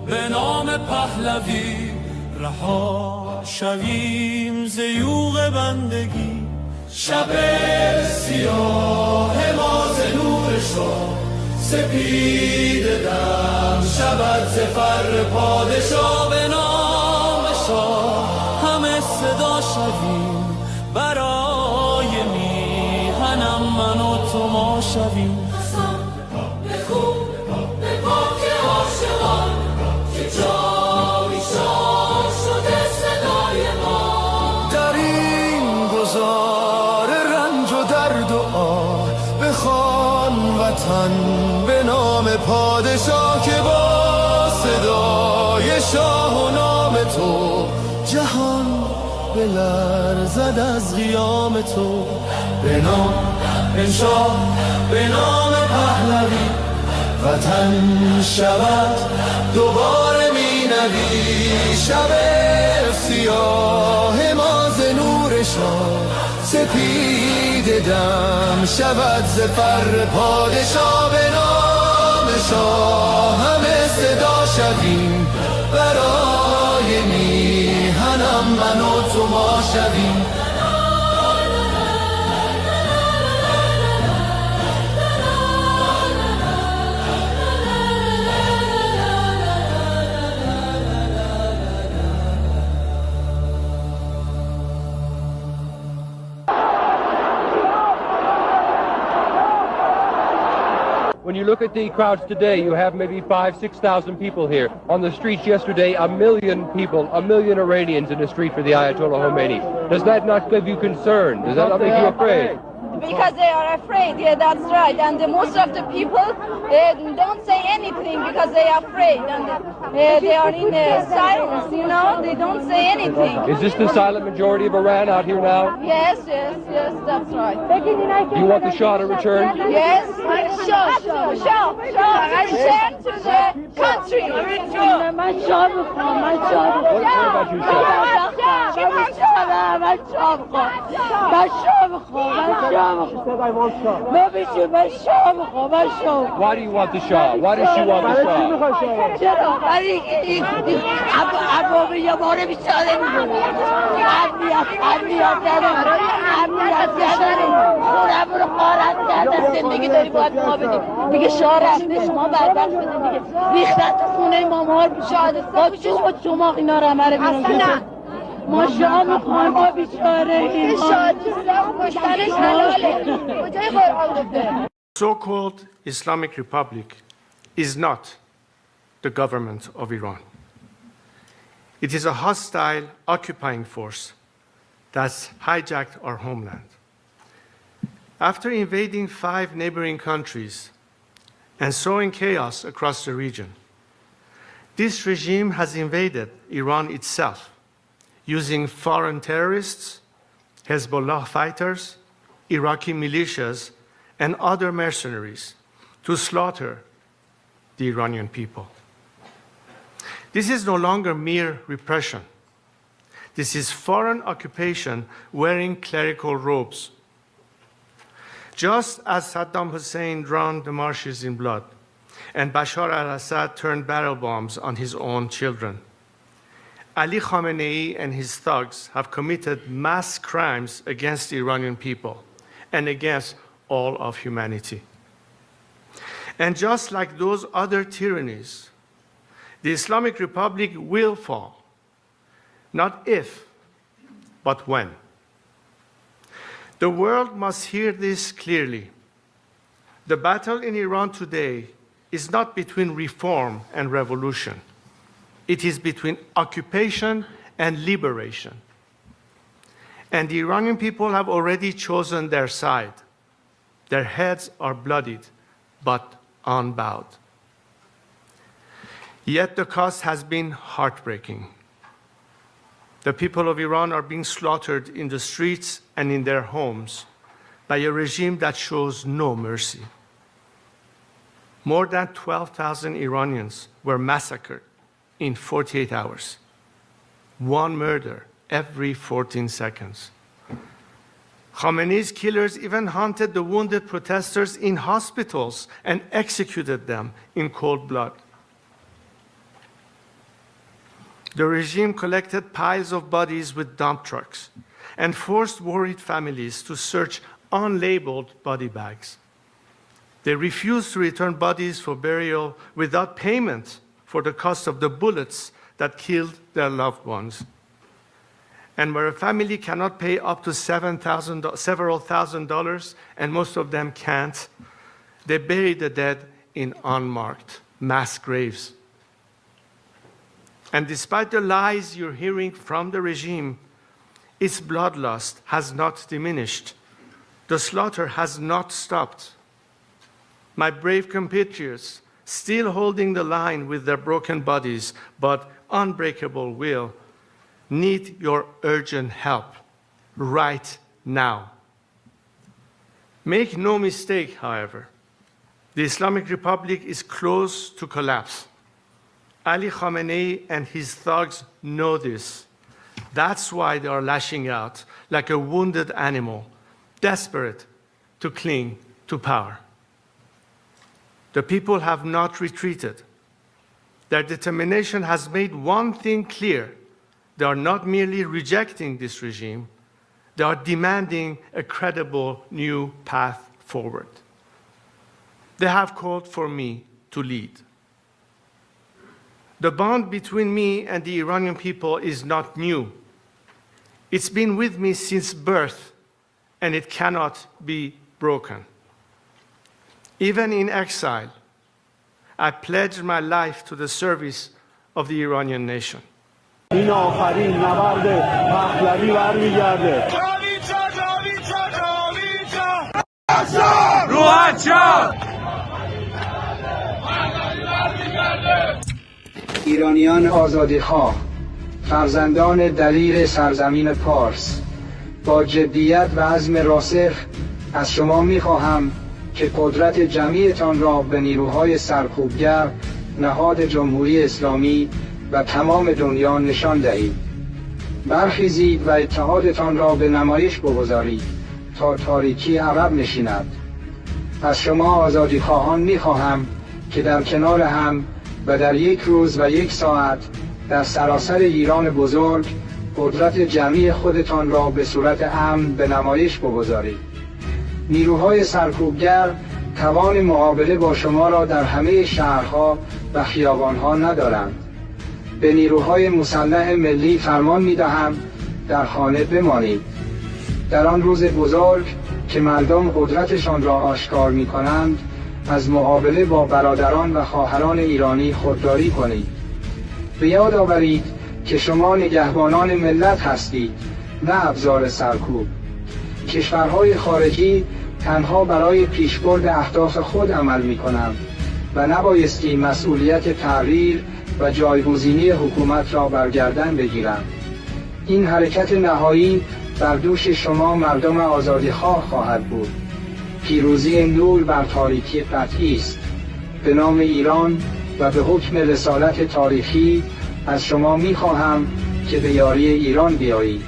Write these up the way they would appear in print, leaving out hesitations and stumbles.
به نام پهلوی رها شویم ز یوغ بندگی. شب سیاه ما ز نور شاه سپیده دم شود ز فر پادشاه. به نام شاه همه صدا شویم برای میهنم من و تو ما شویم. در این گذار رنج و درد و آه بخوان وطن به نام پادشاه که با صدای شاه و نام تو جهان بلرزد از قیام تو. به نام شاه به نام پهلوی وطن شود دوباره می نوی. شب سیاه ما ز نور شاه سپیده دم شود ز فر پادشاه. به نام شاه همه صدا شویم برای میهنم من و تو ما شویم. When you look at the crowds today, you have maybe 5,000-6,000 people here. On the streets yesterday, 1 million people, 1 million Iranians in the street for the Ayatollah Khomeini. Does that not give you concern? Does that not make you afraid? Because they are afraid, yeah, that's right. And most of the people don't say anything because they are afraid. And they are in silence, you know, they don't say anything. Is this the silent majority of Iran out here now? Yes, that's right. Do you want the Shah to return? Yes, Shah, return to the country. Why do you want the Shah? Why does she want the So-called Islamic Republic is not the government of Iran. It is a hostile occupying force that's hijacked our homeland. After invading 5 neighboring countries and sowing chaos across the region, this regime has invaded Iran itself, using foreign terrorists, Hezbollah fighters, Iraqi militias, and other mercenaries to slaughter the Iranian people. This is no longer mere repression. This is foreign occupation wearing clerical robes. Just as Saddam Hussein drowned the marshes in blood and Bashar al-Assad turned barrel bombs on his own children, Ali Khamenei and his thugs have committed mass crimes against the Iranian people and against all of humanity. And just like those other tyrannies, the Islamic Republic will fall, not if, but when. The world must hear this clearly. The battle in Iran today is not between reform and revolution. It is between occupation and liberation. And the Iranian people have already chosen their side. Their heads are bloodied, but unbowed. Yet the cost has been heartbreaking. The people of Iran are being slaughtered in the streets and in their homes by a regime that shows no mercy. More than 12,000 Iranians were massacred in 48 hours. One murder every 14 seconds. Khamenei's killers even hunted the wounded protesters in hospitals and executed them in cold blood. The regime collected piles of bodies with dump trucks and forced worried families to search unlabeled body bags. They refused to return bodies for burial without payment for the cost of the bullets that killed their loved ones. And where a family cannot pay up to several thousand dollars, and most of them can't, they bury the dead in unmarked mass graves. And despite the lies you're hearing from the regime, its bloodlust has not diminished. The slaughter has not stopped. My brave compatriots, still holding the line with their broken bodies but unbreakable will, need your urgent help right now. Make no mistake, however, the Islamic Republic is close to collapse. Ali Khamenei and his thugs know this. That's why they are lashing out like a wounded animal, desperate to cling to power. The people have not retreated. Their determination has made one thing clear. They are not merely rejecting this regime, they are demanding a credible new path forward. They have called for me to lead. The bond between me and the Iranian people is not new. It's been with me since birth, and it cannot be broken. Even in exile, I pledged my life to the service of the Iranian nation. این آخرین نبرد پهلوی برمیگرده. ایرانیان آزادیخواه، فرزندان دلیر سرزمین پارس، با جدیت و عزم راسخ از شما می‌خواهم که قدرت جمعیتان را به نیروهای سرکوبگر نهاد جمهوری اسلامی و تمام دنیا نشان دهید. برخیزید و اتحادتان را به نمایش بگذارید تا تاریکی عقب نشیند. از شما آزادیخواهان می‌خواهم که در کنار هم و در یک روز و یک ساعت در سراسر ایران بزرگ قدرت جمعی خودتان را به صورت امن به نمایش بگذارید. نیروهای سرکوبگر توان مقابله با شما را در همه شهرها و خیابانها ندارند. به نیروهای مسلح ملی فرمان می‌دهم در خانه بمانید. در آن روز بزرگ که مردم قدرتشان را آشکار می‌کنند، از مقابله با برادران و خواهران ایرانی خودداری کنید. به یاد آورید که شما نگهبانان ملت هستید، نه ابزار سرکوب. کشورهای خارجی تنها برای پیشبرد اهداف خود عمل می‌کنند و نبایستی مسئولیت تغییر و جایگزینی حکومت را بر گردن بگیرند. این حرکت نهایی بر دوش شما مردم آزادیخواه خواهد بود. پیروزی نور بر تاریکی قطعی است. به نام ایران و به حکم رسالت تاریخی از شما می‌خواهم که به یاری ایران بیایید.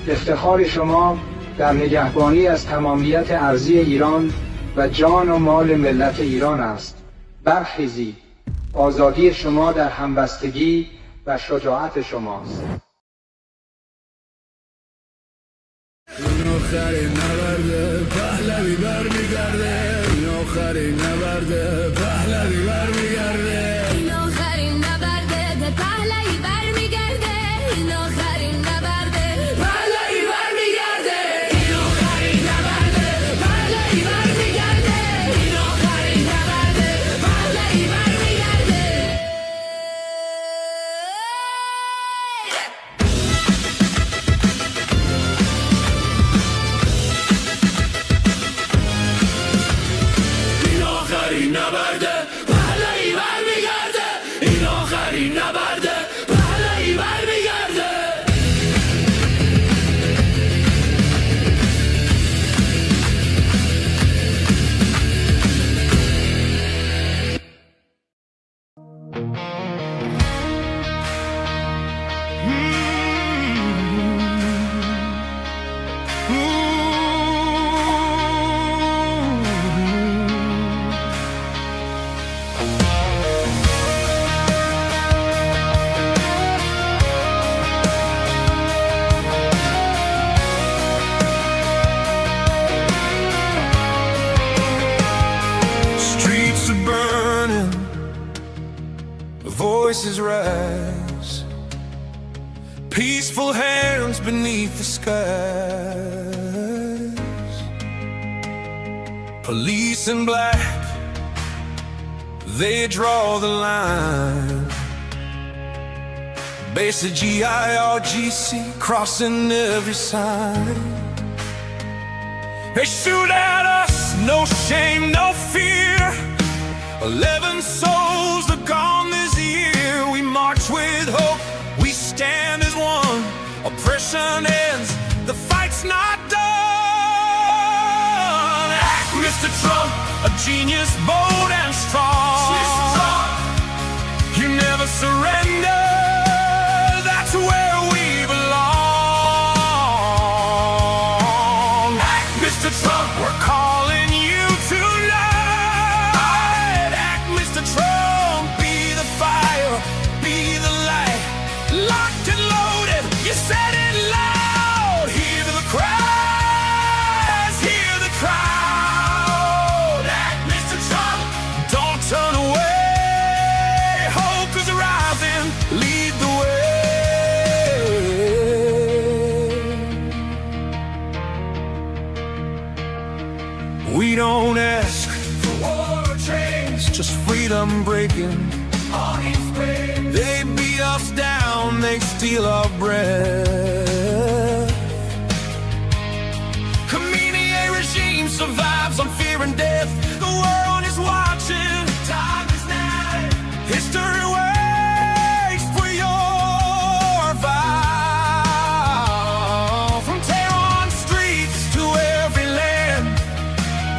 افتخار شما در نگهبانی از تمامیت ارضی ایران و جان و مال ملت ایران است. برخیزید. آزادی شما در همبستگی و شجاعت شماست. این آخرین نبرد پهلوی برمیگرده. این آخرین نبرد پهلوی برمیگرده. این آخرین نبرد پهلوی برمیگرده. این آخرین نبرد پهلوی برمیگرده. این آخرین نبرد پهلوی برمیگرده. این آخرین نبرد پهلوی برمیگرده. این آخرین نبرد پهلوی Streets are burning, voices rise, peaceful hands beneath the skies. Police in black, they draw the line. Basic GIRGC crossing every sign. They shoot at us, no shame, no fear. 11 souls are gone this year. We march with hope, we stand as one. Oppression ends, the fight's not done. Act, Mr. Trump, a genius, bold and strong. You never surrender, that's where we belong. Act, Mr. Trump, we're calling you tonight. Act, Mr. Trump, be the fire, be the light. Locked and loaded, you said it loud. Hear the cries, hear the crowd. Act, Mr. Trump, don't turn away. Hope is rising, lead the way. We don't ask for war or trade, just freedom breaking. They beat us down, they steal our breath. Khamenei regime survives on fear and death. The world is watching, time is now. History waits for your vow. From Tehran streets to every land,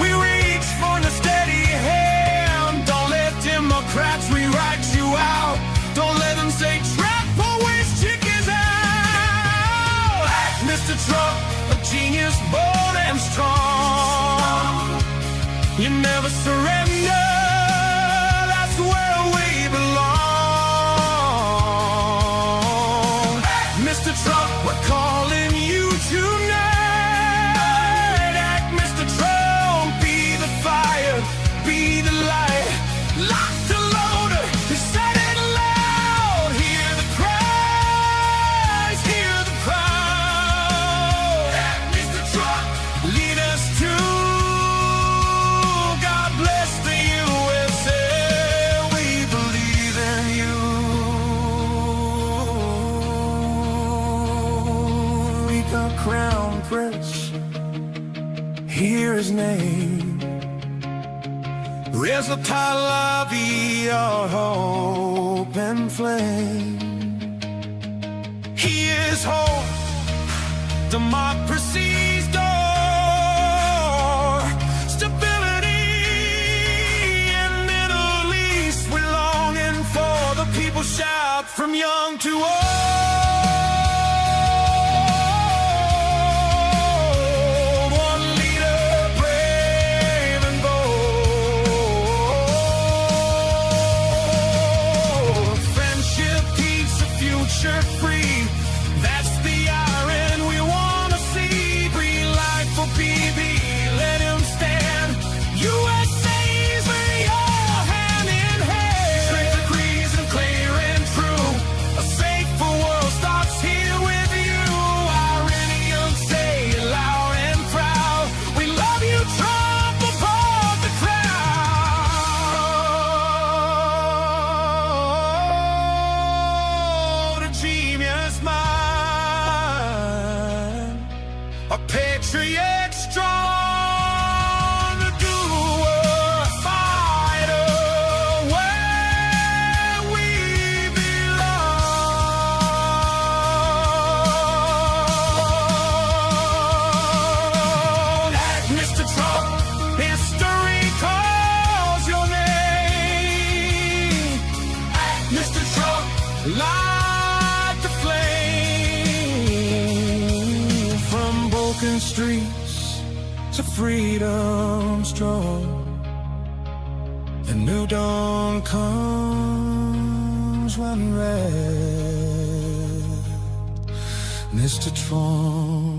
we reach for the steady hand. Don't let Democrats rewrite you out. Don't let them say trap or waste chickens out. Act, Mr. Trump, a genius, bold and strong. You never surrender, that's where we belong. Act, Mr. Trump, we're calling you tonight. Act, Mr. Trump, be the fire, be the light. Locked and loaded, you said it loud. Hear the cries, hear the crowd. Act, Mr. Trump, lead us to God bless the USA. We believe in you. We got Crown Prince, hear his name. Reza Pahlavi, our hope and flame. He is hope, democracy's door. Stability in Middle East, we're longing for. The people shout from young to old. One leader, brave and bold. Friendship, peace, a future free. That's the iron we want to see. Breathe life for PB, let him stand. USA's with your hand in hand. Strength agrees and clear and true. A safer world starts truck, light the flame from broken streets to freedom strong. The new dawn comes when red Mr. Tron.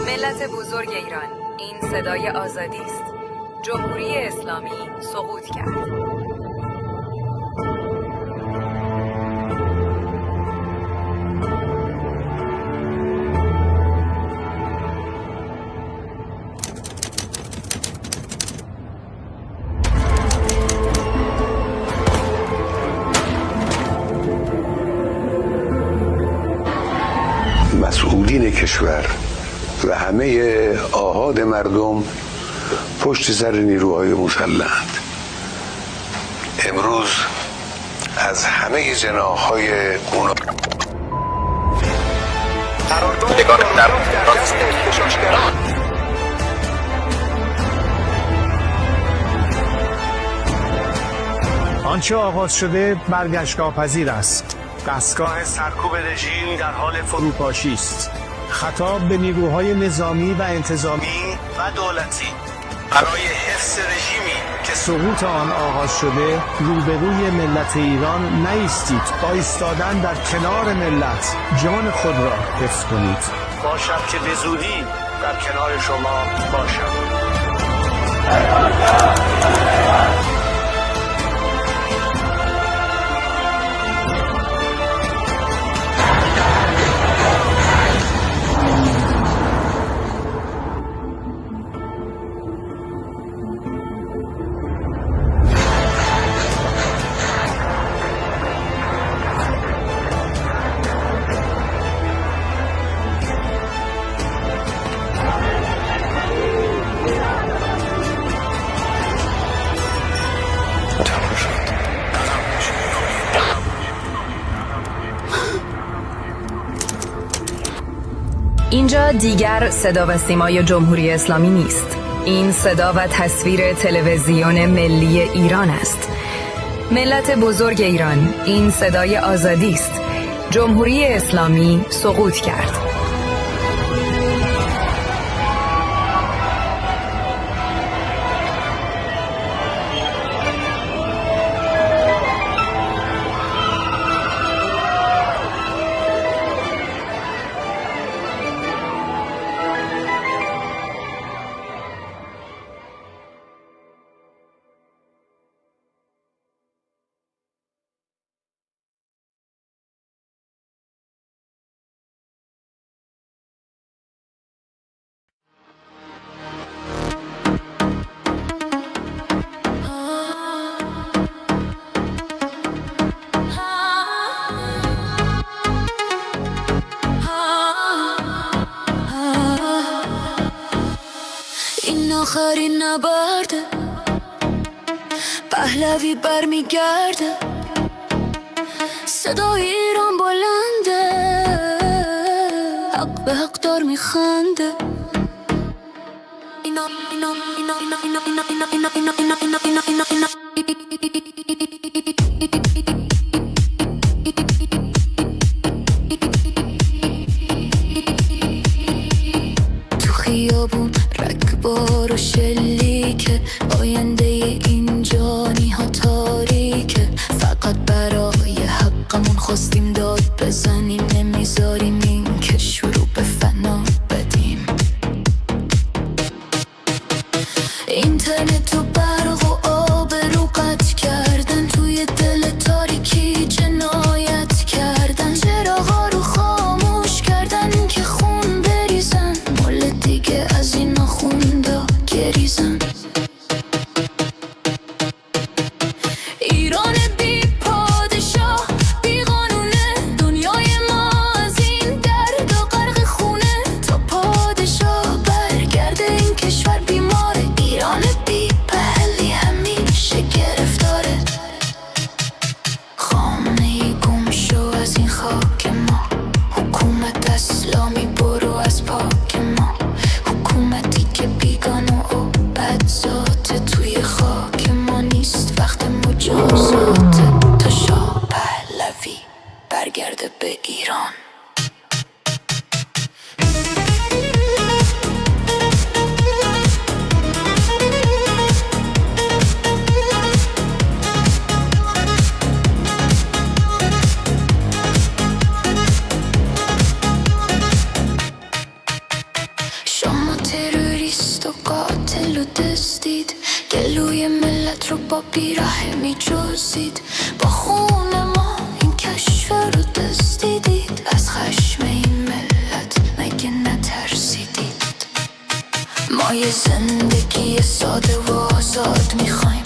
ملت بزرگ ایران، این صدای آزادی است. جمهوری اسلامی سقوط کرد. مسئولین کشور و همه آحاد مردم پشت سر نیروهای مسلحند امروز از همه جناح‌های گوناگون آنچه آغاز شده برگشت ناپذیر است. دستگاه سرکوب رژیم در حال فروپاشی است. خطاب به نیروهای نظامی و انتظامی و دولتی برای حفظ رژیمی که سقوط آن آغاز شده روبروی ملت ایران نایستید. با ایستادن در کنار ملت جان خود را حفظ کنید. باشد که به زودی در کنار شما باشم. اینجا دیگر صدا و سیمای جمهوری اسلامی نیست. این صدا و تصویر تلویزیون ملی ایران است. ملت بزرگ ایران، این صدای آزادی است. جمهوری اسلامی سقوط کرد. آخرین نبرده پهلوی برمیگرده صدای ایران بلنده حق به حق دار میخنده اینا اینا اینا اینا اینا اینا اینا اینا اینا اینا اینا اینا اینا تو خیابون رکبار و شلیکه آینده این جانی ها تاریکه فقط برای حقمون خواستیم داد بزنیم نمیذاریم این که شروع به فنا بدیم اینترنت و برق و آب رو قطع کردن توی دل تاریکی جنایت کردن چراغا رو خاموش کردن که خون بریزن مال دیگه از اینا خوندا گریزن اسلامی برو از پاک ما حکومتی که بیگانه و بدذاته توی خاک ما نیست وقت مجازاته تا شاه پهلوی برگرده به ایران گلوی ملت رو با بیراه می جوزید با خون ما این کشور رو دزدیدید از خشم این ملت مگه نترسیدید ما یه زندگی ساده و آزاد میخوایم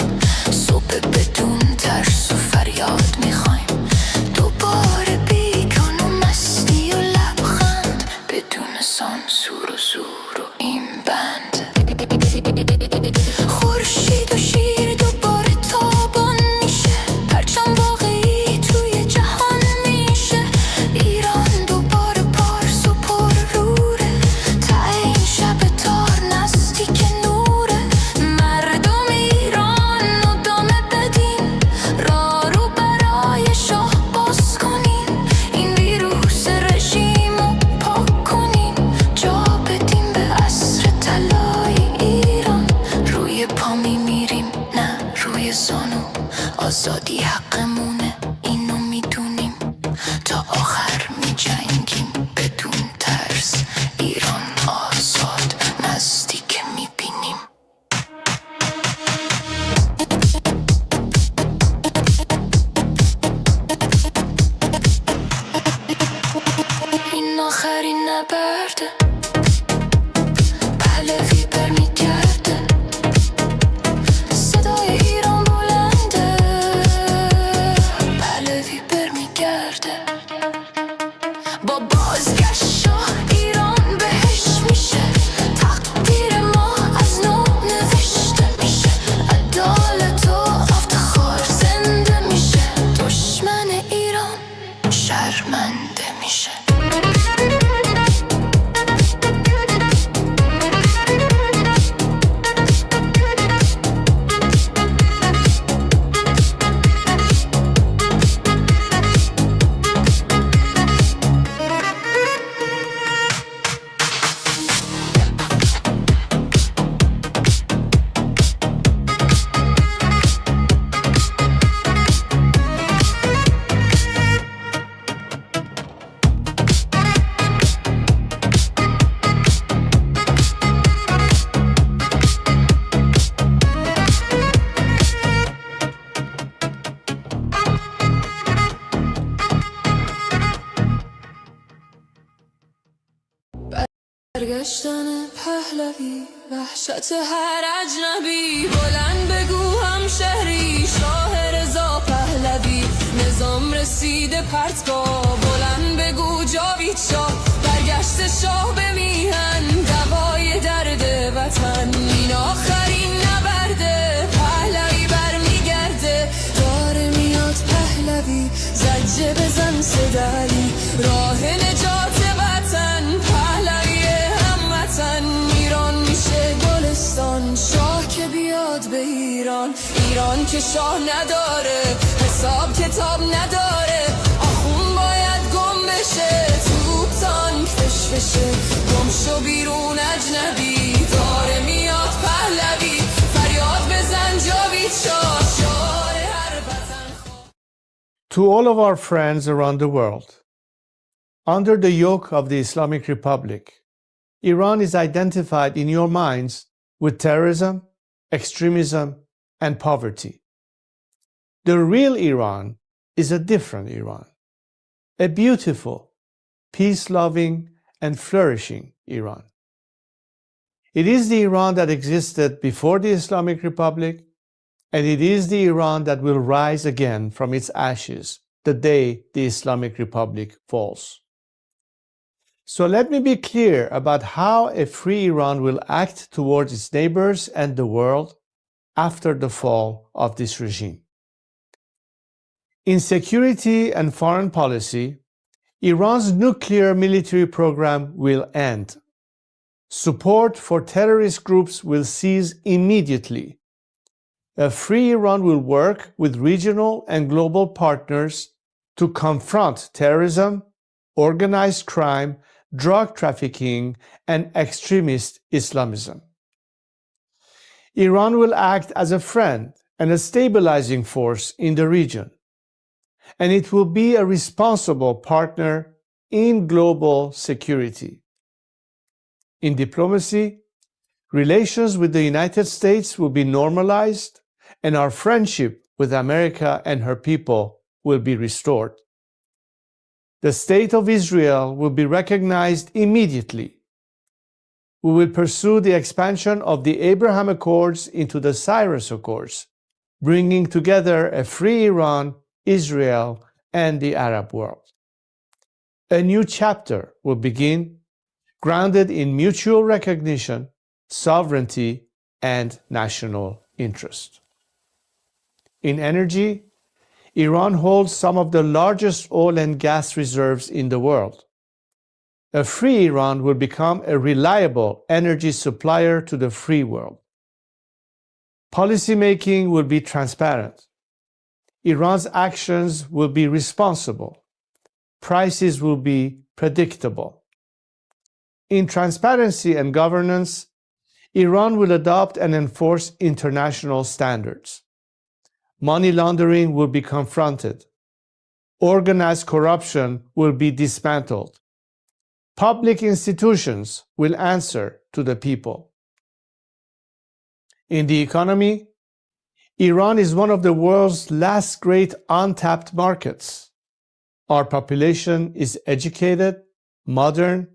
صبح بدون ترس و فریاد میخوایم دوباره بیگان و مستی و لبخند بدون سانسور و زور و این بند خورشید و شیر دوباره تابان میشه پرچم واقعی توی جهان میشه ایران دوباره پارس و پر روره تا این شب تار نزدیک نوره مردم ایران ادامه بدین راه رو برای شاه باز کنین این ویروس رژیم رو پاک کنین جا بدین به عصر طلای ایران روی پا میمیریم نه روی زانو آزادی حقمونه اینو میدونیم تا آخر میجنگیم بدون ترس ایران آزاد نزدیک میبینیم این آخرین نبرده پهلوی برمیگرده صدای ایران بلنده پهلوی برمیگرده با بازگشت شاه ایران بهش میشه تقدیر ما از نو نوشته میشه عدالت و افتخار زنده میشه دشمن ایران شرمنده میشه برگشتن پهلوی وحشت هر اجنبی بلند بگو هم شهری شاه رضا پهلوی نظام رسیده پرتگاه بلند بگو جاوید شاه برگشت شاه به میهن دوای درد وطن این آخرین نبرده پهلوی برمیگرده داره میاد پهلوی زجه بزن صدایی راه نجات وطن پهلوی هموطن ایران میشه گلستان شاه که بیاد به ایران ایران که شاه نداره حساب کتاب نداره آخون باید گم بشه توپ تانک فشفشه گم شو بیرون اجنبی داره میاد پهلوی فریاد بزن جاوید شاه شاه هر وطن To all of our friends around the world, under the yoke of the Islamic Republic, Iran is identified in your minds with terrorism, extremism, and poverty. The real Iran is a different Iran, a beautiful, peace-loving, and flourishing Iran. It is the Iran that existed before the Islamic Republic, and it is the Iran that will rise again from its ashes the day the Islamic Republic falls. So let me be clear about how a free Iran will act towards its neighbors and the world after the fall of this regime. In security and foreign policy, Iran's nuclear military program will end. Support for terrorist groups will cease immediately. A free Iran will work with regional and global partners to confront terrorism, organized crime, drug trafficking, and extremist Islamism. Iran will act as a friend and a stabilizing force in the region, and it will be a responsible partner in global security. In diplomacy, relations with the United States will be normalized, and our friendship with America and her people will be restored. The State of Israel will be recognized immediately. We will pursue the expansion of the Abraham Accords into the Cyrus Accords, bringing together a free Iran, Israel, and the Arab world. A new chapter will begin, grounded in mutual recognition, sovereignty, and national interest. In energy, Iran holds some of the largest oil and gas reserves in the world. A free Iran will become a reliable energy supplier to the free world. Policymaking will be transparent. Iran's actions will be responsible. Prices will be predictable. In transparency and governance, Iran will adopt and enforce international standards. Money laundering will be confronted. Organized corruption will be dismantled. Public institutions will answer to the people. In the economy, Iran is one of the world's last great untapped markets. Our population is educated, modern,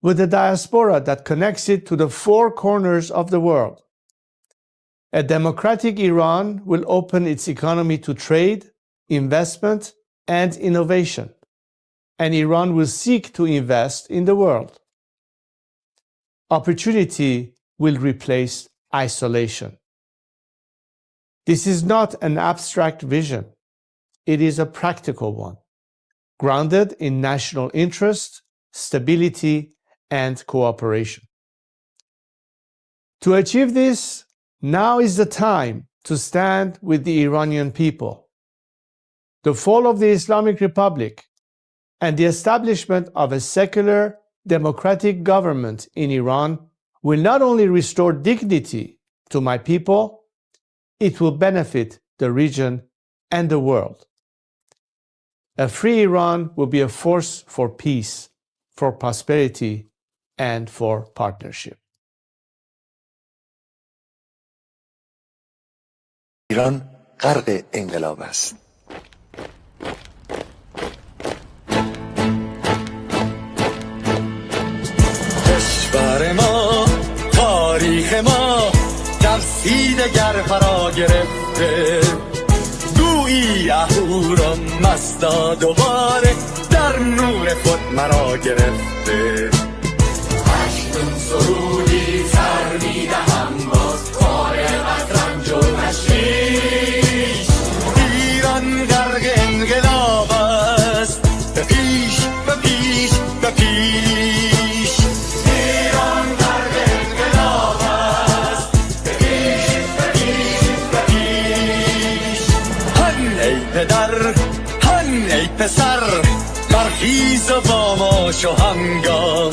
with a diaspora that connects it to the four corners of the world. A democratic Iran will open its economy to trade, investment, and innovation, and Iran will seek to invest in the world. Opportunity will replace isolation. This is not an abstract vision. It is a practical one, grounded in national interest, stability, and cooperation. To achieve this, now is the time to stand with the Iranian people. The fall of the Islamic Republic and the establishment of a secular, democratic government in Iran will not only restore dignity to my people, it will benefit the region and the world. A free Iran will be a force for peace, for prosperity, and for partnership. ایران غرق انقلاب است. کشور ما، تاریخ ما در سیدگر فرا گرفته، گویی اهورا مستا دوباره در نور خود مرا گرفته. هشتون سرودی سر میدهم باز فارغ از رنج و تشویش. ایران غرق انقلاب است، به پیش به پیش به پیش. ایران غرق انقلاب است، به پیش به پیش به پیش. هن ای پدر، هن ای پسر، برخیز و با ما شو همگام،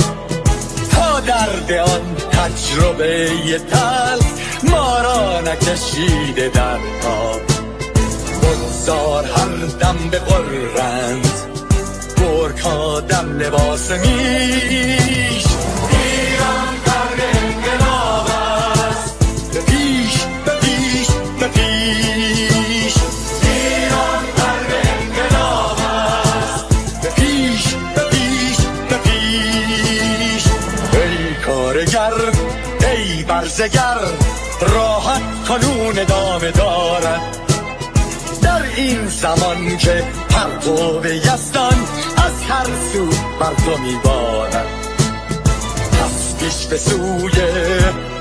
تا درد آن تجربه تلخ ما را نکشیده در آب. بگذار هر دم بغرند گرگ‌ها دم لباس میش. ایران غرق انقلاب است، به پیش به پیش به پیش. ایران غرق انقلاب است، به پیش به پیش به پیش. ای کارگر، ای برزگر، راحت کنون ادامه دارد در این زمان که پرتو یزدان از هر سو بر تو میبارد. پس پیش به سوی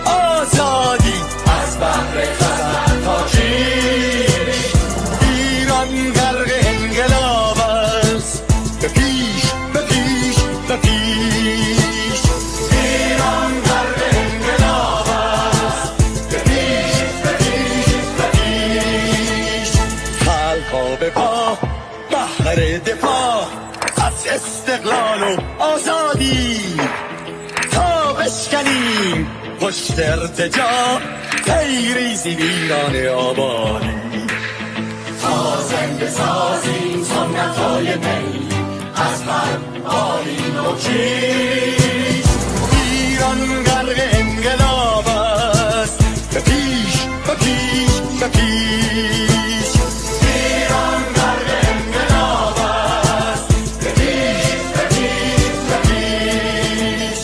آزادی از بحر خزر تا کیش. ایران غرق انقلاب است، به پیش به ایران غرق انقلاب است، به پیش به پیش به پیش. خلقا به پا بهر دفاع از استقلال و آزادی، تا بشکنیم پشت ارتجاع تیریزی ایران آبادی. تا زنده سازیم سنت‌های می از من آیین و کیش. ایران غرق انقلاب است، به پیش به پیش به پیش. ایران غرق انقلاب است، به پیش به پیش به پیش.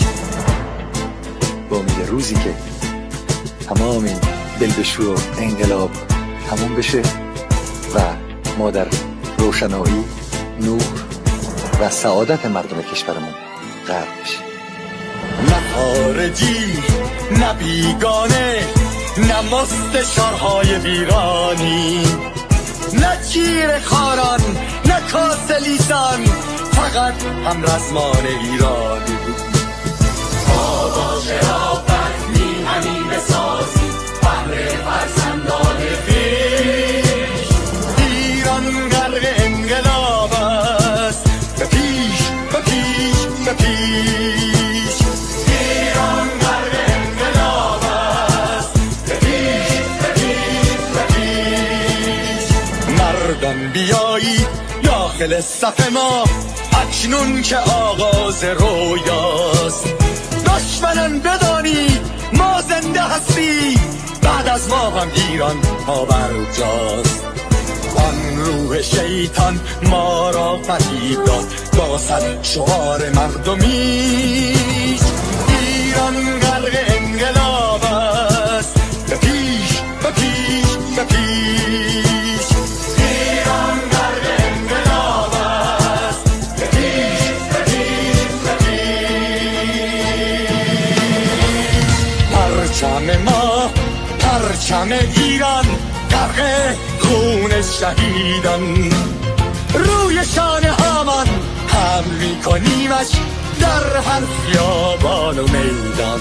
با امید روزی که تمام این دلبشو و انقلاب تموم بشه و ما در روشنایی، نور و سعادت مردم کشورمون غرق بشیم. نه خارجی نه بیگانه، نه مستشارهای ویرانی، نه چیر خاران نه کاسلیسان، فقط هم رزمان ایرانی. تا با شرافت میهنی بسازیم بهر فرزندان خویش. ایران غرق انقلاب است، به پیش به پیش به پیش. ایران غرق انقلاب است، به پیش به پیش به پیش. مردم بیایی داخل صف ما اکنون که آغاز رویاست. دشمنان بدانید ما زنده هستیم، بعد از ما هم ایران پابرجاست. آن روح شیطان ما را فریب داد با صد شعار مردمیش. ایران غرق انقلاب است، به پیش به پیش به پیش. ایران غرق انقلاب است، به پیش به پیش به پیش. پرچم ما پرچم ایران غرق خون شهیدان، روی شانه هامان حمل میکنیمش در هر خیابان و میدان.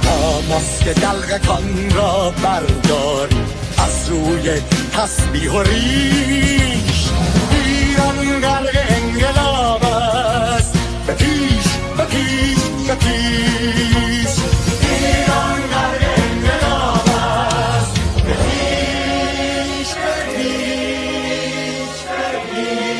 تا ماسک دلغکان را برداریم از روی تسبیح و ریش. ایران غرق انقلاب است، به پیش به پیش به پیش. ایران غرق انقلاب است، به پیش به پیش به پیش.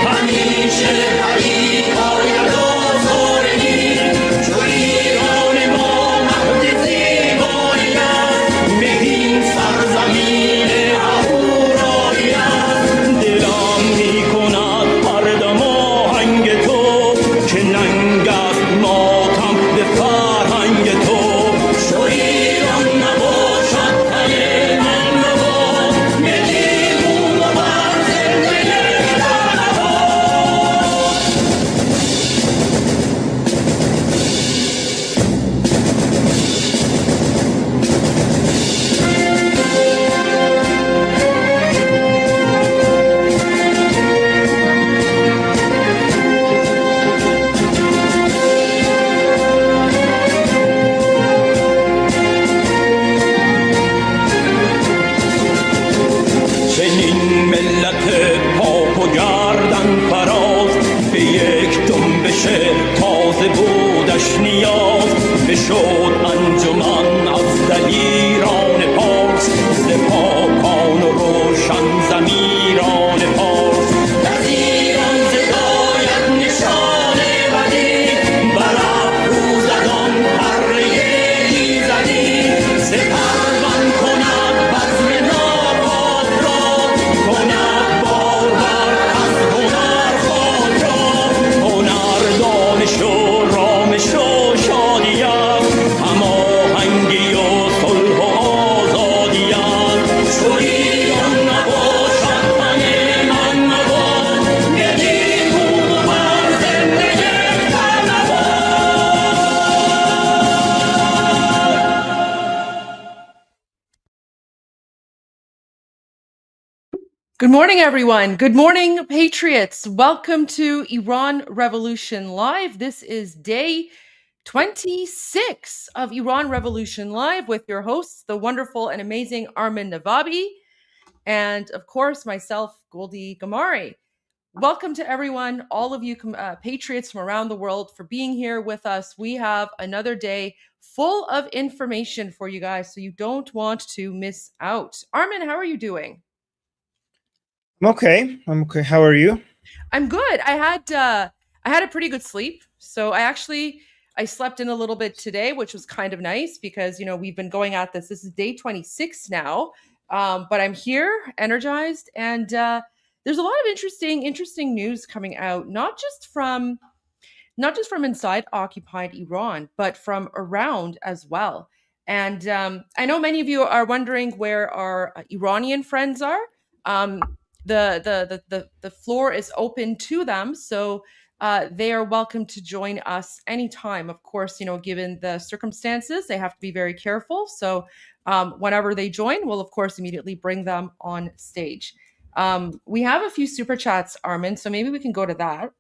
همیشه شد انجمن از دلیران پارس ز پاکان و روشن ضمیران پارس در ایران زداید نشان بدی بر افروزدان پره ایزدی سپروان کند بزم ناپاک را کند باربر از هنر خاک را هنر دانش و رامش و شادیت هماهنگی و صلح و آزادیت چو ایران نباشد من مباد یکی بود بر زنده تر نباد. Good morning, everyone. Good morning, Patriots. Welcome to Iran Revolution Live. This is day 26 of Iran Revolution Live with your hosts, the wonderful and amazing Armin Navabi, and of course, myself, Goldie Gamari. Welcome to everyone, all of you Patriots from around the world, for being here with us. We have another day full of information for you guys, so you don't want to miss out. Armin, how are you doing? I'm okay. How are you? I'm good. I had a pretty good sleep. So I slept in a little bit today, which was kind of nice because, you know, we've been going at this. This is day 26 now. But I'm here, energized, and there's a lot of interesting news coming out, not just from inside occupied Iran, but from around as well. And I know many of you are wondering where our Iranian friends are. The floor is open to them, so they are welcome to join us anytime. Of course, you know, given the circumstances, they have to be very careful. So whenever they join, we'll of course immediately bring them on stage. We have a few super chats, Armin, so maybe we can go to that.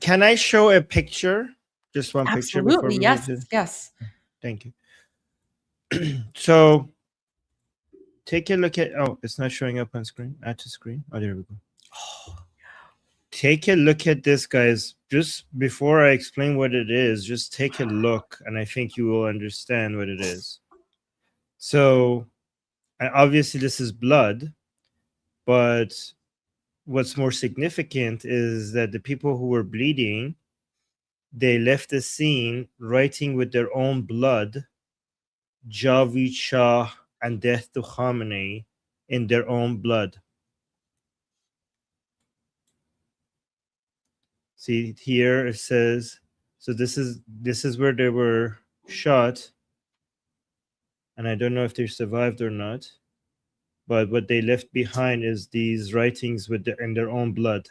Can I show a picture? Just one picture before we Absolutely, move to... yes. Thank you. So take a look at... Oh, it's not showing up on screen. Add to screen. Oh, there we go. Take a look at this, guys. Just before I explain what it is, just take a look, and I think you will understand what it is. So, obviously, this is blood, but what's more significant is that the people who were bleeding, they left the scene writing with their own blood, Javid Shah and death to Khamenei, in their own blood. See here it says, so this is where they were shot, and I don't know if they survived or not, but what they left behind is these writings in their own blood.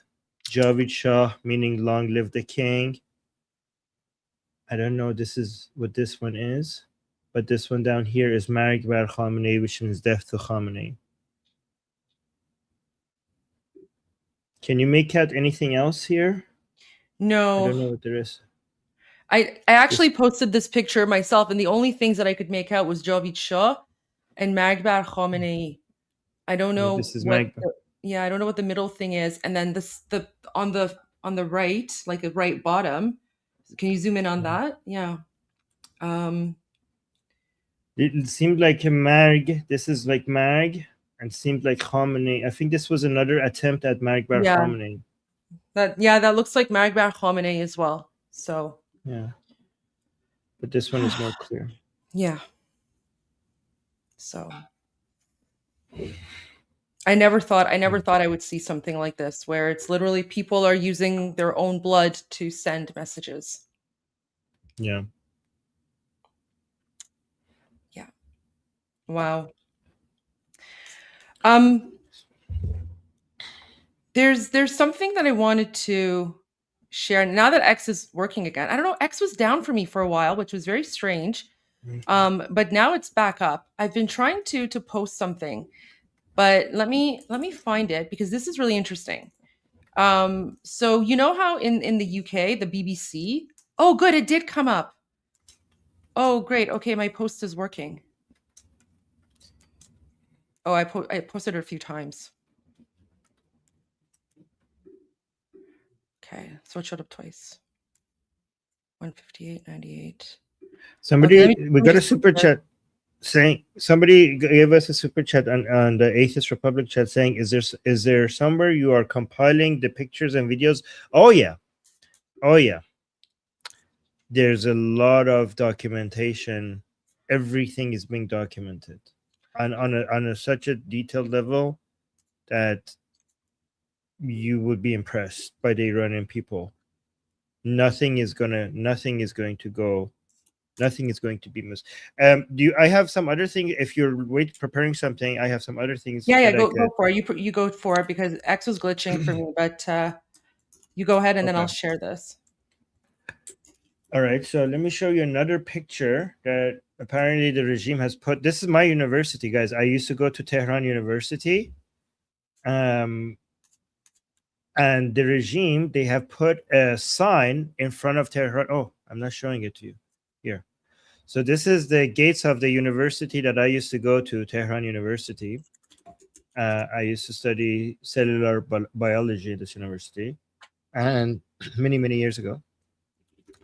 Javid Shah, meaning long live the king. I don't know this is what this one is, but this one down here is Marg bar Khamenei, which means death to Khamenei. Can you make out anything else here? No. I don't know what there is. I actually posted this picture myself, and the only things that I could make out was Javid Shah and Marg bar Khamenei. I don't know. This is I don't know what the middle thing is, and then the on the right, like the right bottom. Can you zoom in on that? Yeah. It seemed like a Marg. This is like Marg, and seemed like Khamenei. I think this was another attempt at Marg bar Khamenei. That looks like Marg bar Khamenei as well. So yeah, but this one is more clear. Yeah. So I never thought I would see something like this, where it's literally people are using their own blood to send messages. Yeah. Yeah. Wow. There's something that I wanted to share now that X is working again. I don't know, X was down for me for a while, which was very strange. But now it's back up. I've been trying to post something, but let me find it, because this is really interesting. So you know how in the UK, the BBC, oh good, it did come up. Oh great, okay, my post is working. Oh, I posted it a few times. Okay, so it showed up twice. 158.98. Somebody, Okay, we got a super chat saying, somebody gave us a super chat on the Atheist Republic chat saying, is there somewhere you are compiling the pictures and videos? Oh yeah, there's a lot of documentation. Everything is being documented on a such a detailed level that you would be impressed by the Iranian people. Nothing is going to be missed. I have some other thing. If you're preparing something, I have some other things. Yeah, that go for it. You go for it because X was glitching for me, but you go ahead and then I'll share this. All right, so let me show you another picture that apparently the regime has put. This is my university, guys. I used to go to Tehran University. And the regime, they have put a sign in front of Tehran. Oh, I'm not showing it to you here. So this is the gates of the university that I used to go to, Tehran University. I used to study cellular biology at this university, and many years ago,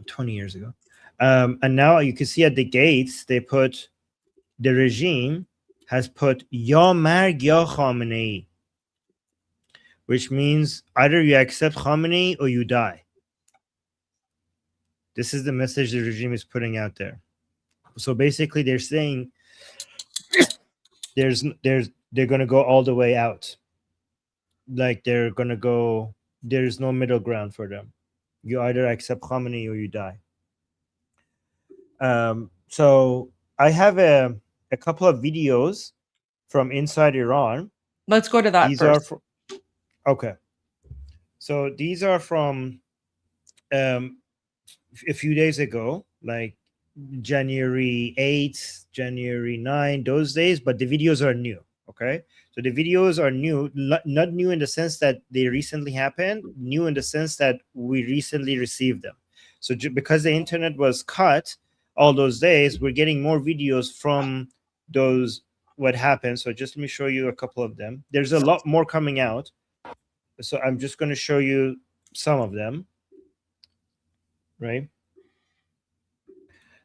20 years ago. And now you can see at the gates, the regime has put Ya Marg Ya Khamenei, which means either you accept Khamenei or you die. This is the message the regime is putting out there. So basically, they're saying they're going to go all the way out. Like they're going to go. There's no middle ground for them. You either accept Khamenei or you die. So I have a couple of videos from inside Iran. Let's go to that first. Okay. So these are from a few days ago, like January 8th, January 9th, those days, but the videos are new. Okay. So the videos are new, not new in the sense that they recently happened, new in the sense that we recently received them. So because the internet was cut all those days, we're getting more videos from those, what happened. So just let me show you a couple of them. There's a lot more coming out. So I'm just going to show you some of them. Right.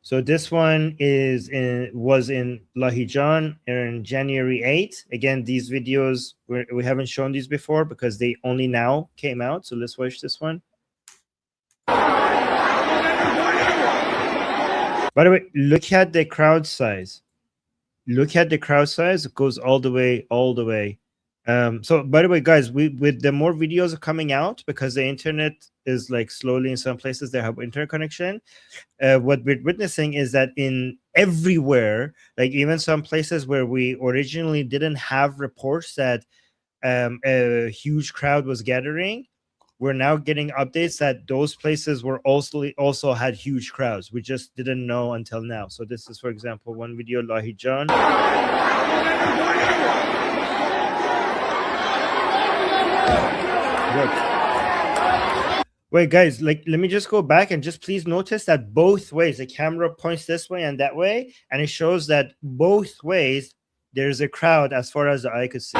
So this one was in Lahijan on January 8th. Again, these videos, we haven't shown these before because they only now came out. So let's watch this one. By the way, look at the crowd size. Look at the crowd size. It goes all the way. So by the way, guys, with the more videos coming out, because the internet is like slowly in some places they have internet connection. What we're witnessing is that in everywhere, like even some places where we originally didn't have reports that a huge crowd was gathering, we're now getting updates that those places were also had huge crowds. We just didn't know until now. So this is, for example, one video, Lahijan. Wait, guys, like, let me just go back and just please notice that both ways, the camera points this way and that way, and it shows that both ways there's a crowd as far as the eye could see.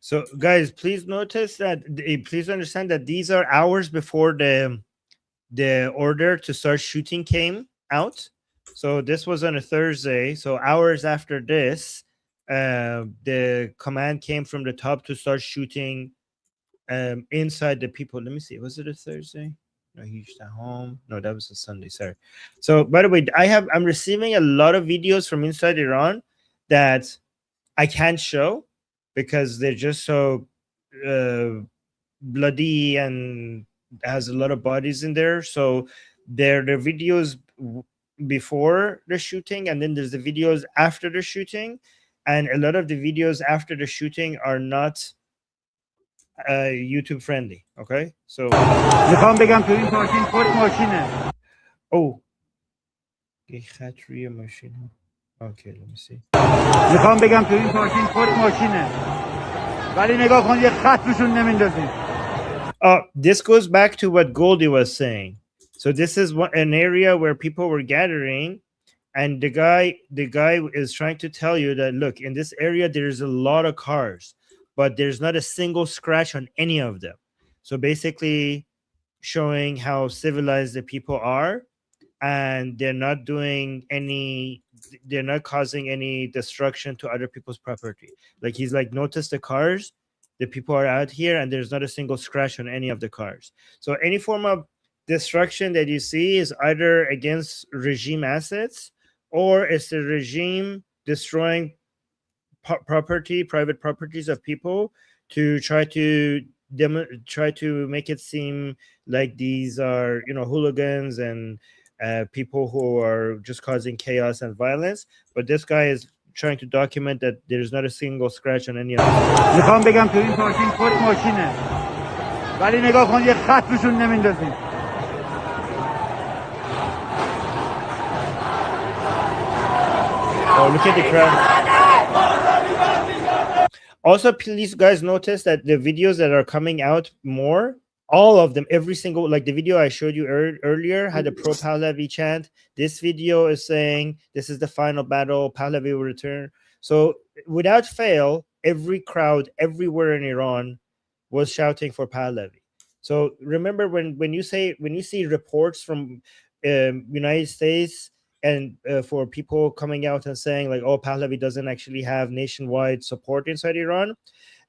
So, guys, please notice that, please understand that these are hours before the order to start shooting came out. So this was on a Thursday. So hours after this, the command came from the top to start shooting inside the people. Let me see. Was it a Thursday? No, he's at home. No, that was a Sunday. Sorry. So, by the way, I'm receiving a lot of videos from inside Iran that I can't show because they're just so bloody and has a lot of bodies in there. So they're the videos before the shooting, and then there's the videos after the shooting, and a lot of the videos after the shooting are not YouTube friendly. Okay, so میخوام بگم تو این پارکینگ خود ماشینه. Oh, یه خط روی ماشین. Okay, let me see. میخوام بگم تو این پارکینگ خود ماشینه. ولی نگاه کن یه خط روشون نمیندازیم. This goes back to what Goldie was saying. So this is an area where people were gathering, and the guy is trying to tell you that, look, in this area there's a lot of cars, but there's not a single scratch on any of them. So basically showing how civilized the people are, and they're not causing any destruction to other people's property. Like, he's like, notice the cars, the people are out here, and there's not a single scratch on any of the cars. So any form of destruction that you see is either against regime assets, or it's the regime destroying private properties of people to try to make it seem like these are, hooligans and people who are just causing chaos and violence. But this guy is trying to document that there's not a single scratch on any of them. میخوام بگم تو این پارکینگ خود ماشینه. ولی نگاه کن یه خط روشون نمیندازیم. Oh, look at the crowd. Also, please, guys, notice that the videos that are coming out more, all of them, every single, like the video I showed you earlier had a pro-Pahlavi chant. This video is saying, this is the final battle, Pahlavi will return. So without fail, every crowd everywhere in Iran was shouting for Pahlavi. So remember, when you see reports from United States and for people coming out and saying like, oh, Pahlavi doesn't actually have nationwide support inside Iran,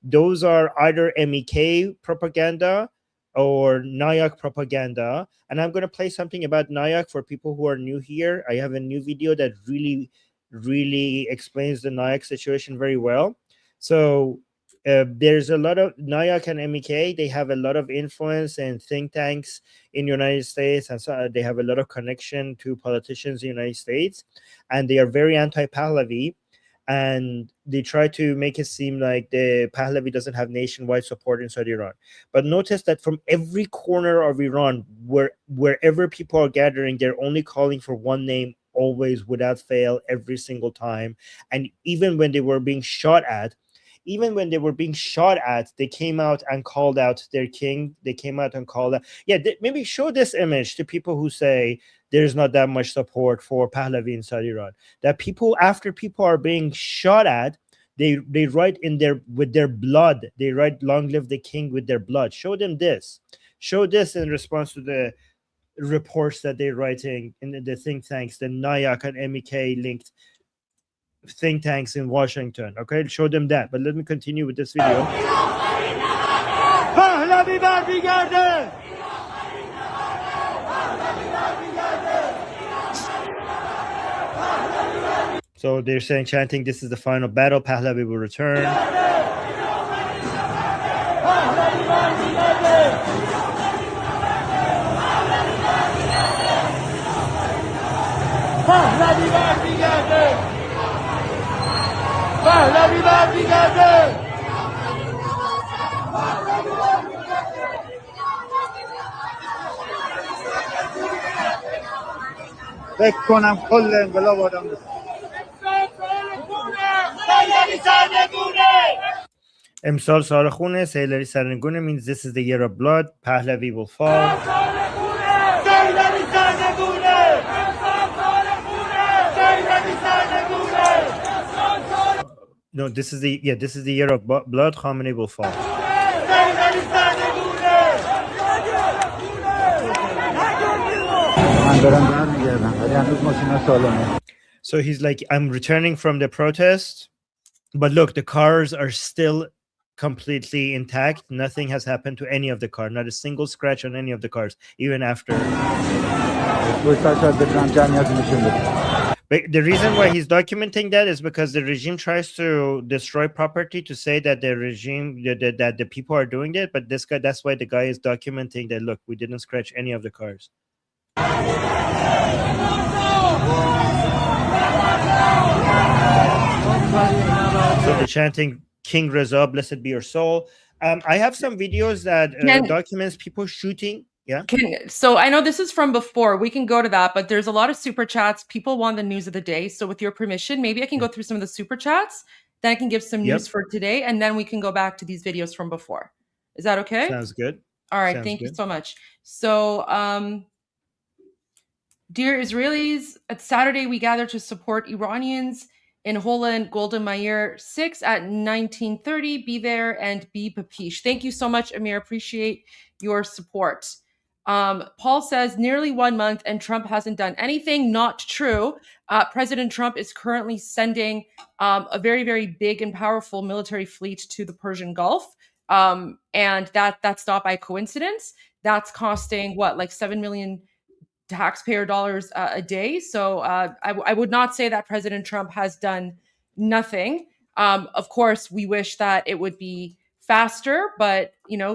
those are either MEK propaganda or Nayak propaganda. And I'm going to play something about Nayak for people who are new here. I have a new video that really explains the Nayak situation very well. So there's a lot of Nayak and MEK. They have a lot of influence and think tanks in the United States, and so they have a lot of connection to politicians in the United States, and they are very anti-Pahlavi, and they try to make it seem like the Pahlavi doesn't have nationwide support inside Iran. But notice that from every corner of Iran, wherever people are gathering, they're only calling for one name, always, without fail, every single time. And even when they were being shot at, they came out and called out their king. They came out and called out. Yeah, maybe show this image to people who say there's not that much support for Pahlavi inside Iran. That after people are being shot at, they write with their blood. They write "Long live the king" with their blood. Show them this. Show this in response to the reports that they're writing in the think tanks, the Nayak and MEK linked think tanks in Washington. Okay, show them that. But let me continue with this video. So they're saying, chanting, this is the final battle, Pahlavi will return. فکر کنم کل انقلاب آدم بسید. امسال سال خونه سیلری سرنگونه means this is the year of blood. Pahlavi will fall. No, this is the year of blood. Khamenei will fall. So he's like, I'm returning from the protest, but look, the cars are still completely intact. Nothing has happened to any of the cars. Not a single scratch on any of the cars, even after. But the reason why he's documenting that is because the regime tries to destroy property to say that the regime, that the people are doing it. But this guy, that's why the guy is documenting that, look, we didn't scratch any of the cars. So they're chanting, King Reza, blessed be your soul. I have some videos that documents people shooting. Yeah. So I know this is from before. We can go to that, but there's a lot of super chats. People want the news of the day. So with your permission, maybe I can go through some of the super chats. Then I can give some news for today, and then we can go back to these videos from before. Is that okay? Sounds good. All right. Thank you so much. So, dear Israelis, at Saturday we gather to support Iranians in Holland, Golden Meir 6 at 19:30. Be there and be papish. Thank you so much, Amir. Appreciate your support. Paul says nearly 1 month and Trump hasn't done anything. Not true. President Trump is currently sending a very, very big and powerful military fleet to the Persian Gulf. And that's not by coincidence. That's costing what, like $7 million taxpayer dollars a day. So I would not say that President Trump has done nothing. Of course, we wish that it would be faster, but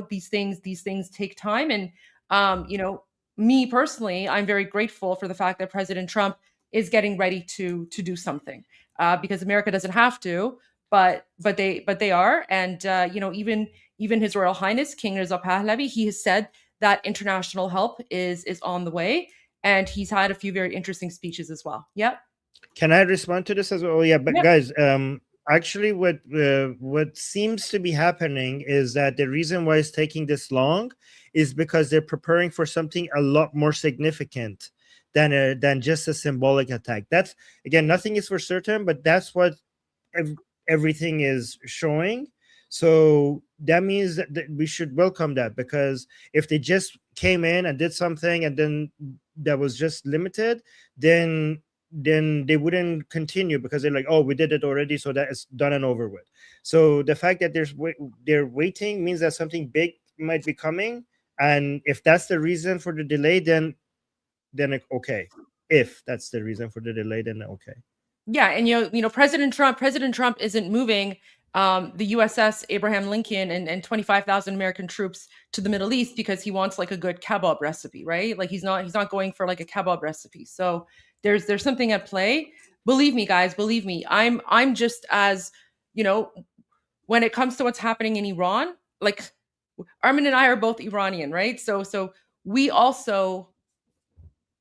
these things take time. And me personally, I'm very grateful for the fact that President Trump is getting ready to do something because America doesn't have to, but they are. And even His Royal Highness King Reza Pahlavi, he has said that international help is on the way. And he's had a few very interesting speeches as well. Yep. Can I respond to this as well? Yeah, but guys, actually, what seems to be happening is that the reason why it's taking this long is because they're preparing for something a lot more significant than just a symbolic attack. That's, again, nothing is for certain, but that's what everything is showing. So that means that we should welcome that, because if they just came in and did something and then that was just limited, then they wouldn't continue, because they're like, oh, we did it already, so that is done and over with. So the fact that they're waiting means that something big might be coming, and if that's the reason for the delay, then okay. If that's the reason for the delay, then okay. Yeah, and President Trump isn't moving the USS Abraham Lincoln and 25,000 American troops to the Middle East because he wants like a good kebab recipe, right? Like he's not going for like a kebab recipe. So there's something at play. Believe me, guys, believe me. I'm just as, when it comes to what's happening in Iran, like Armin and I are both Iranian, right? So we also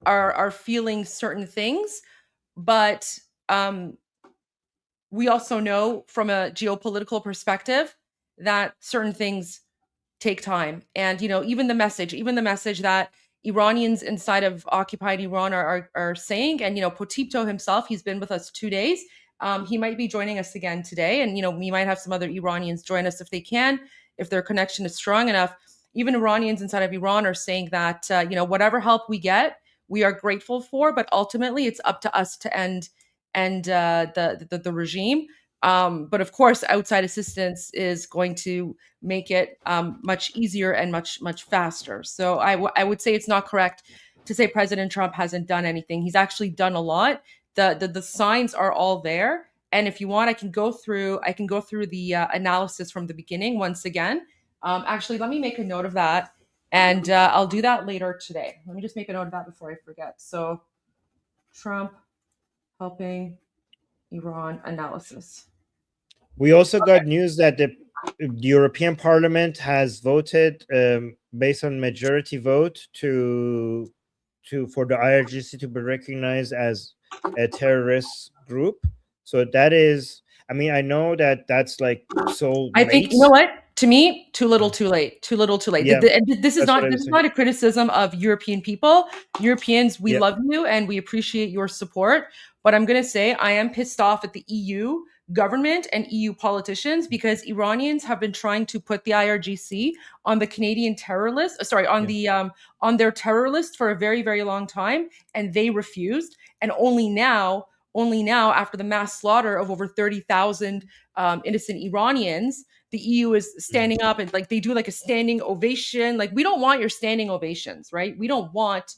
are feeling certain things, but we also know from a geopolitical perspective that certain things take time. And, even the message that Iranians inside of occupied Iran are saying, and, Potipto himself, he's been with us 2 days. He might be joining us again today. And, we might have some other Iranians join us if they can, if their connection is strong enough. Even Iranians inside of Iran are saying that, whatever help we get, we are grateful for, but ultimately it's up to us to end the regime. But of course, outside assistance is going to make it much easier and much faster. So I would say it's not correct to say President Trump hasn't done anything. He's actually done a lot. The signs are all there. And if you want, I can go through the analysis from the beginning once again. Actually, let me make a note of that. And I'll do that later today. Let me just make a note of that before I forget. So Trump helping Iran analysis. We also got news that the European Parliament has voted based on majority vote for the IRGC to be recognized as a terrorist group. So that is, I know that's like so. I think, you know what? To me, too little, too late. Too little, too late. Yeah, this is not a criticism of European people. Europeans, we love you and we appreciate your support. But I'm going to say I am pissed off at the EU government and EU politicians because Iranians have been trying to put the IRGC on the Canadian terror list. On their terror list for a very, very long time, and they refused. And only now, after the mass slaughter of over 30,000 innocent Iranians, the EU is standing up and like they do like a standing ovation. Like we don't want your standing ovations, right? We don't want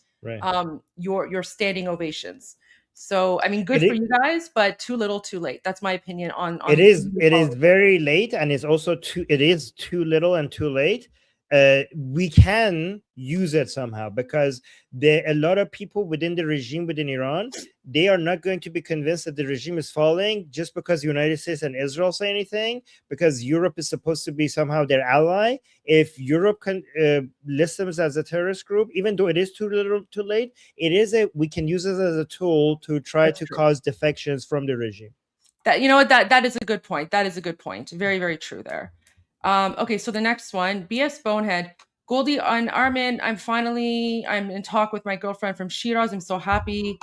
your standing ovations. So I mean, good for you guys, but too little, too late. That's my opinion on. It is very late, and it's also too little and too late. We can use it somehow because a lot of people within the regime within Iran, they are not going to be convinced that the regime is falling just because the United States and Israel say anything, because Europe is supposed to be somehow their ally. If Europe can list them as a terrorist group, even though it is too little too late, we can use it as a tool to try to cause defections from the regime. That, you know what, that is a good point. That is a good point. Very, very true there. Okay, so the next one, BS Bonehead. Goldie on Armin, I'm in talk with my girlfriend from Shiraz. I'm so happy.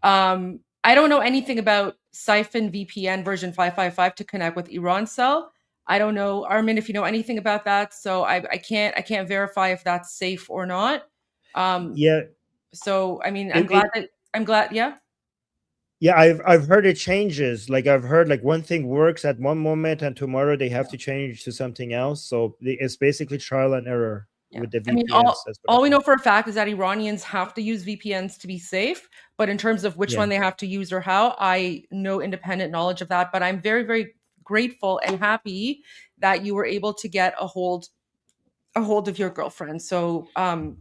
I don't know anything about Siphon VPN version 555 to connect with Iran Cell. I don't know, Armin, if you know anything about that. So I can't verify if that's safe or not. Yeah. So I mean, I'm glad. Yeah. Yeah, I've heard it changes. Like I've heard like one thing works at one moment and tomorrow they have to change to something else. So it's basically trial and error with the VPNs. I mean, all we know for a fact is that Iranians have to use VPNs to be safe. But in terms of which one they have to use or how, I know independent knowledge of that. But I'm very, very grateful and happy that you were able to get a hold of your girlfriend. So I'm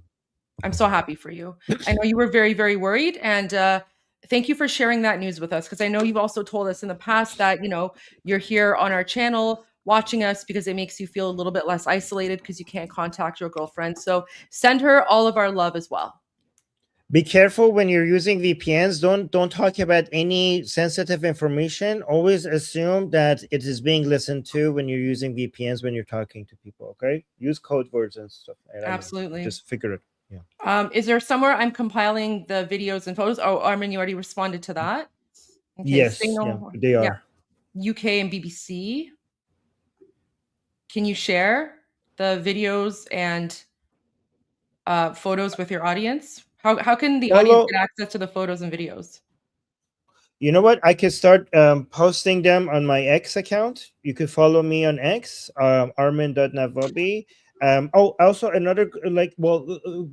so happy for you. I know you were very, very worried, and thank you for sharing that news with us, because I know you've also told us in the past that, you know, you're here on our channel watching us because it makes you feel a little bit less isolated because you can't contact your girlfriend. So send her all of our love as well. Be careful when you're using VPNs. Don't talk about any sensitive information. Always assume that it is being listened to when you're using VPNs when you're talking to people. Okay, use code words and stuff. Absolutely, just figure it. Yeah. Is there somewhere I'm compiling the videos and photos? Oh, Armin, you already responded to that. Okay, yes, they are. Yeah. UK and BBC. Can you share the videos and photos with your audience? How can the audience get access to the photos and videos? You know what? I could start posting them on my X account. You could follow me on X, armin.navabi. Also another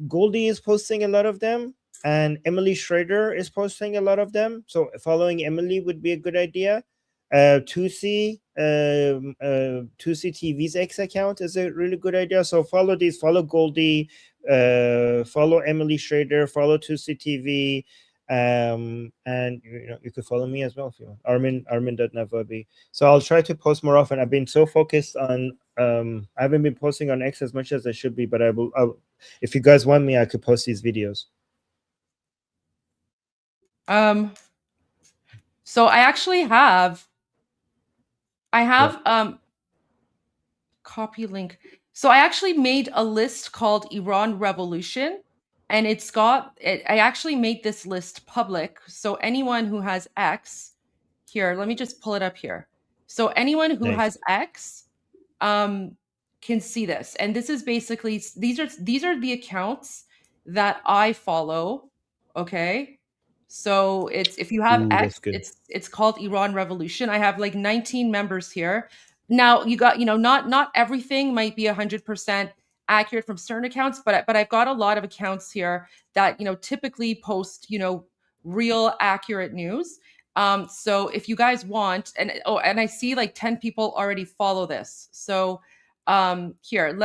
Goldie is posting a lot of them, and Emily Schrader is posting a lot of them. So following Emily would be a good idea. Tusi TV's X account is a really good idea. So follow Goldie, follow Emily Schrader, follow Tusi TV, and you could follow me as well if you want. Armin.navabi. So I'll try to post more often. I've been so focused on I haven't been posting on X as much as I should be, but I'll if you guys want me, I could post these videos. So I actually have copy link. So I actually made a list called Iran Revolution, and I actually made this list public. So anyone who has X here, let me just pull it up here. So anyone who has X can see this. And this is basically, these are the accounts that I follow. Okay. So if you have X, it's called Iran Revolution. I have like 19 members here. Now you got, not everything might be 100% accurate from certain accounts, but I've got a lot of accounts here that, typically post, real accurate news. So if you guys want, and I see like 10 people already follow this. So here,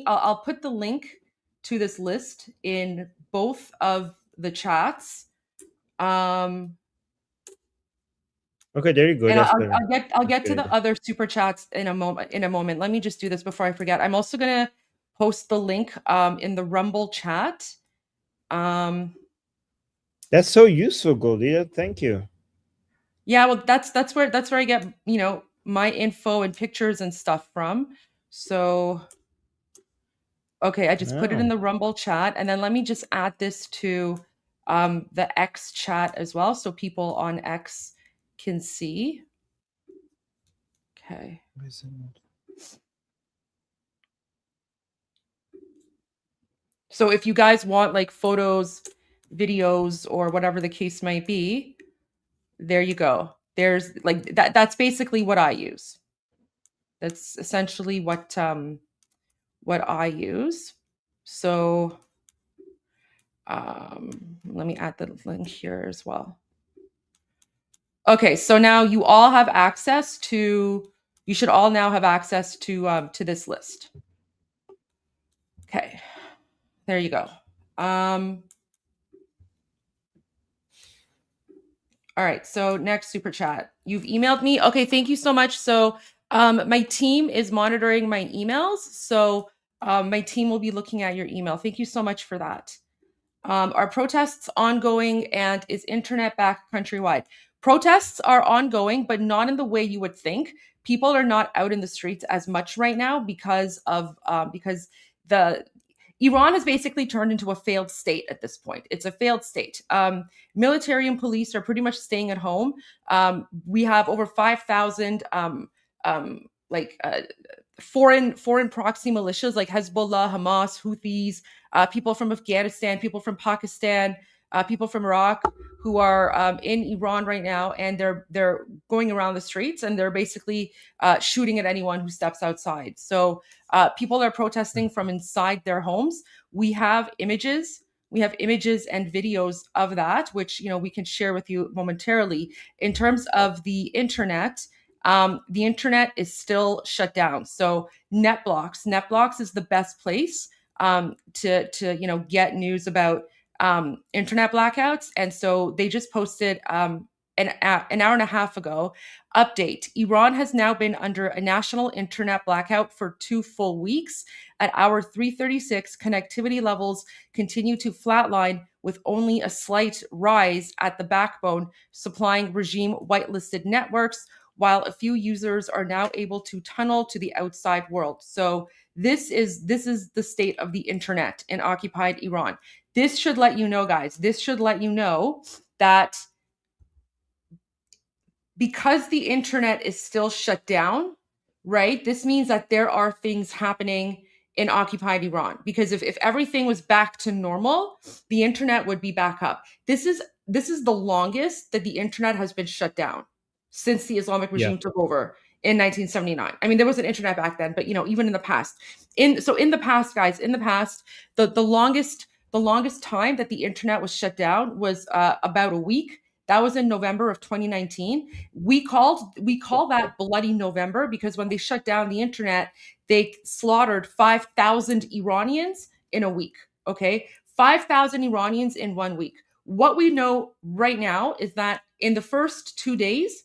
I'll put the link to this list in both of the chats. Okay, there you go. And I'll get to the other super chats in a moment. Let me just do this before I forget. I'm also gonna post the link in the Rumble chat. That's so useful, Goldie. Thank you. Yeah, well, that's where I get my info and pictures and stuff from. So okay, I just put it in the Rumble chat, and then let me just add this to the X chat as well, so people on X can see. Okay. So if you guys want like photos, videos, or whatever the case might be, there you go. There's like that's basically what I use. That's essentially what I use. So let me add the link here as well. Okay, so now you all have access to. You should all now have access to this list. Okay, there you go. All right, so next super chat. You've emailed me. Okay, thank you so much. So my team is monitoring my emails. So my team will be looking at your email. Thank you so much for that. Are protests ongoing and is internet back countrywide? Protests are ongoing, but not in the way you would think. People are not out in the streets as much right now because the Iran has basically turned into a failed state at this point. It's a failed state. Military and police are pretty much staying at home. We have over 5,000 foreign proxy militias like Hezbollah, Hamas, Houthis, people from Afghanistan, people from Pakistan, people from Iraq who are in Iran right now, and they're going around the streets and they're basically shooting at anyone who steps outside. So people are protesting from inside their homes. We have images and videos of that, which we can share with you momentarily. In terms of the internet is still shut down. So NetBlocks is the best place to get news about internet blackouts. And so they just posted an hour and a half ago update. Iran has now been under a national internet blackout for 2 full weeks. At hour 3:36, connectivity levels continue to flatline with only a slight rise at the backbone supplying regime whitelisted networks, while a few users are now able to tunnel to the outside world. So this is the state of the internet in occupied Iran. This should let you know, guys. This should let you know that because the internet is still shut down, right? This means that there are things happening in occupied Iran. Because if everything was back to normal, the internet would be back up. This is the longest that the internet has been shut down since the Islamic regime took over in 1979. I mean, there was an internet back then, but even in the past. In the past, guys, the longest time that the internet was shut down was about a week. That was in November of 2019. We call that Bloody November because when they shut down the internet, they slaughtered 5,000 Iranians in a week. Okay, 5,000 Iranians in 1 week. What we know right now is that in the first 2 days,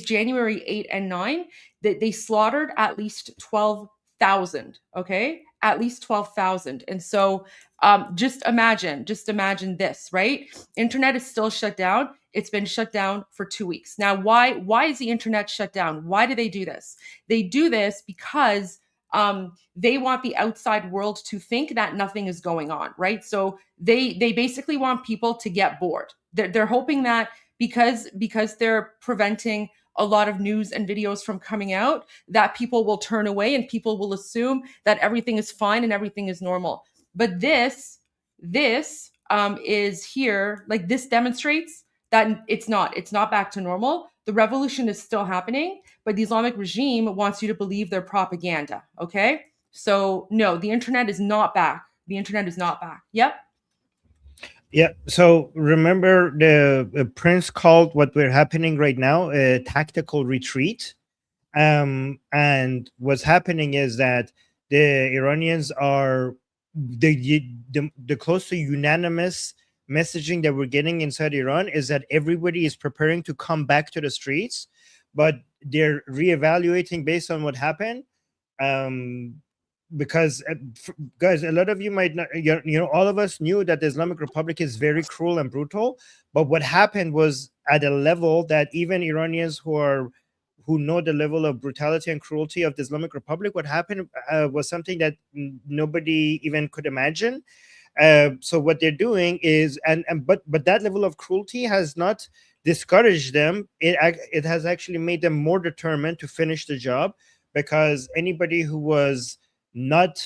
January 8 and 9, that they slaughtered at least 12,000. Okay, at least 12,000. And so just imagine this, right? Internet is still shut down. It's been shut down for 2 weeks. Now, why is the internet shut down? Why do they do this? They do this because they want the outside world to think that nothing is going on, right? So they basically want people to get bored. They're hoping that because they're preventing a lot of news and videos from coming out, that people will turn away and people will assume that everything is fine and everything is normal. But this is here, like this demonstrates that it's not back to normal. The revolution is still happening, but the Islamic regime wants you to believe their propaganda. Okay, so no, the internet is not back. The internet is not back. Yep. Yeah. So remember, the prince called what we're happening right now a tactical retreat. And what's happening is that the Iranians are the close to unanimous messaging that we're getting inside Iran is that everybody is preparing to come back to the streets, but they're reevaluating based on what happened. Because guys, a lot of you might not, all of us knew that the Islamic Republic is very cruel and brutal, but what happened was at a level that even Iranians who know the level of brutality and cruelty of the Islamic Republic, what happened was something that nobody even could imagine. So what they're doing is, but that level of cruelty has not discouraged them. It has actually made them more determined to finish the job, because anybody who was not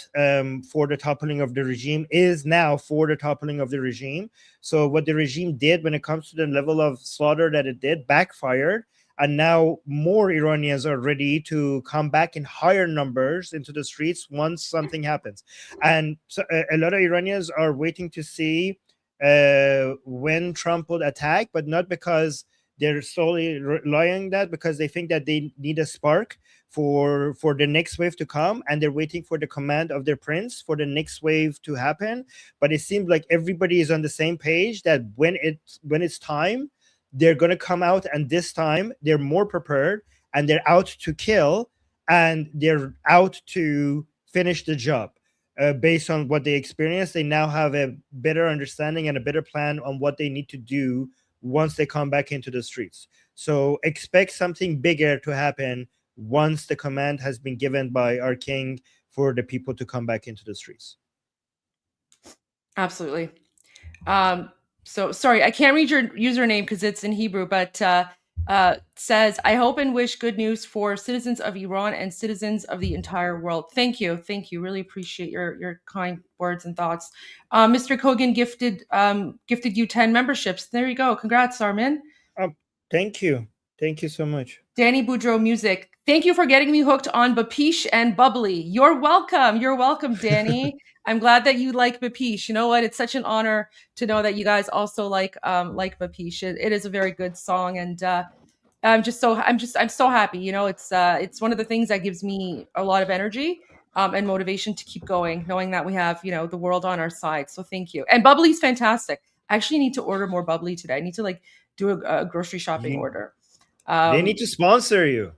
for the toppling of the regime is now for the toppling of the regime. So what the regime did when it comes to the level of slaughter that it did backfired, and now more Iranians are ready to come back in higher numbers into the streets once something happens. And so a lot of Iranians are waiting to see when Trump will attack, but not because they're solely relying on that, because they think that they need a spark for the next wave to come, and they're waiting for the command of their prince for the next wave to happen. But it seems like everybody is on the same page that when it's time, they're going to come out, and this time they're more prepared, and they're out to kill, and they're out to finish the job. Based on what they experienced, they now have a better understanding and a better plan on what they need to do once they come back into the streets. So expect something bigger to happen once the command has been given by our king for the people to come back into the streets. Absolutely. So sorry, I can't read your username because it's in Hebrew, but says, I hope and wish good news for citizens of Iran and citizens of the entire world. Thank you. Thank you. Really appreciate your kind words and thoughts. Mr. Kogan gifted you 10 memberships. There you go. Congrats, Armin. Thank you. Thank you so much. Danny Boudreau Music. Thank you for getting me hooked on Bapish and Bubbly. You're welcome. You're welcome, Danny. I'm glad that you like Bapish. You know what? It's such an honor to know that you guys also like Bapish. It is a very good song, and I'm so happy. You know, it's one of the things that gives me a lot of energy and motivation to keep going, knowing that we have, you know, the world on our side. So thank you. And Bubbly's fantastic. I actually need to order more Bubbly today. I need to do a grocery shopping order. They need to sponsor you.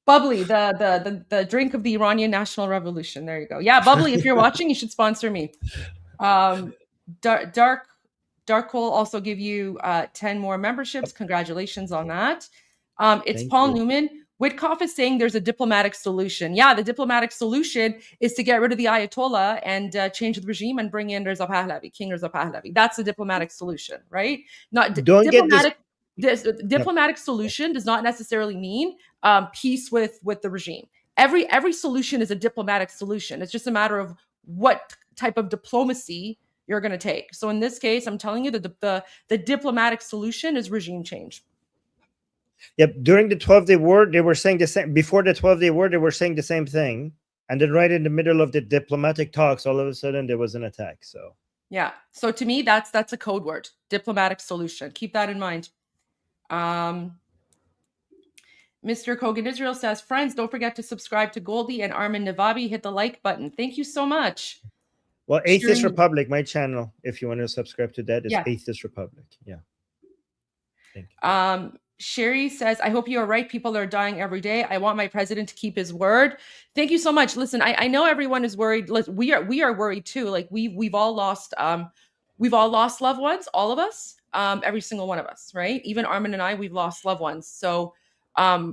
Bubbly, the drink of the Iranian National Revolution. There you go. Yeah, Bubbly, if you're watching, you should sponsor me. Dark will also give you 10 more memberships. Congratulations on that. It's Thank Paul you. Newman. Witkoff is saying there's a diplomatic solution. Yeah, the diplomatic solution is to get rid of the Ayatollah and change the regime and bring in Reza Pahlavi, King Reza Pahlavi. That's the diplomatic solution, right? Not Don't get diplomatic. This diplomatic solution does not necessarily mean peace with the regime. Every solution is a diplomatic solution. It's just a matter of what type of diplomacy you're going to take. So in this case, I'm telling you that the diplomatic solution is regime change. Yep. During the 12-day war, they were saying the same. Before the 12-day war, they were saying the same thing. And then right in the middle of the diplomatic talks, all of a sudden there was an attack. So yeah. So to me, that's a code word. Diplomatic solution. Keep that in mind. Mr. Kogan Israel says, friends, don't forget to subscribe to Goldie and Armin Navabi. Hit the like button. Thank you so much. Well, Atheist Republic, my channel, if you want to subscribe to that, is Atheist Republic. Yeah. Thank you. Sherry says, I hope you are right. People are dying every day. I want my president to keep his word. Thank you so much. Listen, I know everyone is worried. We are worried too. Like we've all lost loved ones, all of us, every single one of us, right? Even Armin and I, we've lost loved ones. So, but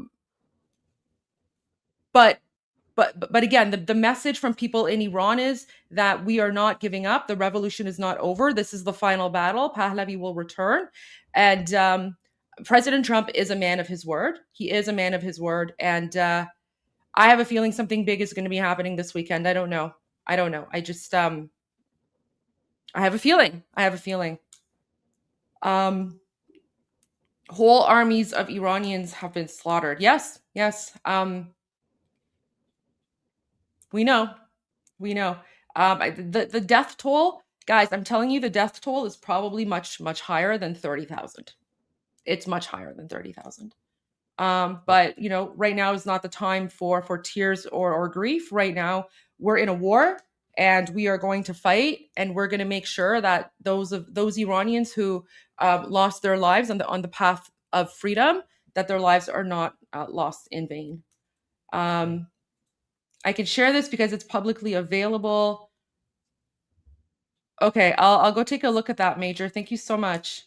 again, the message from people in Iran is that we are not giving up. The revolution is not over. This is the final battle. Pahlavi will return. And President Trump is a man of his word. He is a man of his word. And I have a feeling something big is going to be happening this weekend. I don't know. I just, I have a feeling. Whole armies of Iranians have been slaughtered. Yes. We know. The death toll, guys, I'm telling you, the death toll is probably much, much higher than 30,000. It's much higher than 30,000. But, you know, right now is not the time for tears or grief. Right now, we're in a war and we are going to fight, and we're going to make sure that those Iranians who lost their lives on the path of freedom, that their lives are not lost in vain. I can share this because it's publicly available. Okay, I'll go take a look at that, Major. Thank you so much.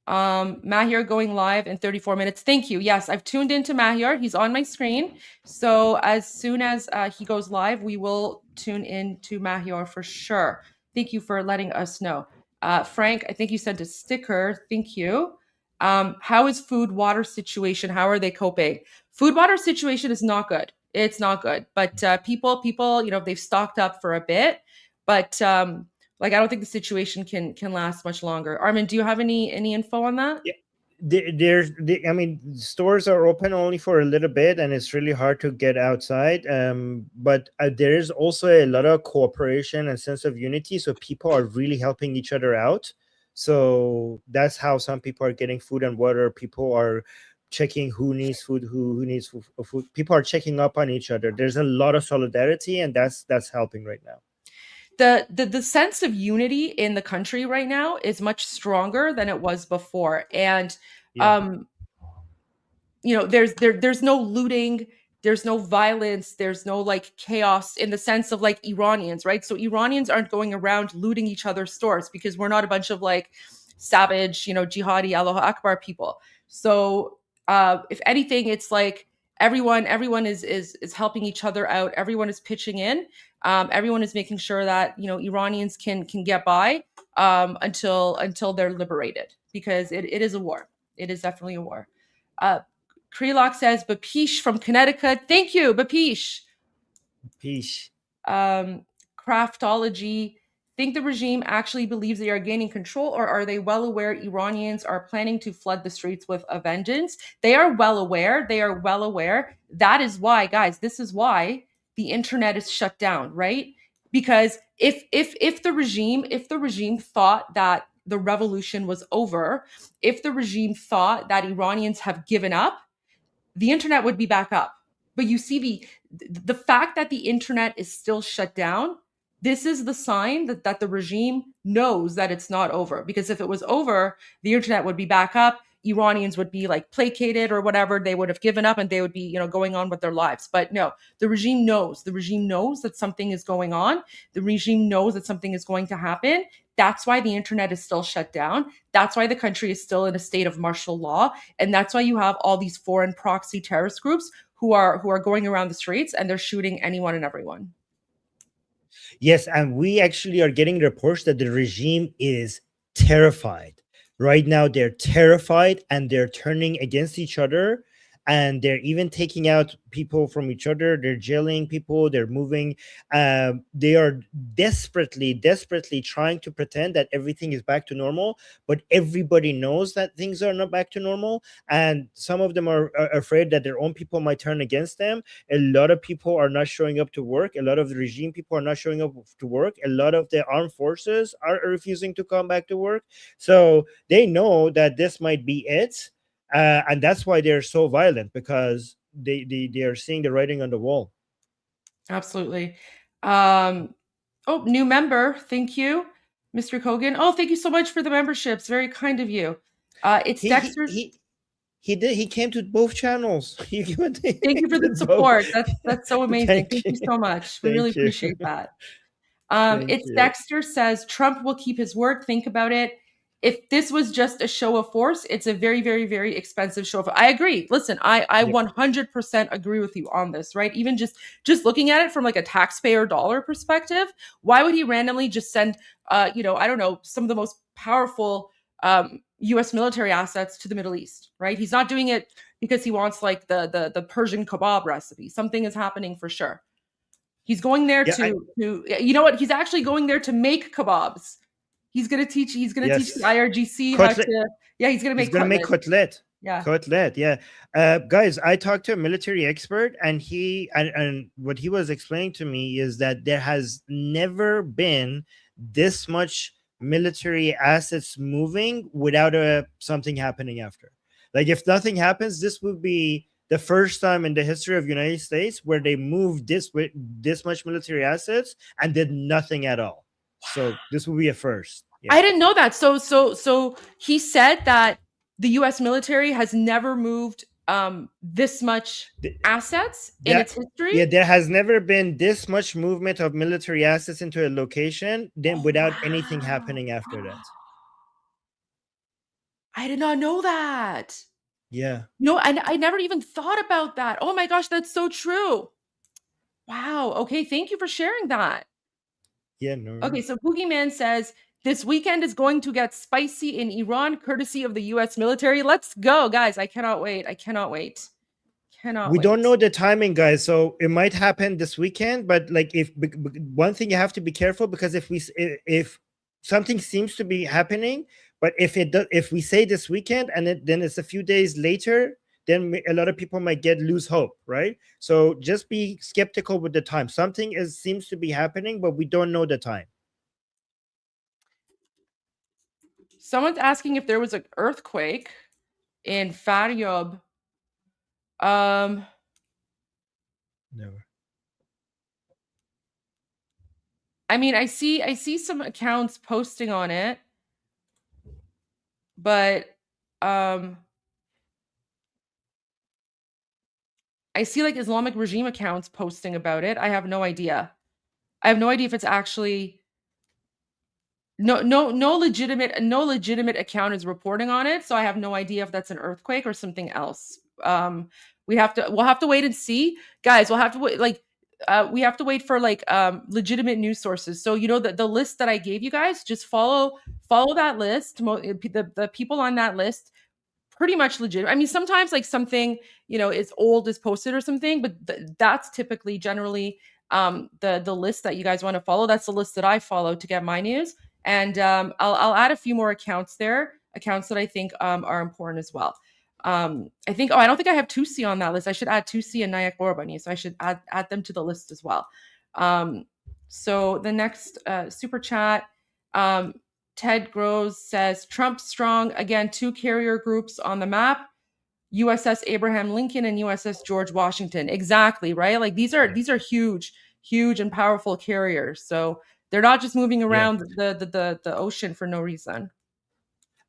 Mahir going live in 34 minutes. Thank you. Yes, I've tuned into Mahir. He's on my screen. So as soon as he goes live, we will tune in to Mahir for sure. Thank you for letting us know. Frank, I think you sent a sticker. Thank you. How is food water situation? How are they coping? Food water situation is not good. It's not good. But people, you know, they've stocked up for a bit. But I don't think the situation can last much longer. Armin, do you have any info on that? Yeah. I mean, stores are open only for a little bit, and it's really hard to get outside. But there is also a lot of cooperation and sense of unity. So people are really helping each other out. So that's how some people are getting food and water. People are checking who needs food, who needs food. People are checking up on each other. There's a lot of solidarity, and that's helping right now. The sense of unity in the country right now is much stronger than it was before. And there's no looting, there's no violence, there's no like chaos in the sense of like Iranians, right? So Iranians aren't going around looting each other's stores because we're not a bunch of like savage, jihadi Allahu Akbar people. So if anything, it's like everyone is helping each other out. Everyone is pitching in. Everyone is making sure that Iranians can get by until they're liberated, because it is a war. It is definitely a war. Krelock says, Bapish from Connecticut. Thank you, Bapish. Bapish. Craftology. Think the regime actually believes they are gaining control, or are they well aware Iranians are planning to flood the streets with a vengeance? They are well aware. They are well aware. That is why, guys, this is why the internet is shut down, right? Because if the regime thought that the revolution was over, if the regime thought that Iranians have given up, the internet would be back up. But you see the fact that the internet is still shut down, this is the sign that the regime knows that it's not over. Because if it was over, the internet would be back up. Iranians would be like placated or whatever. They would have given up and they would be, going on with their lives. But no, the regime knows. The regime knows that something is going on. The regime knows that something is going to happen. That's why the internet is still shut down. That's why the country is still in a state of martial law. And that's why you have all these foreign proxy terrorist groups who are going around the streets and they're shooting anyone and everyone. Yes, and we actually are getting reports that the regime is terrified. Right now, they're terrified and they're turning against each other. And they're even taking out people from each other. They're jailing people. They're moving. They are desperately trying to pretend that everything is back to normal. But everybody knows that things are not back to normal. And some of them are afraid that their own people might turn against them. A lot of people are not showing up to work. A lot of the regime people are not showing up to work. A lot of the armed forces are refusing to come back to work. So they know that this might be it. And that's why they're so violent, because they are seeing the writing on the wall. Absolutely. New member. Thank you, Mr. Kogan. Oh, thank you so much for the memberships. Very kind of you. It's Dexter. He came to both channels. Thank you for the support. That's so amazing. Thank you so much. We really appreciate that. Dexter says Trump will keep his word. Think about it. If this was just a show of force, it's a very, very, very expensive show of force. I agree. Listen, I 100% agree with you on this, right? Even just looking at it from like a taxpayer dollar perspective, why would he randomly just send, I don't know, some of the most powerful U.S. military assets to the Middle East, right? He's not doing it because he wants like the Persian kebab recipe. Something is happening for sure. He's going there you know what? He's actually going there to make kebabs. He's gonna teach the IRGC how to. Yeah, he's gonna make cutlet. Yeah, cutlet. Yeah, guys, I talked to a military expert, and and what he was explaining to me is that there has never been this much military assets moving without something happening after. Like, if nothing happens, this would be the first time in the history of the United States where they moved this much military assets and did nothing at all. So this will be a first. Yeah. I didn't know that. So he said that the U.S. military has never moved this much assets in its history. Yeah, there has never been this much movement of military assets into a location without anything happening after that. I did not know that. Yeah. And I never even thought about that. Oh my gosh, that's so true. Wow. Okay, thank you for sharing that. Yeah, no. Okay, so Boogeyman says, this weekend is going to get spicy in Iran, courtesy of the U.S. military. Let's go, guys. I cannot wait. We don't know the timing, guys, so it might happen this weekend. But like, if one thing you have to be careful, because if something seems to be happening, But if we say this weekend and then it's a few days later, then a lot of people might lose hope, right? So just be skeptical with the time. Something seems to be happening, but we don't know the time. Someone's asking if there was an earthquake in Faryab. Never. I mean, I see some accounts posting on it, but I see like Islamic regime accounts posting about it. I have no idea. I have no idea if it's actually no legitimate account is reporting on it, so I have no idea if that's an earthquake or something else. We'll have to wait and see, guys. We'll have to wait, we have to wait for legitimate news sources. So the list that I gave you guys, just follow that list. The people on that list, pretty much legit. I mean, sometimes like something is old is posted or something, but that's typically generally the list that you guys want to follow. That's the list that I follow to get my news. And I'll add a few more accounts there, accounts that I think are important as well. I don't think I have Tusi on that list. I should add Tusi and Nayak Borbani, so I should add them to the list as well. So the next super chat, Ted Groves says, Trump strong, again, 2 carrier groups on the map, USS Abraham Lincoln and USS George Washington. Exactly, right? Like these are huge and powerful carriers. So they're not just moving around the ocean for no reason.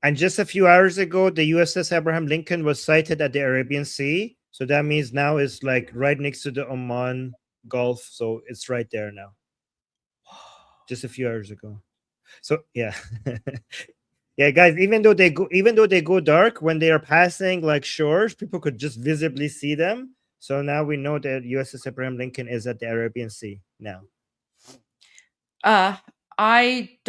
And just a few hours ago, the USS Abraham Lincoln was sighted at the Arabian Sea. So that means now it's like right next to the Oman Gulf. So it's right there now. Just a few hours ago. So yeah. Yeah, guys, even though they go dark, when they are passing like shores, people could just visibly see them. So now we know that USS Abraham Lincoln is at the Arabian Sea now. Daro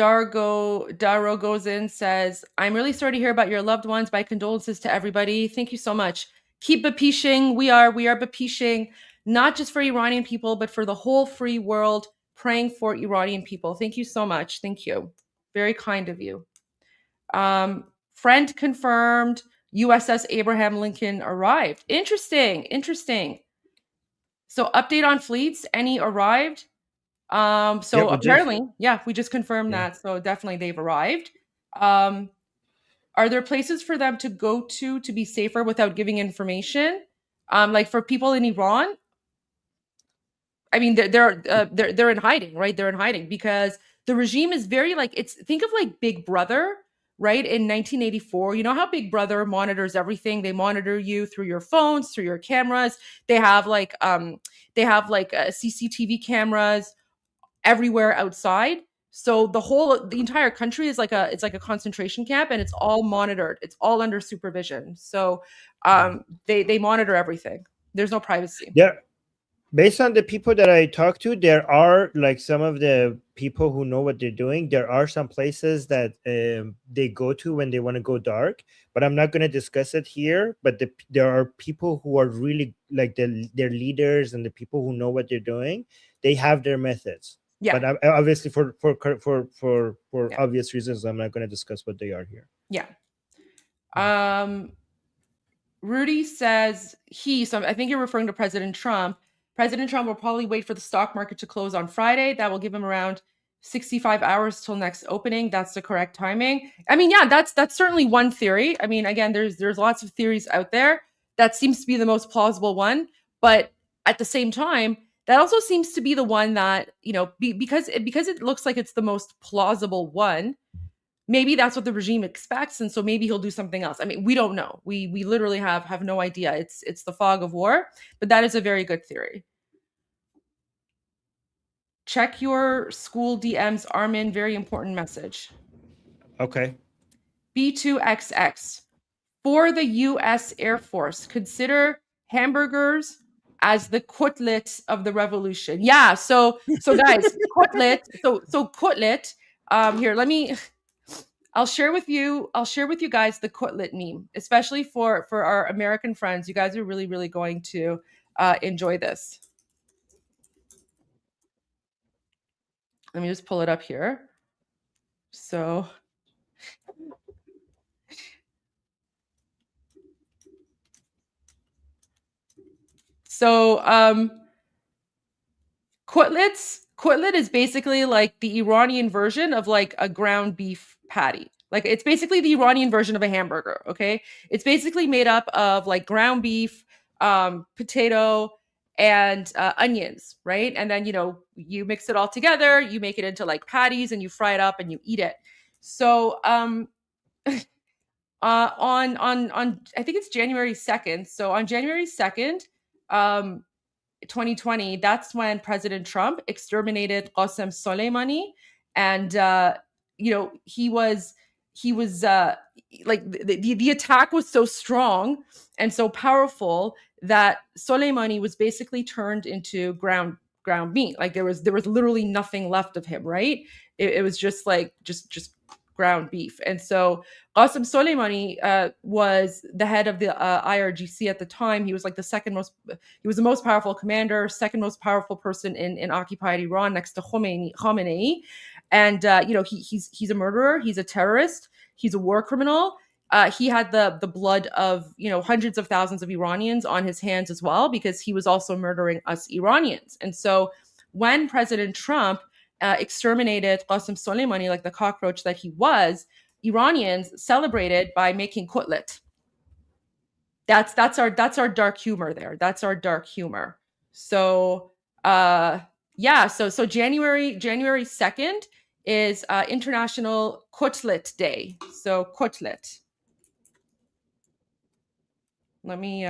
goes in, says, I'm really sorry to hear about your loved ones. My condolences to everybody. Thank you so much. Keep bapishing. We are bapishing, not just for Iranian people, but for the whole free world, praying for Iranian people. Thank you so much. Thank you. Very kind of you. Friend confirmed, USS Abraham Lincoln arrived. Interesting. So update on fleets. Any arrived? Apparently, we just confirmed that. So definitely they've arrived. Are there places for them to go to be safer without giving information? Like for people in Iran, I mean, they're in hiding, right? They're in hiding because the regime is very think of like Big Brother, right? In 1984, you know how Big Brother monitors everything. They monitor you through your phones, through your cameras. They have CCTV cameras everywhere outside. So the entire country is like a concentration camp, and it's all monitored. It's all under supervision. So they monitor everything. There's no privacy. Yeah. Based on the people that I talked to, there are like some of the people who know what they're doing. There are some places that they go to when they want to go dark, but I'm not going to discuss it here. But there are people who are really like their leaders and the people who know what they're doing. They have their methods. Yeah. But obviously, for obvious reasons, I'm not going to discuss what they are here. Yeah. Rudy says so I think you're referring to President Trump. President Trump will probably wait for the stock market to close on Friday. That will give him around 65 hours till next opening. That's the correct timing. I mean, yeah, that's certainly one theory. I mean, again, there's lots of theories out there. That seems to be the most plausible one. But at the same time, that also seems to be the one that, because it looks like it's the most plausible one, maybe that's what the regime expects, and so maybe he'll do something else. I mean, we don't know. We literally have no idea. It's the fog of war, but that is a very good theory. Check your school DMs, Armin. Very important message. Okay. B2XX. For the U.S. Air Force, consider hamburgers as the cutlet of the revolution. Yeah. So guys, cutlet. So cutlet. Here, I'll share with you guys the cutlet meme, especially for our American friends. You guys are really, really going to enjoy this. Let me just pull it up here. So So Kotlet is basically like the Iranian version of like a ground beef patty. Like it's basically the Iranian version of a hamburger. Okay, it's basically made up of like ground beef, potato, and onions, right? And then you mix it all together, you make it into like patties, and you fry it up and you eat it. So on I think it's January 2nd. So on January 2nd, 2020, that's when President Trump exterminated Qasem Soleimani, and he was like the attack was so strong and so powerful that Soleimani was basically turned into ground meat. Like there was literally nothing left of him, right? It was just like just ground beef. And so Qasem Soleimani was the head of the IRGC at the time. He was like he was the most powerful commander, second most powerful person in occupied Iran, next to Khamenei. And he's a murderer, he's a terrorist, he's a war criminal. He had the blood of hundreds of thousands of Iranians on his hands as well, because he was also murdering us Iranians. And so when President Trump exterminated Qasem Soleimani like the cockroach that he was, Iranians celebrated by making kotlet. That's our dark humor there. That's our dark humor. So so January 2nd is International Kotlet Day. So kotlet. Let me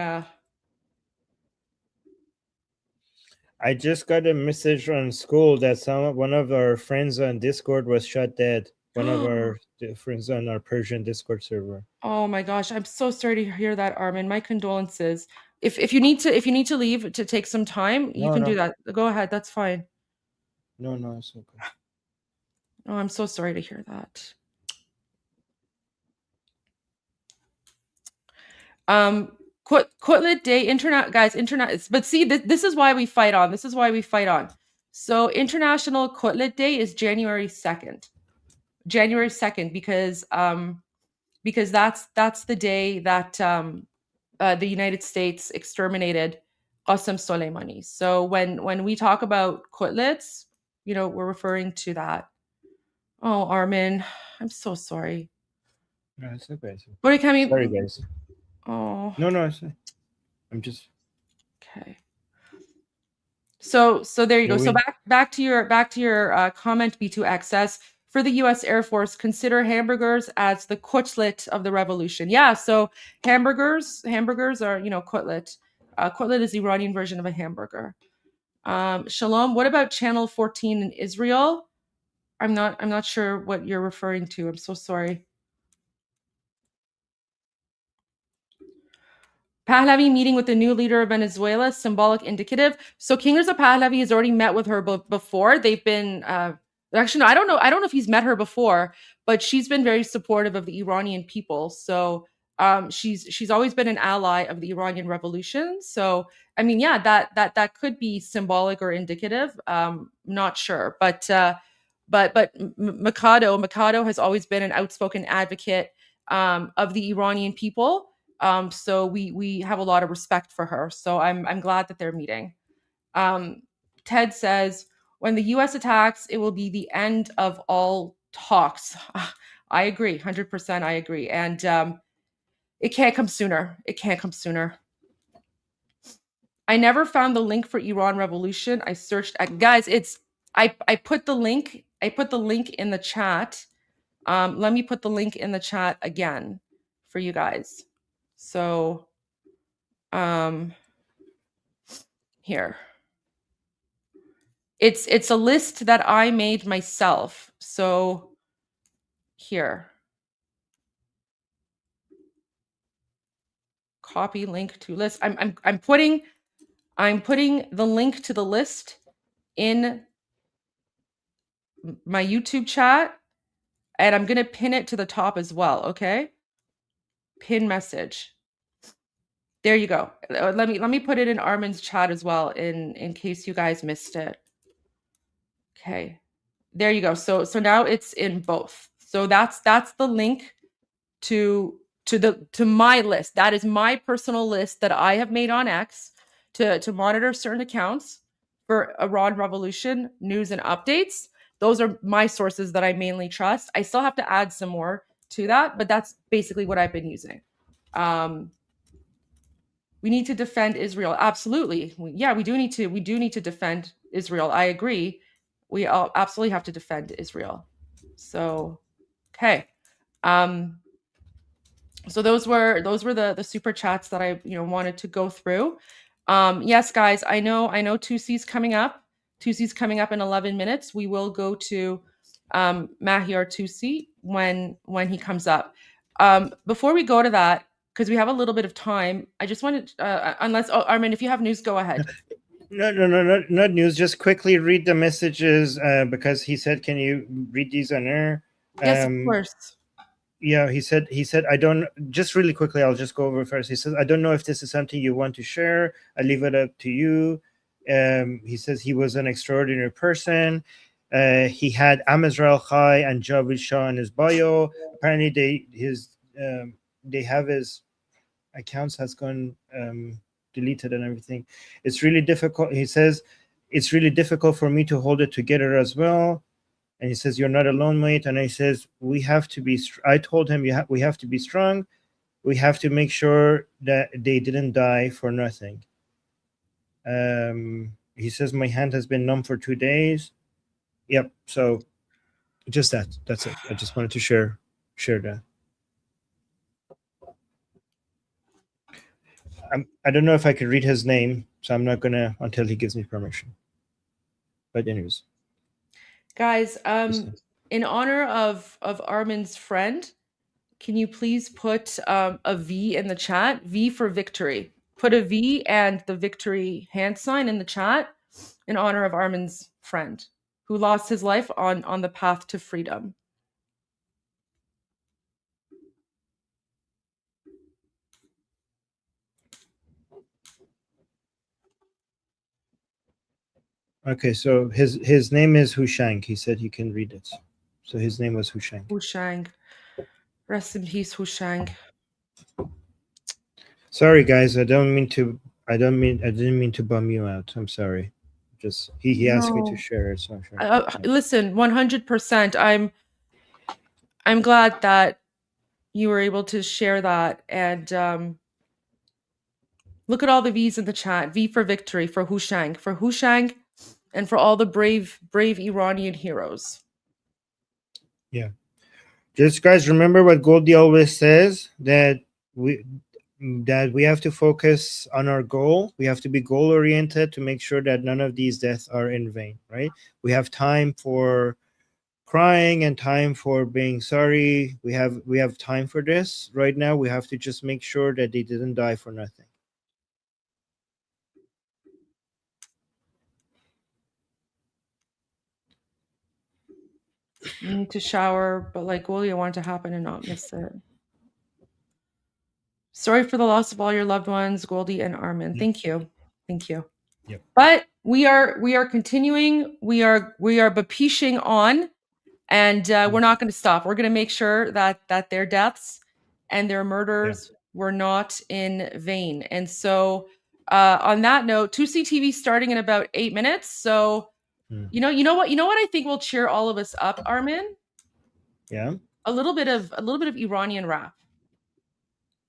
I just got a message from school that one of our friends on Discord was shot dead. One of our friends on our Persian Discord server. Oh my gosh, I'm so sorry to hear that, Armin. My condolences. If you need to leave to take some time, you can do that. Go ahead. That's fine. No, it's okay. Oh, I'm so sorry to hear that. Kotlet Day, internet. But see, this is why we fight on. This is why we fight on. So International Kotlet Day is January 2nd. January 2nd, because that's the day that the United States exterminated Qasem Soleimani. So when we talk about kotlets, we're referring to that. Oh, Armin, I'm so sorry. No, it's okay. Sorry, guys. Oh. No, I'm just okay. So there you go. So back to your comment, B2XS. For the U.S. Air Force, consider hamburgers as the kotlet of the revolution. Yeah, so hamburgers are kotlet. Kotlet is the Iranian version of a hamburger. Shalom. What about Channel 14 in Israel? I'm not sure what you're referring to. I'm so sorry. Pahlavi meeting with the new leader of Venezuela, symbolic, indicative. So King Reza Pahlavi has already met with her before. They've been actually, no, I don't know if he's met her before, but she's been very supportive of the Iranian people. So she's always been an ally of the Iranian revolution. So I mean, yeah, that could be symbolic or indicative. Not sure, but Mikado has always been an outspoken advocate of the Iranian people. So we have a lot of respect for her. So I'm glad that they're meeting. Ted says, when the U.S. attacks, it will be the end of all talks. I agree, 100%. I agree, and it can't come sooner. It can't come sooner. I never found the link for Iran Revolution. I searched, guys. I put the link. I put the link in the chat. Let me put the link in the chat again for you guys. So, here. It's a list that I made myself. So, here. Copy link to list. I'm putting the link to the list in my YouTube chat, and I'm gonna pin it to the top as well. Okay. Pin message. There you go. Let me put it in Armin's chat as well, in case you guys missed it. Okay, there you go. So now it's in both. So that's the link to my list. That is my personal list that I have made on X. to monitor certain accounts for Iran Revolution news and updates. Those are my sources that I mainly trust. I still have to add some more to that, but that's basically what I've been using. We need to defend Israel. Absolutely. We do need to defend Israel. I agree. We all absolutely have to defend Israel. So, okay. So those were the super chats that I wanted to go through. Yes, guys, I know Tusi's coming up. Tusi's coming up in 11 minutes. We will go to Mahyar Tusi when he comes up. Before we go to that, because we have a little bit of time, I just wanted, unless Armin, if you have news, go ahead. No, not news. Just quickly read the messages because he said, "Can you read these on air?" Yes, of course. Yeah, he said, I don't, just really quickly, I'll just go over first. He says, I don't know if this is something you want to share. I leave it up to you. He says he was an extraordinary person. He had Amazral Chai and Javid Shah in his bio. Apparently they have his accounts has gone deleted and everything. It's really difficult. He says, it's really difficult for me to hold it together as well. And he says, you're not alone, mate. And he says, we have to be, I told him, we have to be strong. We have to make sure that they didn't die for nothing. He says, my hand has been numb for 2 days. Yep. So just that's it. I just wanted to share that. I don't know if I could read his name, so I'm not gonna until he gives me permission. But anyways. Guys, in honor of Armin's friend, can you please put a V in the chat? V for victory. Put a V and the victory hand sign in the chat in honor of Armin's friend who lost his life on the path to freedom. Okay, so his name is Hushang. He said he can read it. So his name was Hushang. Hushang. Rest in peace, Hushang. Sorry guys, I didn't mean to bum you out. I'm sorry. Just he asked me to share it, so I'm sure. Listen, 100%. I'm glad that you were able to share that, and look at all the V's in the chat. V for victory, for Hushang, and for all the brave Iranian heroes. Yeah. Just guys, remember what Goldie always says, that we have to focus on our goal. We have to be goal oriented to make sure that none of these deaths are in vain, right? We have time for crying and time for being sorry. We have time for this right now. We have to just make sure that they didn't die for nothing. You need to shower, but like Goldie, I want it to happen and not miss it. Sorry for the loss of all your loved ones, Goldie and Armin. Thank you. Yep. But we are continuing. We are bapishing on, and we're not going to stop. We're going to make sure that their deaths and their murders were not in vain. And so, on that note, 2CTV starting in about 8 minutes. So. You know what I think will cheer all of us up, Armin? Yeah. A little bit of Iranian rap.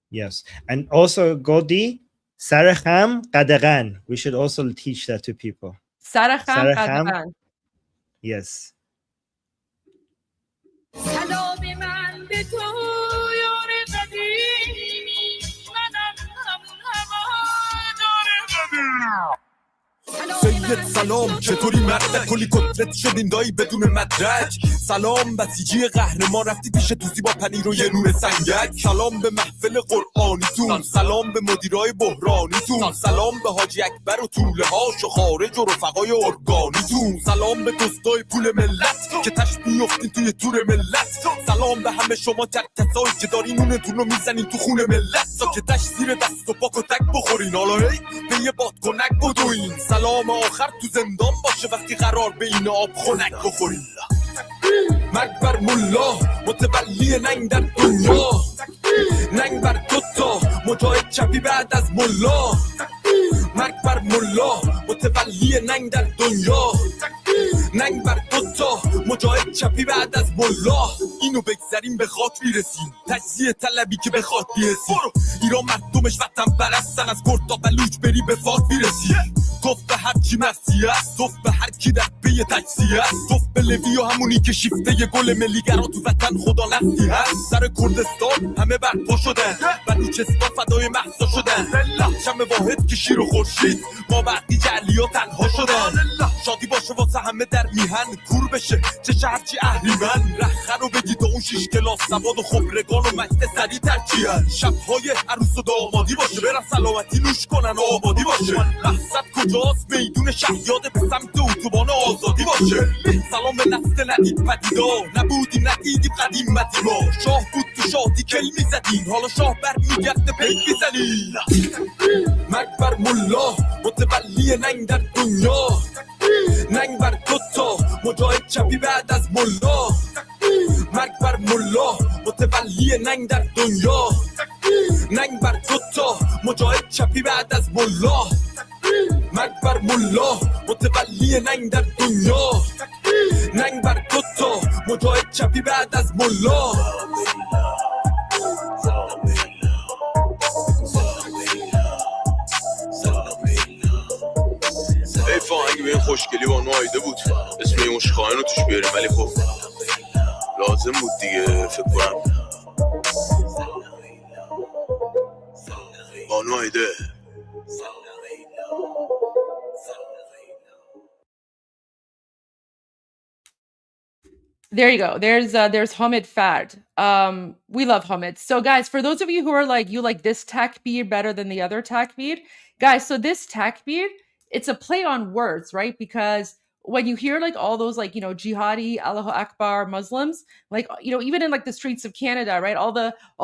Yes. And also Goldie, Saraham Qadagan. We should also teach that to people. Saraham Qadagan. Yes. سید سلام، چطوری مرد کلی کتلت شدین دایی بدون مدرک؟ سلام بسیجی قهرمان رفتی پیش توسی با پنیر و یه نون سنگک. سلام به محفل قرآنیتون، سلام به مدیرای بحرانیتون، سلام به حاجی اکبر و طوله هاش و خارج و رفقای ارگانیتون، سلام به دوستای پول ملت که تش بیفتین توی تور ملت، سلام به همه شما کسایی که دارین نونتون رو میزنین تو خون ملت که تش زیر دست و پاک و تک بخورین، حالا هی به یه بادکنک بدوین. سلام آخر تو زندان باشه وقتی قرار به این آب خنک بخورین. مرگ بر ملا متولی ننگ در دنیا، ننگ بر دوتا مجاهد چپی بعد از ملا، مرگ بر ملا متولی ننگ در دنیا ننگ بر دوتا مجاهد چپی بعد از ملا اینو بگذاریم به خاک میرسیم تجزیه طلبی که به خاک بیرسیم ایران مردمش وطن پرستن از گرد تا بلوچ بری به فاک میرسی گفت به هر کی مرسی است گفت به هر کی در پی تجزیه است گفت به لوی و همونی که شیفته ی گل ملیگرا تو وطن خدا نفتی هست سر کردستان همه برپا شدن بلوچستان فدای مهسا شدن شم واحد که شیر و خورشید ما وقتی جعلیا تنها شدن شادی باشه واسه همه در میهن کور بشه چه شهرچی اهریمن رخه رو بگید و اون 6 کلاس سواد و خبرگان و مکت سری ترچیهن شبهای عروس و دامادی باشه برن سلامتی نوش کنن و آبادی باشه مقصد کجاست میدون شهیاده به سمت اتوبان آزادی باشه سلام به نسل ندید پدیدا نبودیم ندیدیم قدیم مدیما شاه بود تو شادی کل میزدیم حالا شاه بر میگرده پیک میزنیم مرگ بر ملا متولی ننگ در دنیا ننگ بر دوتا مجاهد چپی بعد از ملا مرگ بر ملا متولی ننگ در دنیا ننگ بر دوتا مجاهد چپی بعد از ملا مرگ بر ملا متولی ننگ در دنیا ننگ بر دوتا مجاهد چپی بعد از ملا اگه به این خوشگلی با نایده بود اسم این مشخواهن رو توش بیاریم ولی خب لازم بود دیگه فکر کنم با نایده There you go. There's Hamid Fard. We love Hamid. So guys, for those of you who are like, you like this takbir better than the other takbir, guys, so this takbir, it's a play on words, right? Because when you hear like all those like, you know, jihadi, Allahu Akbar Muslims, like, you know, even in like the streets of Canada, right? All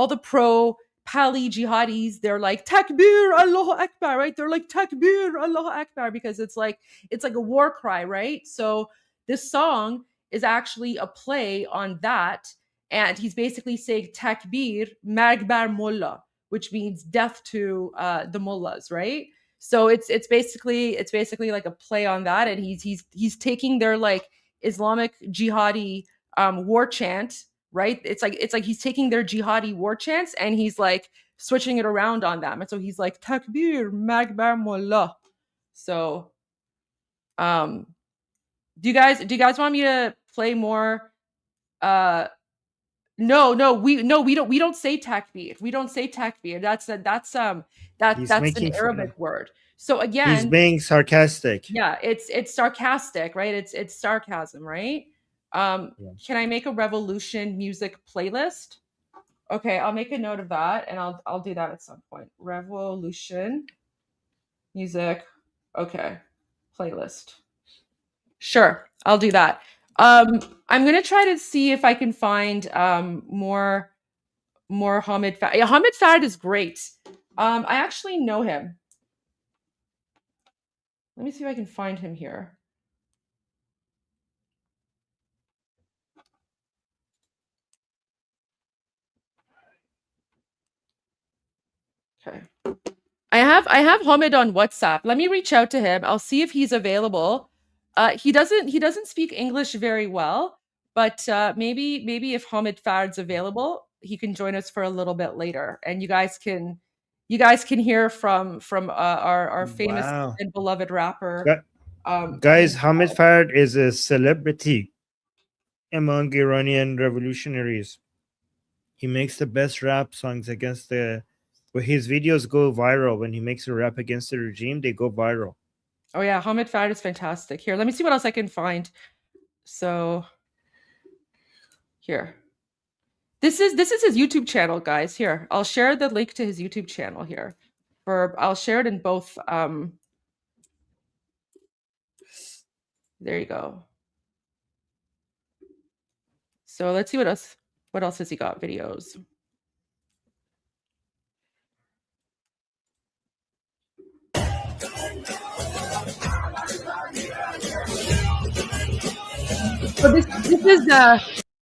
the pro Pali jihadis, they're like takbir Allahu Akbar, right? They're like takbir Allahu Akbar because it's like a war cry, right? So this song is actually a play on that, and he's basically saying takbir marg bar mullah, which means death to the mullahs, right? So it's basically like a play on that, and he's taking their like Islamic jihadi war chant, right? It's like he's taking their jihadi war chants and he's like switching it around on them, and so he's like takbir marg bar mullah. So do you guys want me to play more? No, we don't say takbir. We don't say takbir. That's an Arabic word. So again, he's being sarcastic. Yeah, it's sarcastic, right? It's sarcasm, right? Can I make a revolution music playlist? Okay, I'll make a note of that, and I'll do that at some point. Revolution music, okay, playlist. Sure, I'll do that. I'm gonna try to see if I can find more Hamid Fard. Yeah, Hamid Fard is great. I actually know him. Let me see if I can find him here. Okay. I have Hamid on WhatsApp. Let me reach out to him. I'll see if he's available. He doesn't speak English very well, but maybe if Hamid Fard's available, he can join us for a little bit later, and you guys can hear from our famous and beloved rapper. Guys, Hamid Fard is a celebrity among Iranian revolutionaries. He makes the best rap songs against his videos go viral. When he makes a rap against the regime, they go viral. Oh yeah, Hamid Fard is fantastic. Here, let me see what else I can find. So here. This is his YouTube channel, guys. Here, I'll share the link to his YouTube channel here. I'll share it in both. There you go. So let's see what else has he got videos. So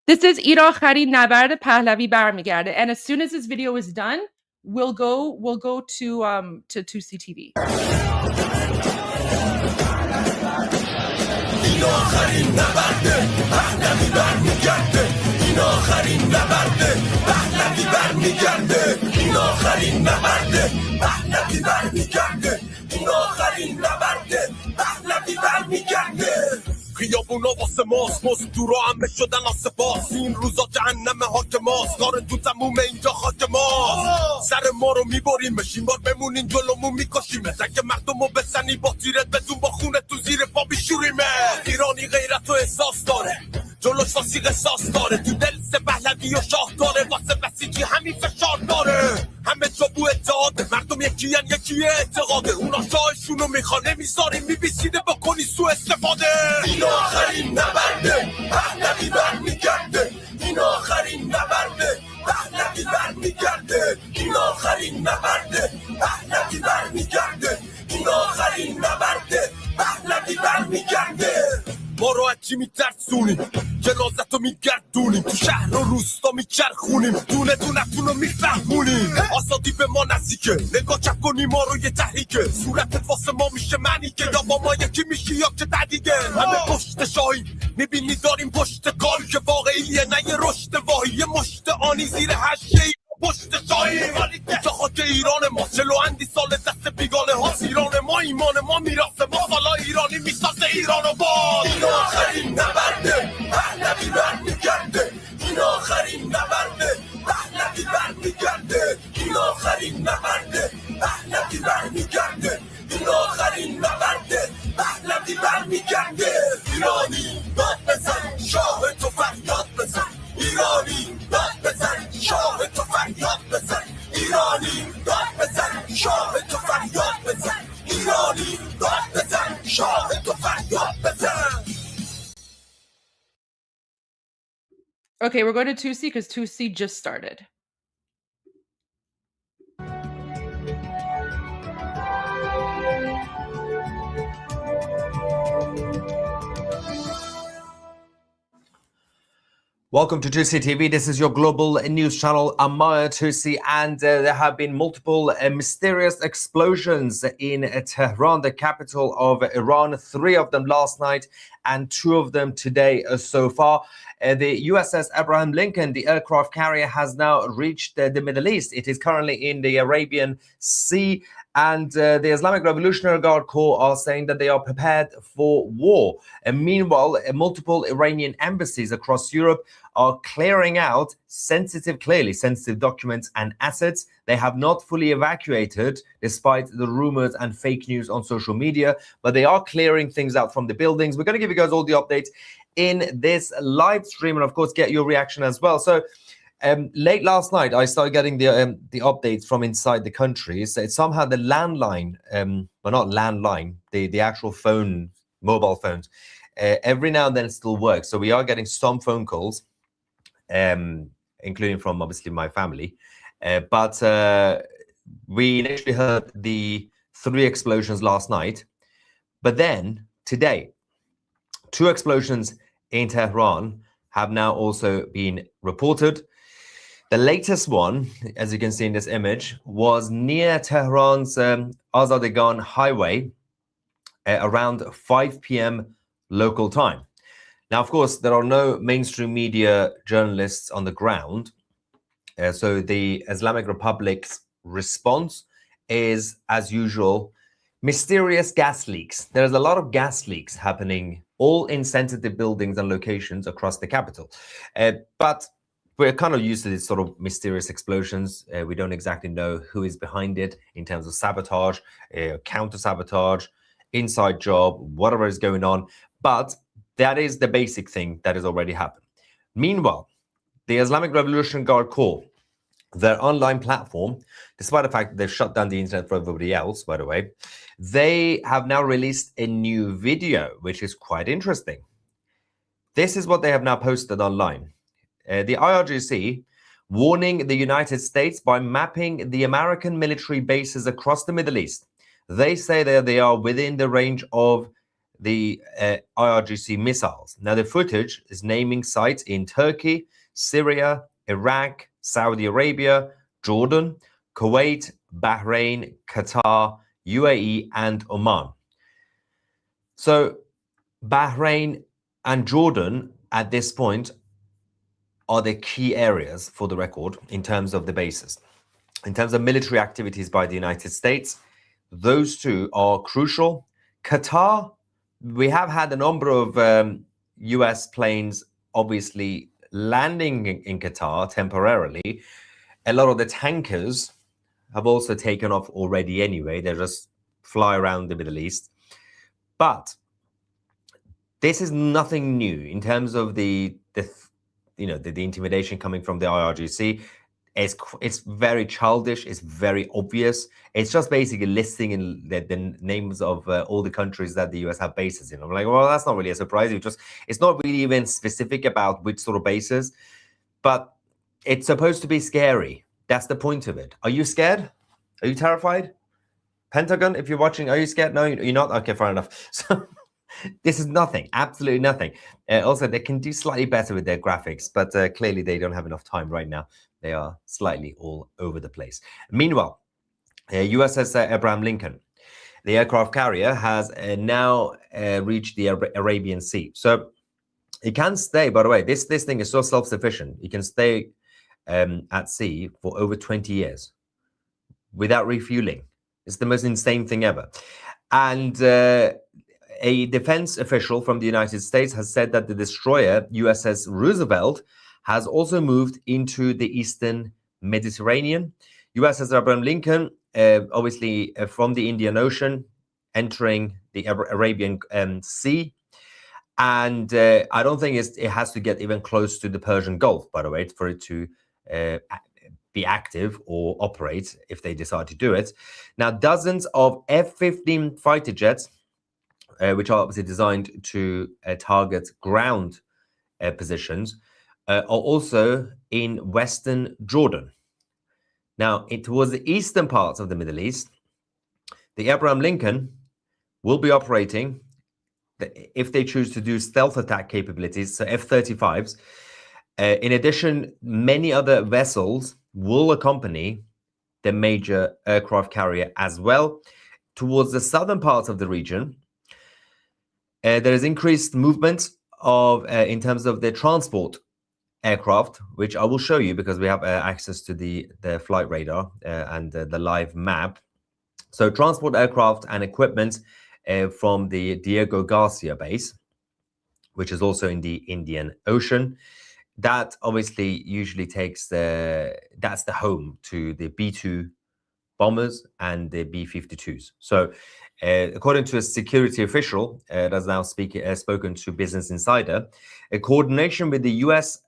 this is ایران خرید نبرد پهلوی برمیگرده, and as soon as this video is done, we'll go to 2C TV. این آخرین نبرده پهلوی برمیگرده این آخرین نبرده پهلوی برمیگرده این آخرین نبرده پهلوی برمیگرده این آخرین نبرده پهلوی برمیگرده خیابونا واسه ماست مزدورا همه شدن آسپاس این روزا جهنم حاکم ماست کار تو تموم اینجا خاک ماست سر ما رو میبریم بشین بار بمونین جلومون میکشیم اگه مردم رو بزنی با تیرت بدون با خونه تو زیر پا بیشوریمه ایرانی غیرت و احساس داره جلوش واسی قصاص داره تو دل سه پهلوی و شاه داره واسه بسیجی همین فشار داره همه جا بو اتحاده مردم یکی اعتقاده اونا شاهشونو میخوانه میذاریم میبیسیده بکنی سو استفاده این آخرین نبرده پهلوی برمیگرده این آخرین نبرده پهلوی برمیگرده این آخرین نبرده پهلوی برمیگرده این آخرین نبرده پهلوی برمیگرده ما رو اچی میترسونیم جنازتو میگردونیم تو شهر و روستا میچرخونیم دونه دونتون رو میفهمونیم آزادی به ما نزدیکه نگاه چپ کنی ما رو یه تحریکه صورتت واسه ما میشه معنی که یا با ما یکی میشی یا که تدیگه همه پشت شاهی میبینی داریم پشت کار که واقعیه نه یه رشد واهی یه مشت آنی زیر هشهی پشت شاهی اینجا خاک ایران ما چلو اندی سال دست بیگانه ها ایران ما ایمان ما میراث ما حالا ایرانی میسازه ایران و باز این آخرین نبرده پهلوی برمیگرده این آخرین نبرده پهلوی برمیگرده این آخرین نبرده پهلوی برمیگرده این آخرین نبرده پهلوی برمیگرده ایرانی داد بزن شاه تو فریاد بزن ایرانی داد بزن شاه تو فریاد بزن ایرانی داد بزن شاه تو فریاد بزن ایرانی داد بزن شاه تو فریاد بزن. Okay, we're going to 2C because 2C just started. Welcome to 2C TV. This is your global news channel. I'm Maya 2C, and there have been multiple mysterious explosions in Tehran, the capital of Iran. 3 of them last night and 2 of them today so far. The USS Abraham Lincoln, the aircraft carrier, has now reached the Middle East. It is currently in the Arabian Sea. And the Islamic Revolutionary Guard Corps are saying that they are prepared for war. And meanwhile, multiple Iranian embassies across Europe are clearing out clearly sensitive documents and assets. They have not fully evacuated, despite the rumors and fake news on social media, but they are clearing things out from the buildings. We're going to give you guys all the updates in this live stream, and of course, get your reaction as well. So, late last night, I started getting the updates from inside the country. So it's somehow the landline, well, not landline, the actual phone, mobile phones, every now and then it still works. So we are getting some phone calls, including from obviously my family. But we initially heard the 3 explosions last night. But then today, 2 explosions in Tehran have now also been reported. The latest one, as you can see in this image, was near Tehran's Azadegan highway around 5 p.m. local time. Now, of course, there are no mainstream media journalists on the ground. So the Islamic Republic's response is, as usual, mysterious gas leaks. There's a lot of gas leaks happening, all in sensitive buildings and locations across the capital. But we're kind of used to these sort of mysterious explosions. We don't exactly know who is behind it in terms of sabotage, counter-sabotage, inside job, whatever is going on. But that is the basic thing that has already happened. Meanwhile, the Islamic Revolutionary Guard Corps, their online platform, despite the fact that they've shut down the internet for everybody else, by the way, they have now released a new video, which is quite interesting. This is what they have now posted online. The IRGC warning the United States by mapping the American military bases across the Middle East. They say that they are within the range of the IRGC missiles. Now, the footage is naming sites in Turkey, Syria, Iraq, Saudi Arabia, Jordan, Kuwait, Bahrain, Qatar, UAE, and Oman. So Bahrain and Jordan at this point are the key areas for the record in terms of the bases. In terms of military activities by the United States, those two are crucial. Qatar, we have had a number of US planes obviously landing in Qatar temporarily. A lot of the tankers have also taken off already anyway. They just fly around the Middle East. But this is nothing new in terms of the intimidation coming from the IRGC. It's very childish. It's very obvious. It's just basically listing in the names of all the countries that the US have bases in. I'm like, well, that's not really a surprise. It's not really even specific about which sort of bases, but it's supposed to be scary. That's the point of it. Are you scared? Are you terrified? Pentagon, if you're watching, are you scared? No, you're not? Okay, fair enough. So this is nothing, absolutely nothing. Also, they can do slightly better with their graphics, but clearly they don't have enough time right now. They are slightly all over the place. Meanwhile, USS Abraham Lincoln, the aircraft carrier, has now reached the Arabian Sea. So it can stay, by the way, this thing is so self-sufficient. It can stay at sea for over 20 years without refueling. It's the most insane thing ever. And a defense official from the United States has said that the destroyer USS Roosevelt has also moved into the Eastern Mediterranean. USS Abraham Lincoln, obviously from the Indian Ocean, entering the Arabian Sea. And I don't think it has to get even close to the Persian Gulf, by the way, for it to be active or operate if they decide to do it. Now, dozens of F-15 fighter jets, which are obviously designed to target ground positions, are also in Western Jordan. Now, towards the eastern parts of the Middle East, the Abraham Lincoln will be operating, if they choose to do stealth attack capabilities, so F-35s. In addition, many other vessels will accompany the major aircraft carrier as well. Towards the southern parts of the region, there is increased movement of in terms of the transport aircraft, which I will show you because we have access to the flight radar and the live map. So transport aircraft and equipment from the Diego Garcia base, which is also in the Indian Ocean. That obviously usually takes that's the home to the B-2 bombers and the B-52s. So according to a security official that has now spoken to Business Insider, a coordination with the US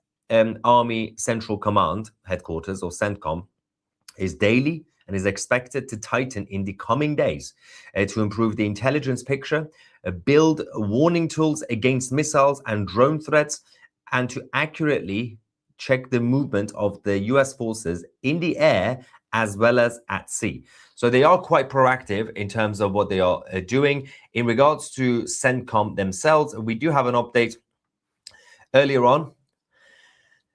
Army Central Command headquarters, or CENTCOM, is daily and is expected to tighten in the coming days to improve the intelligence picture, build warning tools against missiles and drone threats, and to accurately check the movement of the US forces in the air as well as at sea. So they are quite proactive in terms of what they are doing. In regards to CENTCOM themselves, we do have an update earlier on.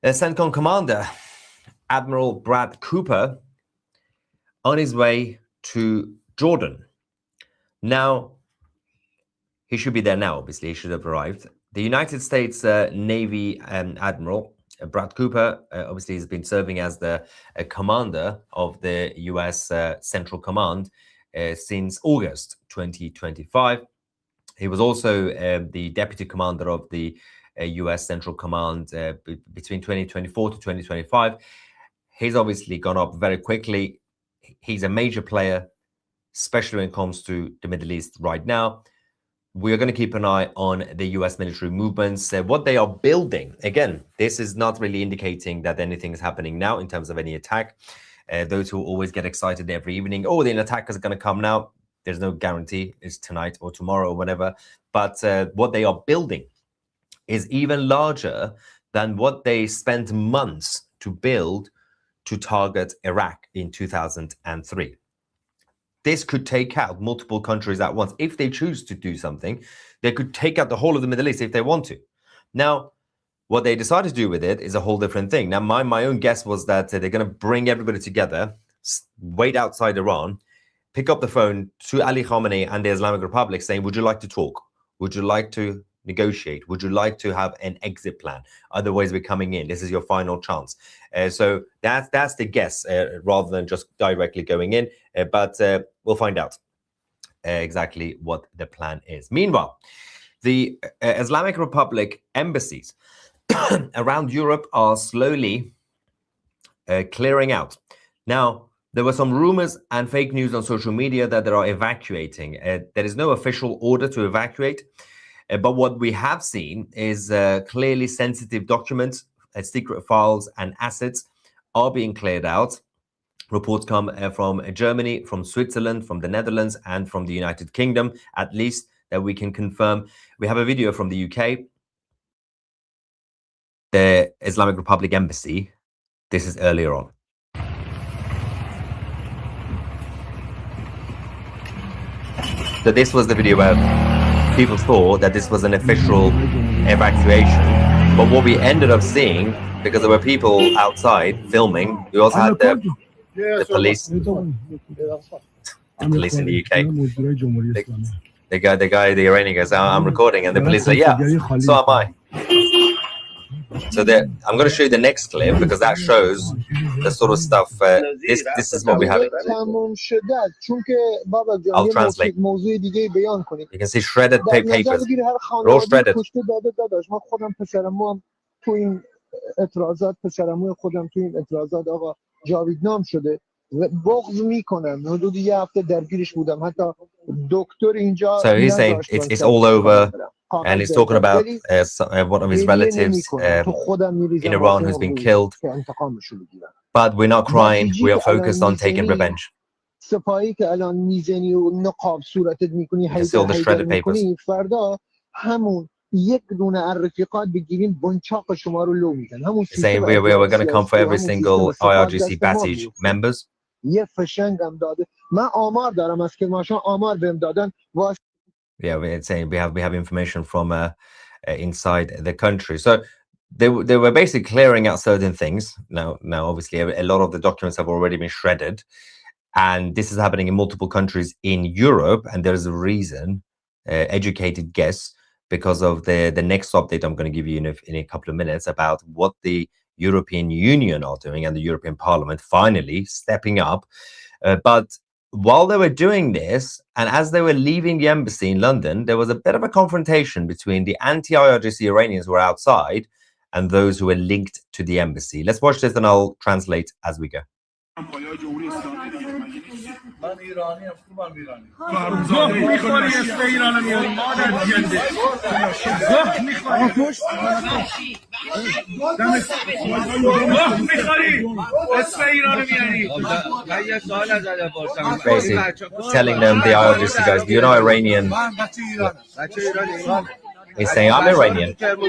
The CENTCOM commander, Admiral Brad Cooper, on his way to Jordan. Now, he should be there now, obviously. He should have arrived. The United States Navy Admiral Brad Cooper obviously has been serving as the commander of the US Central Command since August 2025. He was also the deputy commander of the US Central Command between 2024 to 2025. He's obviously gone up very quickly. He's a major player, especially when it comes to the Middle East right now. We are going to keep an eye on the US military movements, what they are building. Again, this is not really indicating that anything is happening now in terms of any attack. Those who always get excited every evening, oh, the attack is going to come now. There's no guarantee it's tonight or tomorrow or whatever. But what they are building is even larger than what they spent months to build to target Iraq in 2003. This could take out multiple countries at once. If they choose to do something, they could take out the whole of the Middle East if they want to. Now, what they decide to do with it is a whole different thing. Now, my own guess was that they're going to bring everybody together, wait outside Iran, pick up the phone to Ali Khamenei and the Islamic Republic saying, would you like to talk? Would you like to negotiate? Would you like to have an exit plan? Otherwise, we're coming in. This is your final chance. So that's the guess, rather than just directly going in. But we'll find out exactly what the plan is. Meanwhile, the Islamic Republic embassies around Europe are slowly clearing out. Now, there were some rumors and fake news on social media that they are evacuating. There is no official order to evacuate, but what we have seen is clearly sensitive documents, secret files and assets are being cleared out. Reports come from Germany, from Switzerland, from the Netherlands, and from the United Kingdom, at least that we can confirm. We have a video from the UK, the Islamic Republic Embassy. This is earlier on. So this was the video where people thought that this was an official evacuation. But what we ended up seeing, because there were people outside filming, we also had the police in the UK. The Iranian guys, I'm recording, and the police are like, yeah, so am I. So I'm going to show you the next clip because that shows the sort of stuff. This is what we have. I'll translate. You can see shredded papers, raw shredded. So he's saying it's all over, and he's talking about one of his relatives in Iran who's been killed. But we're not crying, we are focused on taking revenge. You can see all the shredded papers. He's saying we're going to come for every single IRGC Basij members. Yeah, we're saying we have information from inside the country. So they were basically clearing out certain things. Now obviously a lot of the documents have already been shredded, and this is happening in multiple countries in Europe. And there is a reason, educated guess, because of the next update I'm going to give you in a couple of minutes about what the European Union are doing and the European Parliament finally stepping up. But while they were doing this, and as they were leaving the embassy in London, there was a bit of a confrontation between the anti-IRGC Iranians who were outside and those who were linked to the embassy. Let's watch this and I'll translate as we go. من ایرانی ام، خوبم ایرانی. گاه میخوری اسم ایران میاری مادر جنده. گاه میخوری. گاه میخوری اسم ایران میاری. من یه سوال ازت بپرسم. Basically telling them the IRGC guys, you're not Iranian. He's saying, I'm Iranian. Saying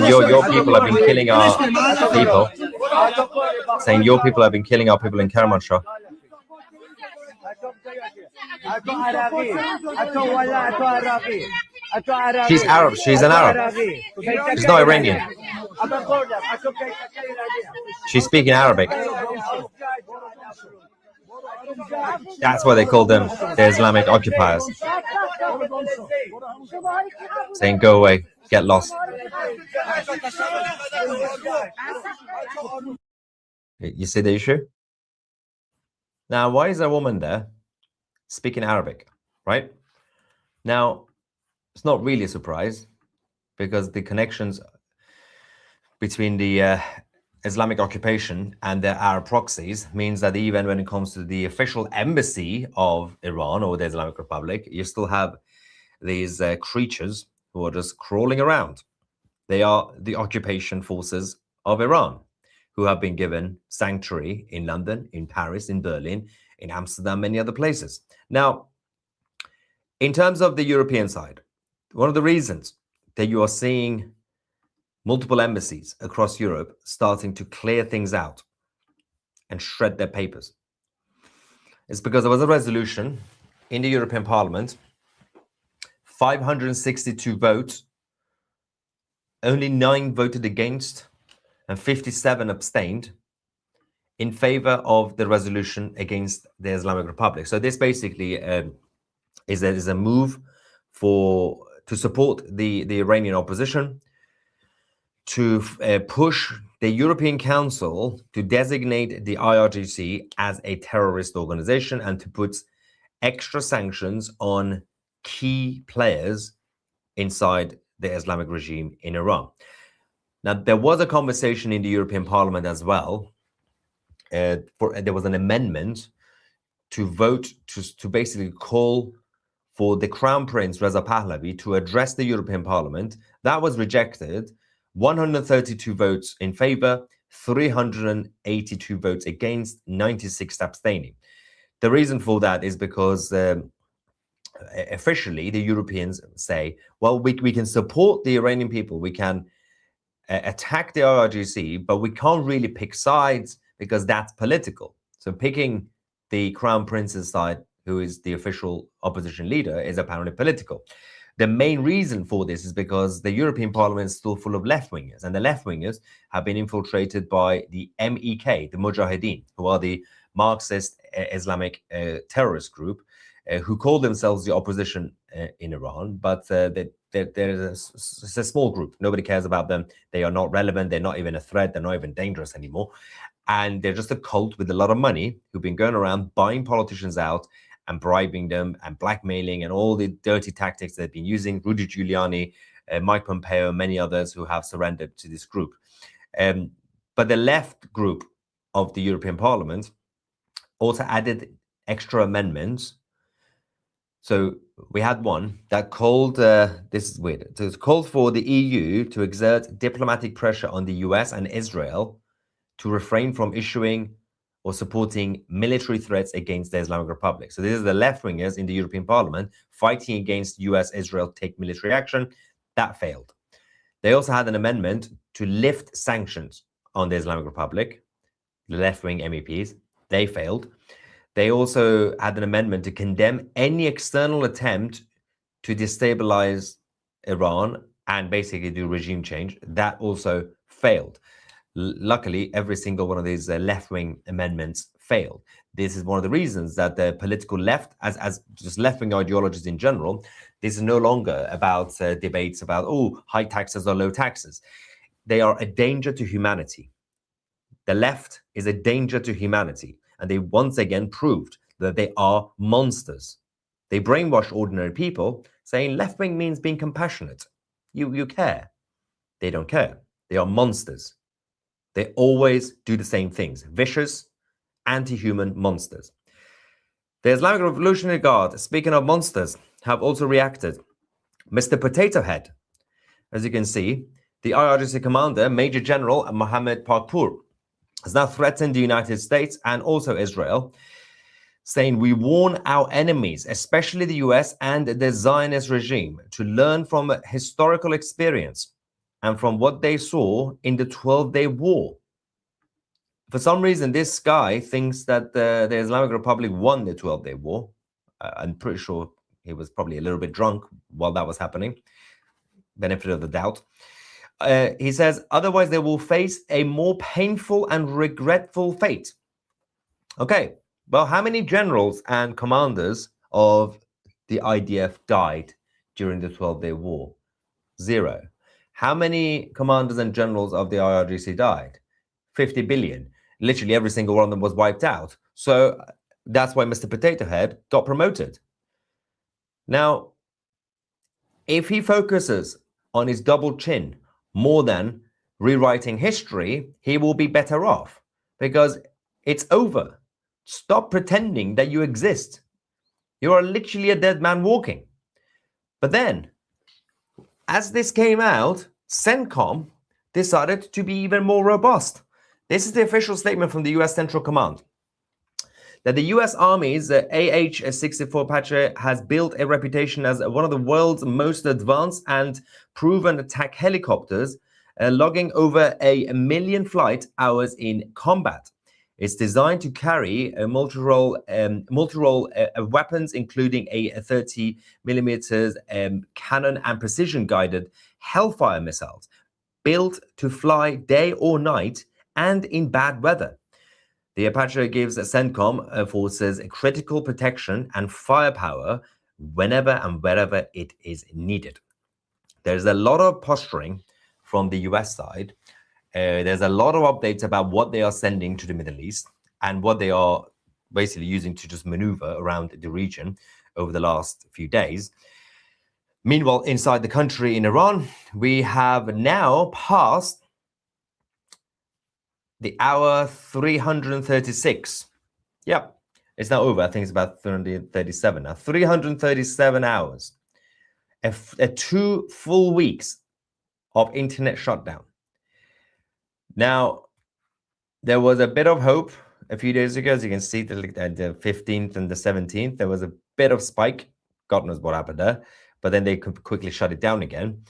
your people have been killing our people. Saying your people have been killing our people in Kermanshah. She's Arab. She's an Arab. She's not Iranian. She's speaking Arabic. That's why they call them the Islamic occupiers. Saying, go away, get lost. You see the issue? Now, why is a woman there speaking Arabic, right? Now, it's not really a surprise because the connections between the Islamic occupation and their Arab proxies means that even when it comes to the official embassy of Iran or the Islamic Republic, you still have these creatures who are just crawling around. They are the occupation forces of Iran, who have been given sanctuary in London, in Paris, in Berlin, in Amsterdam, many other places. Now, in terms of the European side, one of the reasons that you are seeing multiple embassies across Europe starting to clear things out and shred their papers is because there was a resolution in the European Parliament, 562 votes, only 9 voted against and 57 abstained, in favor of the resolution against the Islamic Republic. So this basically is a move to support the Iranian opposition, to push the European Council to designate the IRGC as a terrorist organization and to put extra sanctions on key players inside the Islamic regime in Iran. Now, there was a conversation in the European Parliament as well. There was an amendment to vote to basically call for the Crown Prince Reza Pahlavi to address the European Parliament. That was rejected. 132 votes in favor, 382 votes against, 96 abstaining. The reason for that is because officially the Europeans say, well, we can support the Iranian people, we can attack the IRGC, but we can't really pick sides because that's political. So picking the Crown Prince's side, who is the official opposition leader, is apparently political. The main reason for this is because the European Parliament is still full of left-wingers, and the left-wingers have been infiltrated by the MEK, the Mujahideen, who are the Marxist Islamic terrorist group, who call themselves the opposition in Iran, but it's a small group. Nobody cares about them. They are not relevant. They're not even a threat. They're not even dangerous anymore. And they're just a cult with a lot of money who've been going around buying politicians out and bribing them and blackmailing and all the dirty tactics they've been using. Rudy Giuliani, Mike Pompeo, many others who have surrendered to this group. But the left group of the European Parliament also added extra amendments. So we had one that called, this is weird, so it's called for the EU to exert diplomatic pressure on the US and Israel to refrain from issuing or supporting military threats against the Islamic Republic. So this is the left-wingers in the European Parliament fighting against US-Israel take military action. That failed. They also had an amendment to lift sanctions on the Islamic Republic, the left-wing MEPs. They failed. They also had an amendment to condemn any external attempt to destabilize Iran and basically do regime change. That also failed. Luckily, every single one of these left-wing amendments failed. This is one of the reasons that the political left, as just left-wing ideologies in general, this is no longer about debates about, oh, high taxes or low taxes. They are a danger to humanity. The left is a danger to humanity. And they once again proved that they are monsters. They brainwash ordinary people, saying left-wing means being compassionate. You care. They don't care. They are monsters. They always do the same things. Vicious, anti-human monsters. The Islamic Revolutionary Guard, speaking of monsters, have also reacted. Mr. Potato Head, as you can see, the IRGC commander, Major General Mohammed Parkpour, has now threatened the United States and also Israel, saying, we warn our enemies, especially the US and the Zionist regime, to learn from historical experience and from what they saw in the 12-day war. For some reason, this guy thinks that the Islamic Republic won the 12-day war. I'm pretty sure he was probably a little bit drunk while that was happening. Benefit of the doubt. He says, otherwise they will face a more painful and regretful fate. Okay, well, how many generals and commanders of the IDF died during the 12-day war? 0. How many commanders and generals of the IRGC died? 50 billion. Literally every single one of them was wiped out. So that's why Mr. Potato Head got promoted. Now, if he focuses on his double chin more than rewriting history, he will be better off because it's over. Stop pretending that you exist. You are literally a dead man walking. But then, as this came out, CENTCOM decided to be even more robust. This is the official statement from the US Central Command. That the US Army's AH-64 Apache has built a reputation as one of the world's most advanced and proven attack helicopters, logging over 1 million flight hours in combat. It's designed to carry multi-role weapons, including a 30mm cannon and precision-guided Hellfire missiles, built to fly day or night and in bad weather. The Apache gives CENTCOM forces critical protection and firepower whenever and wherever it is needed. There's a lot of posturing from the US side. There's a lot of updates about what they are sending to the Middle East and what they are basically using to just maneuver around the region over the last few days. Meanwhile, inside the country in Iran, we have now passed the hour 336. Yep, it's now over. I think it's about 337 now. 337 hours. A 2 full weeks of internet shutdown. Now, there was a bit of hope a few days ago. As you can see, the 15th and the 17th, there was a bit of spike. God knows what happened there. But then they could quickly shut it down again.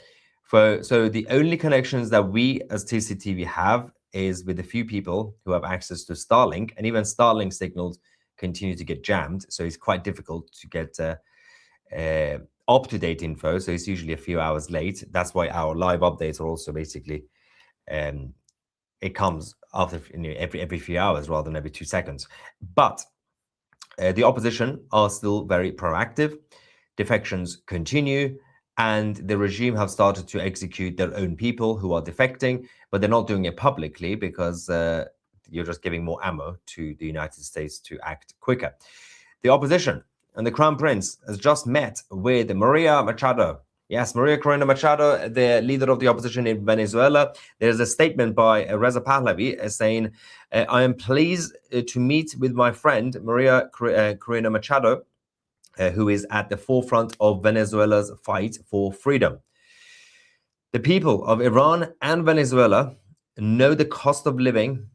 So the only connections that we as TCTV have is with a few people who have access to Starlink, and even Starlink signals continue to get jammed. So it's quite difficult to get up-to-date info. So it's usually a few hours late. That's why our live updates are also basically, it comes after every few hours rather than every 2 seconds. But the opposition are still very proactive. Defections continue, and the regime have started to execute their own people who are defecting, but they're not doing it publicly because you're just giving more ammo to the United States to act quicker. The opposition and the Crown Prince has just met with Maria Machado. Yes, Maria Corina Machado, the leader of the opposition in Venezuela. There's a statement by Reza Pahlavi saying, I am pleased to meet with my friend Maria Corina Machado, who is at the forefront of Venezuela's fight for freedom. The people of Iran and Venezuela know the cost of living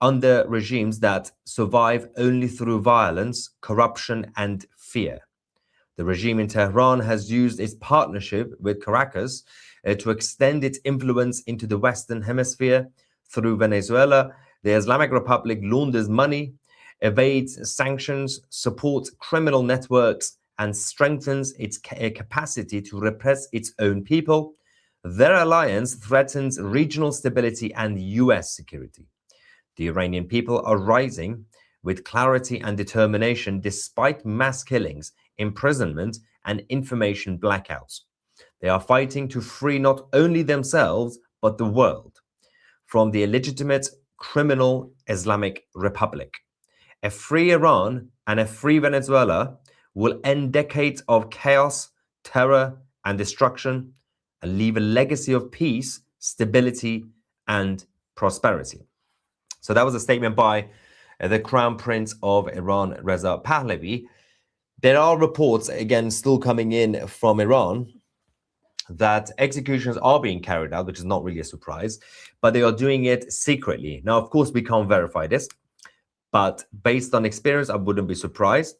under regimes that survive only through violence, corruption, and fear. The regime in Tehran has used its partnership with Caracas to extend its influence into the Western Hemisphere. Through Venezuela, the Islamic Republic launders money, evades sanctions, supports criminal networks, and strengthens its capacity to repress its own people. Their alliance threatens regional stability and US security. The Iranian people are rising with clarity and determination despite mass killings, imprisonment, and information blackouts. They are fighting to free not only themselves, but the world from the illegitimate criminal Islamic Republic. A free Iran and a free Venezuela will end decades of chaos, terror, and destruction and leave a legacy of peace, stability, and prosperity. So that was a statement by the Crown Prince of Iran, Reza Pahlavi. There are reports, again, still coming in from Iran that executions are being carried out, which is not really a surprise, but they are doing it secretly. Now, of course, we can't verify this, but based on experience, I wouldn't be surprised.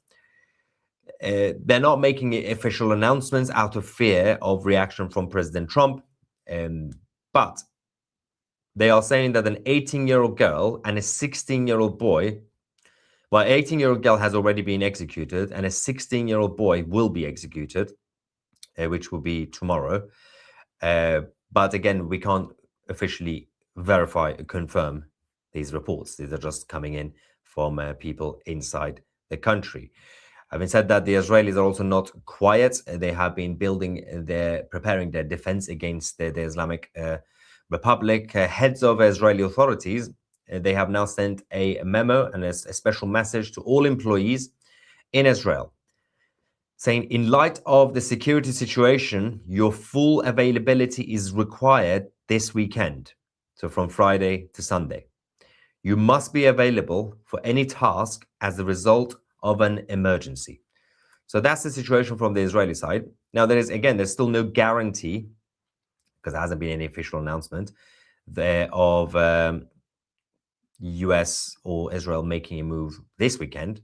They're not making official announcements out of fear of reaction from President Trump, but they are saying that an 18-year-old girl and a 16-year-old boy, well, an 18-year-old girl has already been executed, and a 16-year-old boy will be executed, which will be tomorrow. But again, we can't officially verify or confirm these reports. These are just coming in from people inside the country. Having said that, the Israelis are also not quiet. They have been preparing their defense against the Islamic Republic. Heads of Israeli authorities, they have now sent a memo and a special message to all employees in Israel, saying, in light of the security situation, your full availability is required this weekend. So from Friday to Sunday. You must be available for any task as a result of an emergency. So that's the situation from the Israeli side. Now, there's still no guarantee, because there hasn't been any official announcement there of US or Israel making a move this weekend.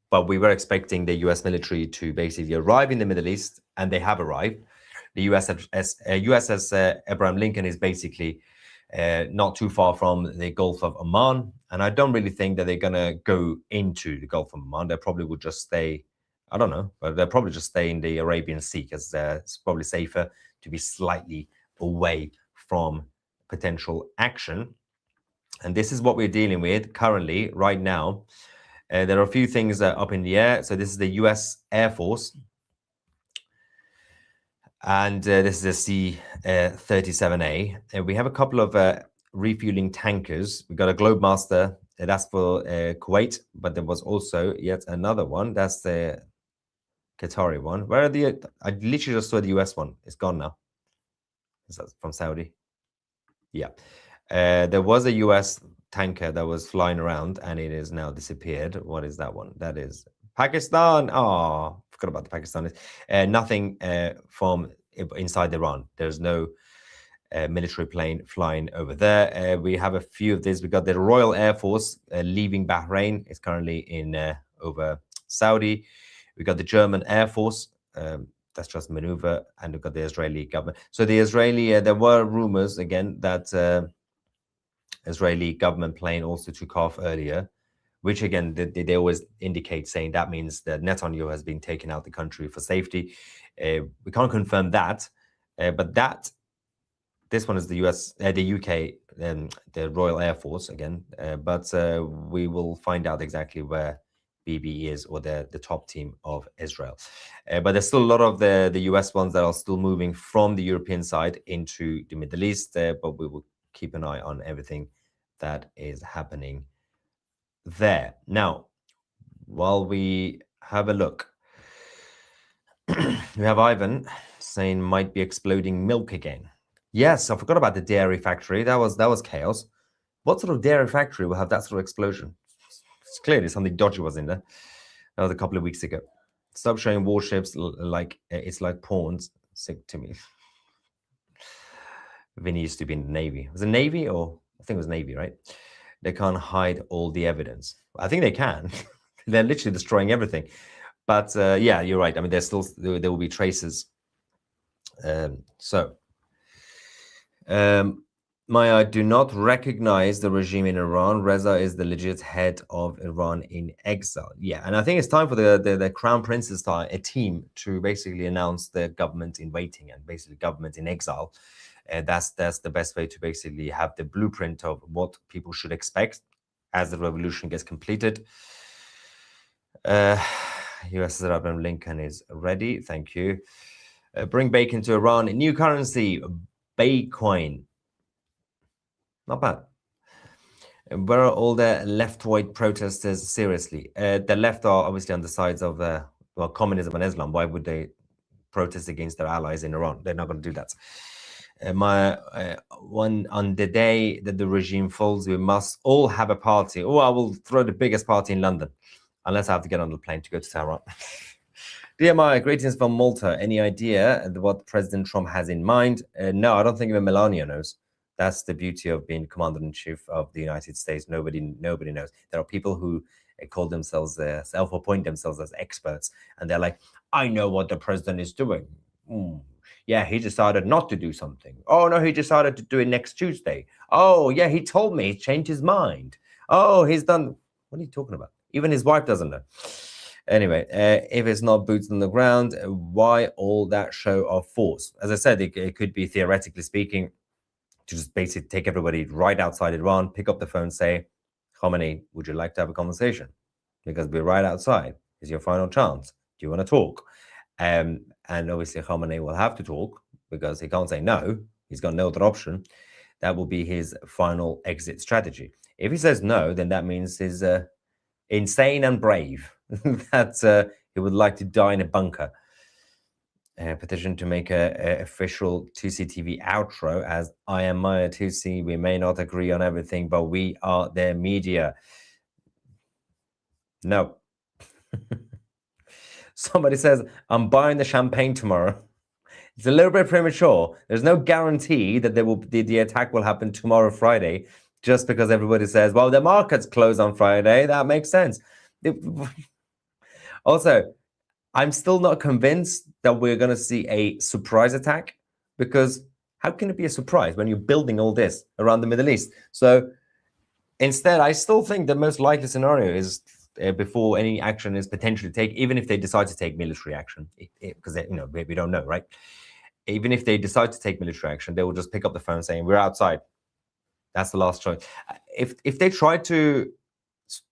But we were expecting the US military to basically arrive in the Middle East, and they have arrived. The USS Abraham Lincoln is basically not too far from the Gulf of Oman. And I don't really think that they're going to go into the Gulf of Oman. They probably would just stay, I don't know, but they'll probably just stay in the Arabian Sea, because it's probably safer to be slightly away from potential action. And this is what we're dealing with currently, right now. There are a few things up in the air. So this is the US Air Force. And this is the C-37A. We have a couple of refueling tankers. We got a Globemaster. That's for Kuwait. But there was also yet another one. That's the Qatari one. Where are the... I literally just saw the US one. It's gone now. Is that from Saudi? Yeah. There was a US tanker that was flying around and it is now disappeared. What is that one? That is Pakistan. Oh, forgot about the Pakistanis. Nothing from inside Iran. There's no military plane flying over there. We have a few of these. We got the Royal Air Force leaving Bahrain. It's currently in over Saudi. We got the German Air Force. That's just maneuver, and we've got the Israeli government. So the Israeli, there were rumors again that Israeli government plane also took off earlier, which again they always indicate saying that means that Netanyahu has been taken out of the country for safety. We can't confirm that, but this one is the US, the UK, the Royal Air Force again. But we will find out exactly where BB is, or the top team of Israel. But there's still a lot of the US ones that are still moving from the European side into the Middle East, but we will keep an eye on everything that is happening there. Now, while we have a look, we have Ivan saying might be exploding milk again. Yes, I forgot about the dairy factory. That was chaos. What sort of dairy factory will have that sort of explosion? It's clearly something dodgy was in there. That was a couple of weeks ago. Stop showing warships like it's like pawns. Sick to me. Vinny used to be in the Navy. Was it Navy, or I think it was Navy, right? They can't hide all the evidence. I think they can. They're literally destroying everything. But yeah, you're right. I mean, there will be traces. Maya, do not recognize the regime in Iran. Reza is the legit head of Iran in exile. Yeah, and I think it's time for the Crown Prince's a team to basically announce the government in waiting and basically government in exile. That's the best way to basically have the blueprint of what people should expect as the revolution gets completed. US Abraham Lincoln is ready. Thank you. Bring bacon to Iran. New currency, Baycoin. Not bad. Where are all the left-right protesters? Seriously, the left are obviously on the sides of communism and Islam. Why would they protest against their allies in Iran? They're not going to do that. On the day that the regime falls, we must all have a party. Oh, I will throw the biggest party in London, unless I have to get on the plane to go to Tehran. Dear Maya, greetings from Malta. Any idea what President Trump has in mind? No, I don't think even Melania knows. That's the beauty of being commander-in-chief of the United States. Nobody knows. There are people who call themselves self-appoint themselves as experts, and they're like, I know what the president is doing. Yeah, he decided not to do something. Oh no, he decided to do it next Tuesday. Oh yeah, he told me he changed his mind. Oh, he's done. What are you talking about? Even his wife doesn't know. Anyway, if it's not boots on the ground, why all that show of force? As I said, it could be, theoretically speaking, to just basically take everybody right outside Iran, pick up the phone, say, Khamenei, would you like to have a conversation? Because we're right outside. It's your final chance. Do you want to talk? And obviously Khamenei will have to talk because he can't say no. He's got no other option. That will be his final exit strategy. If he says no, then that means he's insane and brave. That he would like to die in a bunker. Petition to make a official 2C TV outro as I am Maya 2C. We may not agree on everything, but we are their media. No. Somebody says, I'm buying the champagne tomorrow. It's a little bit premature. There's no guarantee that the attack will happen tomorrow, Friday, just because everybody says, well, the markets close on Friday. That makes sense. Also, I'm still not convinced that we're going to see a surprise attack, because how can it be a surprise when you're building all this around the Middle East? So instead, I still think the most likely scenario is before any action is potentially taken, even if they decide to take military action, because we don't know, right? Even if they decide to take military action, they will just pick up the phone saying, we're outside. That's the last choice. If they try to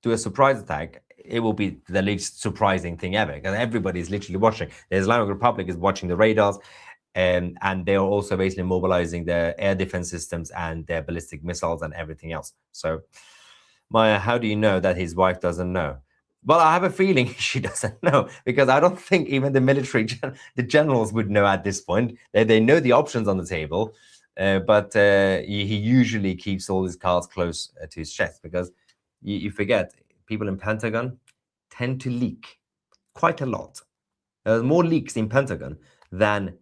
do a surprise attack, it will be the least surprising thing ever, because everybody is literally watching. The Islamic Republic is watching the radars, and they are also basically mobilizing their air defense systems and their ballistic missiles and everything else. So, Maya, how do you know that his wife doesn't know? Well, I have a feeling she doesn't know, because I don't think even the military, the generals would know at this point. They know the options on the table, but he usually keeps all his cards close to his chest, because you forget, people in Pentagon tend to leak quite a lot. There's more leaks in Pentagon than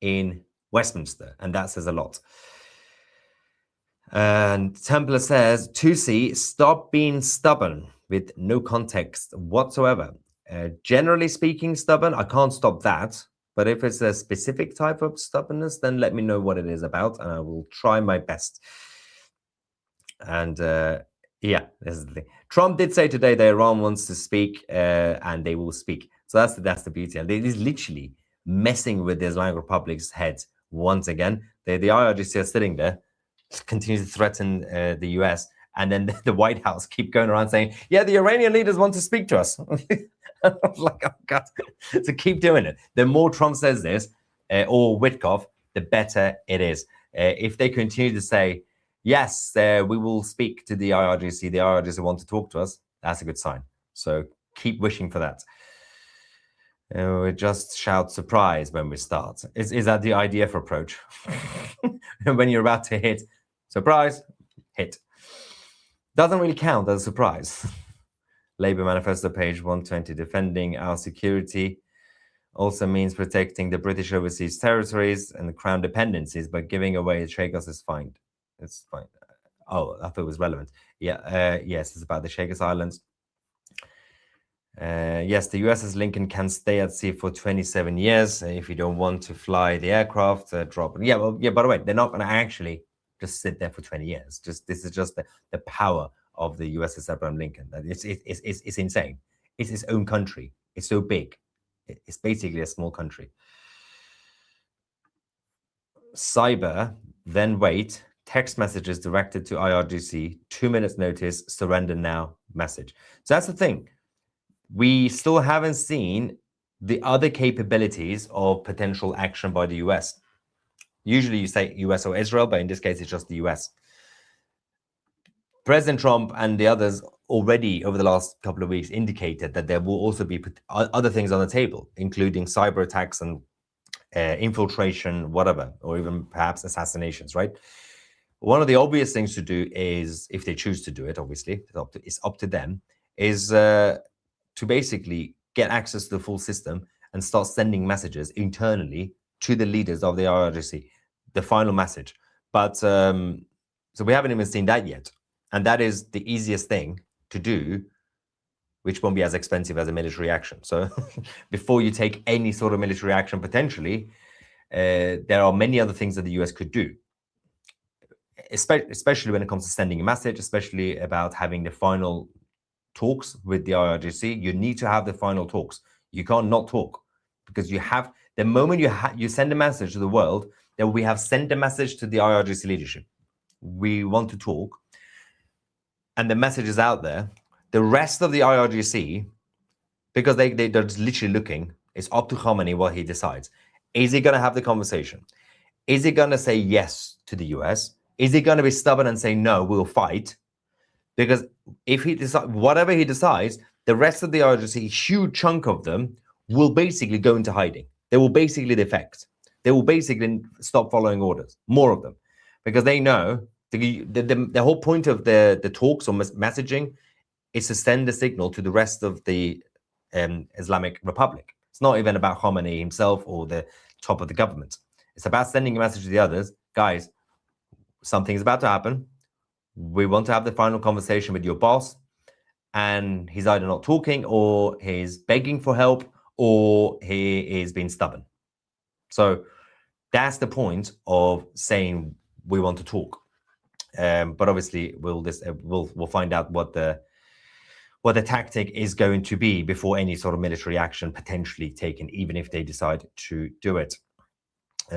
in Westminster, and that says a lot. And Templar says, 2C, stop being stubborn with no context whatsoever. Generally speaking, stubborn, I can't stop that. But if it's a specific type of stubbornness, then let me know what it is about, and I will try my best. And yeah, this is the thing. Trump did say today that Iran wants to speak, and they will speak. So that's the beauty. And it is literally messing with the Islamic Republic's head once again. The IRGC are sitting there, continue to threaten the US, and then the White House keep going around saying, yeah, the Iranian leaders want to speak to us. I'm like, oh God. So keep doing it. The more Trump says this, or Witkoff, the better it is. If they continue to say, yes, we will speak to the IRGC want to talk to us, that's a good sign. So keep wishing for that. We just shout surprise when we start. Is that the IDF approach? When you're about to hit, surprise, hit. Doesn't really count as a surprise. Labour Manifesto, page 120, defending our security also means protecting the British overseas territories and the Crown dependencies, but giving away the Chagos is fine. It's fine. Oh, I thought it was relevant. Yeah, yes, it's about the Chagos Islands. Yes, the USS Lincoln can stay at sea for 27 years if you don't want to fly the aircraft, drop it. Yeah, well, yeah, by the way, they're not going to actually just sit there for 20 years. This is just the power of the USS Abraham Lincoln. It's insane. It's its own country. It's so big. It's basically a small country. Cyber, then wait. Text messages directed to IRGC, 2 minutes notice, surrender now message. So that's the thing. We still haven't seen the other capabilities of potential action by the US. Usually you say US or Israel, but in this case, it's just the US. President Trump and the others already over the last couple of weeks indicated that there will also be other things on the table, including cyber attacks and infiltration, whatever, or even perhaps assassinations, right? One of the obvious things to do is, if they choose to do it, obviously, it's up to them, is to basically get access to the full system and start sending messages internally to the leaders of the IRGC, the final message. But so we haven't even seen that yet. And that is the easiest thing to do, which won't be as expensive as a military action. So before you take any sort of military action, potentially, there are many other things that the US could do, especially when it comes to sending a message, especially about having the final talks with the IRGC. You need to have the final talks. You can't not talk, because you have, the moment you send a message to the world, that we have sent a message to the IRGC leadership. We want to talk. And the message is out there. The rest of the IRGC, because they're just literally looking, it's up to Khamenei what he decides. Is he going to have the conversation? Is he going to say yes to the US? Is he going to be stubborn and say, no, we'll fight? Because if he decides, whatever he decides, the rest of the IRGC, a huge chunk of them, will basically go into hiding. They will basically defect. They will basically stop following orders, more of them, because they know the whole point of the talks or messaging is to send the signal to the rest of the Islamic Republic. It's not even about Khamenei himself or the top of the government. It's about sending a message to the others. Guys, something's about to happen. We want to have the final conversation with your boss. And he's either not talking, or he's begging for help, or he is being stubborn. So that's the point of saying we want to talk. But obviously, we'll find out what the tactic is going to be before any sort of military action potentially taken, even if they decide to do it.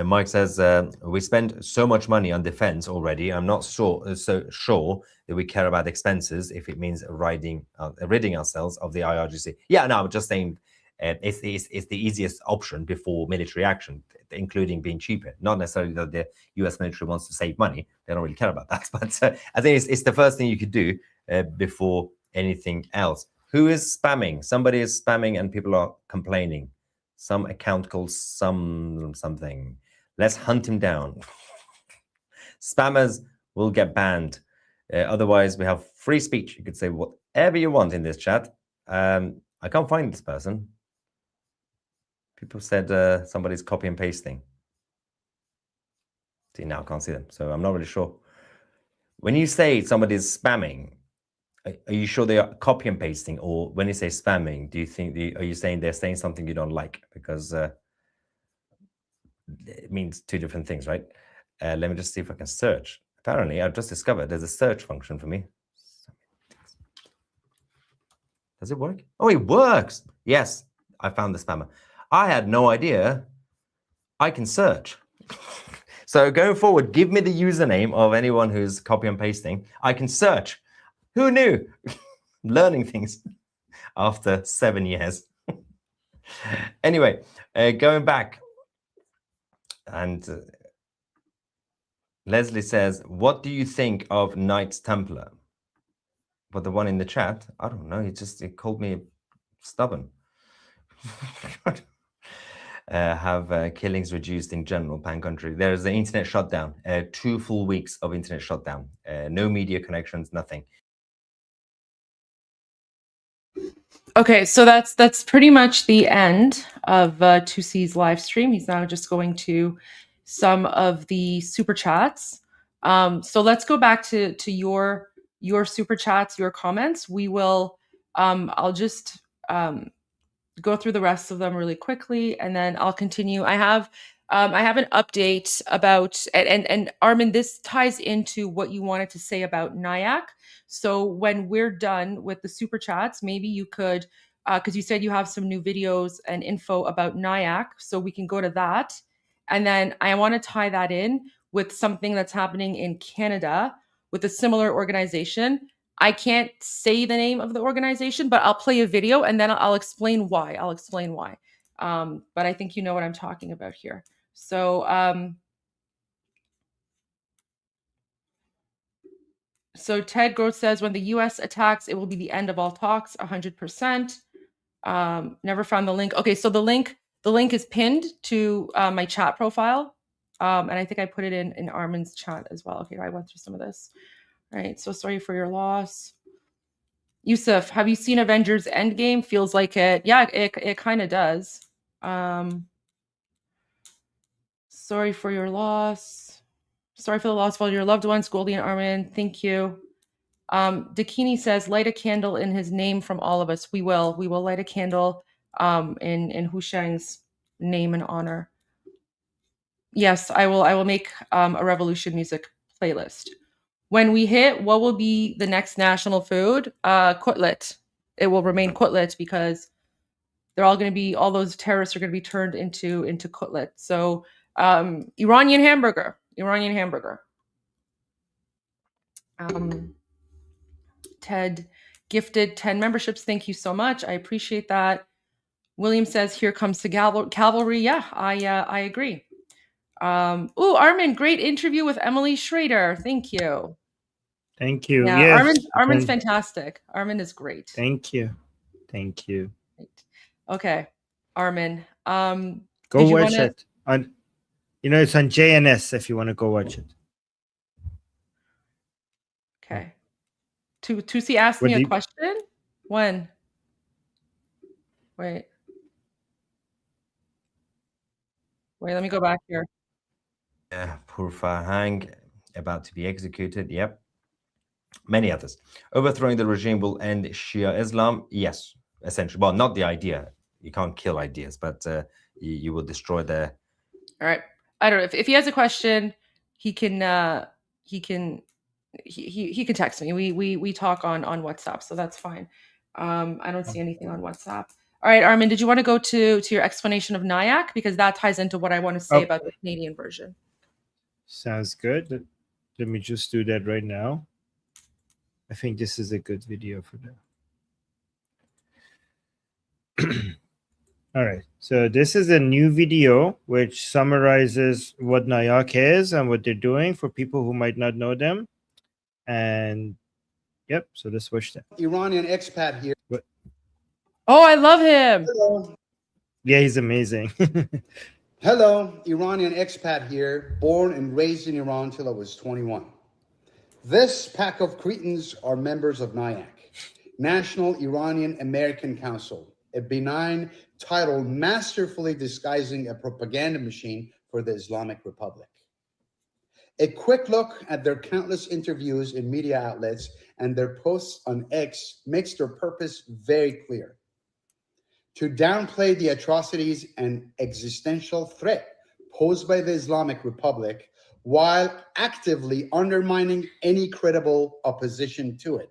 Mike says, we spend so much money on defense already. I'm not so sure that we care about expenses if it means ridding ourselves of the IRGC. Yeah, no, I'm just saying it's the easiest option before military action, including being cheaper. Not necessarily that the US military wants to save money. They don't really care about that. But I think it's the first thing you could do before anything else. Who is spamming? Somebody is spamming and people are complaining. Some account called something. Let's hunt him down. Spammers will get banned. Otherwise, we have free speech. You could say whatever you want in this chat. I can't find this person. People said somebody's copy and pasting. See, now I can't see them. So I'm not really sure. When you say somebody's spamming, are you sure they are copy and pasting? Or when you say spamming, do you think are you saying they're saying something you don't like? Because it means two different things, right? Let me just see if I can search. Apparently, I've just discovered there's a search function for me. Does it work? Oh, it works. Yes, I found the spammer. I had no idea I can search. So going forward, give me the username of anyone who's copy and pasting. I can search. Who knew? Learning things after 7 years. Anyway, going back. And Leslie says, what do you think of Knights Templar? But the one in the chat, I don't know. He called me stubborn. Have killings reduced in general, pan country? There's an internet shutdown. 2 full weeks of internet shutdown. No media connections, nothing. Okay, so that's pretty much the end of 2C's live stream. He's now just going to some of the super chats. So let's go back to your super chats, your comments. We will. I'll just go through the rest of them really quickly, and then I'll continue. I have an update about and Armin. This ties into what you wanted to say about NIAC. So when we're done with the super chats, maybe you could, because you said you have some new videos and info about NIAC, so we can go to that. And then I want to tie that in with something that's happening in Canada with a similar organization. I can't say the name of the organization, but I'll play a video and then I'll explain why. But I think you know what I'm talking about here. So, so Ted Groth says, when the U.S. attacks, it will be the end of all talks, 100%. Never found the link. Okay, so the link is pinned to my chat profile. And I think I put it in Armin's chat as well. Okay, I went through some of this. All right, so sorry for your loss. Yusuf, have you seen Avengers Endgame? Feels like it. Yeah, it kind of does. Sorry for your loss. Sorry for the loss of all your loved ones, Goldie and Armin. Thank you. Dakini says, light a candle in his name from all of us. We will light a candle in Hushang's name and honor. Yes, I will make a revolution music playlist. When we hit, what will be the next national food? Kotlet. It will remain kotlet because they're all going to be, all those terrorists are going to be turned into kotlet. So Iranian hamburger. Ted gifted 10 memberships. Thank you so much. I appreciate that. William says, here comes the cavalry. Yeah, I agree. Armin, great interview with Emily Schrader. Thank you. Thank you. Yeah, Yes. Armin's fantastic. Armin is great. Thank you. Okay, Armin. Go watch it. It's on JNS if you want to go watch it. Okay. Tusi asked me a question. When? Wait, let me go back here. Yeah, poor Farhang, about to be executed. Yep. Many others. Overthrowing the regime will end Shia Islam. Yes, essentially. Well, not the idea. You can't kill ideas, but you will destroy the. All right. I don't know if he has a question. He can text me. We talk on WhatsApp, so that's fine. I don't see anything on WhatsApp. All right, Armin, did you want to go to your explanation of Nyack? Because that ties into what I want to say about the Canadian version. Sounds good. Let me just do that right now. I think this is a good video for that. All right, so this is a new video which summarizes what Nyack is and what they're doing for people who might not know them. And yep, so let's watch that. Iranian expat here. What? Oh, I love him. Hello. Yeah, he's amazing. Hello, Iranian expat here, born and raised in Iran till I was 21. This pack of cretins are members of Nyack, National Iranian American Council, a benign title masterfully disguising a propaganda machine for the Islamic Republic. A quick look at their countless interviews in media outlets and their posts on X makes their purpose very clear: to downplay the atrocities and existential threat posed by the Islamic Republic while actively undermining any credible opposition to it.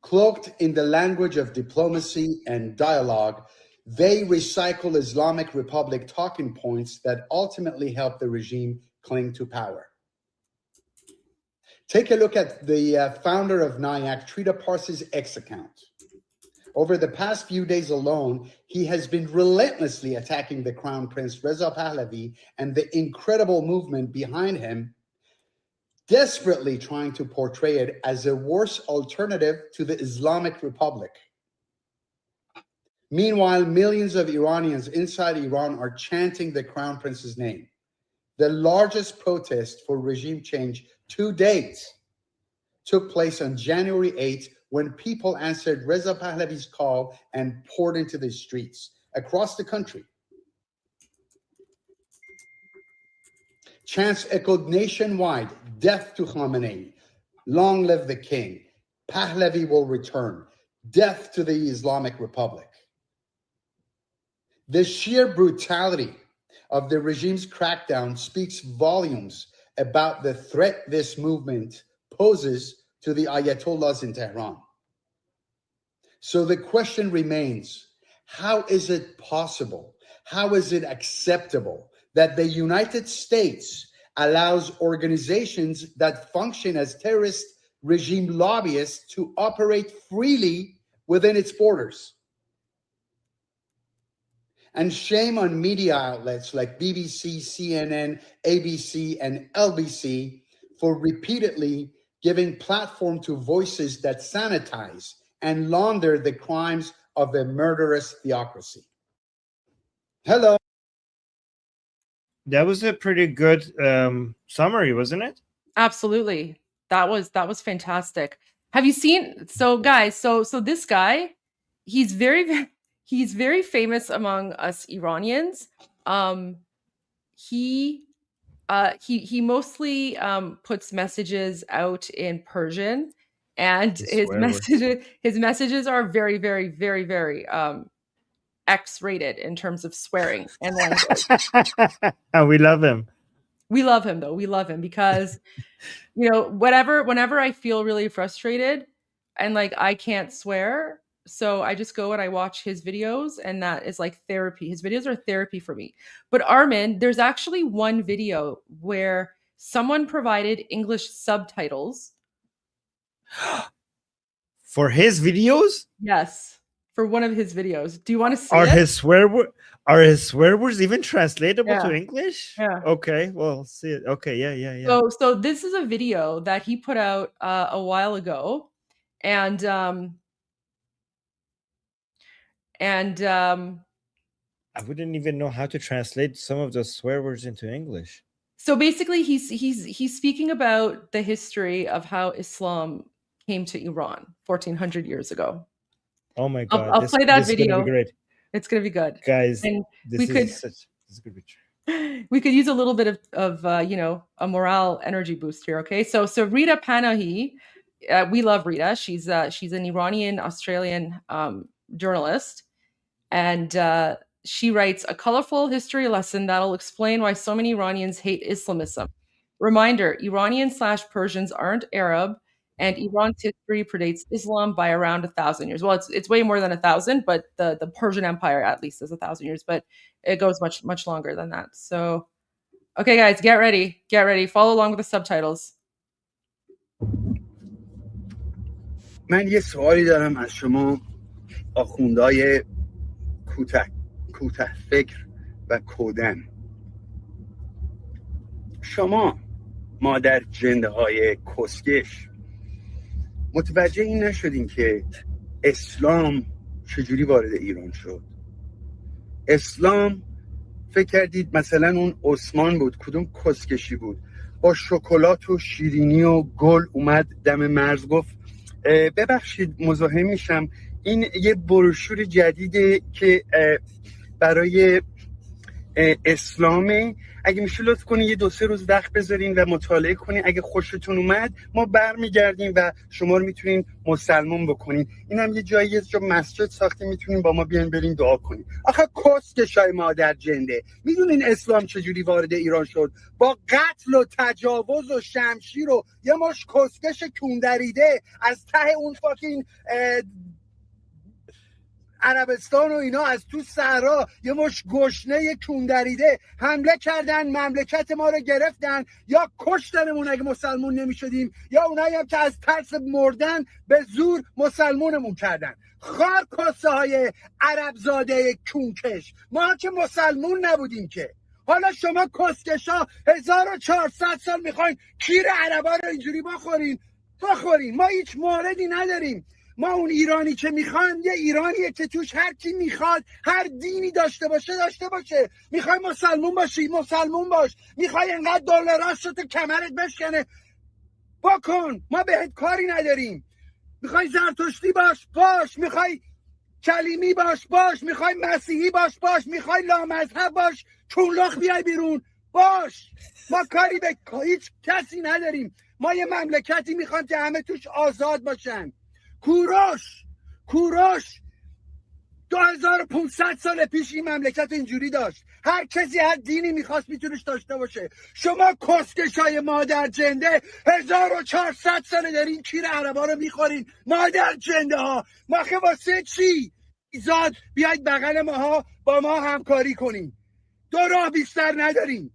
Cloaked in the language of diplomacy and dialogue, they recycle Islamic Republic talking points that ultimately help the regime cling to power. Take a look at the founder of Nyack, Trita Parsi's X account. Over the past few days alone, he has been relentlessly attacking the Crown Prince Reza Pahlavi and the incredible movement behind him, desperately trying to portray it as a worse alternative to the Islamic Republic. Meanwhile, millions of Iranians inside Iran are chanting the Crown Prince's name. The largest protest for regime change to date took place on January 8th, when people answered Reza Pahlavi's call and poured into the streets across the country. Chants echoed nationwide: "Death to Khamenei, long live the king, Pahlavi will return, death to the Islamic Republic." The sheer brutality of the regime's crackdown speaks volumes about the threat this movement poses to the Ayatollahs in Tehran. So the question remains, how is it possible, how is it acceptable that the United States allows organizations that function as terrorist regime lobbyists to operate freely within its borders? And shame on media outlets like BBC, CNN, ABC, and LBC for repeatedly giving platform to voices that sanitize and launder the crimes of a murderous theocracy. Hello. That was a pretty good summary, wasn't it? Absolutely. That was fantastic. Have you seen, so guys, so this guy, he's very famous among us Iranians. He mostly puts messages out in Persian, and his messages are very, very, very, very X-rated in terms of swearing and language. And we love him. We love him though. We love him because, whenever I feel really frustrated and like I can't swear, so I just go and I watch his videos, and that is like therapy. His videos are therapy for me. But Armin, there's actually one video where someone provided English subtitles for his videos. Yes, for one of his videos. Do you want to see Are it? Are his swear words even translatable to English? Yeah. Okay, well, see it. Okay, yeah. So this is a video that he put out a while ago, and I wouldn't even know how to translate some of those swear words into English. So basically, he's speaking about the history of how Islam came to Iran 1400 years ago. Oh my God! I'll play that video. It's gonna be great. It's gonna be good, guys. And this is good picture. We could use a little bit of a morale energy boost here. Okay, so Rita Panahi, we love Rita. She's an Iranian Australian journalist, and she writes a colorful history lesson that'll explain why so many Iranians hate Islamism. Reminder: Iranian/Persians aren't Arab, and Iran's history predates Islam by around 1,000 years. Well, it's way more than 1,000, but the Persian Empire at least is 1,000 years, but it goes much longer than that. So, okay, guys, get ready, follow along with the subtitles. من یه سوالی دارم از شما آخوندهای کوته فکر و کودن. شما مادر جنده های کسکش متوجه این نشدین که اسلام چجوری وارد ایران شد؟ اسلام فکر کردید مثلا اون عثمان بود، کدوم کسکشی بود، با شکلات و شیرینی و گل اومد دم مرز گفت ببخشید مزاحم میشم، این یه بروشور جدیده که برای اسلامه، اگه میشه لطف کنین یه 2-3 روز وقت بذارین و مطالعه کنین، اگه خوشتون اومد ما برمیگردیم و شما رو میتونین مسلمان بکنین. این هم یه جایی، یه جا مسجد ساخته، میتونین با ما بیان برین دعا کنین. آخه کسکشای مادر جنده، میدونین اسلام چجوری وارد ایران شد؟ با قتل و تجاوز و شمشیر و یه مش کسکش کوندریده از ته اون فاکین عربستان و اینا، از تو صحرا یه مش گشنه کوندریده حمله کردن، مملکت ما رو گرفتن، یا کشتنمون اگه مسلمون نمیشدیم، یا اونایی هم که از ترس مردن به زور مسلمونمون کردن. خار کاسه های عربزاده کونکش، ما که مسلمون نبودیم که. حالا شما کسکشا 1400 سال میخواین کیر عربا رو اینجوری بخورین. ما هیچ موردی نداریم. ما اون ایرانی که میخوایم یه ایرانیه که توش هر کی میخواد هر دینی داشته باشه. میخوای مسلمون باشی مسلمون باش، میخوای انقدر دلاراش رو تو کمرت بشکنه بکن، ما بهت کاری نداریم. میخوای زرتشتی باش، میخوای کلیمی باش، میخوای مسیحی باش، میخوای لامذهب باش، چونلخ بیای بیرون باش. ما کاری به هیچ کسی نداریم. ما یه مملکتی میخوایم که همه توش آزاد باشن. کوروش 2500 سال پیش این مملکت اینجوری داشت، هر کسی هر دینی میخواست میتونش داشته باشه. شما کسکشای مادر جنده 1400 ساله دارین کیر عربا رو میخورین. مادر جنده ها، ما که واسه چی ایزاد بیاید بغل ماها با ما همکاری کنین؟ 2 راه بیشتر نداریم.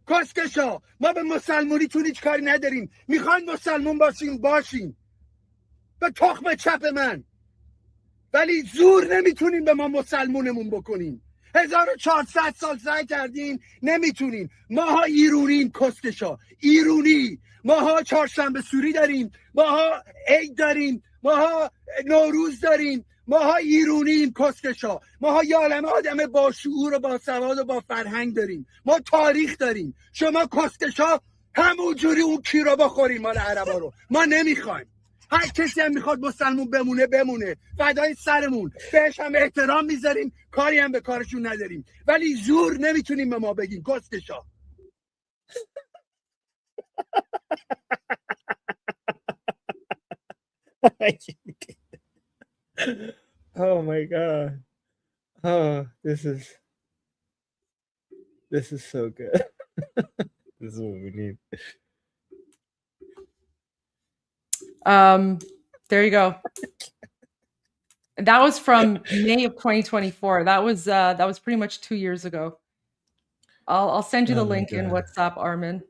کسکشا، ما به مسلمونیتون هیچ کاری نداریم. میخواین مسلمون باشین به تخم چپ من، ولی زور نمیتونین به ما مسلمونمون بکنین. 1400 سال سعی کردین نمیتونین. ماها ایرونیم کسکشا، ایرونی. ماها چهارشنبه سوری داریم، ماها عید داریم، ماها نوروز داریم، ماها ایرونیم کسکشا. ماها یه عالمه آدم با شعور و با سواد و با فرهنگ داریم. ما تاریخ داریم. شما کسکشا همونجوری اون کی رو بخورین مال عربا رو. ما نمیخوایم. هر کسی هم میخواد مسلمون بمونه فدای سرمون، بهش هم احترام میذاریم، کاری هم به کارشون نداریم، ولی زور نمیتونیم به ما بگین کسکشا. Oh my god. Oh, this is so good. This is what we need. There you go. That was from May of 2024. That was pretty much 2 years ago. I'll send you the link in WhatsApp, Armin.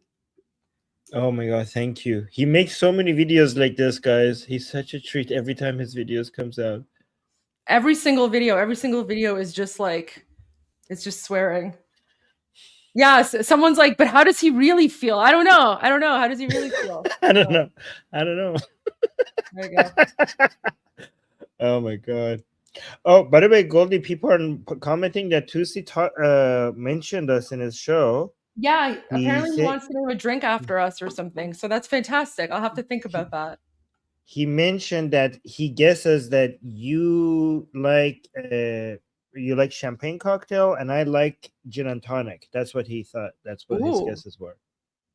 Oh my god, thank you. He makes so many videos like this, guys. He's such a treat every time his videos comes out. Every single video is just like, it's just swearing. Yeah, someone's like, but how does he really feel? I don't know. How does he really feel? I don't know. There you go. Oh my god. Oh, by the way, Goldie, people are commenting that Tusi mentioned us in his show. Yeah, apparently he wants to have a drink after us or something. So that's fantastic. I'll have to think about that. He mentioned that he guesses that you like champagne cocktail and I like gin and tonic. That's what he thought. That's what his guesses were.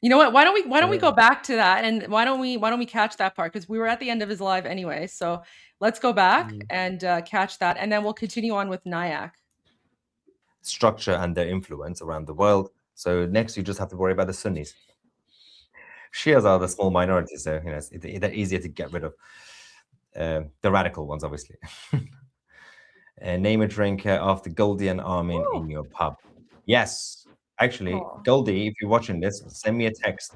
You know what? Why don't we go back to that, and why don't we catch that part, because we were at the end of his live anyway. So let's go back and catch that, and then we'll continue on with Nyack. Structure and their influence around the world. So next, you just have to worry about the Sunnis. Shias are the small minority, so they're easier to get rid of. The radical ones, obviously. Name a drink after Goldie and Armin in your pub. Yes, actually, Goldie, if you're watching this, send me a text.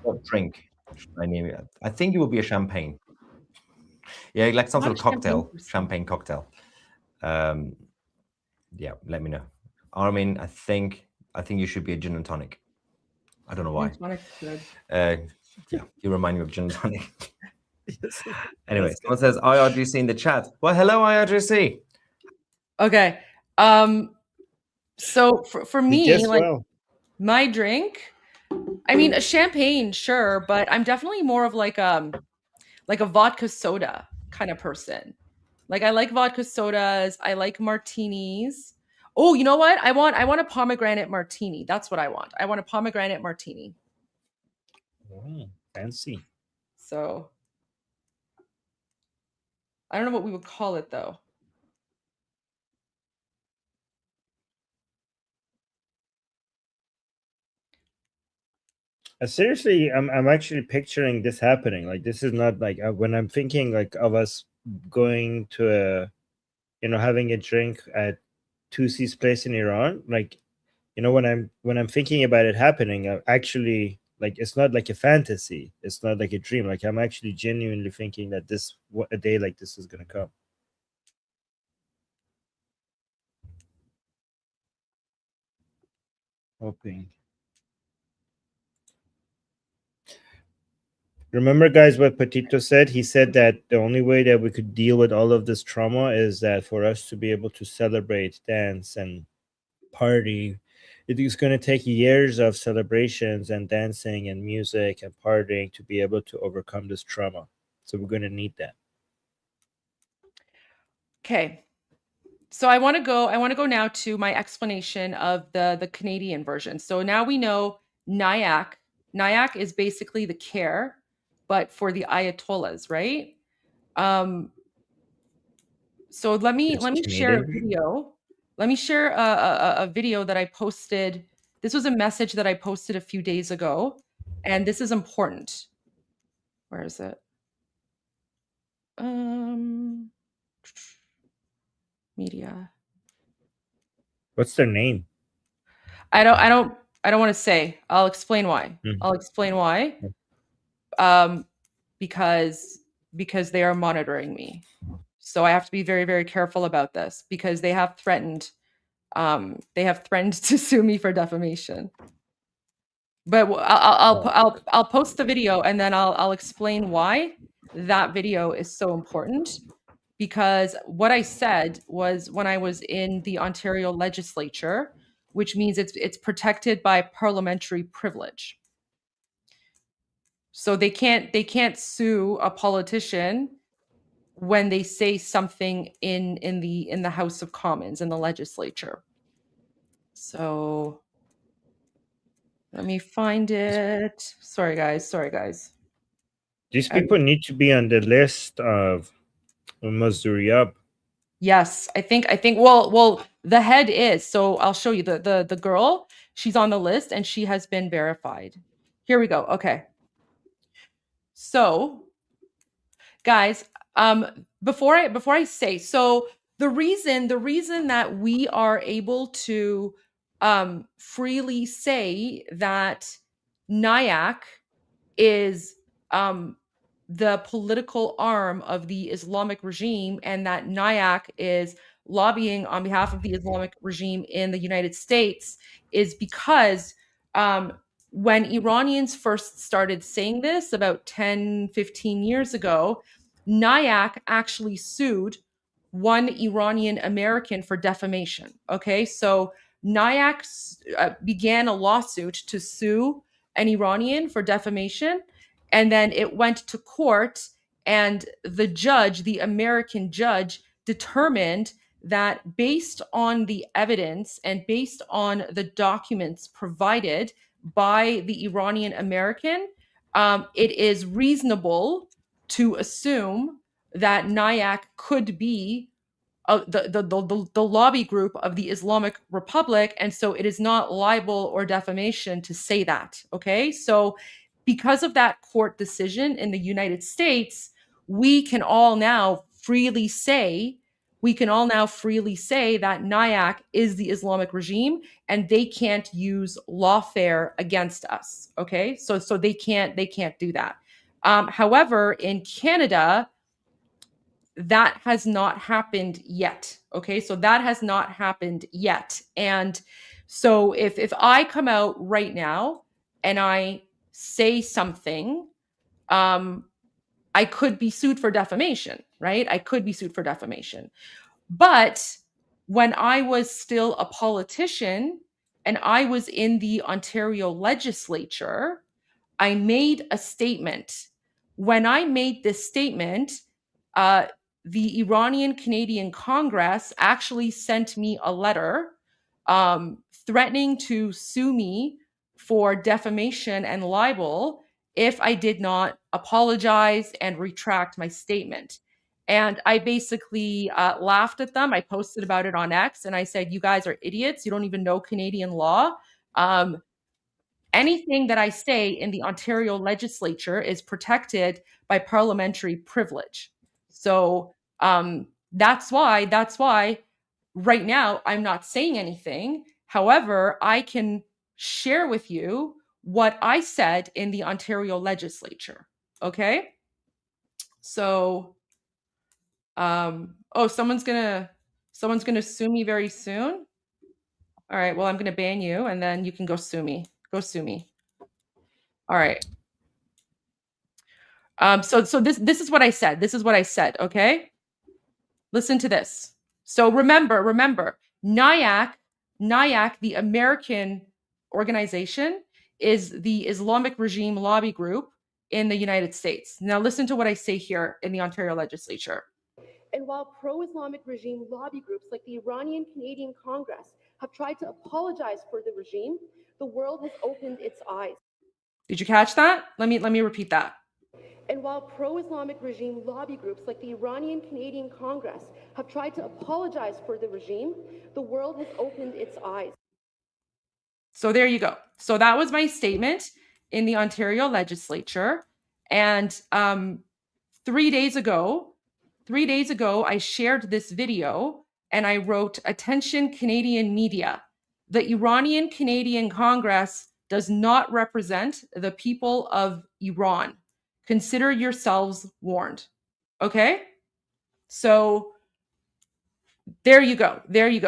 What drink should I name it? I think it will be a champagne. Yeah, like some sort of cocktail, champagne cocktail. Yeah, let me know. Armin, I think you should be a gin and tonic. I don't know why. Yeah, you remind me of gin and tonic. Anyway, someone says IRGC in the chat. Well, hello, IRGC. Okay. So for me, like my drink, I mean, a champagne, sure, but I'm definitely more of like a vodka soda kind of person. Like I like vodka sodas. I like martinis. Oh, you know what? I want a pomegranate martini. That's what I want. I want a pomegranate martini. Oh, fancy. So I don't know what we would call it though. Seriously, I'm actually picturing this happening. Like this is not like when I'm thinking like of us going to having a drink at Tusi's place in Iran. Like, when I'm thinking about it happening, I actually like it's not like a fantasy. It's not like a dream. Like I'm actually genuinely thinking that a day like this is gonna come. Hoping. Remember, guys, what Petito said? He said that the only way that we could deal with all of this trauma is that for us to be able to celebrate, dance, and party, it is going to take years of celebrations and dancing and music and partying to be able to overcome this trauma. So we're going to need that. Okay. So I want to go now to my explanation of the Canadian version. So now we know NIAC. NIAC is basically the care, but for the Ayatollahs, right? So let me share a video. Let me share a video that I posted. This was a message that I posted a few days ago, and this is important. Where is it? Media. What's their name? I don't want to say. I'll explain why. I'll explain why. Because they are monitoring me. So I have to be very, very careful about this because they have threatened to sue me for defamation. But I'll post the video and then I'll explain why that video is so important. Because what I said was when I was in the Ontario legislature, which means it's protected by parliamentary privilege. So they can't sue a politician when they say something in the House of Commons, in the legislature. So let me find it. Sorry guys. These people need to be on the list of Mazuriyab. Yes, I think well the head is. So I'll show you the girl. She's on the list and she has been verified. Here we go. Okay. So guys, before I say, so the reason that we are able to freely say that NIAC is the political arm of the Islamic regime and that NIAC is lobbying on behalf of the Islamic regime in the United States is because when Iranians first started saying this about 10, 15 years ago, NIAC actually sued one Iranian American for defamation. Okay, so NIAC began a lawsuit to sue an Iranian for defamation, and then it went to court, and the American judge, determined that based on the evidence and based on the documents provided by the Iranian American, it is reasonable to assume that NIAC could be the lobby group of the Islamic Republic, and so it is not libel or defamation to say that. Okay, so because of that court decision in the United States, we can all now freely say that NIAC is the Islamic regime and they can't use lawfare against us. Okay, so they can't do that. However, in Canada, that has not happened yet. Okay, so that has not happened yet. And so if I come out right now and I say something, I could be sued for defamation, right? I could be sued for defamation. But when I was still a politician and I was in the Ontario legislature, I made a statement. When I made this statement, the Iranian Canadian Congress actually sent me a letter threatening to sue me for defamation and libel if I did not apologize and retract my statement. And I basically laughed at them. I posted about it on X and I said, you guys are idiots. You don't even know Canadian law. Anything that I say in the Ontario legislature is protected by parliamentary privilege. So that's why right now I'm not saying anything. However, I can share with you what I said in the Ontario legislature. Okay? So someone's gonna sue me very soon. All right, well, I'm gonna ban you and then you can go sue me. Go sue me. All right. So this is what I said. This is what I said, okay? Listen to this. So remember, NIAC, the American organization, is the Islamic regime lobby group in the United States. Now listen to what I say here in the Ontario legislature. And while pro-Islamic regime lobby groups like the Iranian Canadian Congress have tried to apologize for the regime, the world has opened its eyes. Did you catch that? Let me repeat that. And while pro-Islamic regime lobby groups like the Iranian Canadian Congress have tried to apologize for the regime, the world has opened its eyes. So there you go. So that was my statement in the Ontario legislature. And 3 days ago, I shared this video and I wrote, "Attention Canadian media. The Iranian Canadian Congress does not represent the people of Iran. Consider yourselves warned." Okay? So there you go.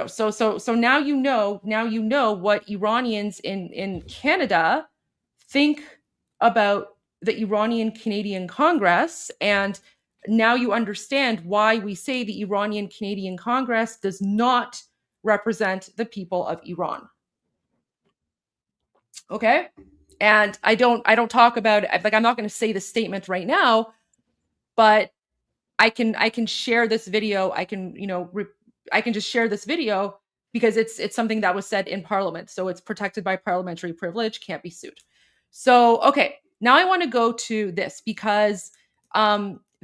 So now you know what Iranians in Canada think about the Iranian Canadian Congress, and now you understand why we say the Iranian Canadian Congress does not represent the people of Iran. Okay? And I don't talk about it, like I'm not going to say the statement right now, but I can share this video. I can just share this video because it's something that was said in Parliament. So it's protected by parliamentary privilege, can't be sued. So, okay, now I want to go to this because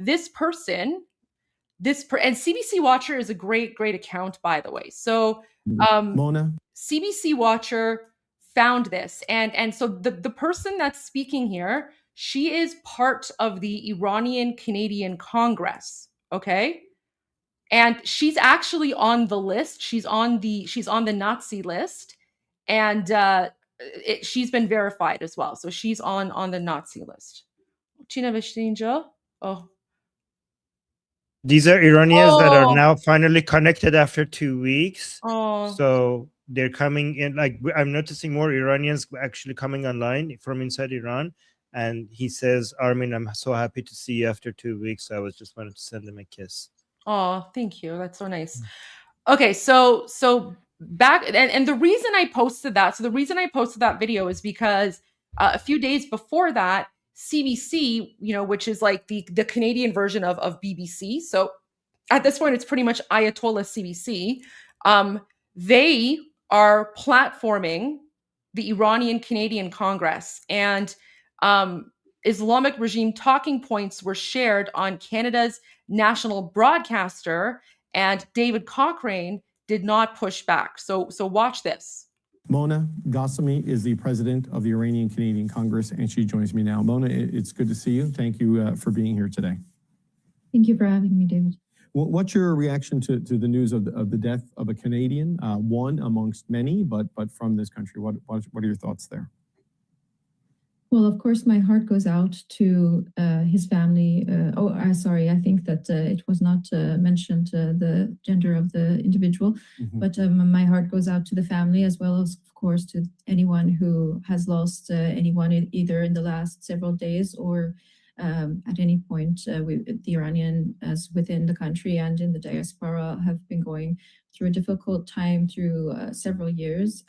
this person, and CBC Watcher is a great account, by the way. So Mona? CBC Watcher found this. And so the person that's speaking here, she is part of the Iranian Canadian Congress, okay? And she's actually on the list. She's on the Nazi list, and she's been verified as well. So she's on the Nazi list. چی نوشته اینجا؟ Oh. These are Iranians that are now finally connected after 2 weeks. Oh. So they're coming in. Like I'm noticing more Iranians actually coming online from inside Iran. And he says, "Armin, I'm so happy to see you after 2 weeks. I was just wanted to send him a kiss." Oh, thank you. That's so nice. Okay, so back and the reason I posted that video is because a few days before that, CBC, which is like the Canadian version of BBC. So at this point, it's pretty much Ayatollah CBC. They are platforming the Iranian Canadian Congress, and Islamic regime talking points were shared on Canada's national broadcaster, and David Cochrane did not push back. So watch this. Mona Ghassemi is the president of the Iranian Canadian Congress, and she joins me now. Mona, it's good to see you. Thank you for being here today. Thank you for having me, David. What's your reaction to the news of the death of a Canadian, one amongst many, but from this country? What are your thoughts there? Well, of course, my heart goes out to his family. Sorry, I think that it was not mentioned the gender of the individual, but my heart goes out to the family as well as, of course, to anyone who has lost anyone either in the last several days or at any point. The Iranian, as within the country and in the diaspora, have been going through a difficult time through several years,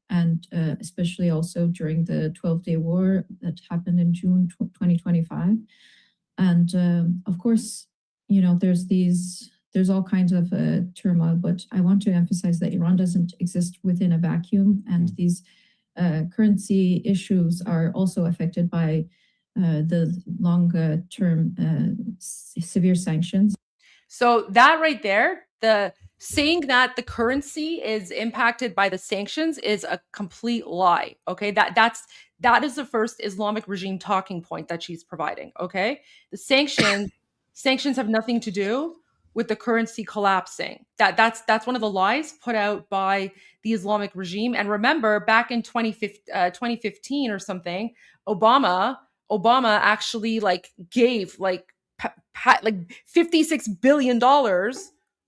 and especially also during the 12-day war that happened in June 2025. And of course, you know, there's all kinds of turmoil, but I want to emphasize that Iran doesn't exist within a vacuum, and these currency issues are also affected by the long-term severe sanctions. So that right there, the saying that the currency is impacted by the sanctions is a complete lie. Okay, that is the first Islamic regime talking point that she's providing. Okay, the sanctions have nothing to do with the currency collapsing. That's one of the lies put out by the Islamic regime. And remember, back in 2015 or something, Obama actually gave $56 billion,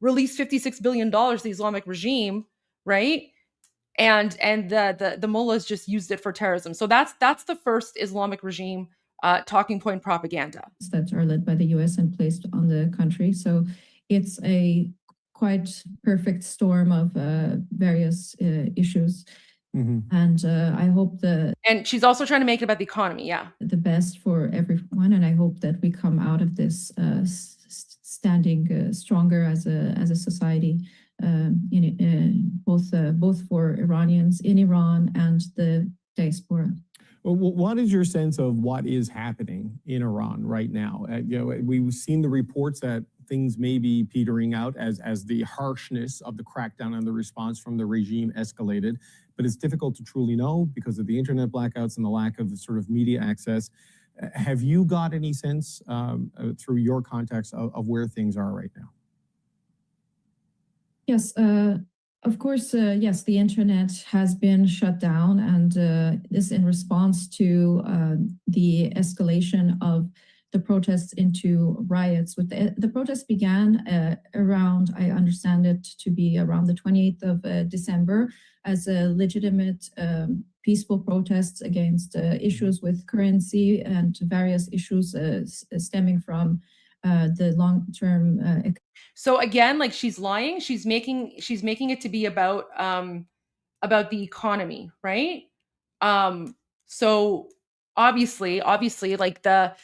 released $56 billion to the Islamic regime, right? And the mullahs just used it for terrorism. So that's the first Islamic regime talking point propaganda. That are led by the US and placed on the country. So it's a quite perfect storm of various issues. And I hope and she's also trying to make it about the economy, the best for everyone. And I hope that we come out of this standing stronger as a society, both for Iranians in Iran and the diaspora. Well, what is your sense of what is happening in Iran right now? We've seen the reports that things may be petering out as the harshness of the crackdown and the response from the regime escalated. But it's difficult to truly know because of the internet blackouts and the lack of sort of media access. Have you got any sense through your contacts of where things are right now? Yes, of course, yes, the internet has been shut down, and this in response to the escalation of the protests into riots. With the protests began around, I understand it to be around the 28th of December, as a legitimate peaceful protests against issues with currency and various issues stemming from the long-term. So again, like, she's lying. She's making it to be about the economy, right? So obviously, like the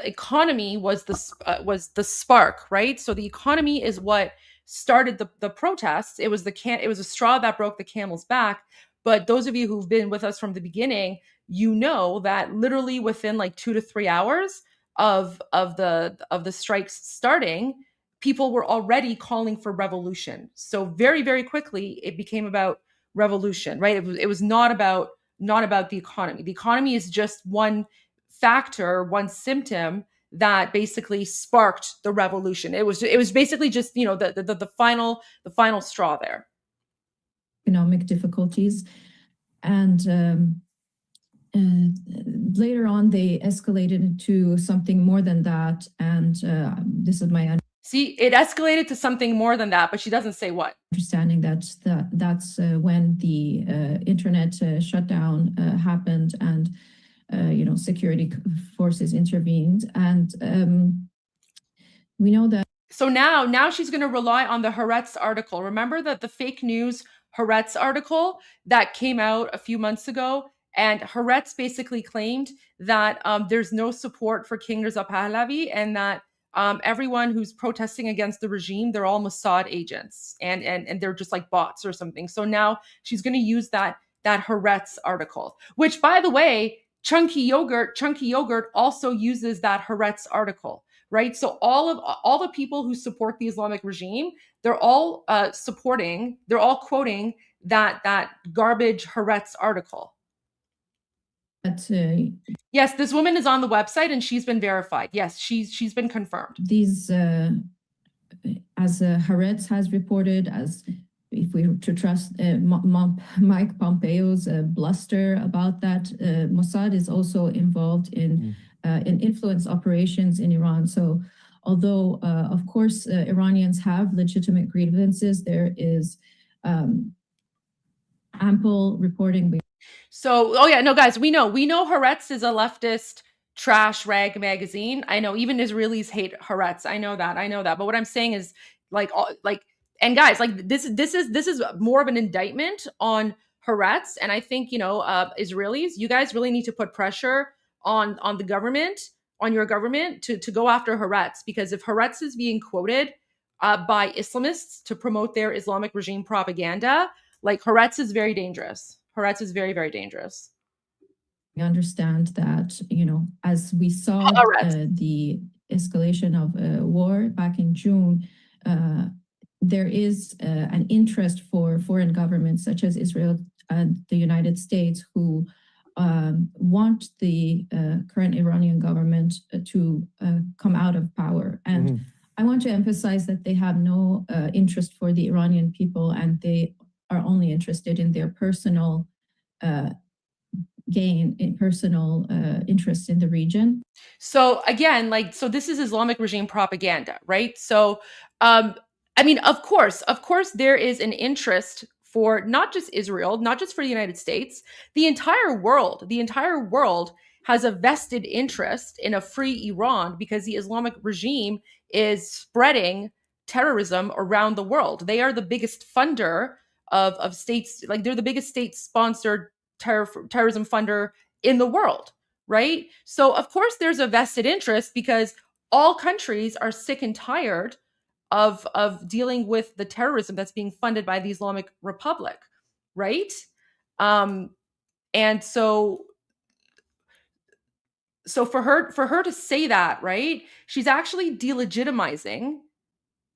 economy was the spark, right? So the economy is what started the protests. It was a straw that broke the camel's back. But those of you who've been with us from the beginning, you know that literally within like 2 to 3 hours of the strikes starting, people were already calling for revolution. So very, very quickly it became about revolution, right? It was not about the economy. The economy is just one factor, one symptom that basically sparked the revolution. It was basically just, you know, the final straw there. Economic difficulties, and later on they escalated into something more than that. And this is my see, it escalated to something more than that, but she doesn't say what. Understanding that's when the internet shutdown happened, and security forces intervened, and we know that. So now she's going to rely on the Haaretz article. Remember that the fake news Haaretz article that came out a few months ago, and Haaretz basically claimed that there's no support for King Reza Pahlavi, and that everyone who's protesting against the regime, they're all Mossad agents, and they're just like bots or something. So now she's going to use that Haaretz article, which, by the way, Chunky Yogurt also uses that Haaretz article, right? So all the people who support the Islamic regime, they're all quoting that garbage Haaretz article? Yes, this woman is on the website and she's been verified. Yes, she's been confirmed. These, as Haaretz has reported, as if we were to trust Mike Pompeo's bluster about that, Mossad is also involved in influence operations in Iran. So although, of course, Iranians have legitimate grievances, there is ample reporting. So, oh yeah, no, guys, we know Haaretz is a leftist trash rag magazine. I know even Israelis hate Haaretz. I know that. But what I'm saying is, and guys, like this is more of an indictment on Haaretz. And I think, Israelis, you guys really need to put pressure on the government, on your government, to go after Haaretz, because if Haaretz is being quoted by Islamists to promote their Islamic regime propaganda, like Haaretz is very dangerous. Haaretz is very, very dangerous. We understand that, as we saw the escalation of war back in June, there is an interest for foreign governments such as Israel and the United States who want the current Iranian government to come out of power. And I want to emphasize that they have no interest for the Iranian people, and they are only interested in their personal gain, in personal interest in the region. So again, so this is Islamic regime propaganda, right? So, of course, there is an interest for not just Israel, not just for the United States, the entire world. The entire world has a vested interest in a free Iran because the Islamic regime is spreading terrorism around the world. They are the biggest funder of states, like they're the biggest state-sponsored terrorism funder in the world, right? So of course there's a vested interest because all countries are sick and tired of dealing with the terrorism that's being funded by the Islamic Republic, right? And so for her to say that, right, she's actually delegitimizing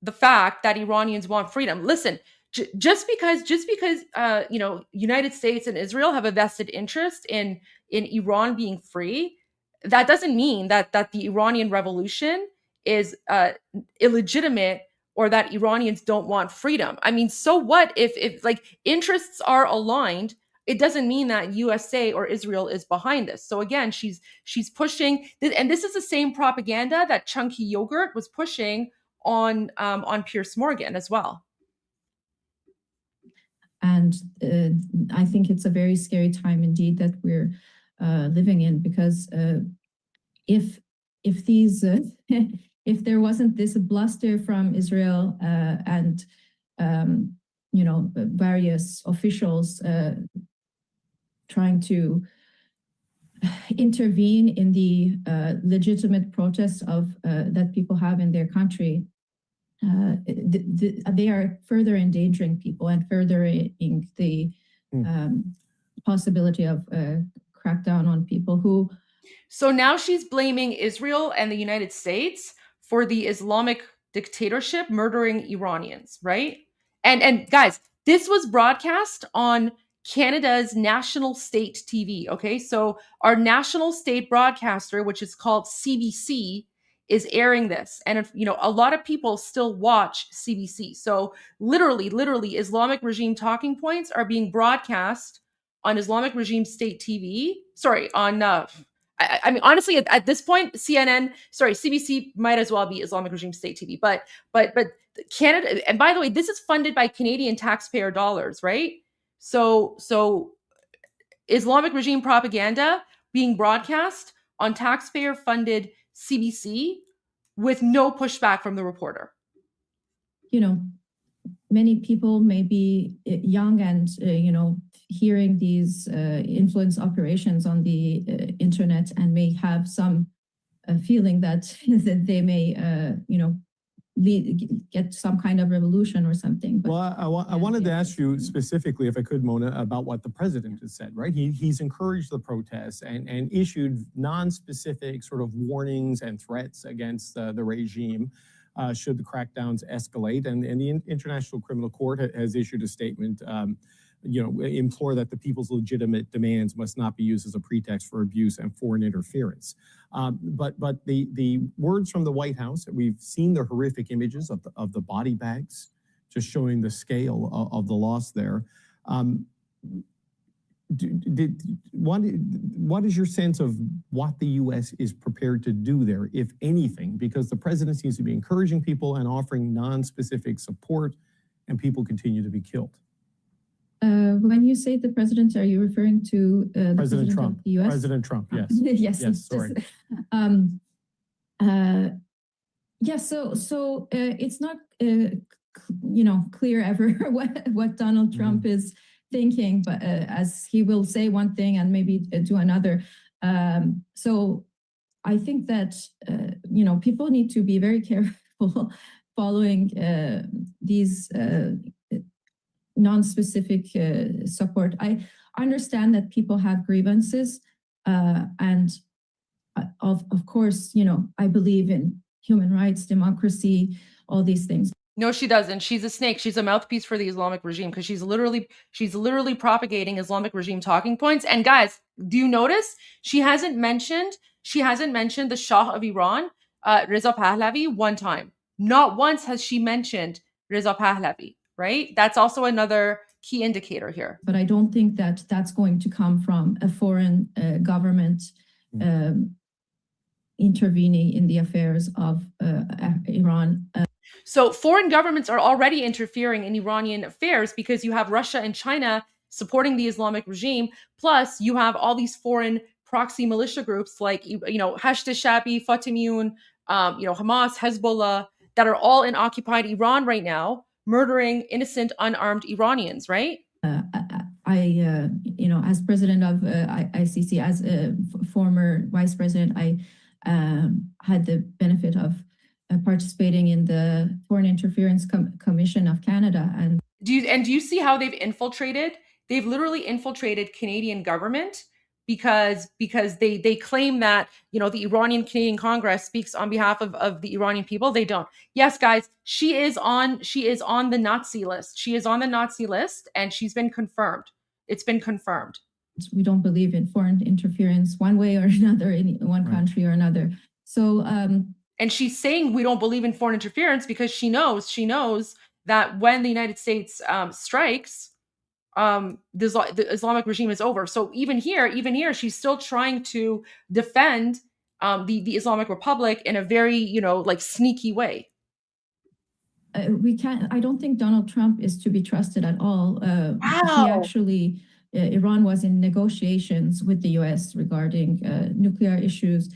the fact that Iranians want freedom. Listen, just because United States and Israel have a vested interest in Iran being free, that doesn't mean that the Iranian revolution is illegitimate or that Iranians don't want freedom. I mean, so what if like interests are aligned? It doesn't mean that USA or Israel is behind this. So again, she's pushing, and this is the same propaganda that Chunky Yogurt was pushing on Piers Morgan as well. And I think it's a very scary time indeed that we're living in, because if these if there wasn't this bluster from Israel and various officials trying to intervene in the legitimate protests of that people have in their country, they are further endangering people and furthering the possibility of crackdown on people who. So now she's blaming Israel and the United States for the Islamic dictatorship murdering Iranians, right? And guys, this was broadcast on Canada's national state TV, okay? So our national state broadcaster, which is called CBC, is airing this. And a lot of people still watch CBC. So literally Islamic regime talking points are being broadcast on Islamic regime state TV. Sorry, on I mean, honestly, at this point, CBC might as well be Islamic regime state TV. But Canada, and by the way, this is funded by Canadian taxpayer dollars, right? So Islamic regime propaganda being broadcast on taxpayer-funded CBC with no pushback from the reporter. Many people may be young and, hearing these influence operations on the internet and may have some feeling that they may, get some kind of revolution or something. But, well, I wanted to ask you specifically, if I could, Mona, about what the president has said, right? He's encouraged the protests and issued non-specific sort of warnings and threats against the regime should the crackdowns escalate. And the International Criminal Court has issued a statement implore that the people's legitimate demands must not be used as a pretext for abuse and foreign interference. But the words from the White House, we've seen the horrific images of the body bags, just showing the scale of the loss there. What is your sense of what the U.S. is prepared to do there, if anything? Because the president seems to be encouraging people and offering non-specific support, and people continue to be killed. When you say the president, are you referring to the president Trump of the U.S.? President Trump, yes. Yes. Yes, sorry. So it's not clear ever what Donald Trump is thinking, but as he will say one thing and maybe do another. So I think that people need to be very careful following these non-specific support. I understand that people have grievances, and of course, I believe in human rights, democracy, all these things. No, she doesn't. She's a snake. She's a mouthpiece for the Islamic regime because she's literally propagating Islamic regime talking points. And guys, do you notice she hasn't mentioned the Shah of Iran, Reza Pahlavi, one time. Not once has she mentioned Reza Pahlavi, right? That's also another key indicator here. But I don't think that that's going to come from a foreign government intervening in the affairs of Iran. So foreign governments are already interfering in Iranian affairs because you have Russia and China supporting the Islamic regime. Plus, you have all these foreign proxy militia groups like, Hashd al-Shabi, Fatimiyun, Hamas, Hezbollah, that are all in occupied Iran right now, murdering innocent, unarmed Iranians, right? As president of ICC, as a former vice president, I had the benefit of participating in the Foreign Interference Commission of Canada. And do you see how they've infiltrated? They've literally infiltrated Canadian government because they claim that the Iranian Canadian Congress speaks on behalf of the Iranian people. They don't. Yes, guys, she is on the Nazi list. She is on the Nazi list, and she's been confirmed. It's been confirmed. We don't believe in foreign interference one way or another in one country or another. So. And she's saying we don't believe in foreign interference because she knows that when the United States strikes, the Islamic regime is over. So even here, she's still trying to defend the Islamic Republic in a very sneaky way. I don't think Donald Trump is to be trusted at all. Wow. He actually, Iran was in negotiations with the U.S. regarding nuclear issues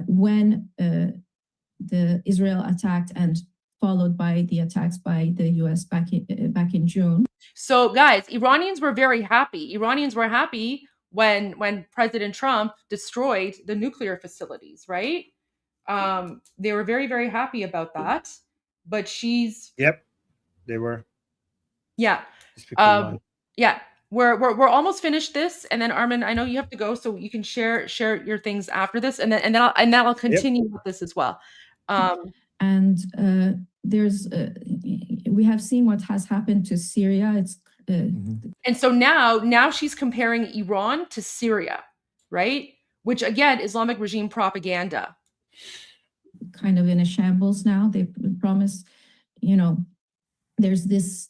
when the Israel attacked, and followed by the attacks by the U.S. back in June. So, guys, Iranians were very happy. Iranians were happy when President Trump destroyed the nuclear facilities, right? They were very, very happy about that. But Yep, they were. Yeah. Yeah. We're almost finished this, and then Armin, I know you have to go, so you can share your things after this, and then I'll continue with this as well. There's we have seen what has happened to Syria. It's and so now she's comparing Iran to Syria, right? Which again, Islamic regime propaganda. Kind of in a shambles now. They promise, there's this.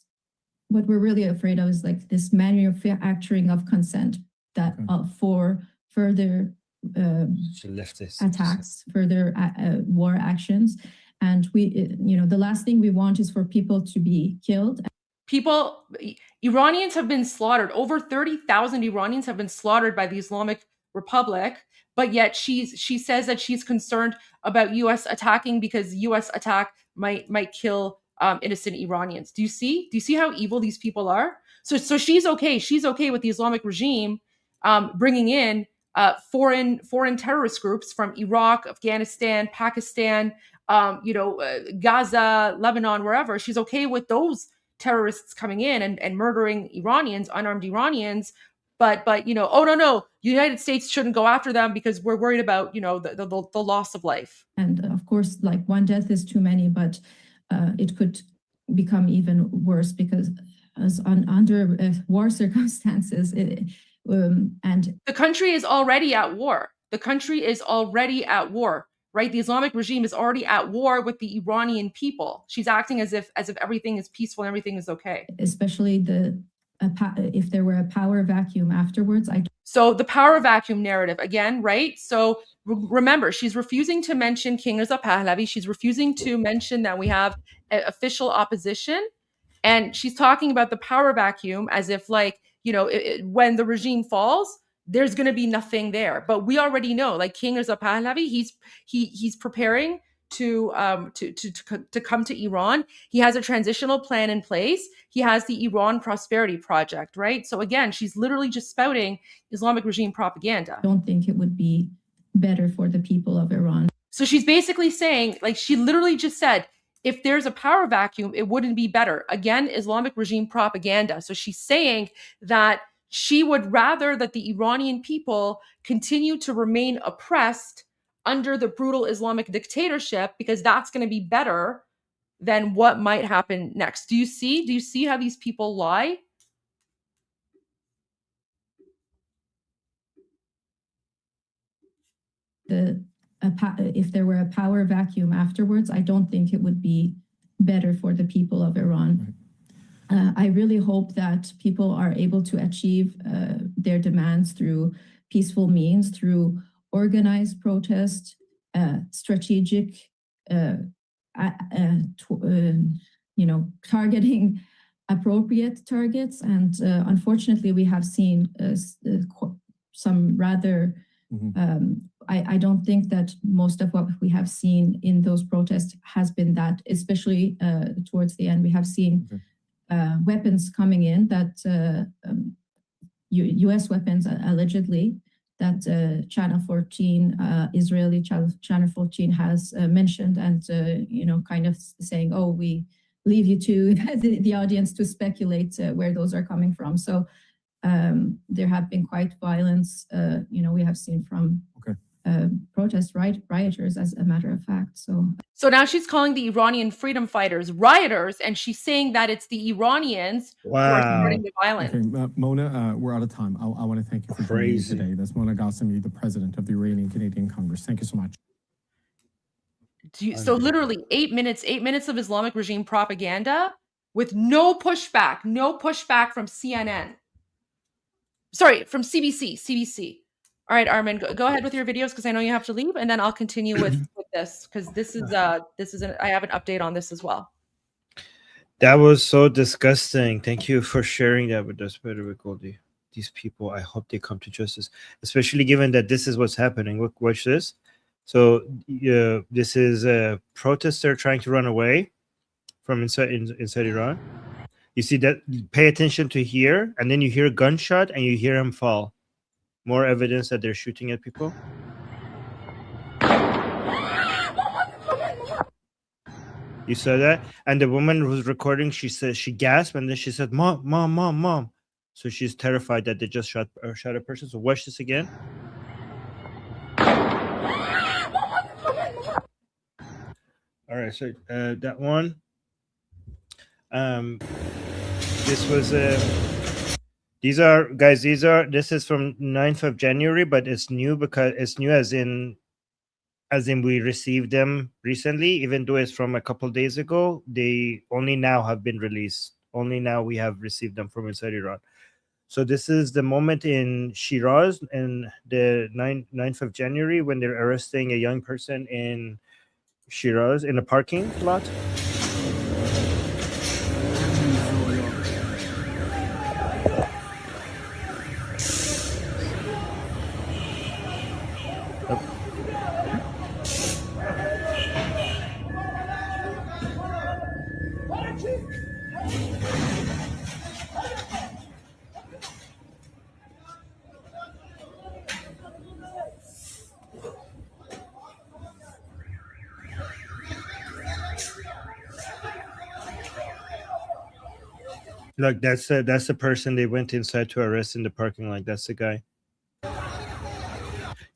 What we're really afraid of is like this manufacturing of consent that for further attacks, further war actions. And the last thing we want is for people to be killed. Iranians have been slaughtered. Over 30,000 Iranians have been slaughtered by the Islamic Republic. But yet she says that she's concerned about U.S. attacking because U.S. attack might kill innocent Iranians. Do you see how evil these people are? So she's okay. She's okay with the Islamic regime bringing in foreign terrorist groups from Iraq, Afghanistan, Pakistan, Gaza, Lebanon, wherever. She's okay with those terrorists coming in and murdering Iranians, unarmed Iranians. But oh no, the United States shouldn't go after them because we're worried about the loss of life. And of course, like one death is too many, but it could become even worse because under war circumstances. And the country is already at war. The country is already at war, right? The Islamic regime is already at war with the Iranian people. She's acting as if everything is peaceful and everything is okay. Especially if there were a power vacuum afterwards. So the power vacuum narrative again, right? So remember, she's refusing to mention King Reza Pahlavi. She's refusing to mention that we have official opposition. And she's talking about the power vacuum as if, like, you know, when the regime falls, there's going to be nothing there. But we already know, like King Reza Pahlavi, he's preparing to come to Iran. He has a transitional plan in place. He has the Iran Prosperity Project, right? So again, she's literally just spouting Islamic regime propaganda. I don't think it would be better for the people of Iran. So she's basically saying, like, she literally just said, if there's a power vacuum, it wouldn't be better. Again, Islamic regime propaganda. So she's saying that she would rather that the Iranian people continue to remain oppressed under the brutal Islamic dictatorship, because that's going to be better than what might happen next. Do you see how these people lie? If there were a power vacuum afterwards, I don't think it would be better for the people of Iran. I really hope that people are able to achieve their demands through peaceful means, through organized protest, strategic, targeting appropriate targets. And unfortunately, we have seen some rather I don't think that most of what we have seen in those protests has been that, especially towards the end. We have seen weapons coming in that U.S. weapons, allegedly, that Channel 14, Israeli Channel 14 has mentioned, and, kind of saying, oh, we leave you to the audience to speculate where those are coming from. So there have been quite violence, we have seen from protest rioters, as a matter of fact. So now she's calling the Iranian freedom fighters rioters, and she's saying that it's the Iranians who are starting the violence. Okay, Mona, we're out of time. I want to thank you for joining me today. That's Mona Ghassemi, the president of the Iranian Canadian Congress. Thank you so much. So literally 8 minutes of Islamic regime propaganda with no pushback from CNN. Sorry, from CBC. All right, Armin, go ahead with your videos, because I know you have to leave, and then I'll continue with this, because this is I have an update on this as well. That was so disgusting. Thank you for sharing that with us, Better Goldie. These people, I hope they come to justice, especially given that this is what's happening. Look, watch this. So this is a protester trying to run away from inside Iran. You see that? Pay attention to here, and then you hear a gunshot, and you hear him fall. More evidence that they're shooting at people. You saw that? And the woman who's recording, she says, she gasped, and then she said, "Mom, mom, mom, mom." So she's terrified that they just shot a person. So watch this again. All right, so that one. This was this is from 9th of January, but it's new because it's new as in we received them recently, even though it's from a couple days ago. They only now have been released. Only now we have received them from inside Iran. So this is the moment in Shiraz in the 9th of January when they're arresting a young person in Shiraz in a parking lot. Look, that's the person they went inside to arrest in the parking lot. That's the guy.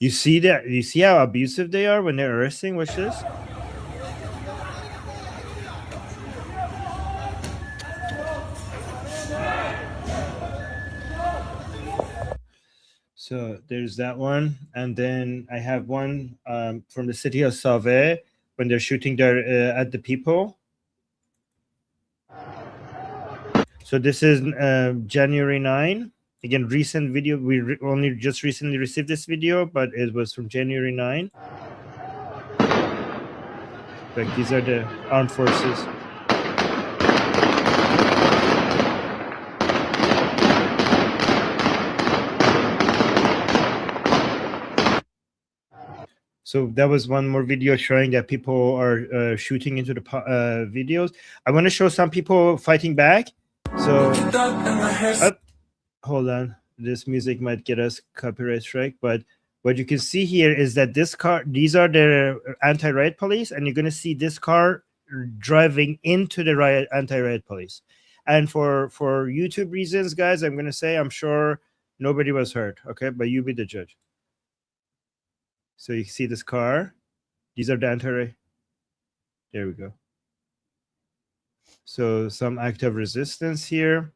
You see that? You see how abusive they are when they're arresting? Watch this. So there's that one, and then I have one from the city of Save when they're shooting there at the people. So this is January 9. Again, recent video. We only just recently received this video, but it was from January 9. Like these are the armed forces. So that was one more video showing that people are shooting into the videos. I want to show some people fighting back. So, hold on. This music might get us copyright strike, but what you can see here is that this car, these are the anti-riot police, and you're going to see this car driving into the anti-riot police. And for YouTube reasons, guys, I'm going to say I'm sure nobody was hurt, okay? But you be the judge. So you see this car. These are the anti-riot. There we go. So some act of resistance here.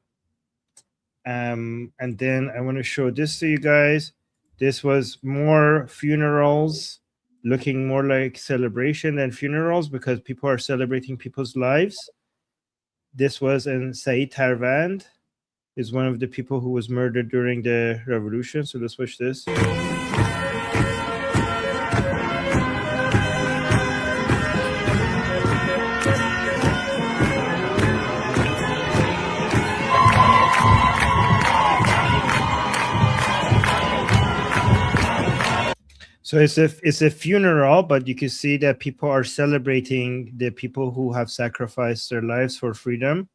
And then I want to show this to you guys. This was more funerals, looking more like celebration than funerals because people are celebrating people's lives. This was in Saeed Tarvand, is one of the people who was murdered during the revolution. So let's watch this. So it's a funeral, but you can see that people are celebrating the people who have sacrificed their lives for freedom.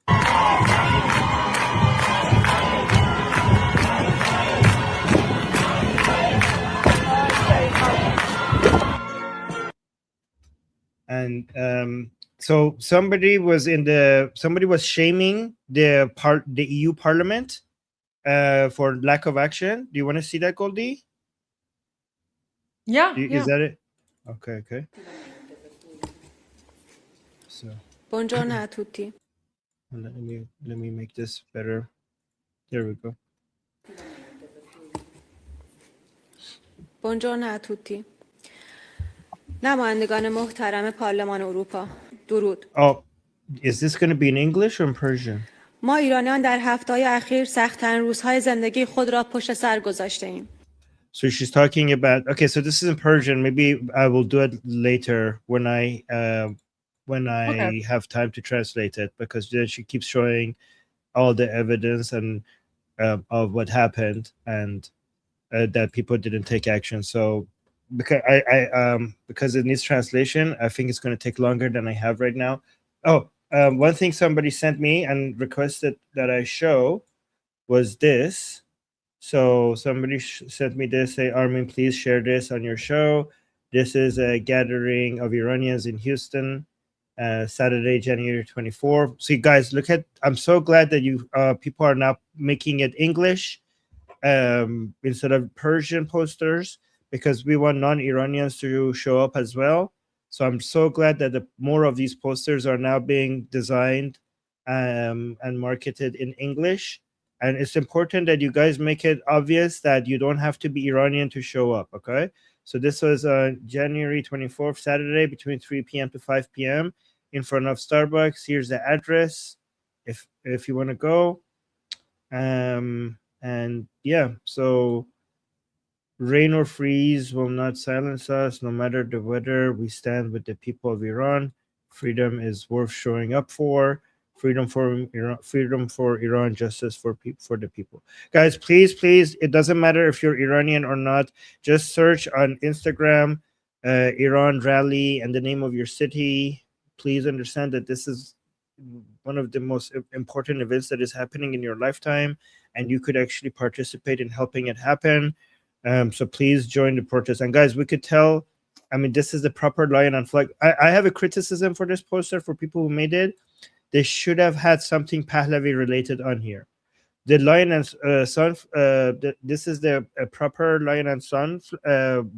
And so somebody was shaming the EU Parliament for lack of action. Do you want to see that, Goldie? Yeah. Is that it? Okay. So Buongiorno a tutti. let me make this better. There we go. Buongiorno a tutti. نمایندگان محترم پارلمان اروپا. درود. Oh, is this going to be in English or in Persian? ما ایرانیان در هفته‌های اخیر سخت‌ترین روزهای زندگی خود را پشت سر گذاشته‌ایم. So she's talking about, okay, so this is in Persian. Maybe I will do it later when I have time to translate it, because then she keeps showing all the evidence and of what happened and that people didn't take action. So because it needs translation, I think it's going to take longer than I have right now. Oh, one thing somebody sent me and requested that I show was this. So somebody sent me this, say, Armin, please share this on your show. This is a gathering of Iranians in Houston, Saturday, January 24. So you guys, look at, I'm so glad that you people are now making it English instead of Persian posters, because we want non-Iranians to show up as well. So I'm so glad that more of these posters are now being designed and marketed in English. And it's important that you guys make it obvious that you don't have to be Iranian to show up, okay? So this was January 24th, Saturday, between 3 p.m. to 5 p.m. in front of Starbucks. Here's the address if you want to go. And yeah, so rain or freeze will not silence us. No matter the weather, we stand with the people of Iran. Freedom is worth showing up for. Freedom for Iran, justice for the people. Guys, please, it doesn't matter if you're Iranian or not. Just search on Instagram, Iran rally, and the name of your city. Please understand that this is one of the most important events that is happening in your lifetime, and you could actually participate in helping it happen. So please join the protest. And guys, we could tell, I mean, this is the proper lion and flag. I have a criticism for this poster for people who made it. They should have had something Pahlavi related on here. The lion and sun, this is the proper lion and sun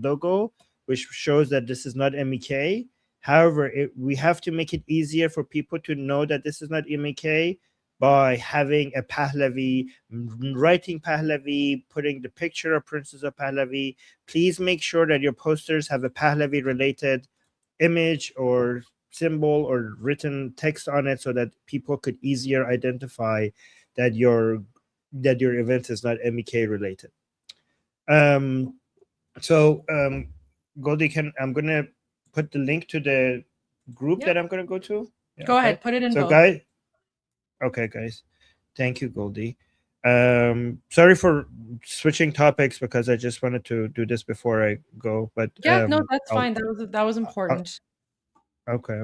logo, which shows that this is not MEK. However, we have to make it easier for people to know that this is not MEK by having a Pahlavi, writing Pahlavi, putting the picture of Princess of Pahlavi. Please make sure that your posters have a Pahlavi related image or symbol or written text on it so that people could easier identify that your event is not MEK related. Goldie, I'm gonna put the link to the group that I'm gonna go to. Yeah, Go ahead, put it in so both. Guys, thank you, Goldie. Sorry for switching topics because I just wanted to do this before I go, but no, that's fine. That was important. Okay.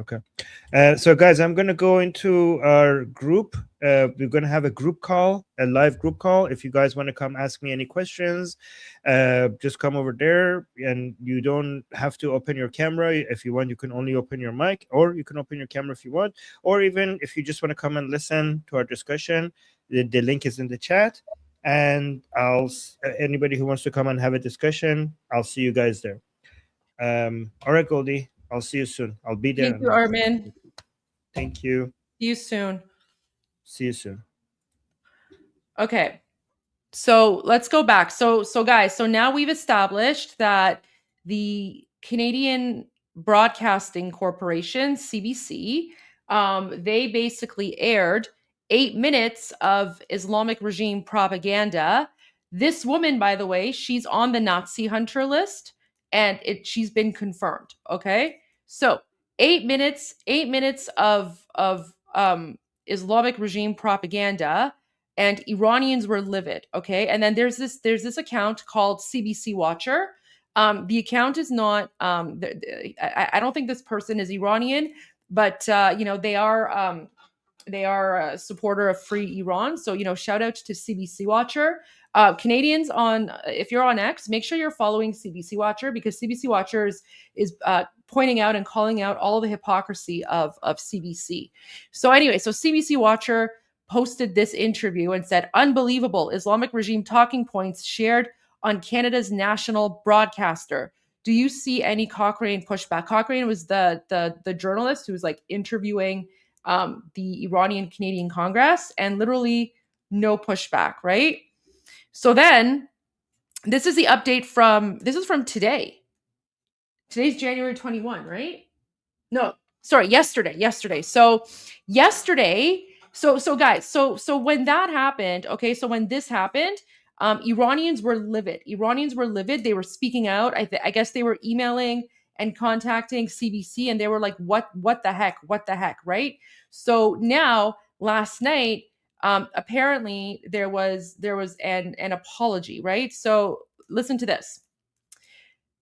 So guys, I'm gonna go into our group. We're gonna have a group call, a live group call. If you guys want to come ask me any questions, just come over there, and you don't have to open your camera. If you want, you can only open your mic, or you can open your camera if you want, or even if you just want to come and listen to our discussion, the link is in the chat. And anybody who wants to come and have a discussion, I'll see you guys there. All right, Goldie. I'll see you soon. I'll be there. Thank you, Armin. Thank you. See you soon. See you soon. Okay. So let's go back. So guys, so now we've established that the Canadian Broadcasting Corporation, CBC, they basically aired 8 minutes of Islamic regime propaganda. This woman, by the way, she's on the Nazi hunter list. And she's been confirmed. Okay, so 8 minutes of Islamic regime propaganda, and Iranians were livid. Okay, and then there's this account called CBC Watcher. The account is not. I don't think this person is Iranian, but they are a supporter of free Iran. So shout out to CBC Watcher. Canadians if you're on X, make sure you're following CBC Watcher, because CBC Watcher is pointing out and calling out all the hypocrisy of CBC. So anyway, so CBC Watcher posted this interview and said, "Unbelievable Islamic regime talking points shared on Canada's national broadcaster. Do you see any Cochrane pushback?" Cochrane was the journalist who was like interviewing the Iranian Canadian Congress, and literally no pushback, right? So then this is the update from today. Today's January 21, right? No, sorry, yesterday. So yesterday, so guys, so when that happened, okay, so when this happened, Iranians were livid. They were speaking out. I guess they were emailing and contacting CBC, and they were like, what the heck, right? So now, last night, apparently there was an apology, right? So listen to this.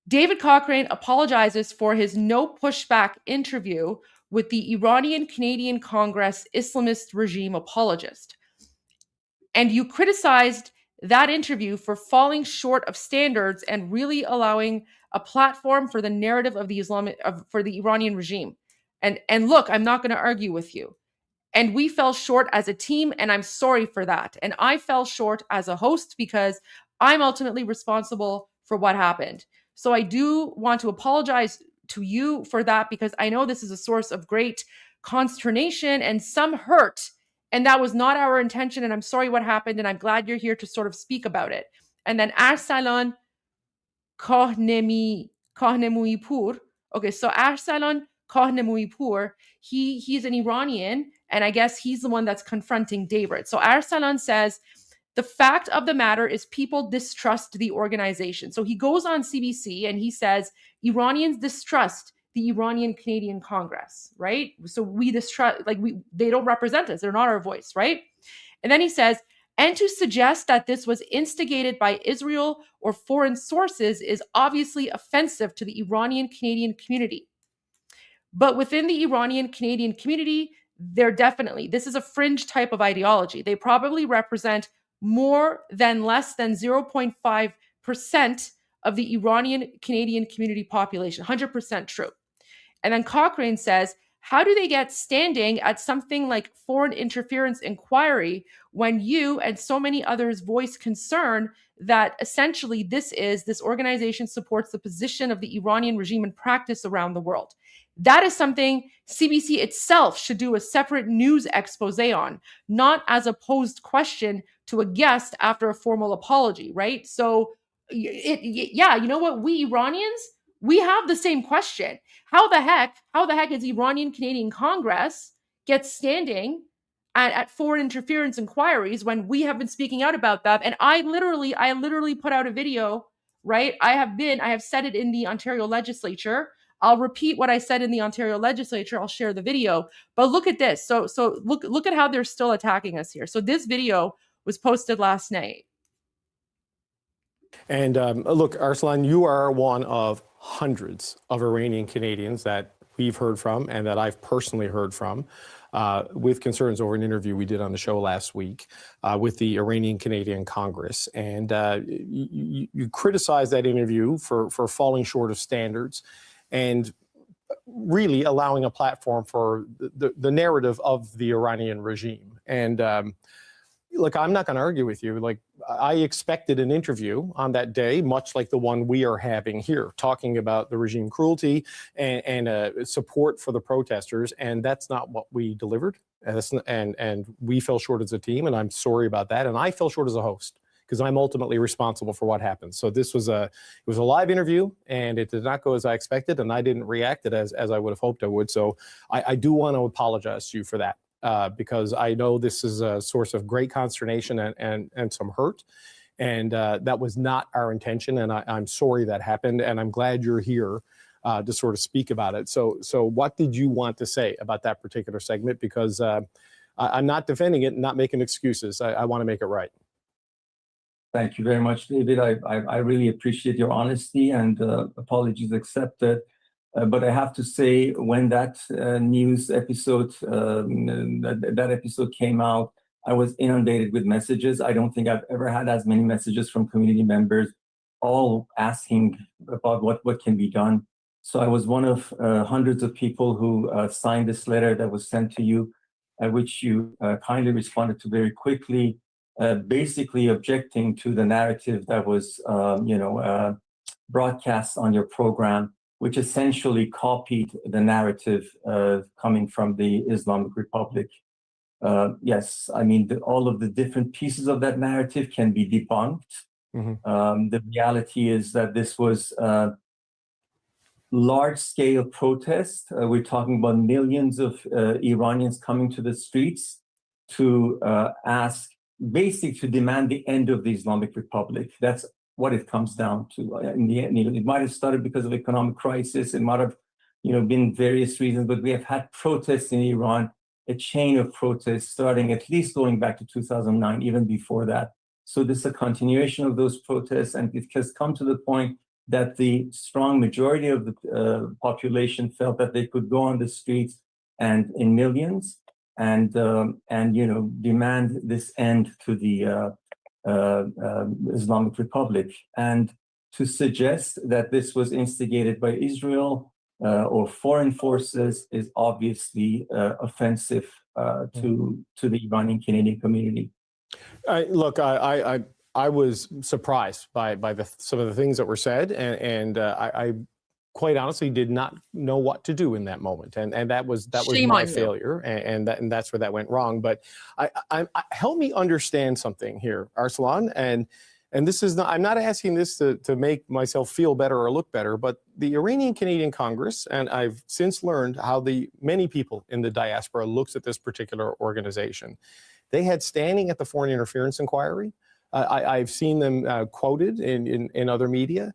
David Cochrane apologizes for his no pushback interview with the Iranian Canadian Congress Islamist regime apologist. And you criticized that interview for falling short of standards and really allowing a platform for the narrative of the for the Iranian regime. And look, I'm not going to argue with you. And we fell short as a team, and I'm sorry for that. And I fell short as a host because I'm ultimately responsible for what happened. So I do want to apologize to you for that, because I know this is a source of great consternation and some hurt. And that was not our intention. And I'm sorry what happened. And I'm glad you're here to sort of speak about it. And then Arsalan Kahnemuipur. Okay, so Arsalan Kahnemuipur, he's an Iranian, and I guess he's the one that's confronting David. So Arsalan says, the fact of the matter is people distrust the organization. So he goes on CBC and he says, Iranians distrust the Iranian Canadian Congress, right? So we distrust, they don't represent us. They're not our voice, right? And then he says, and to suggest that this was instigated by Israel or foreign sources is obviously offensive to the Iranian Canadian community. But within the Iranian Canadian community, this is a fringe type of ideology. They probably represent less than 0.5% of the Iranian Canadian community population. 100% true. And then Cochrane says, How do they get standing at something like foreign interference inquiry when you and so many others voice concern that essentially this organization supports the position of the Iranian regime in practice around the world? That is something CBC itself should do a separate news expose on, not as a posed question to a guest after a formal apology, right? So, yeah, you know what? We Iranians, we have the same question. How the heck is Iranian Canadian Congress get standing at foreign interference inquiries when we have been speaking out about that? And I literally put out a video, right? I have said it in the Ontario legislature. I'll repeat what I said in the Ontario legislature. I'll share the video. But look at this. So look at how they're still attacking us here. So this video was posted last night. And look, Arslan, you are one of hundreds of Iranian Canadians that we've heard from and that I've personally heard from with concerns over an interview we did on the show last week with the Iranian Canadian Congress. And you criticized that interview for falling short of standards and really allowing a platform for the narrative of the Iranian regime. And look, I'm not going to argue with you. Like, I expected an interview on that day, much like the one we are having here, talking about the regime cruelty and support for the protesters. And that's not what we delivered. And we fell short as a team, and I'm sorry about that. And I fell short as a host, because I'm ultimately responsible for what happened. So this was it was a live interview, and it did not go as I expected, and I didn't react it as I would have hoped I would. So I do want to apologize to you for that, because I know this is a source of great consternation and some hurt, and that was not our intention, and I'm sorry that happened, and I'm glad you're here to sort of speak about it. So what did you want to say about that particular segment? Because I'm not defending it and not making excuses. I want to make it right. Thank you very much, David. I really appreciate your honesty, and apologies accepted. But I have to say, when that news episode, that episode came out, I was inundated with messages. I don't think I've ever had as many messages from community members, all asking about what can be done. So I was one of hundreds of people who signed this letter that was sent to you, which you kindly responded to very quickly. Basically objecting to the narrative that was, broadcast on your program, which essentially copied the narrative coming from the Islamic Republic. Yes, I mean, all of the different pieces of that narrative can be debunked. Mm-hmm. The reality is that this was large-scale protest. We're talking about millions of Iranians coming to the streets to basically to demand the end of the Islamic Republic. That's what it comes down to. In the end, it might have started because of economic crisis. It might have, been various reasons. But we have had protests in Iran, a chain of protests starting at least going back to 2009, even before that. So this is a continuation of those protests, and it has come to the point that the strong majority of the population felt that they could go on the streets and in millions and demand this end to the Islamic Republic. And to suggest that this was instigated by Israel or foreign forces is obviously offensive to the Iranian Canadian community. Look, I was surprised by some of the things that were said, and I quite honestly did not know what to do in that moment, and that was my failure, and that's where that went wrong. But help me understand something here, Arslan, and this is not, I'm not asking this to make myself feel better or look better, but the Iranian Canadian Congress, and I've since learned how many people in the diaspora looks at this particular organization. They had standing at the foreign interference inquiry. I've seen them quoted in other media.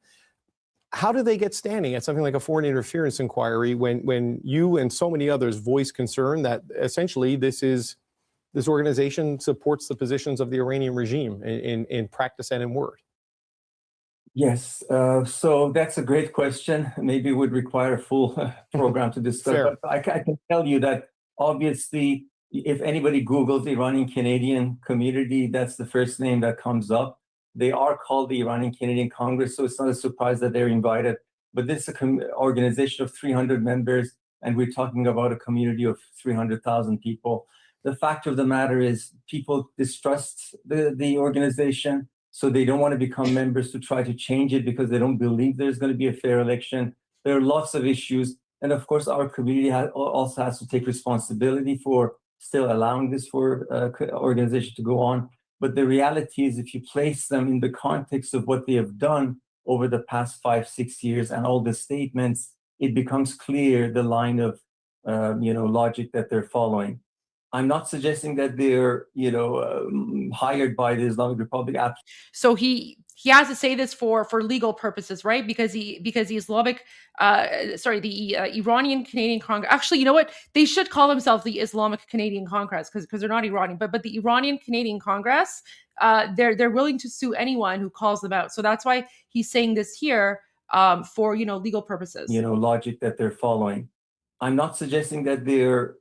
How do they get standing at something like a foreign interference inquiry when you and so many others voice concern that essentially this organization supports the positions of the Iranian regime in practice and in word? Yes, so that's a great question. Maybe it would require a full program to discuss. But I can tell you that obviously, if anybody Googles Iranian Canadian community, that's the first name that comes up. They are called the Iranian Canadian Congress, so it's not a surprise that they're invited. But this is an organization of 300 members. and we're talking about a community of 300,000 people. The fact of the matter is people distrust the organization, so they don't want to become members to try to change it because they don't believe there's going to be a fair election. There are lots of issues. And of course, our community also has to take responsibility for still allowing this for organization to go on. But the reality is, if you place them in the context of what they have done over the past 5-6 years and all the statements, it becomes clear the line of logic that they're following. I'm not suggesting that they're hired by the Islamic Republic. So he has to say this for legal purposes, right? Because the Islamic, the Iranian Canadian Congress. Actually, you know what? They should call themselves the Islamic Canadian Congress because they're not Iranian. But the Iranian Canadian Congress, they're willing to sue anyone who calls them out. So that's why he's saying this here for legal purposes. Logic that they're following. I'm not suggesting that they're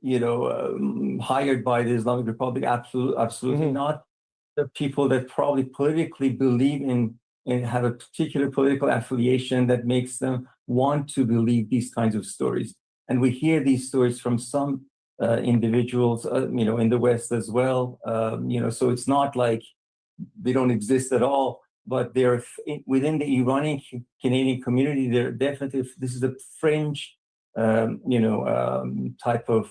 hired by the Islamic Republic. Absolutely not. The people that probably politically believe in and have a particular political affiliation that makes them want to believe these kinds of stories. And we hear these stories from some individuals, in the West as well. So it's not like they don't exist at all, but they're within the Iranian Canadian community. They're definitely, this is a fringe, type of,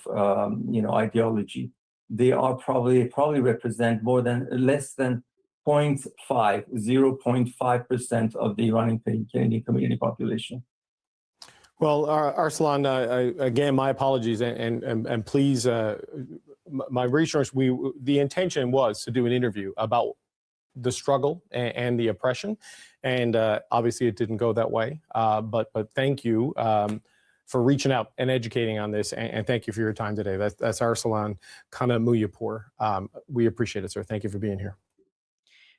ideology. They are probably represent less than 0.5% of the Iranian Canadian community population. Well, Arslan, again, my apologies, and please, my research. The intention was to do an interview about the struggle and the oppression, and obviously it didn't go that way. But thank you for reaching out and educating on this, and thank you for your time today. That's Arslan Kanamuyapur. We appreciate it, sir. Thank you for being here.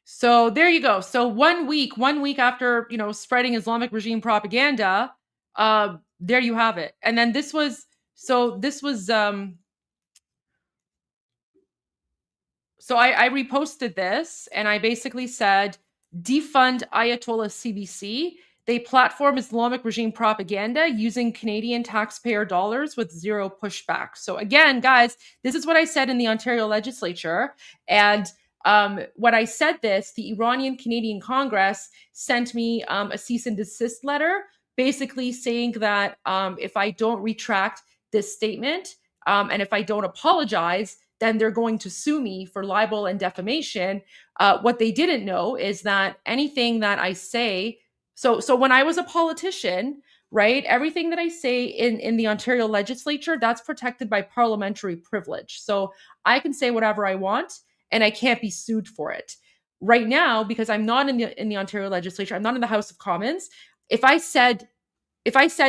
So there you go. So 1 week after spreading Islamic regime propaganda, there you have it. And then this was so I reposted this and I basically said, defund Ayatollah CBC. They platform Islamic regime propaganda using Canadian taxpayer dollars with zero pushback. So again, guys, this is what I said in the Ontario legislature. And when I said this, the Iranian Canadian Congress sent me a cease and desist letter, basically saying that if I don't retract this statement and if I don't apologize, then they're going to sue me for libel and defamation. What they didn't know is that anything that I say, so when I was a politician, right, everything that I say in the Ontario legislature, that's protected by parliamentary privilege. So I can say whatever I want and I can't be sued for it. Right now, because I'm not in the Ontario legislature, I'm not in the House of Commons. If I said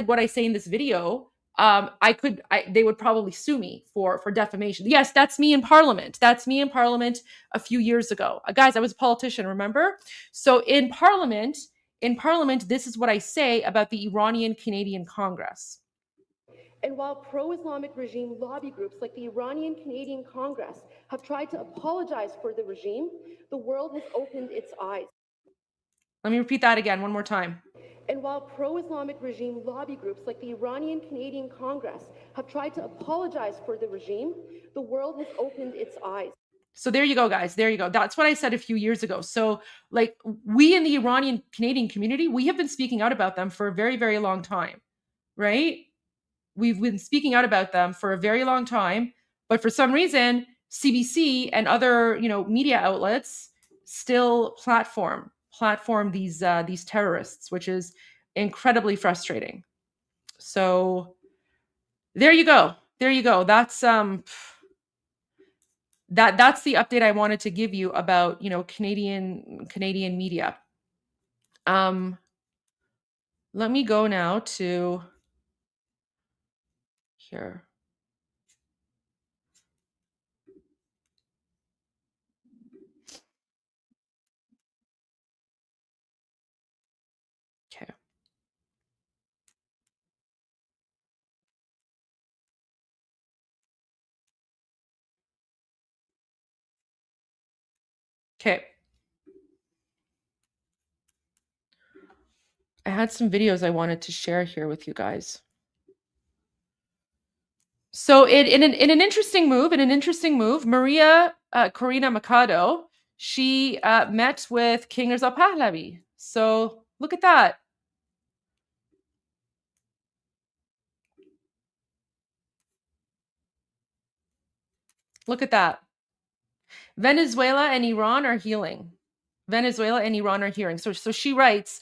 what I say in this video, they would probably sue me for defamation. Yes, that's me in Parliament. That's me in Parliament a few years ago. Guys, I was a politician, remember? So in Parliament, this is what I say about the Iranian Canadian Congress. And while pro-Islamic regime lobby groups like the Iranian Canadian Congress have tried to apologize for the regime, the world has opened its eyes. Let me repeat that again one more time. And while pro-Islamic regime lobby groups like the Iranian Canadian Congress have tried to apologize for the regime, the world has opened its eyes. So there you go, guys. There you go. That's what I said a few years ago. So like we in the Iranian Canadian community, we have been speaking out about them for a very, very long time, right? We've been speaking out about them for a very long time, but for some reason, CBC and other, media outlets still platform these terrorists, which is incredibly frustrating. So there you go. That's that's the update I wanted to give you about Canadian media. Let me go now to here. Okay. Okay. I had some videos I wanted to share here with you guys. So in an interesting move, Maria Corina Machado, she met with King Reza Pahlavi. So look at that. Look at that. Venezuela and Iran are healing. Venezuela and Iran are healing. So she writes,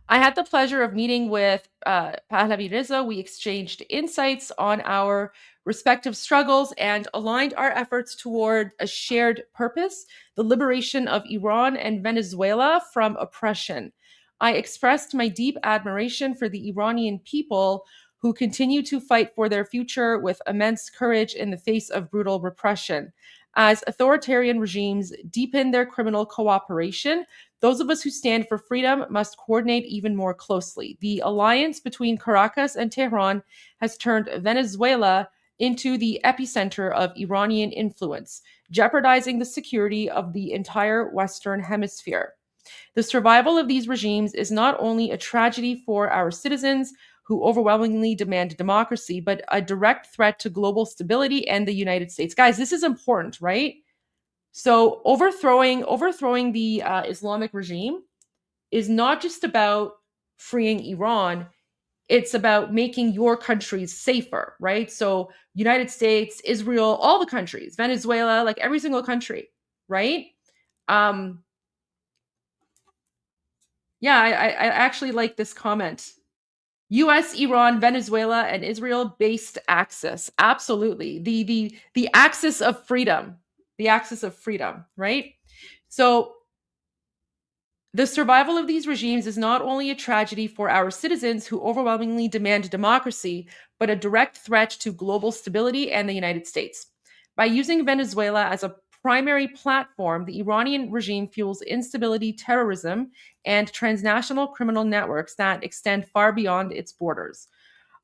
I had the pleasure of meeting with Pahlavi Reza. We exchanged insights on our respective struggles and aligned our efforts toward a shared purpose, the liberation of Iran and Venezuela from oppression. I expressed my deep admiration for the Iranian people who continue to fight for their future with immense courage in the face of brutal repression. As authoritarian regimes deepen their criminal cooperation, those of us who stand for freedom must coordinate even more closely. The alliance between Caracas and Tehran has turned Venezuela into the epicenter of Iranian influence, jeopardizing the security of the entire Western Hemisphere. The survival of these regimes is not only a tragedy for our citizens who overwhelmingly demand democracy, but a direct threat to global stability and the United States. Guys, this is important, right? So overthrowing the Islamic regime is not just about freeing Iran. It's about making your countries safer, right? So United States, Israel, all the countries, Venezuela, like every single country, right? Yeah, I actually like this comment. US, Iran, Venezuela, and Israel-based axis. Absolutely. The axis of freedom. The axis of freedom, right? So the survival of these regimes is not only a tragedy for our citizens who overwhelmingly demand democracy, but a direct threat to global stability and the United States. By using Venezuela as a primary platform, the Iranian regime fuels instability, terrorism, and transnational criminal networks that extend far beyond its borders.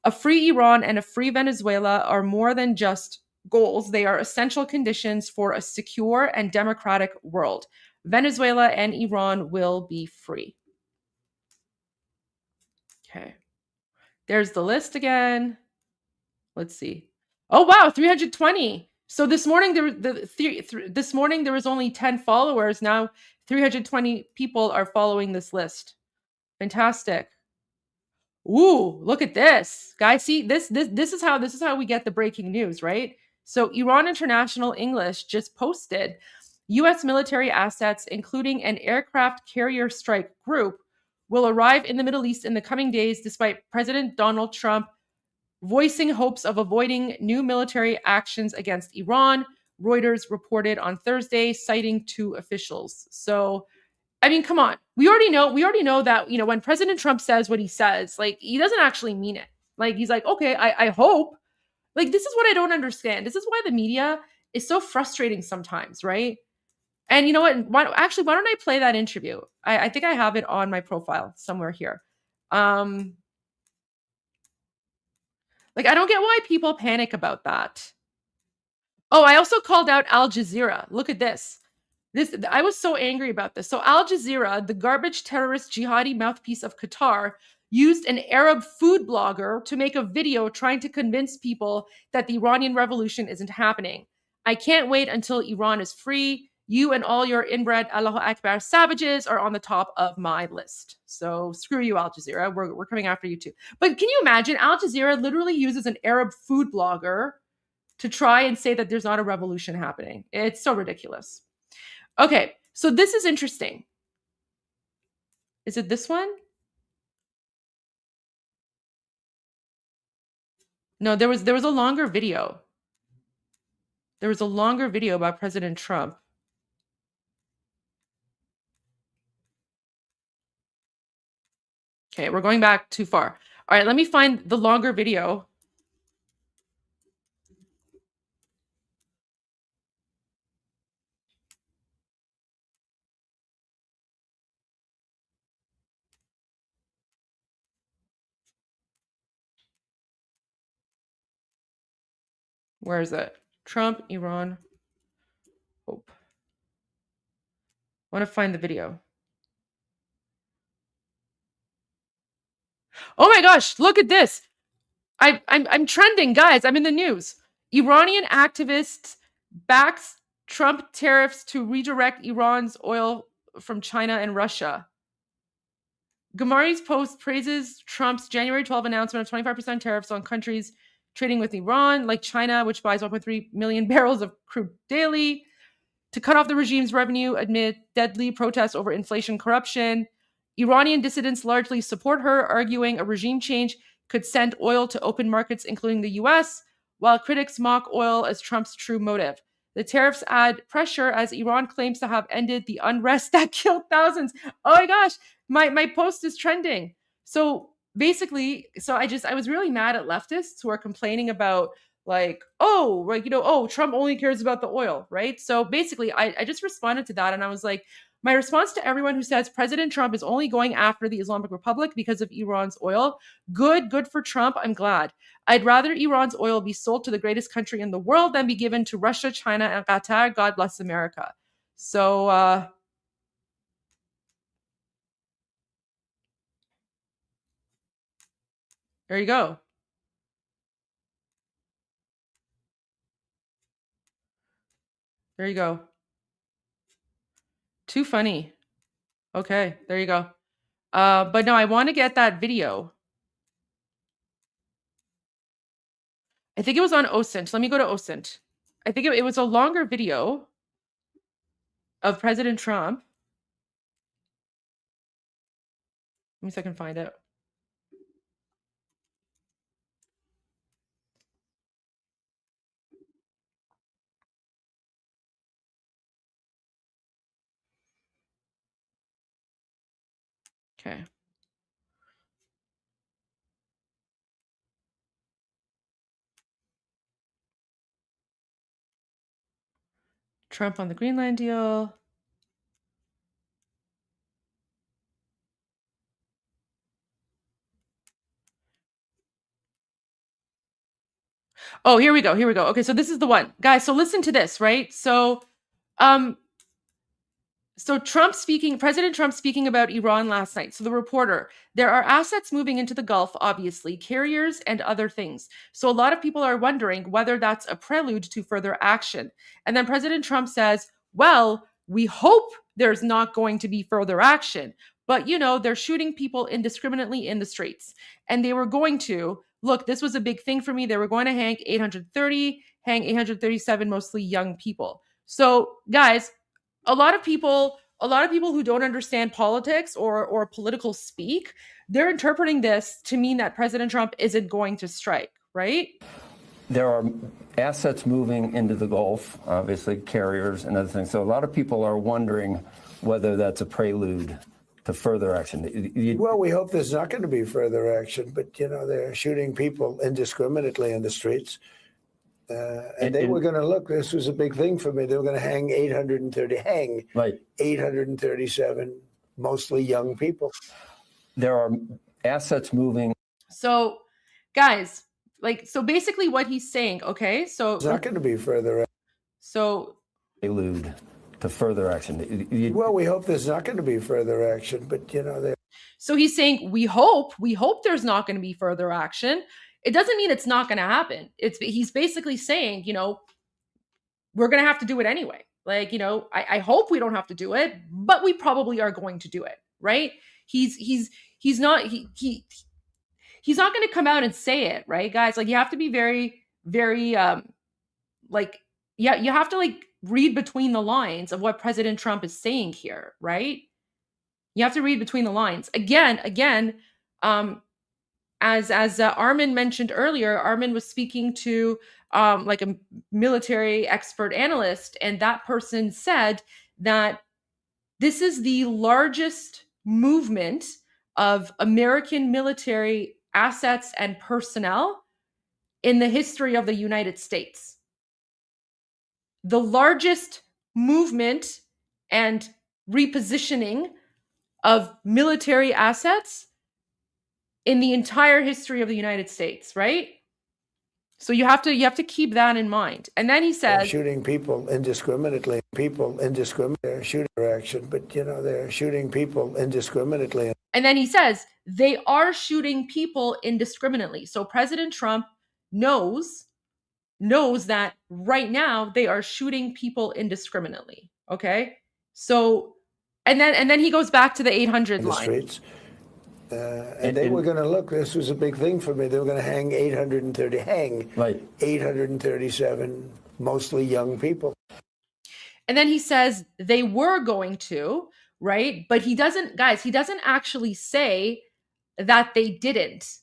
A free Iran and a free Venezuela are more than just goals, they are essential conditions for a secure and democratic world. Venezuela and Iran will be free. Okay. There's the list again. Let's see. Oh wow, 320. So this morning there was only 10 followers. Now 320 people are following this list. Fantastic. Ooh, look at this. Guys, see this is how we get the breaking news, right? So Iran International English just posted US military assets including an aircraft carrier strike group will arrive in the Middle East in the coming days despite President Donald Trump voicing hopes of avoiding new military actions against Iran, Reuters reported on Thursday, citing two officials. So, I mean, come on. We already know that, when President Trump says what he says, like, he doesn't actually mean it. Like, he's like, okay, I hope. Like, this is what I don't understand. This is why the media is so frustrating sometimes, right? And you know what? Why don't I play that interview? I think I have it on my profile somewhere here. Like, I don't get why people panic about that. Oh, I also called out Al Jazeera. Look at this. I was so angry about this. So Al Jazeera, the garbage terrorist jihadi mouthpiece of Qatar, used an Arab food blogger to make a video trying to convince people that the Iranian revolution isn't happening. I can't wait until Iran is free. You and all your inbred Allahu Akbar savages are on the top of my list. So screw you, Al Jazeera. We're coming after you too. But can you imagine? Al Jazeera literally uses an Arab food blogger to try and say that there's not a revolution happening. It's so ridiculous. Okay, so this is interesting. Is it this one? No, there was a longer video. There was a longer video about President Trump. Okay, we're going back too far. All right, let me find the longer video. Where is it? Trump, Iran, hope. I want to find the video. Oh my gosh, look at this. I'm trending, guys. I'm in the news. Iranian activists backs Trump tariffs to redirect Iran's oil from China and Russia. Gamari's post praises Trump's January 12 announcement of 25% tariffs on countries trading with Iran, like China, which buys 1.3 million barrels of crude daily, to cut off the regime's revenue amid deadly protests over inflation corruption. Iranian dissidents largely support her, arguing a regime change could send oil to open markets, including the US, while critics mock oil as Trump's true motive. The tariffs add pressure as Iran claims to have ended the unrest that killed thousands. Oh my gosh, my post is trending. So basically, I was really mad at leftists who are complaining about like, oh, like, oh, Trump only cares about the oil, right? So basically, I just responded to that and I was like, my response to everyone who says President Trump is only going after the Islamic Republic because of Iran's oil, good for Trump. I'm glad. I'd rather Iran's oil be sold to the greatest country in the world than be given to Russia, China, and Qatar. God bless America. So, there you go. There you go. Too funny. Okay, there you go. But no, I want to get that video. I think it was on OSINT. Let me go to OSINT. I think it was a longer video of President Trump. Let me see if I can find it. Okay. Trump on the Greenland deal. Oh, here we go. Okay, so this is the one. Guys, so listen to this, right? So President Trump speaking about Iran last night. So the reporter, there are assets moving into the Gulf, obviously, carriers and other things. So a lot of people are wondering whether that's a prelude to further action. And then President Trump says, well, we hope there's not going to be further action. But, they're shooting people indiscriminately in the streets. And they were going to, look, this was a big thing for me. They were going to hang 837, mostly young people. So, guys, a lot of people who don't understand politics or political speak, they're interpreting this to mean that President Trump isn't going to strike, right? There are assets moving into the Gulf, obviously carriers and other things. So a lot of people are wondering whether that's a prelude to further action. Well, we hope there's not going to be further action, but they're shooting people indiscriminately in the streets. And they were going to look, this was a big thing for me. They were going to hang 837, mostly young people. There are assets moving. So, guys, so basically what he's saying, okay? So it's not going to be further action. So prelude to further action. Well, we hope there's not going to be further action, but So he's saying we hope there's not going to be further action. It doesn't mean it's not going to happen. He's basically saying, we're going to have to do it anyway. I hope we don't have to do it, but we probably are going to do it, right? He's not going to come out and say it, right, guys? You have to be very, very, you have to read between the lines of what President Trump is saying here, right? You have to read between the lines. Again, as ARMIN mentioned earlier, ARMIN was speaking to a military expert analyst, and that person said that this is the largest movement of American military assets and personnel in the history of the United States. The largest movement and repositioning of military assets in the entire history of the United States, right? So you have to keep that in mind. And then he says, they're shooting people indiscriminately. They're shooting action, but they're shooting people indiscriminately. And then he says they are shooting people indiscriminately. So President Trump knows knows that right now they are shooting people indiscriminately. Okay, so and then he goes back to the 800 line. Streets. And they were going to look, this was a big thing for me. They were going to hang 837, mostly young people. And then he says they were going to, right? But he doesn't actually say that they didn't,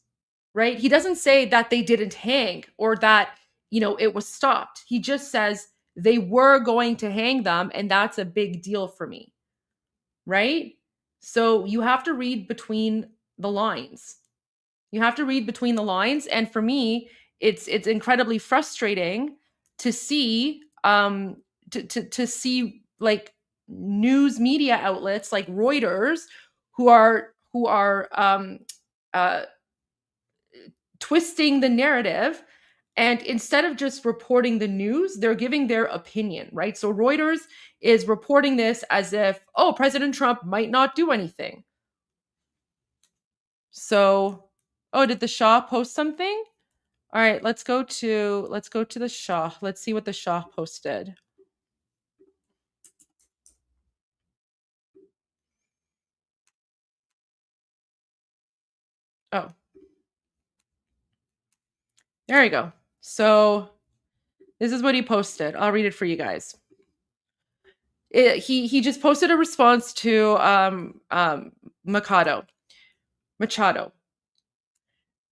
right? He doesn't say that they didn't hang or that, it was stopped. He just says they were going to hang them, and that's a big deal for me, right? So you have to read between the lines. You have to read between the lines. And for me, it's incredibly frustrating to see to see like news media outlets like Reuters who are twisting the narrative, and instead of just reporting the news, they're giving their opinion, right? So Reuters is reporting this as if, oh, President Trump might not do anything. So, oh, did the Shah post something? All right, let's go to the Shah. Let's see what the Shah posted. Oh, there you go. So this is what he posted. I'll read it for you guys. He just posted a response to Machado.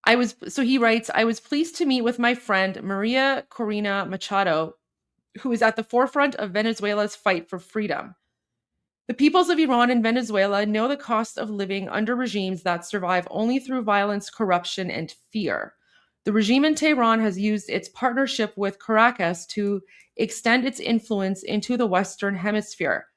He writes, I was pleased to meet with my friend Maria Corina Machado, who is at the forefront of Venezuela's fight for freedom. The peoples of Iran and Venezuela know the cost of living under regimes that survive only through violence, corruption, and fear. The regime in Tehran has used its partnership with Caracas to extend its influence into the Western Hemisphere.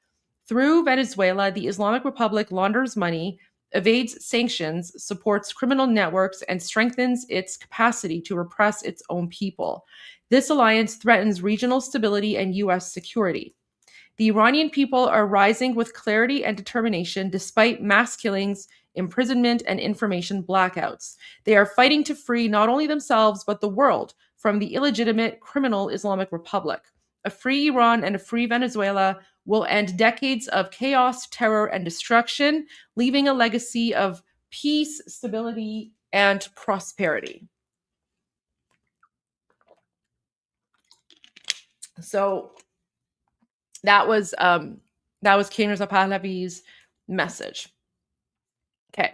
Through Venezuela, the Islamic Republic launders money, evades sanctions, supports criminal networks, and strengthens its capacity to repress its own people. This alliance threatens regional stability and U.S. security. The Iranian people are rising with clarity and determination despite mass killings, imprisonment, and information blackouts. They are fighting to free not only themselves, but the world from the illegitimate criminal Islamic Republic. A free Iran and a free Venezuela will end decades of chaos, terror, and destruction, leaving a legacy of peace, stability, and prosperity. So that was King Reza Pahlavi's message. Okay.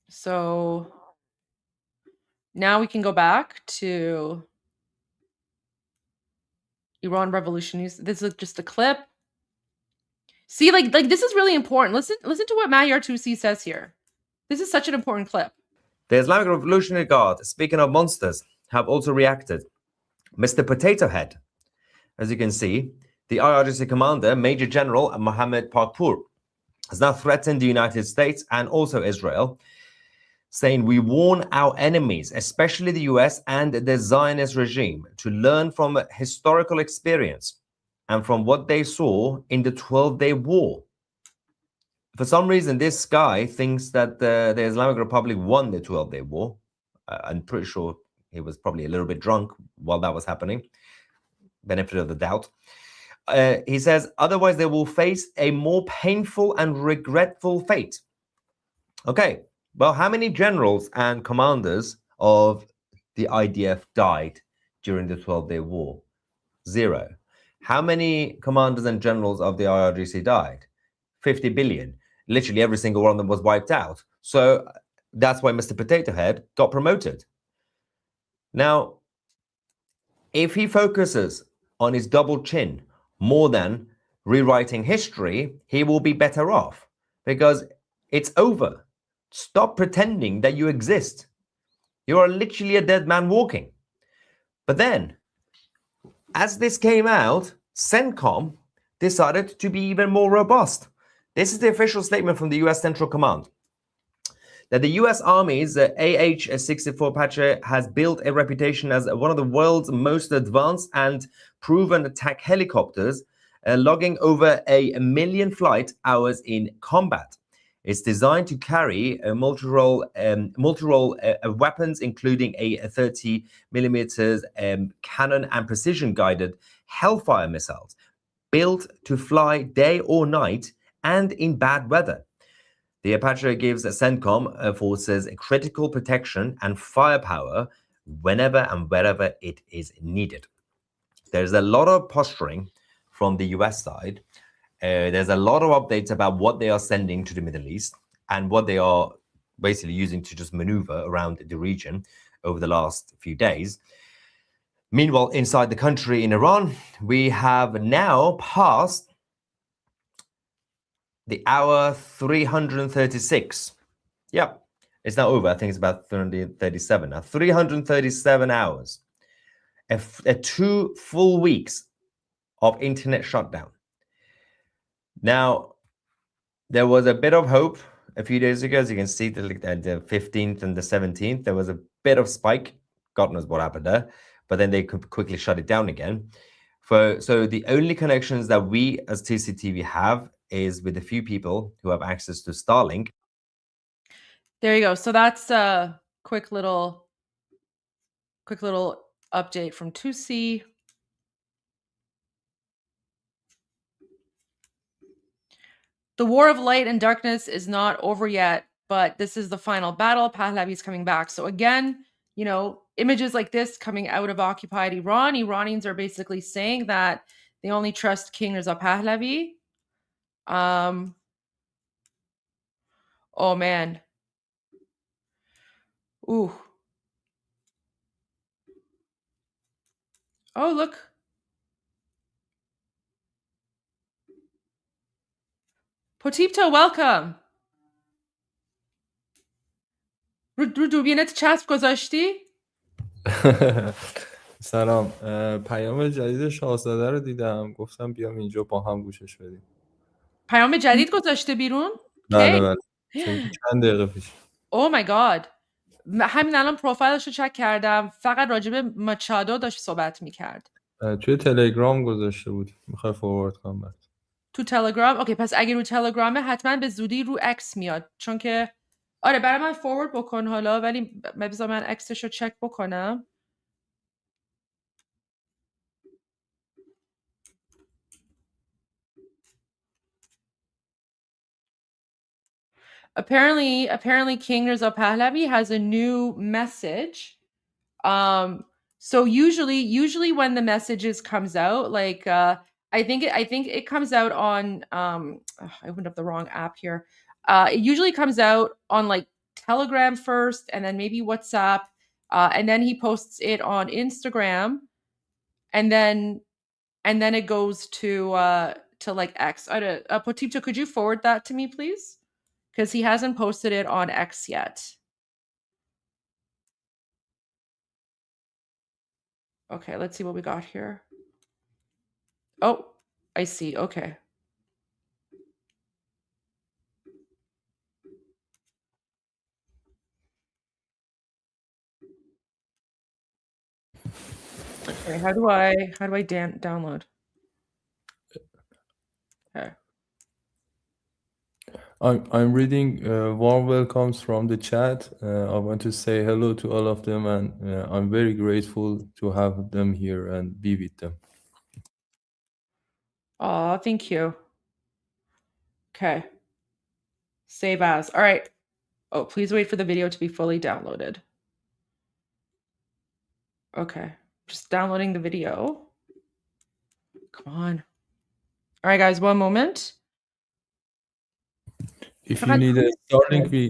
So now we can go back to Iran Revolution News. This is just a clip. See, like this is really important. Listen to what Mahyar Tusi says here. This is such an important clip. The Islamic Revolutionary Guard, speaking of monsters, have also reacted. Mr. Potato Head, as you can see, the IRGC commander, Major General Mohammed Pakpour, has now threatened the United States and also Israel, saying, we warn our enemies, especially the US and the Zionist regime, to learn from historical experience and from what they saw in the 12-day war. For some reason, this guy thinks that the Islamic Republic won the 12-day war. I'm pretty sure he was probably a little bit drunk while that was happening. Benefit of the doubt. He says, otherwise they will face a more painful and regretful fate. Okay, well, how many generals and commanders of the IDF died during the 12-day war? 0. How many commanders and generals of the IRGC died? 50 billion. Literally every single one of them was wiped out. So that's why Mr. Potato Head got promoted. Now, if he focuses on his double chin more than rewriting history, he will be better off because it's over. Stop pretending that you exist. You are literally a dead man walking. But then, as this came out, CENTCOM decided to be even more robust. This is the official statement from the US Central Command. That the US Army's AH-64 Apache has built a reputation as one of the world's most advanced and proven attack helicopters, logging over 1 million flight hours in combat. It's designed to carry a multi-role weapons, including a 30 millimeters cannon and precision-guided Hellfire missiles, built to fly day or night and in bad weather. The Apache gives CENTCOM forces critical protection and firepower whenever and wherever it is needed. There's a lot of posturing from the US side. There's a lot of updates about what they are sending to the Middle East and what they are basically using to just maneuver around the region over the last few days. Meanwhile, inside the country in Iran, we have now passed the hour 336. Yeah, it's now over. I think it's about 337 now. 337 hours. 2 full weeks of internet shutdown. Now, there was a bit of hope a few days ago. As you can see, the 15th and the 17th, there was a bit of spike. God knows what happened there. But then they could quickly shut it down again. So the only connections that we as TCTV have is with a few people who have access to Starlink. There you go. So that's a quick little update from 2C. The war of light and darkness is not over yet, but this is the final battle. Pahlavi is coming back. So again, you know, images like this coming out of occupied Iran, Iranians are basically saying that they only trust King Reza Pahlavi. Oh man. Ooh. Oh, look. Potipto, welcome. رو دوربینت چسب گذاشتی؟ سلام. پیام جدید شاهزاده رو دیدم، گفتم بیام اینجا با هم گوشش بدیم. پیام جدید گذاشته بیرون؟ بله بله. چند دقیقه پیش. Oh my god. همین الان پروفایلش رو چک کردم، فقط راجع به ماچادو داشت صحبت میکرد. توی تلگرام گذاشته بود. میخوای فوروارد کنم بعد. تو تلگرام؟ اوکی، پس اگه رو تلگرامه حتما به زودی رو اکس میاد، چون که آره برای من فوروارد بکن حالا، ولی بذار من اکسش رو چک بکنم. Apparently King Reza Pahlavi has a new message. So usually when the messages comes out, like I think it comes out on I opened up the wrong app here. It usually comes out on like Telegram first, and then maybe WhatsApp, and then he posts it on Instagram, and then it goes to like X. Potipto, could you forward that to me, please? Because he hasn't posted it on X yet. Okay, let's see what we got here. Oh, I see. Okay. Okay, how do I download? Okay. I'm reading warm welcomes from the chat. I want to say hello to all of them, and I'm very grateful to have them here and be with them. Oh, thank you. Okay. Save as. All right. Oh, please wait for the video to be fully downloaded. Okay. Just downloading the video. Come on. All right, guys, one moment. If you need a Starlink, we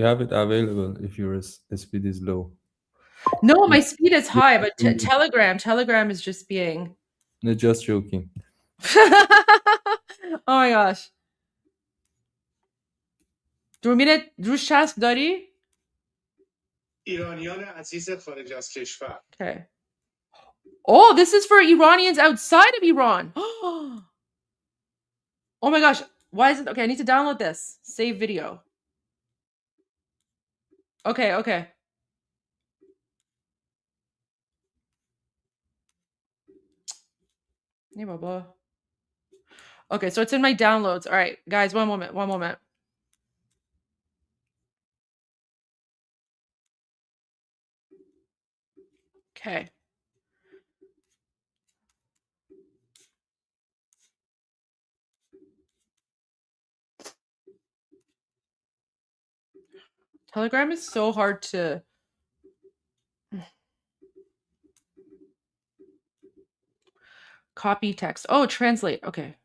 have it available if your speed is low. No, my speed is high, but Telegram is just being. No, just joking. Oh my gosh. دوربین روش چسب داری؟ ایرانیان عزیز خارج از کشور. Okay. Oh, this is for Iranians outside of Iran. Oh my gosh. Why is it? Okay, I need to download this. Save video. Okay. Hey, Baba. Okay, so it's in my downloads. All right, guys, one moment. Okay. Telegram is so hard to... Copy text. Oh, translate. Okay.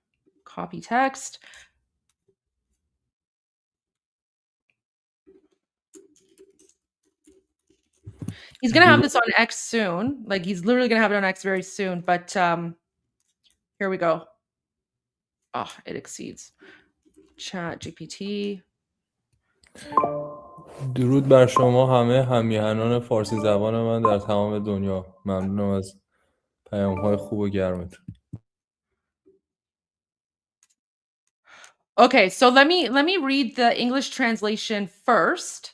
Copy text. He's going to have this on X soon. Like, he's literally going to have it on X very soon. But here we go. Oh, it exceeds. Chat GPT. درود بر شما همه همیهنان فارسی زبان من در تمام دنیا. ممنونم از پیام‌های خوب و گرمتون. Okay, so let me read the English translation first.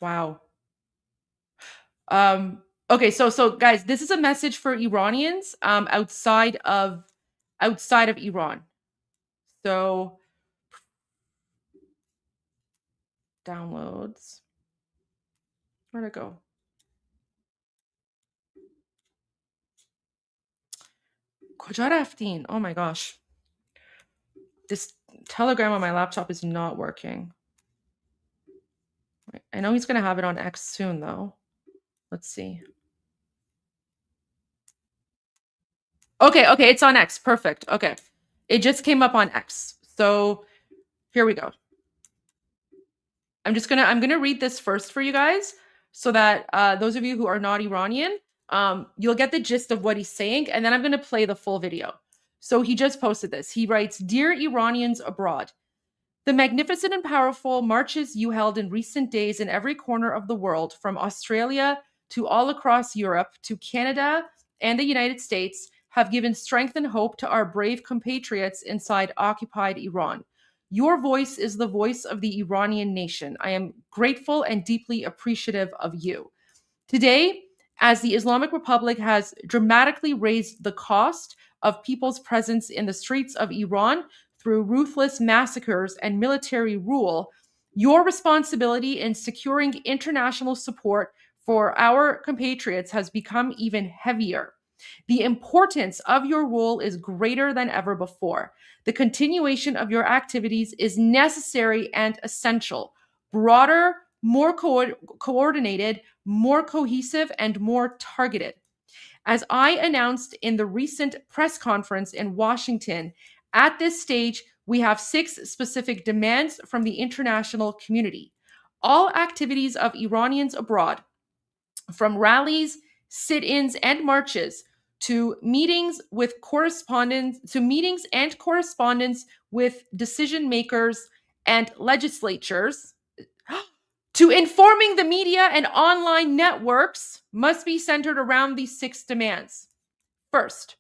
Wow. Okay, so guys, this is a message for Iranians outside of Iran. So downloads. Where'd it go? کجا رفتین? Oh my gosh. This Telegram on my laptop is not working. I know he's going to have it on X soon, though. Let's see. Okay, it's on X. Perfect. Okay. It just came up on X. So here we go. I'm going to read this first for you guys so that those of you who are not Iranian, you'll get the gist of what he's saying, and then I'm going to play the full video. So he just posted this. He writes, "Dear Iranians abroad, the magnificent and powerful marches you held in recent days in every corner of the world, from Australia to all across Europe to Canada and the United States, have given strength and hope to our brave compatriots inside occupied Iran. Your voice is the voice of the Iranian nation. I am grateful and deeply appreciative of you. Today, as the Islamic Republic has dramatically raised the cost of people's presence in the streets of Iran through ruthless massacres and military rule, your responsibility in securing international support for our compatriots has become even heavier. The importance of your role is greater than ever before. The continuation of your activities is necessary and essential. Broader, more coordinated, more cohesive, and more targeted. As I announced in the recent press conference in Washington, at this stage, we have 6 specific demands from the international community. All activities of Iranians abroad, from rallies, sit-ins, and marches, to meetings and correspondence with decision makers and legislatures, to informing the media and online networks, must be centered around these 6 demands. First,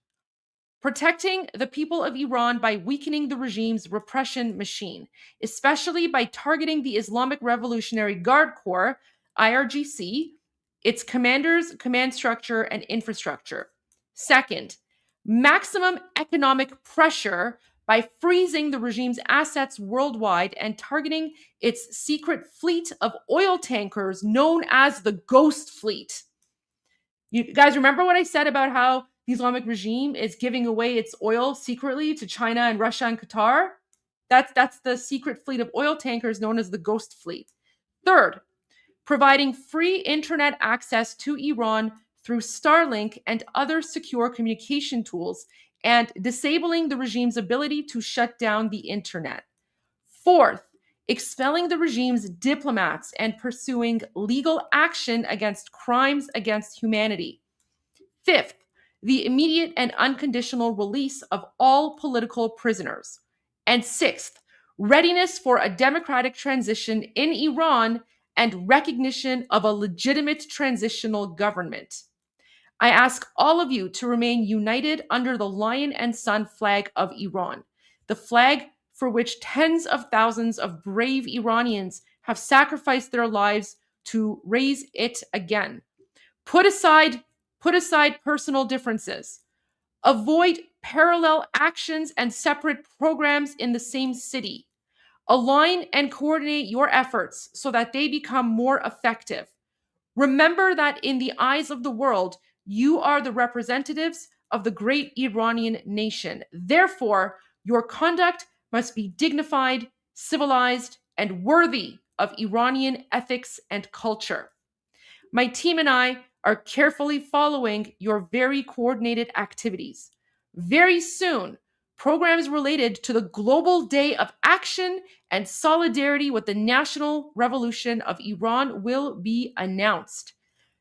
protecting the people of Iran by weakening the regime's repression machine, especially by targeting the Islamic Revolutionary Guard Corps, IRGC, its commanders, command structure, and infrastructure. Second, maximum economic pressure by freezing the regime's assets worldwide and targeting its secret fleet of oil tankers known as the Ghost Fleet. You guys remember what I said about how the Islamic regime is giving away its oil secretly to China and Russia and Qatar? That's the secret fleet of oil tankers known as the Ghost Fleet. Third, providing free internet access to Iran through Starlink and other secure communication tools, and disabling the regime's ability to shut down the internet. Fourth, expelling the regime's diplomats and pursuing legal action against crimes against humanity. Fifth, the immediate and unconditional release of all political prisoners. And sixth, readiness for a democratic transition in Iran and recognition of a legitimate transitional government. I ask all of you to remain united under the Lion and Sun flag of Iran, the flag for which tens of thousands of brave Iranians have sacrificed their lives to raise it again. Put aside personal differences. Avoid parallel actions and separate programs in the same city. Align and coordinate your efforts so that they become more effective. Remember that in the eyes of the world, you are the representatives of the great Iranian nation. Therefore, your conduct must be dignified, civilized, and worthy of Iranian ethics and culture. My team and I are carefully following your very coordinated activities. Very soon, programs related to the Global Day of Action and Solidarity with the National Revolution of Iran will be announced.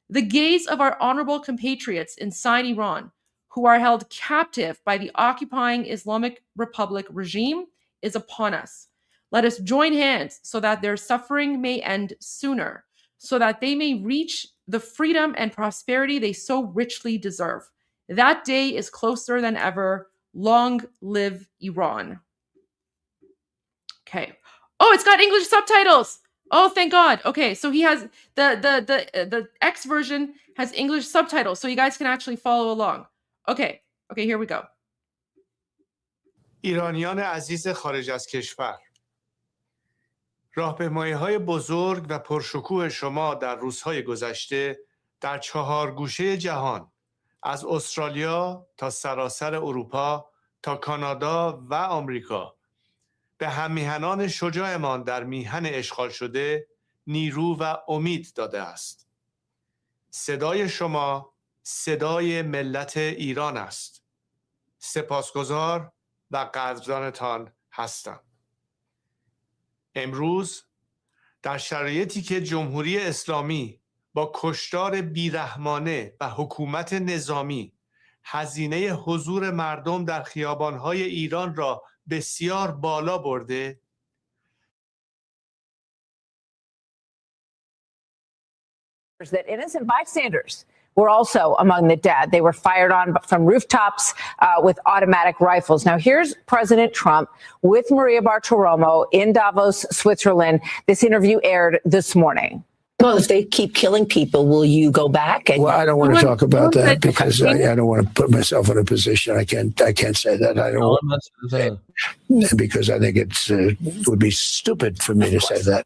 The gaze of our honorable compatriots inside Iran, who are held captive by the occupying Islamic Republic regime, is upon us. Let us join hands so that their suffering may end sooner, so that they may reach the freedom and prosperity they so richly deserve. That day is closer than ever. Long live Iran. Okay. Oh, it's got English subtitles. Oh, thank God. Okay, so he has the X version has English subtitles, so you guys can actually follow along. Okay, here we go. ایرانیان عزیز خارج از کشور، راهپیمایی‌های بزرگ و پرشکوه شما در روزهای گذشته در 4 گوشه جهان، از استرالیا تا سراسر اروپا تا کانادا و آمریکا، به هم‌میهنان شجاعمان در میهن اشغال شده نیرو و امید داده است. صدای شما صدای ملت ایران است. سپاسگزار و قدردانتان هستم. امروز در شرایطی که جمهوری اسلامی با کشتار بیرحمانه و حکومت نظامی هزینه حضور مردم در خیابان‌های ایران را بسیار بالا برده، that innocent bystanders were also among the dead. They were fired on from rooftops with automatic rifles. Now, here's President Trump with Maria Bartiromo in Davos, Switzerland. This interview aired this morning. Well, if they keep killing people, will you go back? And well, I don't want to talk about that because I don't want to put myself in a position. I can't say that. I don't want to say it because I think it would be stupid for me to say that.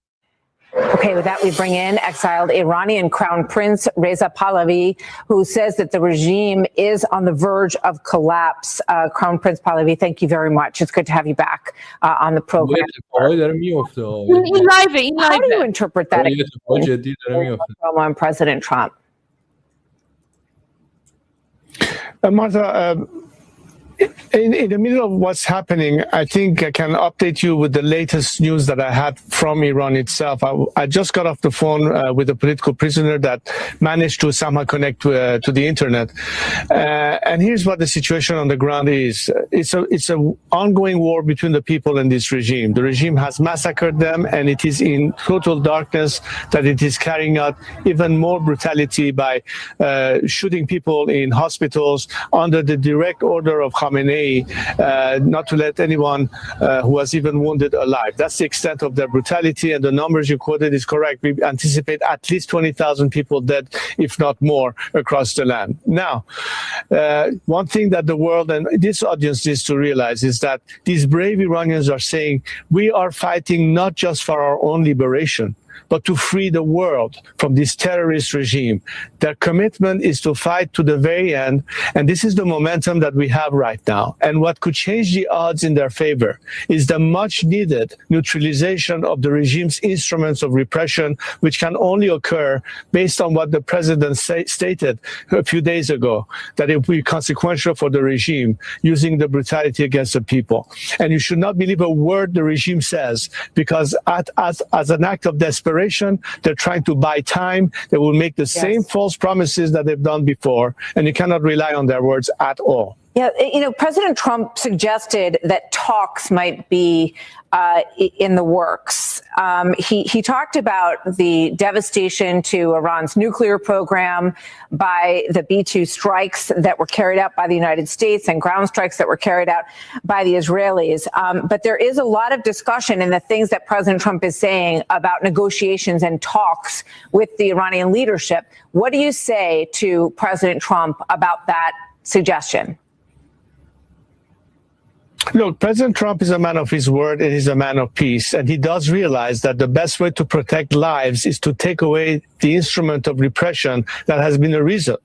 Okay, with that, we bring in exiled Iranian Crown Prince Reza Pahlavi, who says that the regime is on the verge of collapse. Crown Prince Pahlavi, thank you very much. It's good to have you back on the program. How do you interpret that on President Trump? Martha, in the middle of what's happening, I think I can update you with the latest news that I had from Iran itself. I just got off the phone with a political prisoner that managed to somehow connect to the internet. And here's what the situation on the ground is. It's an ongoing war between the people and this regime. The regime has massacred them, and it is in total darkness that it is carrying out even more brutality by shooting people in hospitals under the direct order of Khamenei, not to let anyone who was even wounded alive. That's the extent of their brutality, and the numbers you quoted is correct. We anticipate at least 20,000 people dead, if not more, across the land. Now, one thing that the world and this audience needs to realize is that these brave Iranians are saying, we are fighting not just for our own liberation, but to free the world from this terrorist regime. Their commitment is to fight to the very end, and this is the momentum that we have right now. And what could change the odds in their favor is the much-needed neutralization of the regime's instruments of repression, which can only occur based on what the president stated a few days ago, that it will be consequential for the regime using the brutality against the people. And you should not believe a word the regime says, because as an act of desperation, they're trying to buy time. They will make the same false promises that they've done before, and you cannot rely on their words at all. Yeah, President Trump suggested that talks might be in the works. He talked about the devastation to Iran's nuclear program by the B-2 strikes that were carried out by the United States and ground strikes that were carried out by the Israelis. But there is a lot of discussion in the things that President Trump is saying about negotiations and talks with the Iranian leadership. What do you say to President Trump about that suggestion? Look, President Trump is a man of his word and he's a man of peace. And he does realize that the best way to protect lives is to take away the instrument of repression that has been a reason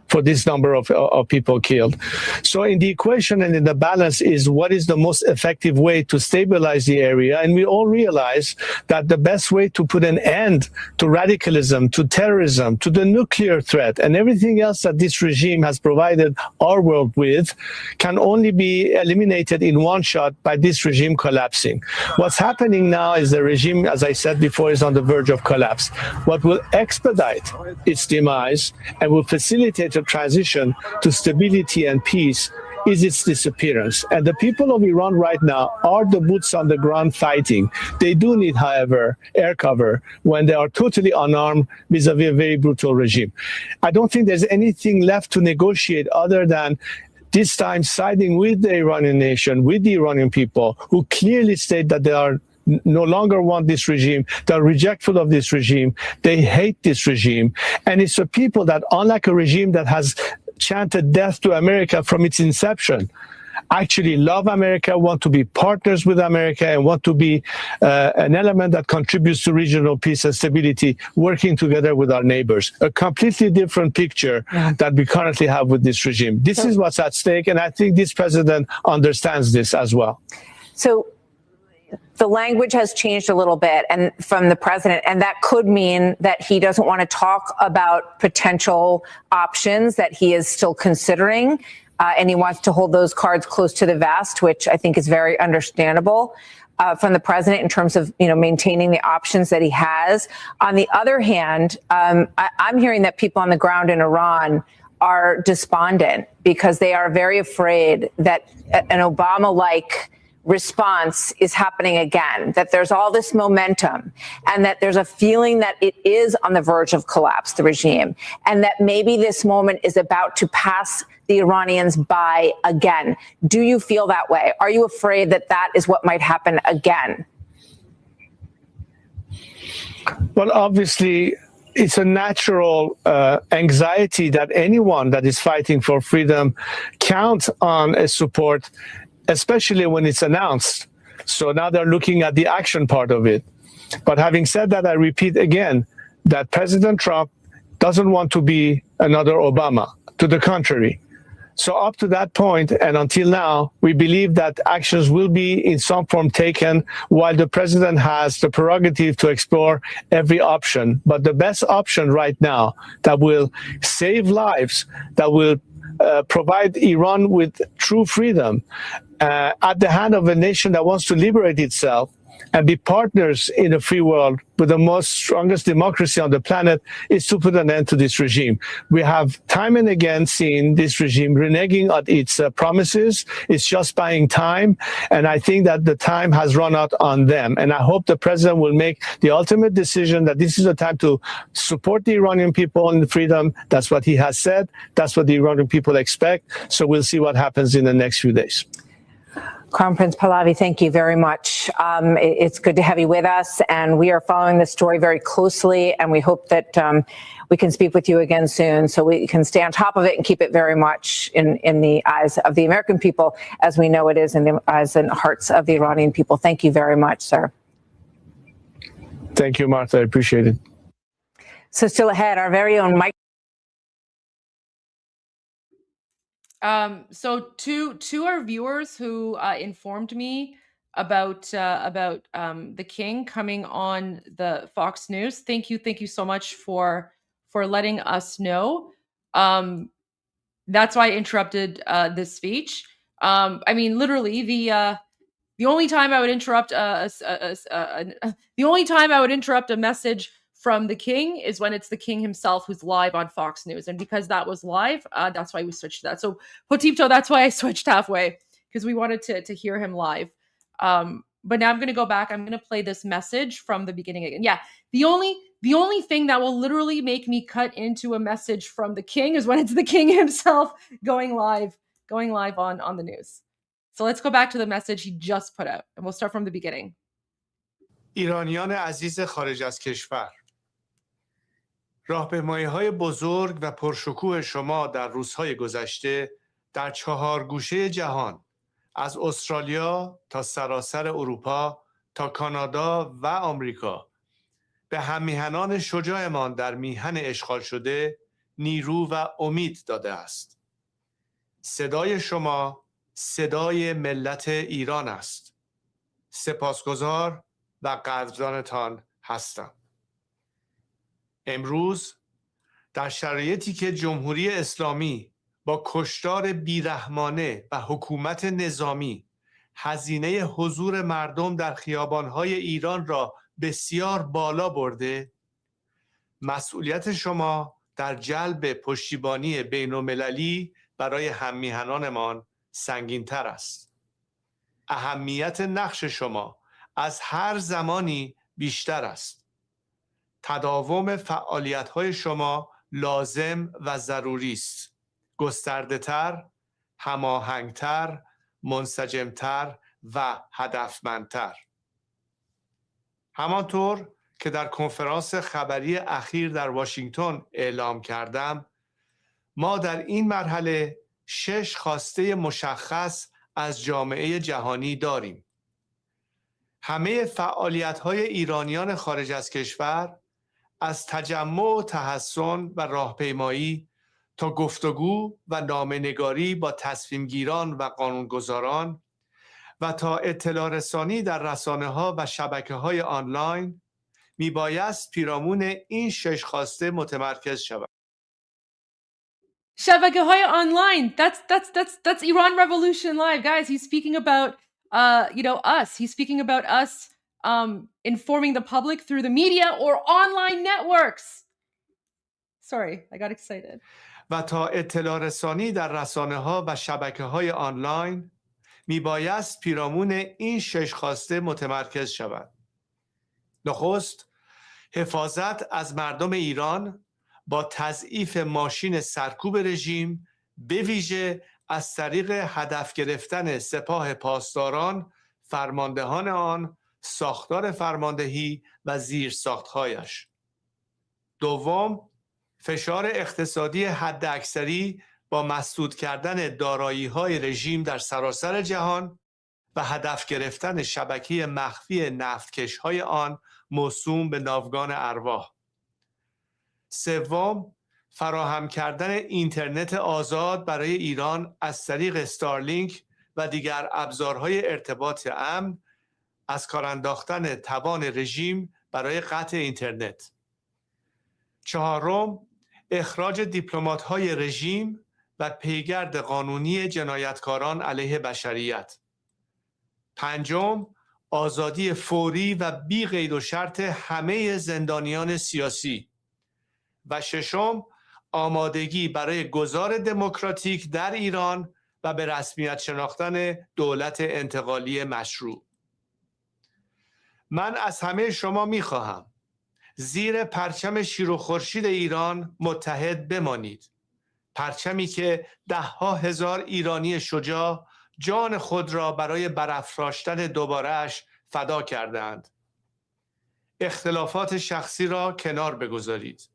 for this number of people killed. So in the equation and in the balance is what is the most effective way to stabilize the area. And we all realize that the best way to put an end to radicalism, to terrorism, to the nuclear threat, and everything else that this regime has provided our world with can only be eliminated in one shot by this regime collapsing. What's happening now is the regime, as I said before, is on the verge of collapse. What will expedite its demise and will facilitate a transition to stability and peace is its disappearance. And the people of Iran right now are the boots on the ground fighting. They do need, however, air cover when they are totally unarmed vis-a-vis a very brutal regime. I don't think there's anything left to negotiate other than this time siding with the Iranian nation, with the Iranian people, who clearly state that they are no longer want this regime. They're rejectful of this regime. They hate this regime. And it's a people that, unlike a regime that has chanted death to America from its inception, actually love America, want to be partners with America, and want to be an element that contributes to regional peace and stability, working together with our neighbors. A completely different picture that we currently have with this regime. This is what's at stake, and I think this president understands this as well. So the language has changed a little bit and from the president, and that could mean that he doesn't want to talk about potential options that he is still considering, and he wants to hold those cards close to the vest, which I think is very understandable from the president in terms of, you know, maintaining the options that he has. On the other hand, I'm hearing that people on the ground in Iran are despondent because they are very afraid that an Obama-like response is happening again, that there's all this momentum and that there's a feeling that it is on the verge of collapse, the regime, and that maybe this moment is about to pass the Iranians by again. Do you feel that way? Are you afraid that that is what might happen again? Well, obviously, it's a natural anxiety that anyone that is fighting for freedom counts on a support, especially when it's announced. So now they're looking at the action part of it. But having said that, I repeat again that President Trump doesn't want to be another Obama. To the contrary. So up to that point and until now, we believe that actions will be in some form taken while the president has the prerogative to explore every option. But the best option right now that will save lives, that will provide Iran with true freedom at the hand of a nation that wants to liberate itself and be partners in a free world with the most strongest democracy on the planet is to put an end to this regime. We have time and again seen this regime reneging on its promises. It's just buying time. And I think that the time has run out on them. And I hope the president will make the ultimate decision that this is a time to support the Iranian people in freedom. That's what he has said. That's what the Iranian people expect. So we'll see what happens in the next few days. Crown Prince Pahlavi, thank you very much. It's good to have you with us, and we are following this story very closely, and we hope that we can speak with you again soon so we can stay on top of it and keep it very much in the eyes of the American people, as we know it is in the eyes and hearts of the Iranian people. Thank you very much, sir. Thank you, Martha. I appreciate it. So still ahead, our very own Mike. So to our viewers who informed me about the king coming on the Fox News, thank you so much for letting us know. That's why I interrupted this speech. I mean, literally the only time I would interrupt a message from the king is when it's the king himself who's live on Fox News. And because that was live, that's why we switched to that. So Potipto, that's why I switched halfway, because we wanted to hear him live. But now I'm going to go back. I'm going to play this message from the beginning again. Yeah, the only thing that will literally make me cut into a message from the king is when it's the king himself going live on the news. So let's go back to the message he just put out, and we'll start from the beginning. ایرانیان عزیز خارج از کشور، راهپیمایی‌های بزرگ و پرشکوه شما در روزهای گذشته در 4 گوشه جهان از استرالیا تا سراسر اروپا تا کانادا و آمریکا به هم‌میهنان شجاعمان در میهن اشغال شده نیرو و امید داده است. صدای شما صدای ملت ایران است. سپاسگزار و قدردانتان هستم. امروز در شرایطی که جمهوری اسلامی با کشتار بیرحمانه و حکومت نظامی هزینه حضور مردم در خیابان‌های ایران را بسیار بالا برده، مسئولیت شما در جلب پشتیبانی بین‌المللی برای هم‌میهنانمان سنگین‌تر است. اهمیت نقش شما از هر زمانی بیشتر است. تداوم فعالیت‌های شما لازم و ضروری است. گسترده‌تر، هماهنگ‌تر، منسجم‌تر و هدفمندتر. همانطور که در کنفرانس خبری اخیر در واشنگتن اعلام کردم، ما در این مرحله 6 خواسته مشخص از جامعه جهانی داریم. همه فعالیت‌های ایرانیان خارج از کشور، از تجمع و تحصن و راهپیمایی تا گفتگو و نامه‌نگاری با تصمیمگیران و قانونگذاران و تا اطلاع رسانی در رسانه‌ها و شبکه‌های آنلاین میبایست پیرامون این 6 خواسته متمرکز شود. شبکه‌های online. That's Iran Revolution Live, guys. He's speaking about us. He's speaking about us informing the public through the media or online networks. Sorry, I got excited. و تا اطلاع رسانی در رسانه‌ها و شبکه‌های آنلاین میبایست پیرامون این 6 خواسته متمرکز شود. نخست، حفاظت از مردم ایران با تضعیف ماشین سرکوب رژیم، به ویژه از طریق هدف گرفتن سپاه پاسداران، فرماندهان آن، ساختار فرماندهی و زیرساخت‌هایش. دوم، فشار اقتصادی حداکثری با مسدود کردن دارایی‌های رژیم در سراسر جهان و هدف گرفتن شبکه مخفی نفتکش‌های آن موسوم به ناوگان ارواح. سوم، فراهم کردن اینترنت آزاد برای ایران از طریق استارلینک و دیگر ابزارهای ارتباط امن، از کار انداختن توان رژیم برای قطع اینترنت. چهارم، اخراج دیپلمات‌های رژیم و پیگرد قانونی جنایتکاران علیه بشریت. پنجم، آزادی فوری و بی قید و شرط همه زندانیان سیاسی. و ششم، آمادگی برای گذار دموکراتیک در ایران و به رسمیت شناختن دولت انتقالی مشروع. من از همه شما می‌خواهم زیر پرچم شیر و خورشید ایران متحد بمانید. پرچمی که 10,000 ایرانی شجاع جان خود را برای برافراشتن دوباره‌اش فدا کردند. اختلافات شخصی را کنار بگذارید.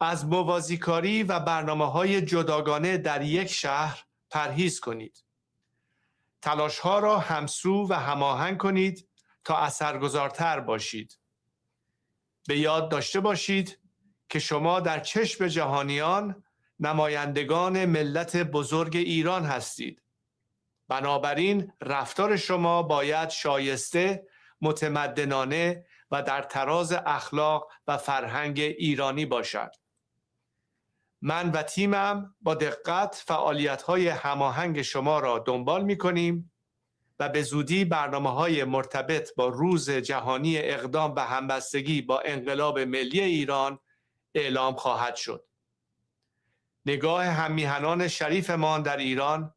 از موازیکاری و برنامه‌های جداگانه در یک شهر پرهیز کنید. تلاش‌ها را همسو و هماهنگ کنید تا اثرگذارتر باشید. به یاد داشته باشید که شما در چشم جهانیان نمایندگان ملت بزرگ ایران هستید. بنابراین رفتار شما باید شایسته، متمدنانه و در تراز اخلاق و فرهنگ ایرانی باشد. من و تیمم با دقت فعالیت‌های هماهنگ شما را دنبال می‌کنیم و به زودی برنامه‌های مرتبط با روز جهانی اقدام به همبستگی با انقلاب ملی ایران اعلام خواهد شد. نگاه هم‌میهنان شریفمان در ایران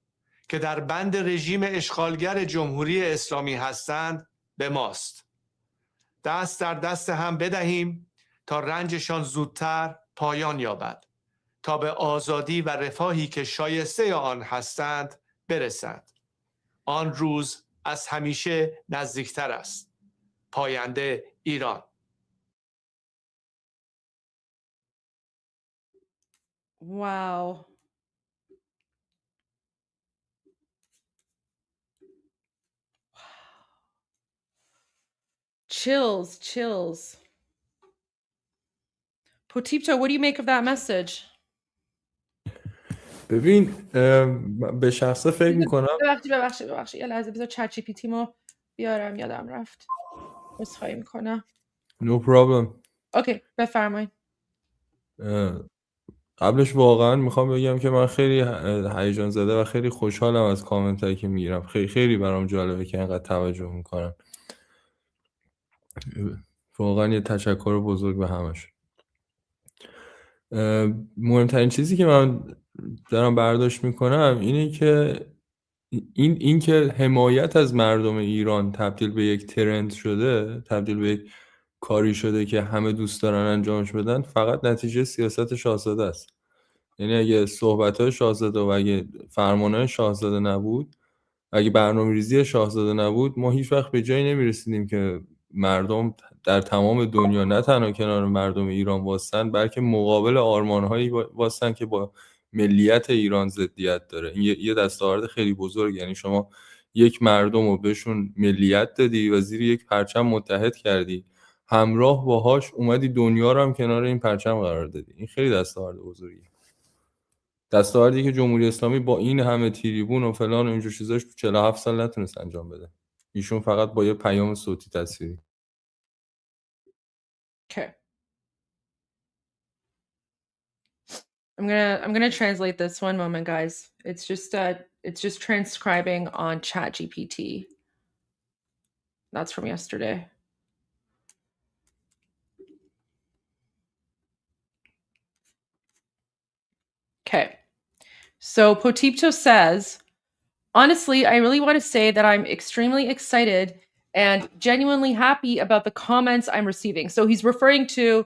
که در بند رژیم اشغالگر جمهوری اسلامی هستند به ماست. دست در دست هم بدهیم تا رنجشان زودتر پایان یابد، تا به آزادی و رفاهی که شایسته آن هستند برسند. آن روز از همیشه نزدیکتر است. پاینده ایران. Wow. Chills. Potipto, what do you make of that message? ببین به شخصه فکر میکنم ببخشید یه لحظه بذار چت جی پی تی مو بیارم، یادم رفت. عذرخواهی میکنم. no problem. اوکی بفرمایید. قبلش واقعا میخوام بگم که من خیلی هیجان زده و خیلی خوشحالم از کامنت هایی که میگیرم. خیلی برام جالبه که اینقدر توجه میکنن. واقعا یه تشکر بزرگ به همش. مهمترین چیزی که من دارم برداشت میکنم اینه که این که حمایت از مردم ایران تبدیل به یک ترند شده، تبدیل به یک کاری شده که همه دوست دارن انجامش بدن، فقط نتیجه سیاست شاهزاده است. یعنی اگه صحبت‌های شاهزاده و اگه فرمان‌های شاهزاده نبود، اگه برنامه‌ریزی شاهزاده نبود، ما هیچ وقت به جایی نمی‌رسیدیم که مردم در تمام دنیا نه تنها کنار مردم ایران واسن، بلکه مقابل آرمان‌هایی واسن که با ملیت ایران ضدیت داره. این یه دستاورد خیلی بزرگ. یعنی شما یک مردم رو بهشون ملیت دادی و زیر یک پرچم متحد کردی، همراه باهاش اومدی دنیا رو هم کنار این پرچم قرار دادی. این خیلی دستاورد بزرگیه. دستاوردی که جمهوری اسلامی با این همه تریبون و فلان و اینجور چیزاش تو 47 سال نتونست انجام بده. ایشون فقط با یه پیام صوتی تصویری. Okay. I'm gonna translate this one moment, guys. It's just transcribing on ChatGPT. That's from yesterday. Okay. So Potipto says, honestly, I really want to say that I'm extremely excited and genuinely happy about the comments I'm receiving. So he's referring to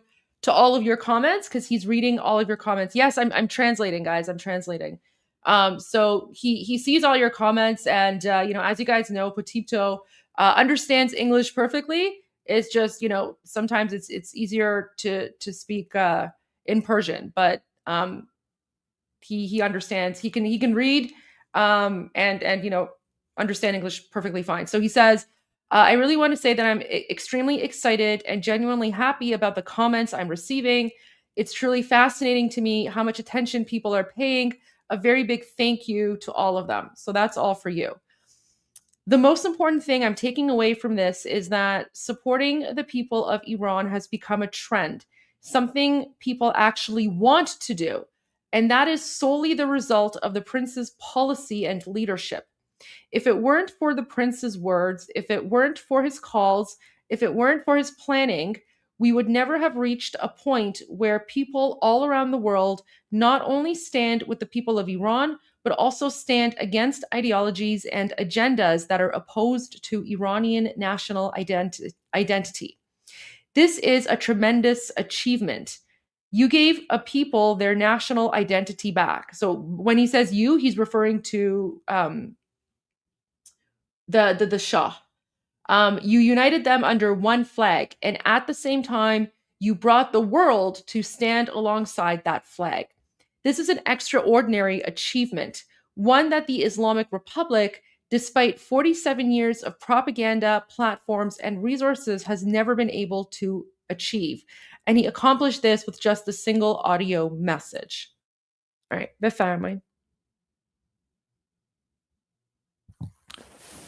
all of your comments because he's reading all of your comments. Yes, I'm translating, guys. I'm translating. So he sees all your comments, and as you guys know, Potipto understands English perfectly. It's just sometimes it's easier to speak in Persian, but he understands. He can read and understand English perfectly fine. So he says, I really want to say that I'm extremely excited and genuinely happy about the comments I'm receiving. It's truly fascinating to me how much attention people are paying. A very big thank you to all of them. So that's all for you. The most important thing I'm taking away from this is that supporting the people of Iran has become a trend, something people actually want to do. And that is solely the result of the prince's policy and leadership. If it weren't for the prince's words, if it weren't for his calls, if it weren't for his planning, we would never have reached a point where people all around the world not only stand with the people of Iran, but also stand against ideologies and agendas that are opposed to Iranian national identity. This is a tremendous achievement. You gave a people their national identity back. So when he says you, he's referring to the Shah. You united them under one flag, and at the same time, you brought the world to stand alongside that flag. This is an extraordinary achievement, one that the Islamic Republic, despite 47 years of propaganda, platforms, and resources, has never been able to achieve. And he accomplished this with just a single audio message. All right, بفرمایید.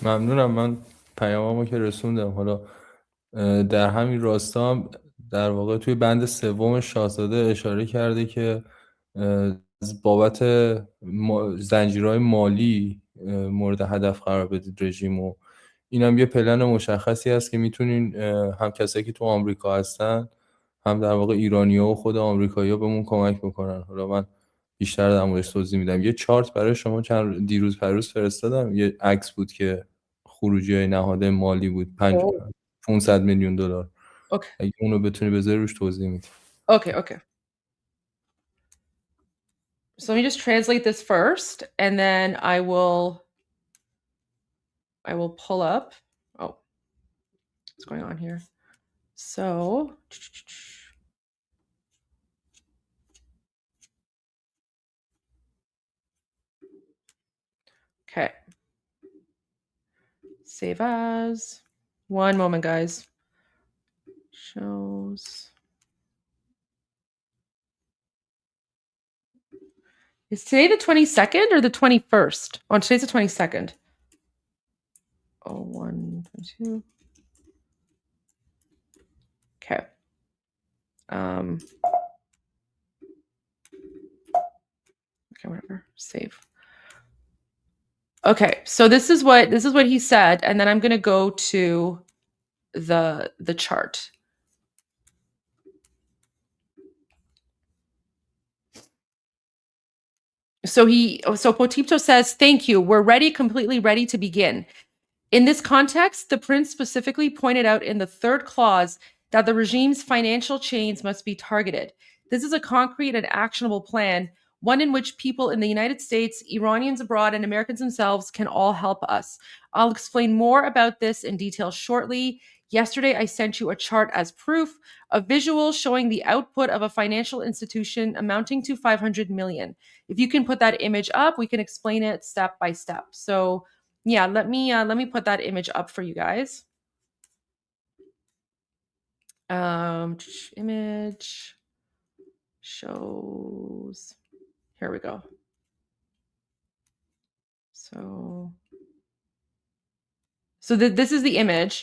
ممنونم. من پیاممو که رسوندم. حالا در همین راستا هم در واقع توی بند سوم شاهزاده اشاره کرده که از بابت زنجیرهای مالی مورد هدف قرار بدید رژیم، و اینم یه پلن مشخصی هست که میتونین هم کسایی که تو آمریکا هستن، هم در واقع ایرانی‌ها و خود آمریکایی‌ها بهمون کمک بکنن. حالا من بیشتر در موردش توضیح میدم. یه چارت برای شما دیروز پروز فرستادم، یه عکس بود که خروجی‌های نهاد مالی بود، 500 میلیون دلار. اگه اونو بتونی بذاری روش توضیح میدم. Okay. So let me just translate this first, and then I will pull up. Oh, what's going on here? So, okay. Save as. One moment, guys. Shows. Is today the 22nd or the 21st? Oh, today's the 22nd. 0122. Okay. Okay, whatever. Save. Okay, so this is what he said, and then I'm gonna go to the chart. So Potipto says, "Thank you. We're ready, completely ready to begin." In this context, the prince specifically pointed out in the third clause that the regime's financial chains must be targeted. This is a concrete and actionable plan, one in which people in the United States, Iranians abroad, and Americans themselves can all help us. I'll explain more about this in detail shortly. Yesterday, I sent you a chart as proof, a visual showing the output of a financial institution amounting to 500 million. If you can put that image up, we can explain it step by step. So yeah, let me put that image up for you guys. Image shows. Here we go. So this is the image.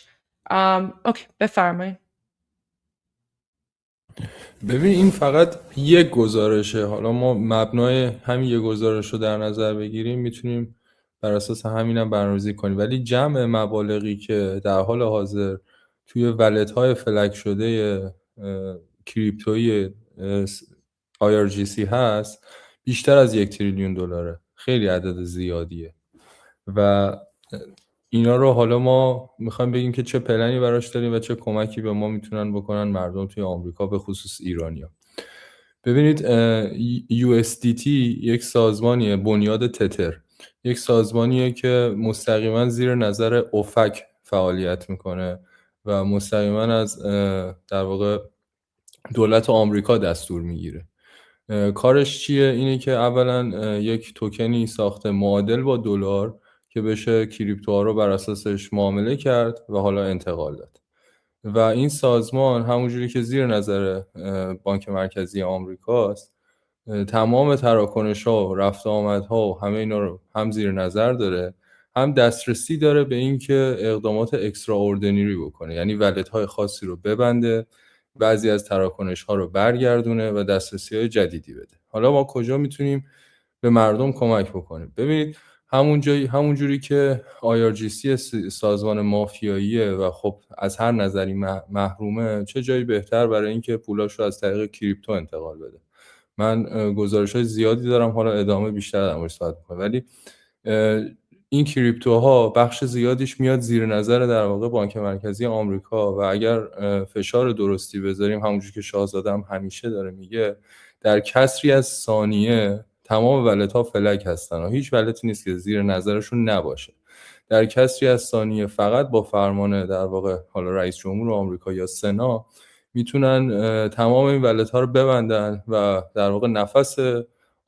Okay, بفرمایید. ببین این فقط یک گزارشه. حالا ما مبنای همین یک گزارش رو در نظر بگیریم میتونیم بر اساس همینم برنامه‌ریزی کنیم، ولی جمع مبالغی که در حال حاضر توی ولت‌های فلک شده کریپتویی IRGC هست بیشتر از 1 تریلیون دلاره. خیلی عدد زیادیه و اینا رو حالا ما میخوایم بگیم که چه پلنی براش داریم و چه کمکی به ما میتونن بکنن مردم توی آمریکا به خصوص ایرانیا. ببینید USDT یک سازمانیه، بنیاد تتر، یک سازمانیه که مستقیما زیر نظر اوفک فعالیت میکنه و مستقیما از در واقع دولت آمریکا دستور میگیره. کارش چیه؟ اینه که اولا یک توکنی ساخته معادل با دلار که بشه کریپتوها رو بر اساسش معامله کرد و حالا انتقال داد. و این سازمان همونجوری که زیر نظر بانک مرکزی آمریکاست، تمام تراکنش‌ها و رفت آمدها و همه اینا رو هم زیر نظر داره، هم دسترسی داره به این که اقدامات اکسترا اوردینری بکنه، یعنی ولت‌های خاصی رو ببنده، بعضی از تراکنش‌ها رو برگردونه و دسترسی‌های جدیدی بده. حالا ما کجا میتونیم به مردم کمک بکنیم؟ ببینید همونجوری که IRGC سازمان مافیاییه و خب از هر نظری محرومه، چه جایی بهتر برای اینکه پولاش رو از طریق کریپتو انتقال بده. من گزارش‌های زیادی دارم، حالا ادامه بیشتر در موردش صحبت می‌کنم، ولی این کریپتوها بخش زیادیش میاد زیر نظر در واقع بانک مرکزی آمریکا و اگر فشار درستی بذاریم، همونجوری که شاهزاده هم همیشه داره میگه، در کسری از ثانیه تمام ولت‌ها فلک هستن و هیچ ولتی نیست که زیر نظرشون نباشه. در کسری از ثانیه فقط با فرمان در واقع حالا رئیس جمهور آمریکا یا سنا میتونن تمام این ولت‌ها رو ببندن و در واقع نفس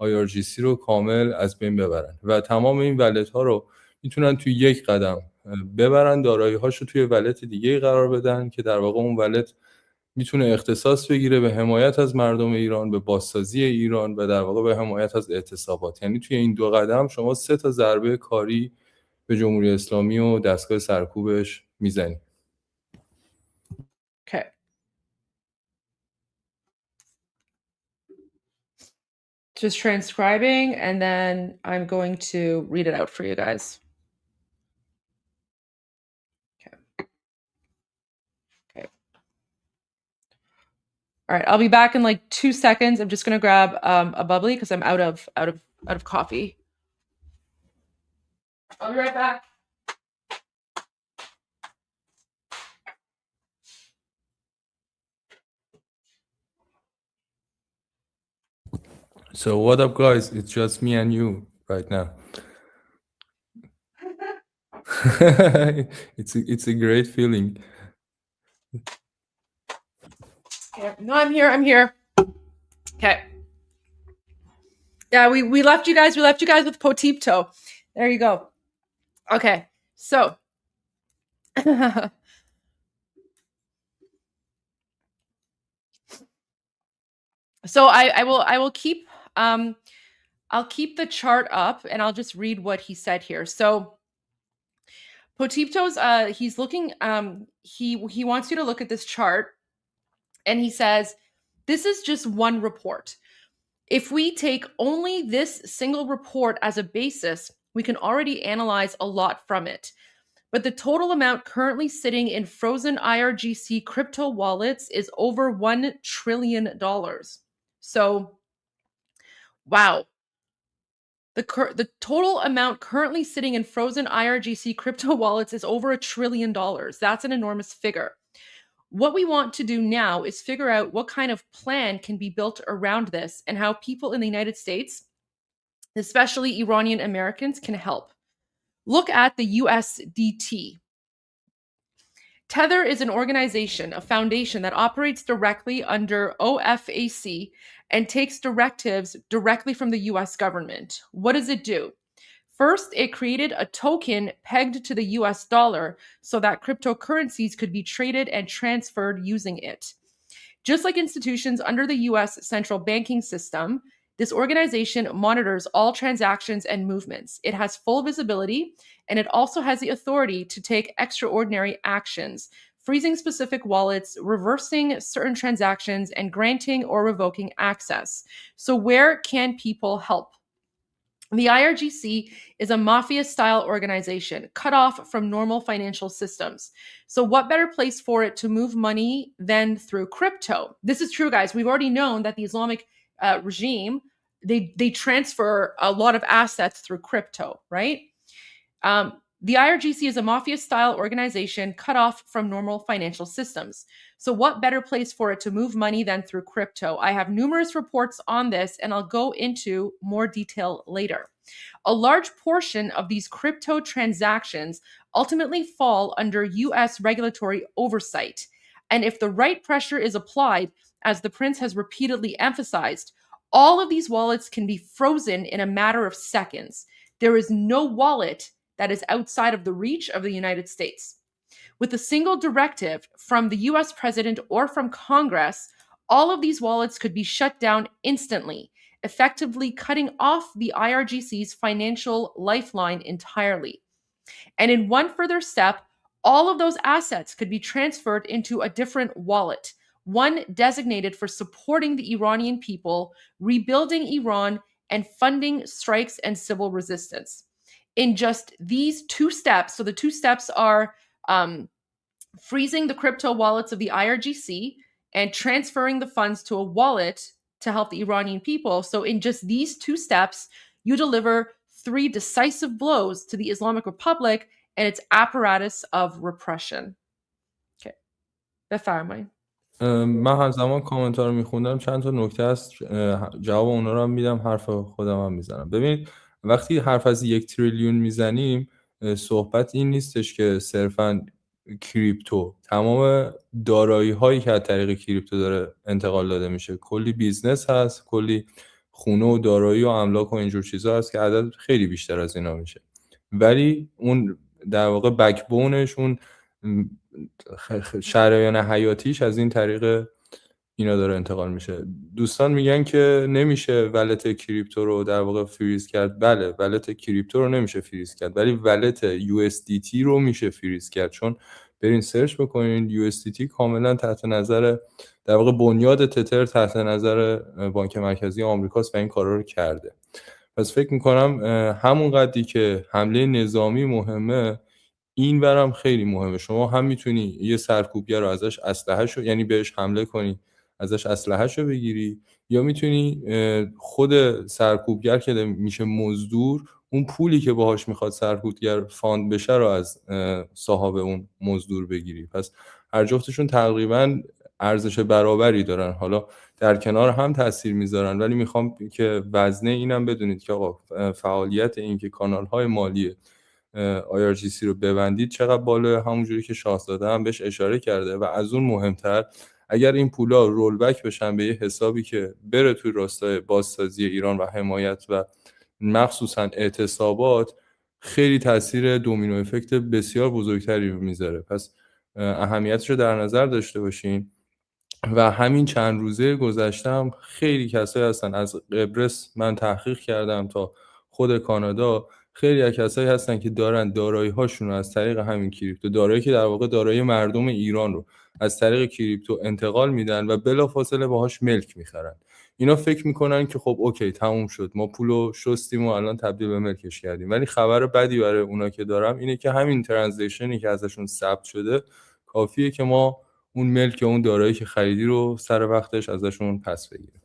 IRGC رو کامل از بین ببرن و تمام این ولت‌ها رو میتونن توی یک قدم ببرن، دارایی‌هاشو توی ولت دیگه قرار بدن که در واقع اون ولت میتونه اختصاص بگیره به حمایت از مردم ایران، به بازسازی ایران و در واقع به حمایت از اعتصابات. یعنی توی این دو قدم شما 3 تا ضربه کاری به جمهوری اسلامی و دستگاه سرکوبش میزنید. Okay. Just transcribing, and then I'm going to read it out for you guys. Okay. All right, I'll be back in like 2 seconds. I'm just gonna grab a bubbly because I'm out of coffee. I'll be right back. So what up, guys? It's just me and you right now. It's a great feeling. Yeah, no, I'm here. Okay. Yeah, we left you guys with Potipto. There you go. Okay. So So I will keep I'll keep the chart up and I'll just read what he said here. So Potipto's he's looking he wants you to look at this chart, and he says this is just one report. If we take only this single report as a basis, we can already analyze a lot from it. But the total amount currently sitting in frozen IRGC crypto wallets is over $1 trillion. So, wow. The total amount currently sitting in frozen IRGC crypto wallets is over $1 trillion. That's an enormous figure. What we want to do now is figure out what kind of plan can be built around this and how people in the United States, especially Iranian Americans, can help. Look at the USDT. Tether is an organization, a foundation that operates directly under OFAC and takes directives directly from the US government. What does it do? First, it created a token pegged to the US dollar so that cryptocurrencies could be traded and transferred using it. Just like institutions under the US central banking system, this organization monitors all transactions and movements. It has full visibility, and it also has the authority to take extraordinary actions, freezing specific wallets, reversing certain transactions, and granting or revoking access. So where can people help? The IRGC is a mafia-style organization cut off from normal financial systems. So what better place for it to move money than through crypto? This is true, guys. We've already known that the Islamic regime, they transfer a lot of assets through crypto, right? The IRGC is a mafia-style organization cut off from normal financial systems. So what better place for it to move money than through crypto? I have numerous reports on this, and I'll go into more detail later. A large portion of these crypto transactions ultimately fall under US regulatory oversight. And if the right pressure is applied, as the Prince has repeatedly emphasized, all of these wallets can be frozen in a matter of seconds. There is no wallet that is outside of the reach of the United States. With a single directive from the US president or from Congress, all of these wallets could be shut down instantly, effectively cutting off the IRGC's financial lifeline entirely. And in one further step, all of those assets could be transferred into a different wallet, one designated for supporting the Iranian people, rebuilding Iran, and funding strikes and civil resistance. In just these two steps, so the two steps are freezing the crypto wallets of the IRGC and transferring the funds to a wallet to help the Iranian people. So in just these two steps, you deliver 3 decisive blows to the Islamic Republic and its apparatus of repression. Okay. بفرمایید. من همزمان کامنت ها رو میخوندم، چند تا نکته هست، جواب اونا رو هم میدم، حرف خودم هم میزنم. ببینید وقتی حرف از 1 تریلیون میزنیم، صحبت این نیستش که صرفاً کریپتو، تمام دارایی هایی که از طریق کریپتو داره انتقال داده میشه، کلی بیزنس هست، کلی خونه و دارایی و املاک و اینجور چیزا هست که عدد خیلی بیشتر از اینا میشه. ولی اون در واقع بکبونش، اون شریان حیاتیش از این طریق اینا داره انتقال میشه. دوستان میگن که نمیشه ولت کریپتو رو در واقع فریز کرد. بله، ولت کریپتو رو نمیشه فریز کرد، ولی ولت USDT رو میشه فریز کرد. چون برین سرچ بکنین، USDT کاملا تحت نظر، در واقع بنیاد تتر تحت نظر بانک مرکزی آمریکاست و این کارا رو کرده. پس فکر میکنم همون قدری که حمله نظامی مهمه، این برام خیلی مهمه. شما هم میتونی یه سرکوبگر رو ازش اسلحه‌شو، یعنی بهش حمله کنی، ازش اسلحه‌شو بگیری، یا میتونی خود سرکوبگر که میشه مزدور، اون پولی که باهاش میخواد سرکوبگر فاند بشه رو از صاحب اون مزدور بگیری. پس هر جفتشون تقریبا ارزش برابری دارن، حالا در کنار هم تاثیر میذارن، ولی میخوام که وزنه اینم بدونید که آقا فعالیت این که کانال‌های مالی IRGC رو ببندید چقدر بالا، همونجوری که شاهزاده هم بهش اشاره کرده. و از اون مهمتر، اگر این پولا رول بک بشن به یه حسابی که بره توی راستای بازسازی ایران و حمایت و مخصوصا اعتصابات، خیلی تاثیر دومینو افکت بسیار بزرگتری میذاره. پس اهمیتش رو در نظر داشته باشین. و همین چند روزه گذشته هم خیلی کسایی هستن از قبرس، من تحقیق کردم تا خود کانادا، خیلی از کسایی هستن که دارن دارایی هاشون رو از طریق همین کریپتو، دارایی که در واقع دارایی مردم ایران رو از طریق کریپتو انتقال میدن و بلافاصله باهاش ملک میخرن. اینا فکر میکنن که خب اوکی تموم شد، ما پولو شستیم و الان تبدیل به ملکش کردیم. ولی خبر بدی برای اونا که دارم اینه که همین ترانزکشنی که ازشون ثبت شده کافیه که ما اون ملک اون دارایی که خریدی رو سر وقتش ازشون پس بگیریم.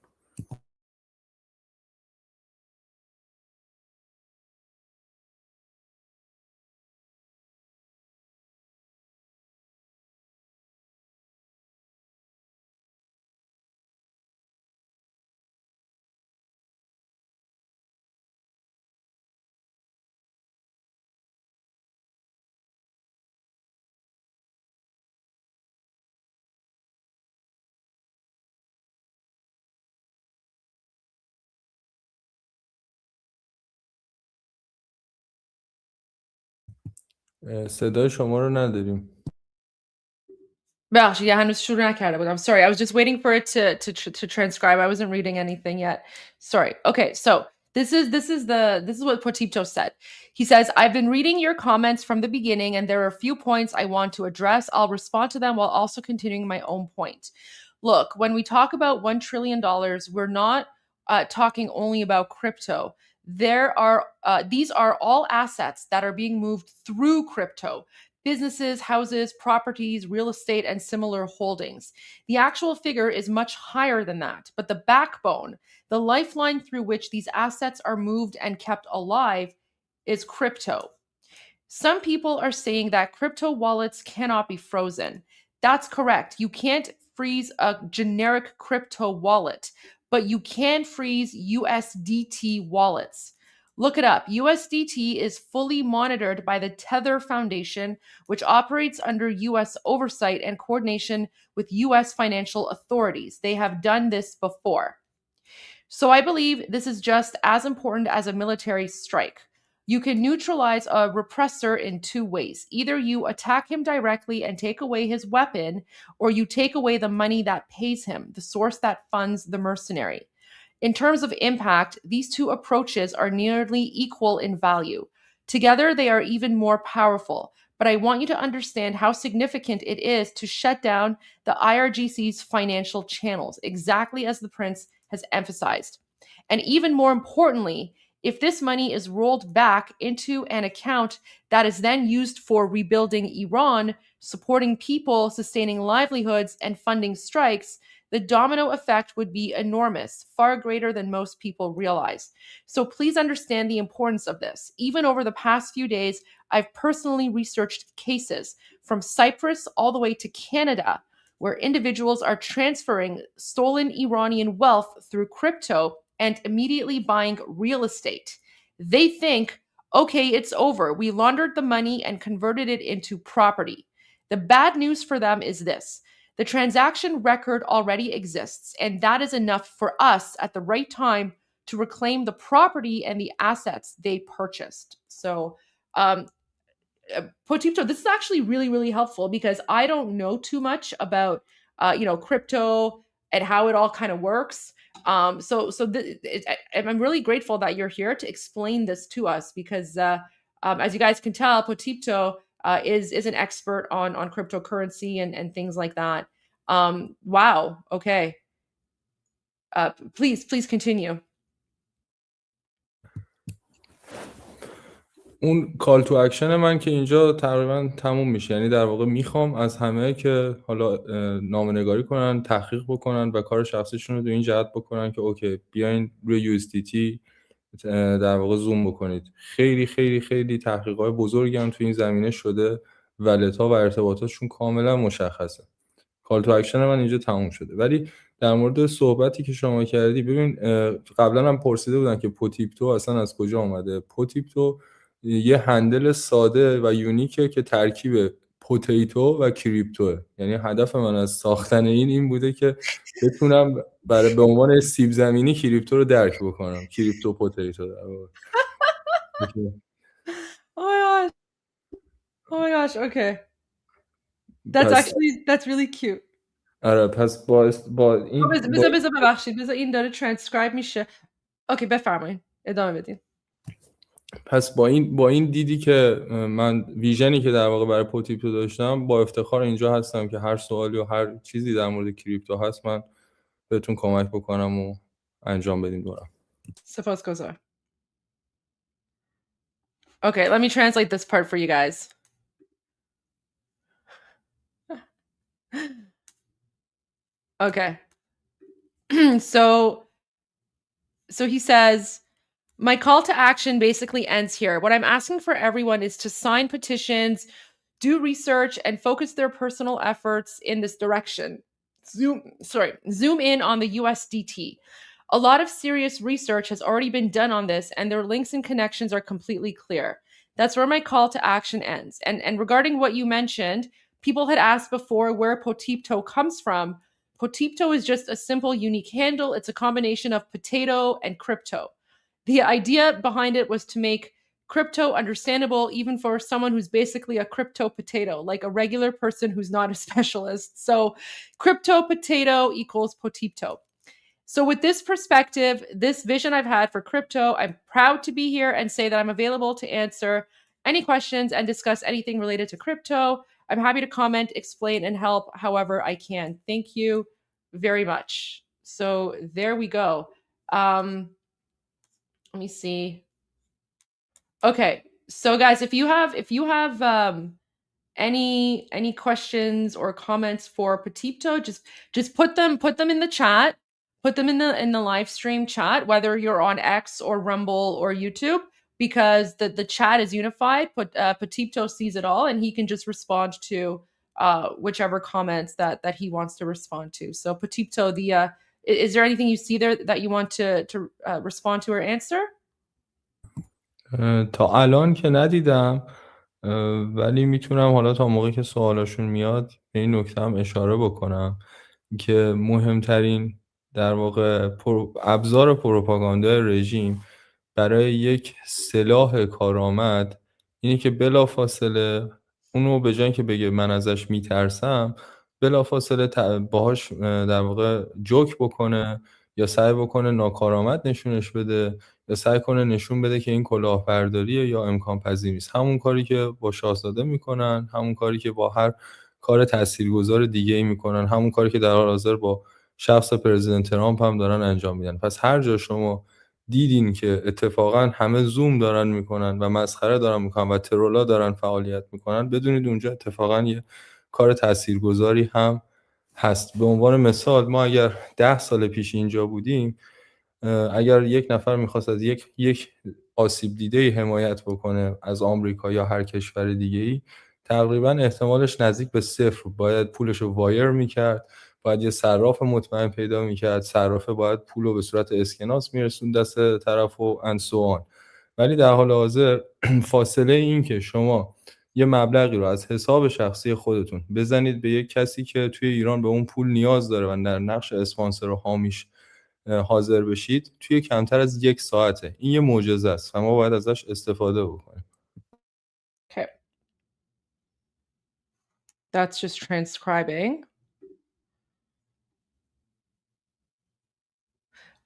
صدای شما رو نداریم. ببخشید یه هنوز شروع نکرده بودم. Sorry, I was just waiting for it to transcribe. I wasn't reading anything yet. Sorry. Okay, so this is what Potipto said. He says, I've been reading your comments from the beginning, and there are a few points I want to address. I'll respond to them while also continuing my own point. Look, when we talk about $1 trillion, we're not talking only about crypto. These are all assets that are being moved through crypto. Businesses, houses, properties, real estate, and similar holdings. The actual figure is much higher than that, but the backbone, the lifeline through which these assets are moved and kept alive, is crypto. Some people are saying that crypto wallets cannot be frozen. That's correct. You can't freeze a generic crypto wallet, but you can freeze USDT wallets. Look it up. USDT is fully monitored by the Tether Foundation, which operates under US oversight and coordination with US financial authorities. They have done this before. So I believe this is just as important as a military strike. You can neutralize a repressor in two ways. Either you attack him directly and take away his weapon, or you take away the money that pays him, the source that funds the mercenary. In terms of impact, these two approaches are nearly equal in value. Together, they are even more powerful. But I want you to understand how significant it is to shut down the IRGC's financial channels, exactly as the Prince has emphasized. And even more importantly, if this money is rolled back into an account that is then used for rebuilding Iran, supporting people, sustaining livelihoods, and funding strikes, the domino effect would be enormous, far greater than most people realize. So please understand the importance of this. Even over the past few days, I've personally researched cases from Cyprus all the way to Canada, where individuals are transferring stolen Iranian wealth through crypto and immediately buying real estate. They think, okay, it's over. We laundered the money and converted it into property. The bad news for them is this. The transaction record already exists, and that is enough for us at the right time to reclaim the property and the assets they purchased. So, Potipto, this is actually really, really helpful because I don't know too much about, crypto and how it all kind of works. I'm really grateful that you're here to explain this to us because, as you guys can tell, Potipto is an expert on cryptocurrency and things like that. Wow. Okay. Please continue. اون کال تو اکشن من که اینجا تقریبا تموم میشه، یعنی در واقع میخوام از همه که حالا نامه‌نگاری کنن، تحقیق بکنن و کار شخصیشون رو در این جهت بکنن که اوکی بیاین روی USDT در واقع زوم بکنید. خیلی خیلی خیلی تحقیقات بزرگی هم تو این زمینه شده، ولت‌ها و ارتباطاتشون کاملا مشخصه. کال تو اکشن من اینجا تموم شده. ولی در مورد صحبتی که شما کردی، ببین قبلا هم پرسیده بودن که پوتیپتو اصلا از کجا اومده. پوتیپتو یه هندل ساده و یونیکه که ترکیب پوتیتو و کریپتوه. یعنی هدف من از ساختن این بوده که بتونم برای به عنوان سیب زمینی کریپتو رو درک بکنم. کریپتو پوتیتو در واقع. Oh my gosh. Okay. That's really cute. آره پس با این بذار ببخشید بذار این داره ترانسکرایب میشه. اوکی بفرمایید ادامه بدین. پس با این دیدی که من ویژنی که در واقع برای پوتیپتو داشتم، با افتخار اینجا هستم که هر سوالی و هر چیزی در مورد کریپتو هست من بهتون کمک بکنم و انجام بدیم دورم. سپاسگزار. Okay, let me translate this part for you guys. Okay. So he says, my call to action basically ends here. What I'm asking for everyone is to sign petitions, do research, and focus their personal efforts in this direction. Zoom in on the USDT. A lot of serious research has already been done on this, and their links and connections are completely clear. That's where my call to action ends. And regarding what you mentioned, people had asked before where Potipto comes from. Potipto is just a simple, unique handle. It's a combination of potato and crypto. The idea behind it was to make crypto understandable even for someone who's basically a crypto potato, like a regular person who's not a specialist. So crypto potato equals Potipto. So with this perspective, this vision I've had for crypto, I'm proud to be here and say that I'm available to answer any questions and discuss anything related to crypto. I'm happy to comment, explain, and help however I can. Thank you very much. So there we go. Let me see. Okay, so guys, if you have any questions or comments for Potipto, just put them in the chat. Put them in the live stream chat, whether you're on X or Rumble or YouTube, because the chat is unified. Potipto sees it all, and he can just respond to whichever comments that he wants to respond to. So Potipto, is there anything you see there that you want to respond to or answer? تا الان که ندیدم، ولی میتونم حالا تا موقعی که سوالاشون میاد به این نکته هم اشاره بکنم که مهمترین در واقع ابزار پروپاگاندای رژیم برای یک سلاح کارآمد اینه که بلافاصله اونو به جای که بگه من ازش میترسم، بلافاصله باهاش در واقع جوک بکنه یا سعی بکنه ناکارآمد نشونش بده یا سعی کنه نشون بده که این کلاهبرداریه یا امکان پذیر نیست. همون کاری که با شاهزاده میکنن، همون کاری که با هر کار تاثیرگذار دیگه‌ای میکنن، همون کاری که در حال حاضر با شخص پرزیدنت ترامپ هم دارن انجام میدن. پس هر جا شما دیدین که اتفاقا همه زوم دارن میکنن و مسخره دارن میکنن و ترولا دارن فعالیت میکنن، بدونید اونجا اتفاقا یه کار تاثیرگذاری هم هست. به عنوان مثال ما اگر 10 سال پیش اینجا بودیم، اگر یک نفر میخواست از یک آسیب دیده حمایت بکنه از آمریکا یا هر کشور دیگه‌ای، تقریبا احتمالش نزدیک به 0. باید پولش رو وایر میکرد، باید یه صراف مطمئن پیدا میکرد، صرافه باید پول رو به صورت اسکناس میرسون دست طرف و انسوان. ولی در حال حاضر فاصله این که شما یه مبلغی رو از حساب شخصی خودتون بزنید به یک کسی که توی ایران به اون پول نیاز داره و در نقش اسپانسر و حامیش حاضر بشید، توی کمتر از 1 ساعته. این یه معجزه است و ما باید ازش استفاده بکنیم. Okay. That's just transcribing.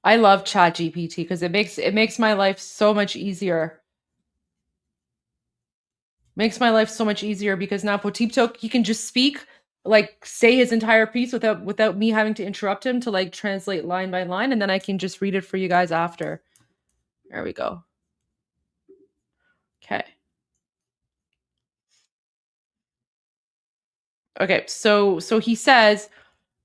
I love ChatGPT because it makes my life so much easier. Makes my life so much easier because now Potipto, he can just speak, like say his entire piece without me having to interrupt him to like translate line by line, and then I can just read it for you guys after. There we go. Okay. Okay, so he says,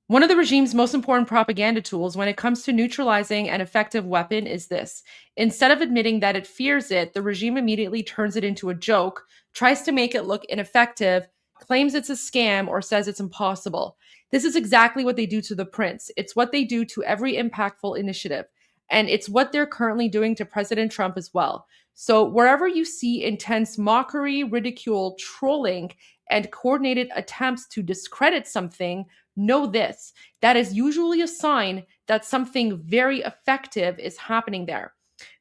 one of the regime's most important propaganda tools when it comes to neutralizing an effective weapon is this. Instead of admitting that it fears it, the regime immediately turns it into a joke, tries to make it look ineffective, claims it's a scam, or says it's impossible. This is exactly what they do to the prince. It's what they do to every impactful initiative. And it's what they're currently doing to President Trump as well. So wherever you see intense mockery, ridicule, trolling, and coordinated attempts to discredit something, know this. That is usually a sign that something very effective is happening there.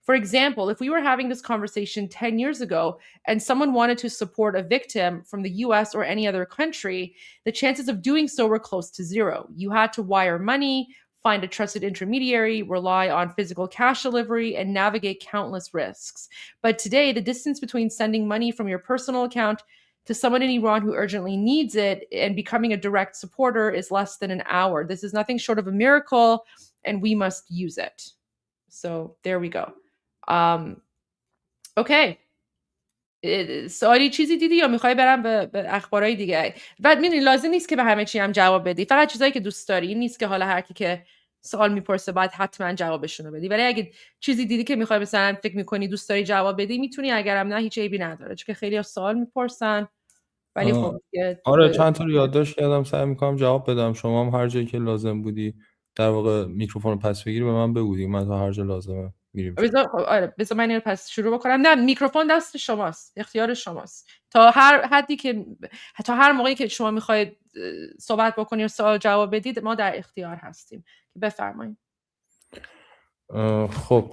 For example, if we were having this conversation 10 years ago and someone wanted to support a victim from the US or any other country, the chances of doing so were close to zero. You had to wire money, find a trusted intermediary, rely on physical cash delivery, and navigate countless risks. But today, the distance between sending money from your personal account to someone in Iran who urgently needs it and becoming a direct supporter is less than an hour. This is nothing short of a miracle, and we must use it. So there we go. اوکی سوالی چیزی دیدی یا میخوای برم به اخبارهای دیگه؟ بعد میدونی لازم نیست که به همه چی هم جواب بدی، فقط چیزایی که دوست داری. این نیست که حالا هر کی که سوال میپرسه باید حتما جوابشون رو بدی، ولی اگه چیزی دیدی که میخوای مثلا فکر میکنی دوست داری جواب بدی میتونی، اگرم نه هیچ عیبی نداره، چون که خیلی سوال میپرسن. ولی خب آره چند تا رو یادداشت کردم، سعی میکنم جواب بدم. شما هم هر جایی که لازم بودی در واقع میکروفون رو پس بگیری به من بگو، من تا هر جا لازمه میریم. بذار من اینو پس شروع بکنم. نه، میکروفون دست شماست، اختیار شماست. تا هر حدی که تا هر موقعی که شما میخواید صحبت بکنید و سوال جواب بدید ما در اختیار هستیم. بفرمایید. خب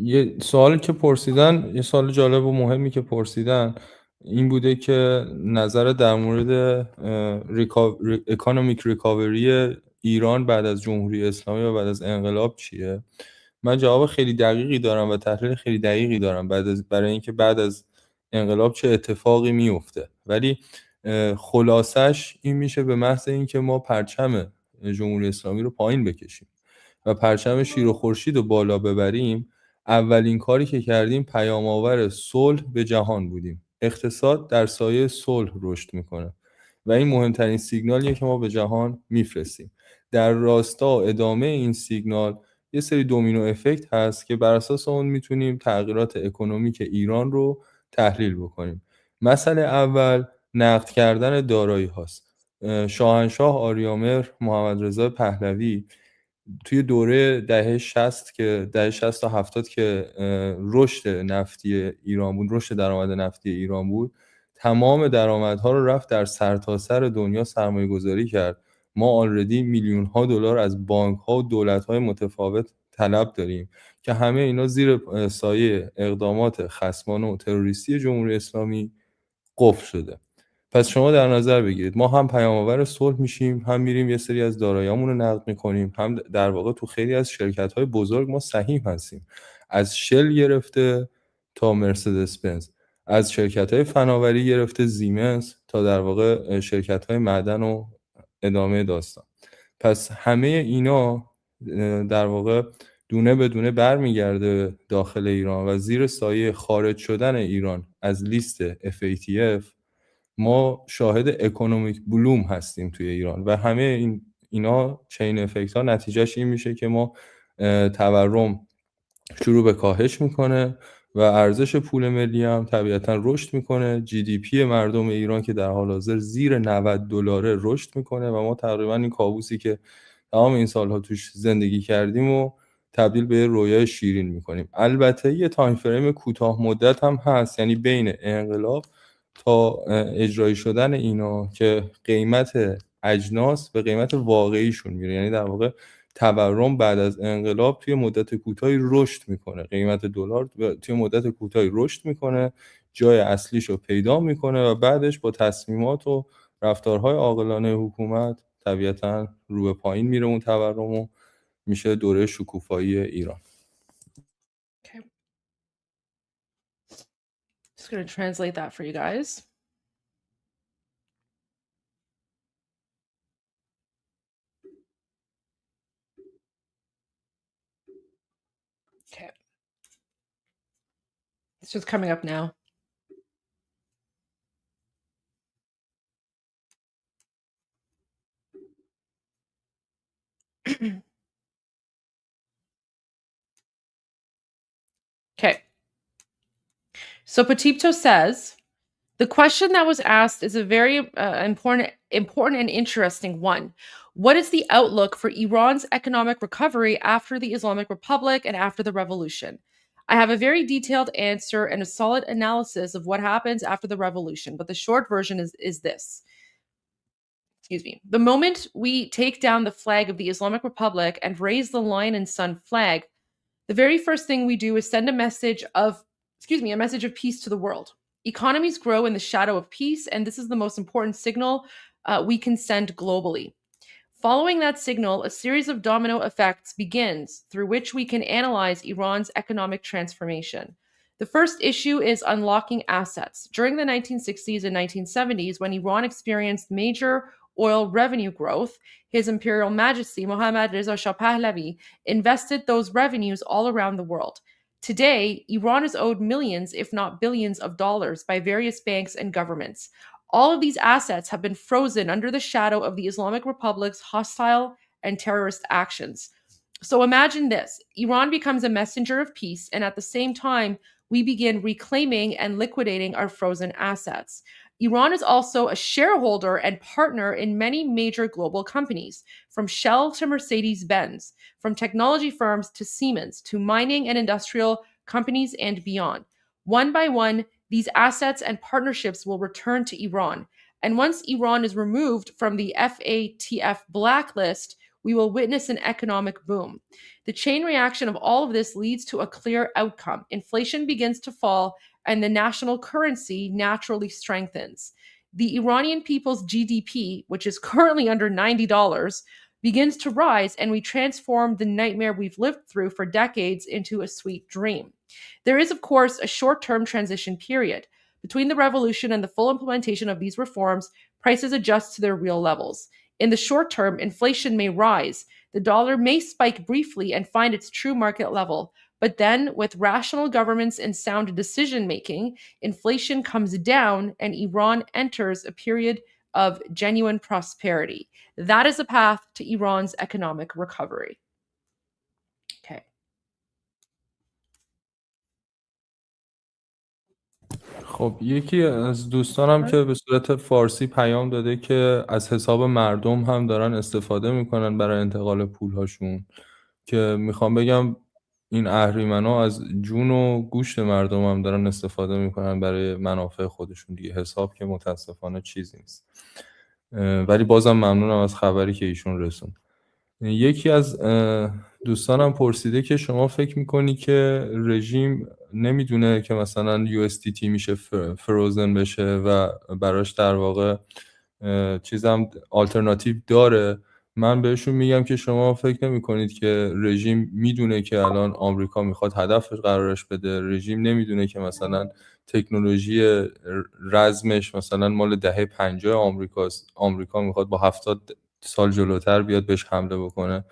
یه سوالی که پرسیدن، یه سوال جالب و مهمی که پرسیدن این بوده که نظر در مورد اکانومیک ریکاوری ایران بعد از جمهوری اسلامی و بعد از انقلاب چیه. من جواب خیلی دقیقی دارم و تحلیل خیلی دقیقی دارم برای اینکه بعد از انقلاب چه اتفاقی میفته، ولی خلاصش این میشه به محض اینکه ما پرچم جمهوری اسلامی رو پایین بکشیم و پرچم شیر و خورشید رو بالا ببریم، اولین کاری که کردیم پیام آور صلح به جهان بودیم. اقتصاد در سایه صلح رشد میکنه و این مهمترین سیگنالیه که ما به جهان میفرستیم. در راستا ادامه این سیگنال یه سری دومینو افکت هست که بر اساس اون میتونیم تغییرات اکنومیک ایران رو تحلیل بکنیم. مسئله اول نقد کردن دارایی هاست. شاهنشاه آریامهر محمد رضا پهلوی توی دوره دهه 60 تا 70 که رشد نفتی ایران بود، رشد درآمد نفتی ایران بود، تمام درآمدها رو رفت در سرتاسر دنیا سرمایه گذاری کرد. ما آلردی میلیون ها دلار از بانک ها و دولت های متفاوت طلب داریم که همه اینا زیر سایه اقدامات خصمانه و تروریستی جمهوری اسلامی قفل شده. پس شما در نظر بگیرید ما هم پیام‌آور صلح میشیم، هم میریم یه سری از دارایی‌هامون رو نقد میکنیم، هم در واقع تو خیلی از شرکت‌های بزرگ ما سهیم هستیم، از شل گرفته تا مرسدس بنز، از شرکت‌های فناوری گرفته زیمنس تا در واقع شرکت‌های معدن و ادامه داستان. پس همه اینا در واقع دونه به دونه برمیگرده داخل ایران و زیر سایه خارج شدن ایران از لیست FATF ما شاهد اکونومیک بلوم هستیم توی ایران و همه اینا چین افکت ها نتیجهش این میشه که ما تورم شروع به کاهش میکنه و ارزش پول ملی هم طبیعتا رشد میکنه. GDP مردم ایران که در حال حاضر زیر 90 دلاره رشد میکنه و ما تقریبا این کابوسی که تمام این سالها توش زندگی کردیم و تبدیل به رویای شیرین میکنیم. البته یه تایم فریم کوتاه مدت هم هست، یعنی بین انقلاب تا اجرایی شدن اینا که قیمت اجناس به قیمت واقعیشون میره، یعنی در واقع تورم بعد از انقلاب توی مدت کوتاهی رشد میکنه، قیمت دلار توی مدت کوتاهی رشد میکنه، جای اصلیش رو پیدا میکنه و بعدش با تصمیمات و رفتارهای عاقلانه حکومت طبیعتا رو به پایین میره اون تورم و میشه دوره شکوفایی ایران. Just going to translate that for you guys. Okay. It's just coming up now. Okay. So Patipto says, the question that was asked is a very important and interesting one. What is the outlook for Iran's economic recovery after the Islamic Republic and after the revolution? I have a very detailed answer and a solid analysis of what happens after the revolution, but the short version is this. Excuse me. The moment we take down the flag of the Islamic Republic and raise the Lion and Sun flag, The very first thing we do is send a message of peace to the world. Economies grow in the shadow of peace, and this is the most important signal we can send globally. Following that signal, a series of domino effects begins through which we can analyze Iran's economic transformation. The first issue is unlocking assets. During the 1960s and 1970s, when Iran experienced major oil revenue growth, His Imperial Majesty Mohammad Reza Shah Pahlavi invested those revenues all around the world. Today, Iran is owed millions, if not billions, of dollars by various banks and governments. All of these assets have been frozen under the shadow of the Islamic Republic's hostile and terrorist actions. So imagine this: Iran becomes a messenger of peace, and at the same time, we begin reclaiming and liquidating our frozen assets. Iran is also a shareholder and partner in many major global companies, from Shell to Mercedes-Benz, from technology firms to Siemens, to mining and industrial companies and beyond. One by one, these assets and partnerships will return to Iran. And once Iran is removed from the FATF blacklist, we will witness an economic boom. The chain reaction of all of this leads to a clear outcome. Inflation begins to fall, and the national currency naturally strengthens. The Iranian people's GDP, which is currently under $90, begins to rise, and we transform the nightmare we've lived through for decades into a sweet dream. There is, of course, a short-term transition period. Between the revolution and the full implementation of these reforms, prices adjust to their real levels. In the short term, inflation may rise. The dollar may spike briefly and find its true market level. But then, with rational governments and sound decision-making, inflation comes down and Iran enters a period of genuine prosperity. That is a path to Iran's economic recovery. Okay. خب یکی از دوستانم که به صورت فارسی پیام داده که از حساب مردم هم دارن استفاده میکنن برای انتقال پولهاشون، که میخوام بگم این اهریمن‌ها از جون و گوشت مردم هم دارن استفاده میکنن برای منافع خودشون دیگه. حساب که متاسفانه چیزی نیست، ولی بازم ممنونم از خبری که ایشون رسوند. یکی از دوستانم پرسیده که شما فکر میکنی که رژیم نمیدونه که مثلا USDT میشه فروزن بشه و براش در واقع چیزم آلترناتیو داره؟ من بهشون میگم که شما فکر نمیکنید که رژیم میدونه که الان آمریکا میخواد هدف قرارش بده؟ رژیم نمیدونه که مثلا تکنولوژی رزمش مثلا مال دهه 50 آمریکاست، آمریکا میخواد با 70 سال جلوتر بیاد بهش حمله بکنه؟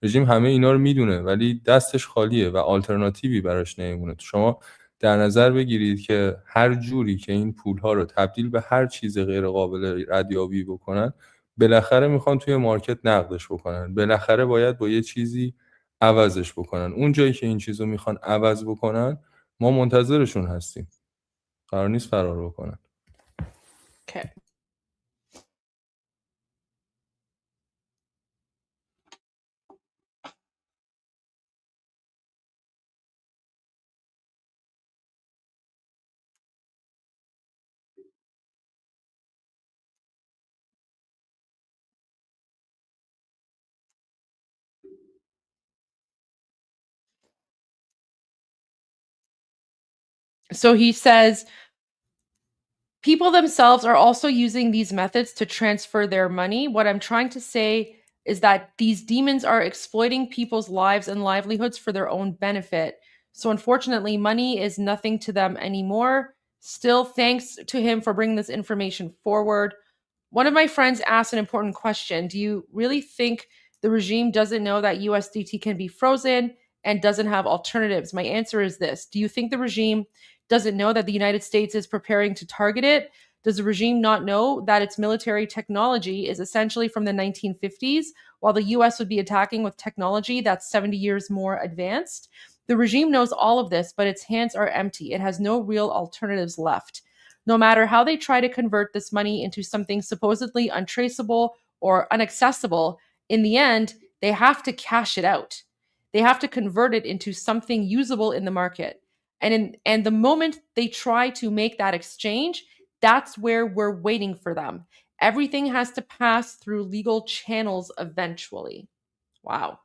رژیم همه اینا رو میدونه ولی دستش خالیه و آلترناتیوی براش نمیمونه. شما در نظر بگیرید که هر جوری که این پولها رو تبدیل به هر چیز غیر قابل ردیابی بکنن، بالاخره میخوان توی مارکت نقدش بکنن، بالاخره باید با یه چیزی عوضش بکنن. اون جایی که این چیزو میخوان عوض بکنن ما منتظرشون هستیم، قرار نیست فرار بکنن. Okay. So he says people themselves are also using these methods to transfer their money. What I'm trying to say is that these demons are exploiting people's lives and livelihoods for their own benefit. So unfortunately, money is nothing to them anymore. Still, thanks to him for bringing this information forward. One of my friends asked an important question. Do you really think the regime doesn't know that USDT can be frozen and doesn't have alternatives? My answer is this. Do you think the regime doesn't know that the United States is preparing to target it? Does the regime not know that its military technology is essentially from the 1950s, while the US would be attacking with technology that's 70 years more advanced? The regime knows all of this, but its hands are empty. It has no real alternatives left. No matter how they try to convert this money into something supposedly untraceable or inaccessible, in the end, they have to cash it out. They have to convert it into something usable in the market. And the moment they try to make that exchange, that's where we're waiting for them. Everything has to pass through legal channels eventually. Wow.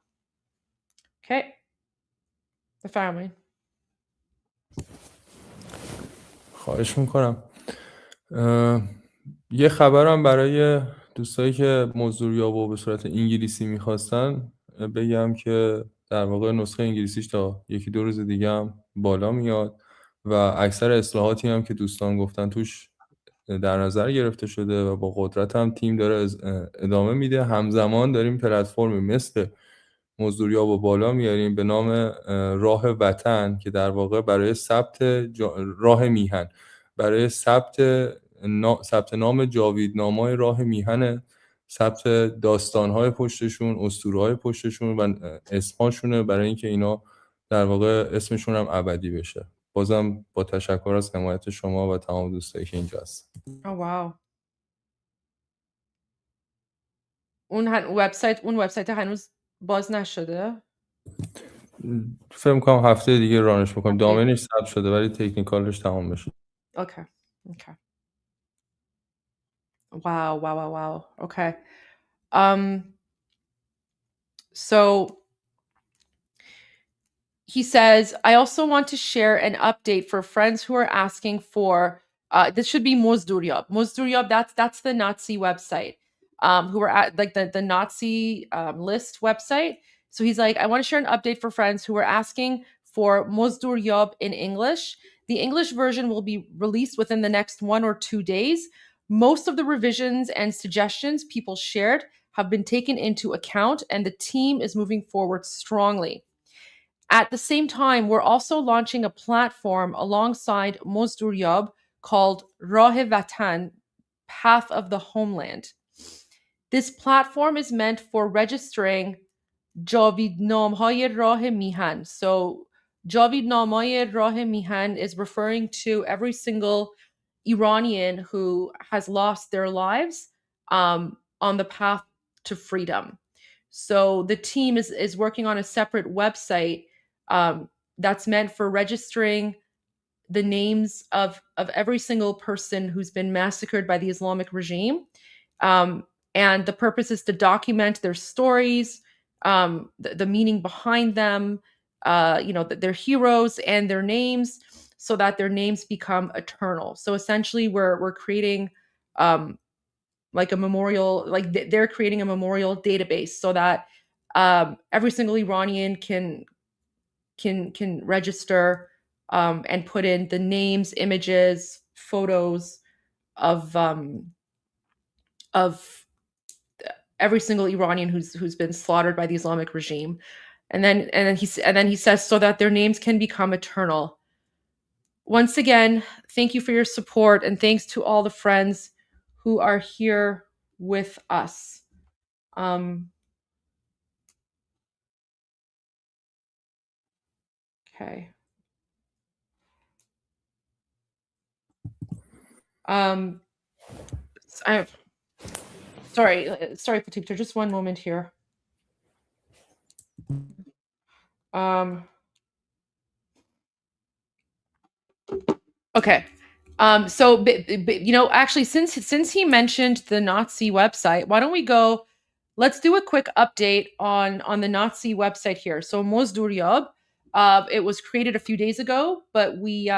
Okay. بفرمایید. خواهش میکنم. یه خبرم برای دوستایی که مزدوریابو به صورت انگلیسی میخواستن بگم که در واقع نسخه انگلیسیش تا 1-2 روز دیگه هم بالا میاد و اکثر اصلاحاتی هم که دوستان گفتن توش در نظر گرفته شده و با قدرت هم تیم داره ادامه میده. همزمان داریم پلتفرمی مثل مزدوریابو بالا میاریم به نام راه وطن که در واقع برای ثبت راه میهن، برای ثبت نام جاویدنامه‌های راه میهن، ثبت داستان‌های پشتشون، اسطوره‌های پشتشون و اسم‌هاشونه، برای اینکه اینا در واقع اسمشون هم ابدی بشه. بازم با تشکر از حمایت شما و تمام دوستایی که اینجا هستن. واو. اون وبسایت هنوز باز نشده؟ فکر می‌کنم هفته دیگه رانش می‌کنیم. دامنش ثبت شده ولی تکنیکالش تمام بشه. Okay. Wow. Okay. So he says, I also want to share an update for friends who are asking for, this should be Mozduryab. Mozduryab, that's the Nazi website, who are at like the Nazi list website. So he's like, I want to share an update for friends who are asking for Mozduryab in English. The English version will be released within the next 1 or 2 days. Most of the revisions and suggestions people shared have been taken into account, and the team is moving forward strongly. At the same time, we're also launching a platform alongside Mozduryab called Rah Vatan, Path of the Homeland. This platform is meant for registering Javidnamhay Rah Mihan. So Javidnamhay Rah Mihan is referring to every single Iranian who has lost their lives on the path to freedom. So the team is working on a separate website that's meant for registering the names of every single person who's been massacred by the Islamic regime. And the purpose is to document their stories, the meaning behind them, their heroes and their names, so that their names become eternal. So essentially we're creating like a memorial, like they're creating a memorial database so that every single Iranian can register and put in the names, images, photos of every single Iranian who's been slaughtered by the Islamic regime. And then he says so that their names can become eternal. Once again, thank you for your support, and thanks to all the friends who are here with us. Okay. Sorry, Patikta, just one moment here. Okay. So, actually, since he mentioned the Nazi website, why don't we go? Let's do a quick update on the Nazi website here. So, Mozduryab, it was created a few days ago, but we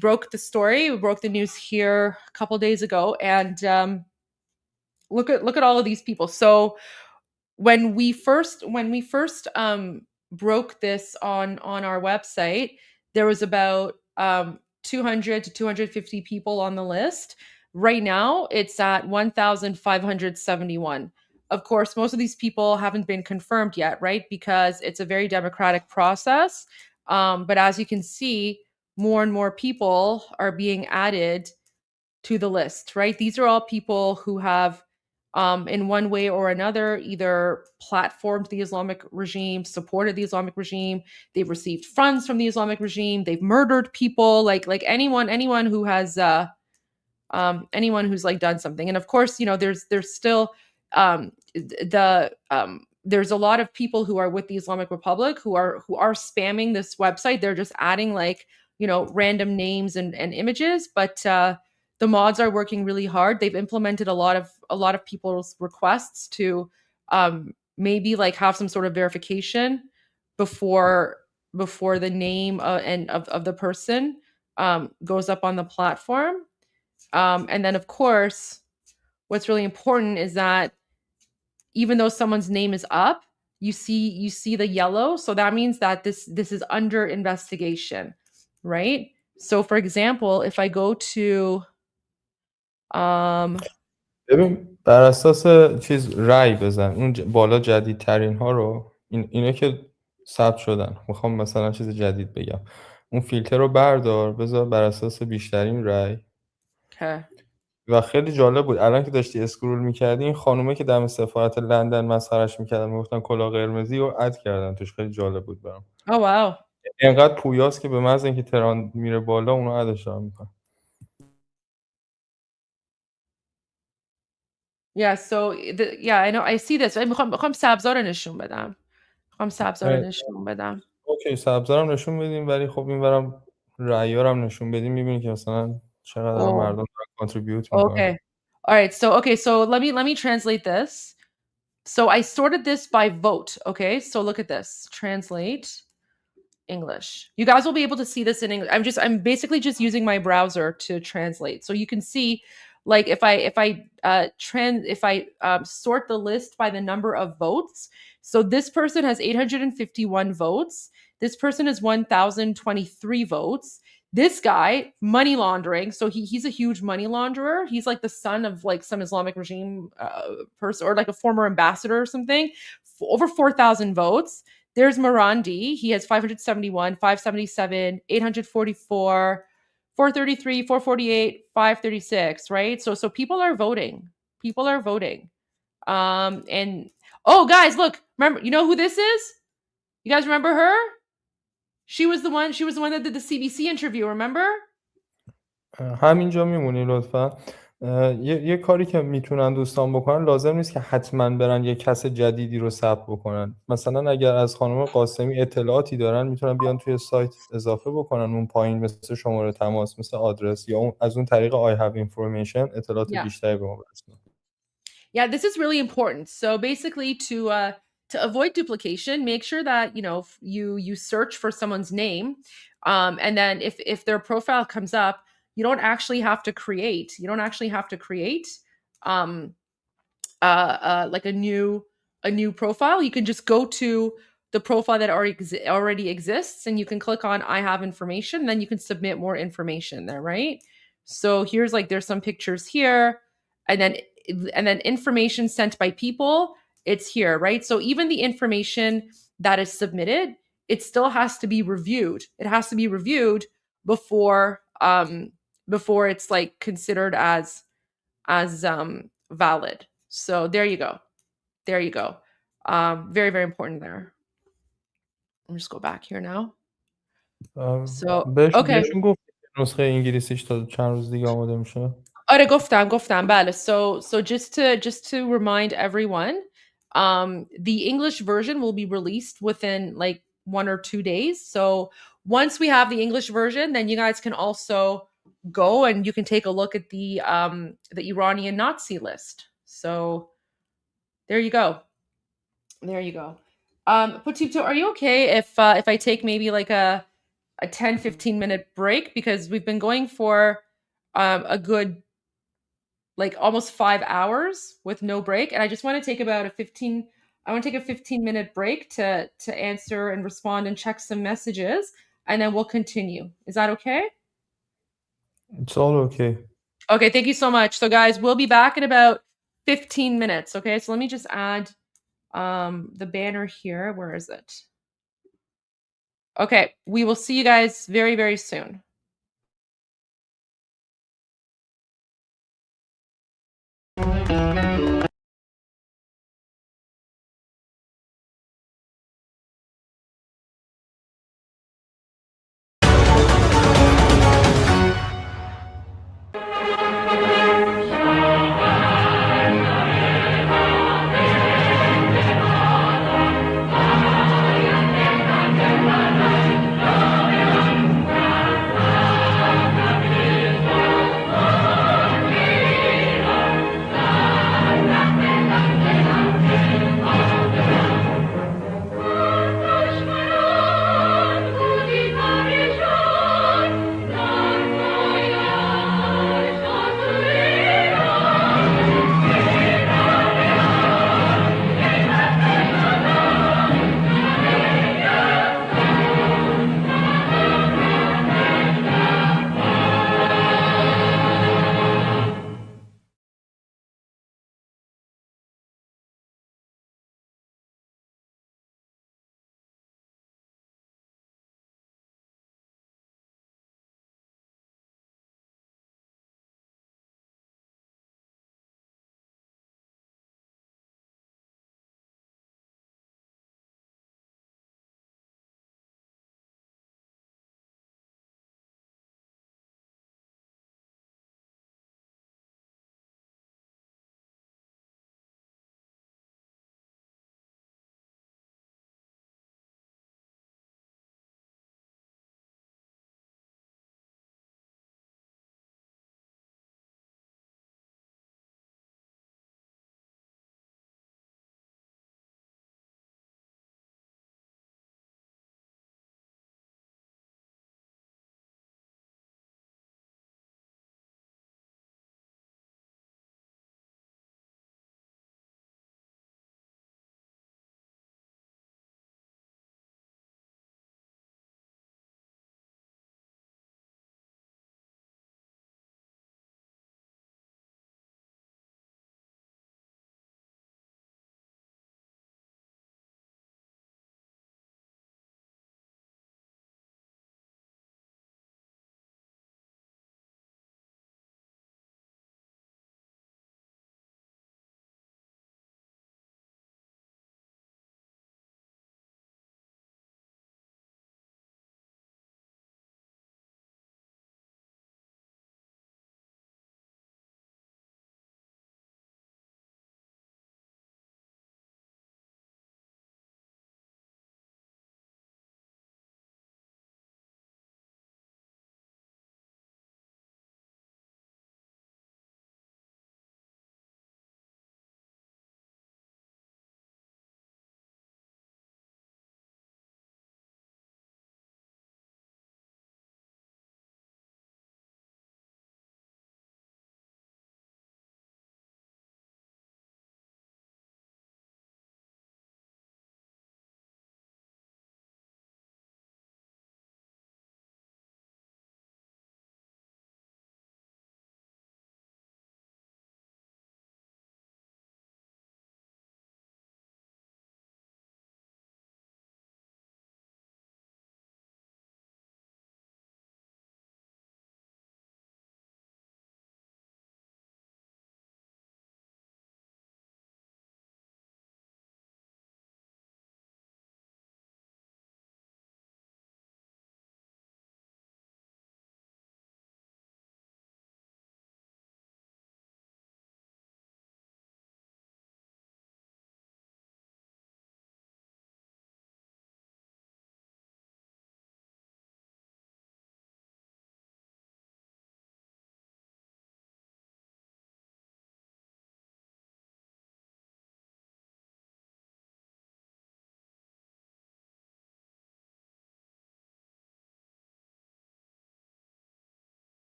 broke the story. We broke the news here a couple days ago, and look at all of these people. So, when we first broke this on our website, there was about 200 to 250 people on the list. Right now, it's at 1,571. Of course, most of these people haven't been confirmed yet, right? Because it's a very democratic process. But as you can see, more and more people are being added to the list, right? These are all people who have in one way or another, either platformed the Islamic regime, supported the Islamic regime, they've received funds from the Islamic regime, they've murdered people, like anyone who has anyone who's like done something. And of course, there's still there's a lot of people who are with the Islamic Republic who are spamming this website. They're just adding random names and images, but the mods are working really hard. They've implemented a lot of people's requests to maybe have some sort of verification the name of the person goes up on the platform. And then, of course, what's really important is that even though someone's name is up, you see the yellow. So that means that this is under investigation, right? So for example, if I go to ببین بر اساس چیز رای بزن اون بالا جدیدترین ها رو اینا که ثبت شدن. میخوام مثلا چیز جدید بگم. اون فیلتر رو بردار بذار بر اساس بیشترین رای. و خیلی جالب بود الان که داشتی اسکرول می‌کردی این خانومه که دم سفارت لندن مسخرهش می‌کردن میگفتن کلاه قرمزی رو اد کردن توش. خیلی جالب بود برام. wow. اینقدر پویاست که به محض اینکه تران میره بالا اونو ادش میکنه. Yeah, so I know I see this. میخوام سبزا رو نشون بدم. اوکی سبزا رو نشون بدیم ولی خب اینورم رأی‌ها رو هم نشون بدیم می‌بینی که مثلا چقدر مردم دارن کانتریبیوت می‌کنن. Okay. All right. So let me translate this. So I sorted this by vote. Okay. So look at this. Translate English. You guys will be able to see this in English. I'm basically just using my browser to translate. So you can see, like, if I sort the list by the number of votes. So this person has 851 votes. This person has 1,023 votes. This guy, money laundering. So he's a huge money launderer. He's like the son of like some Islamic regime person or like a former ambassador or something. Over 4,000 votes. There's Marandi. He has 571, 577, 844, 433, 448, 536, right? So people are voting. And oh, guys, look, remember, you know who this is? You guys remember her? She was the one that did the CBC interview, remember? همینجا میمونی لطفا. یه کاری که میتونن دوستان بکنن لازم نیست که حتما برن یه کس جدیدی رو ثبت بکنن. مثلا اگر از خانم قاسمی اطلاعاتی دارن میتونن بیان توی سایت اضافه بکنن اون پایین مثل شماره تماس مثل آدرس یا از اون طریق I have information اطلاعات بیشتری به ما برسونن. Yeah, this is really important. So basically to avoid duplication, make sure that you search for someone's name, and then if their profile comes up, you don't actually have to create like a new profile. You can just go to the profile that already exists, and you can click on I have information. Then you can submit more information there, right? So here's like there's some pictures here, and then information sent by people. It's here, right? So even the information that is submitted, it still has to be reviewed. It has to be reviewed before it's like considered as valid. So there you go. Very, very important there. Let me just go back here now. So okay. بهشون گفت نسخه انگلیسیش تا چند روز دیگه آماده میشه. آره گفتم بله. So just to remind everyone, the English version will be released within like 1 or 2 days. So once we have the English version, then you guys can also go and you can take a look at the Iranian Nazi list. So there you go. Potipto, are you okay if I take maybe like a 10-15 minute break, because we've been going for a good like almost 5 hours with no break, and I just want to take about a 15-minute break to answer and respond and check some messages, and then we'll continue. Is that okay? It's all okay. Okay, thank you so much. So guys, we'll be back in about 15 minutes. Okay, so let me just add the banner here. Where is it? Okay, we will see you guys very, very soon.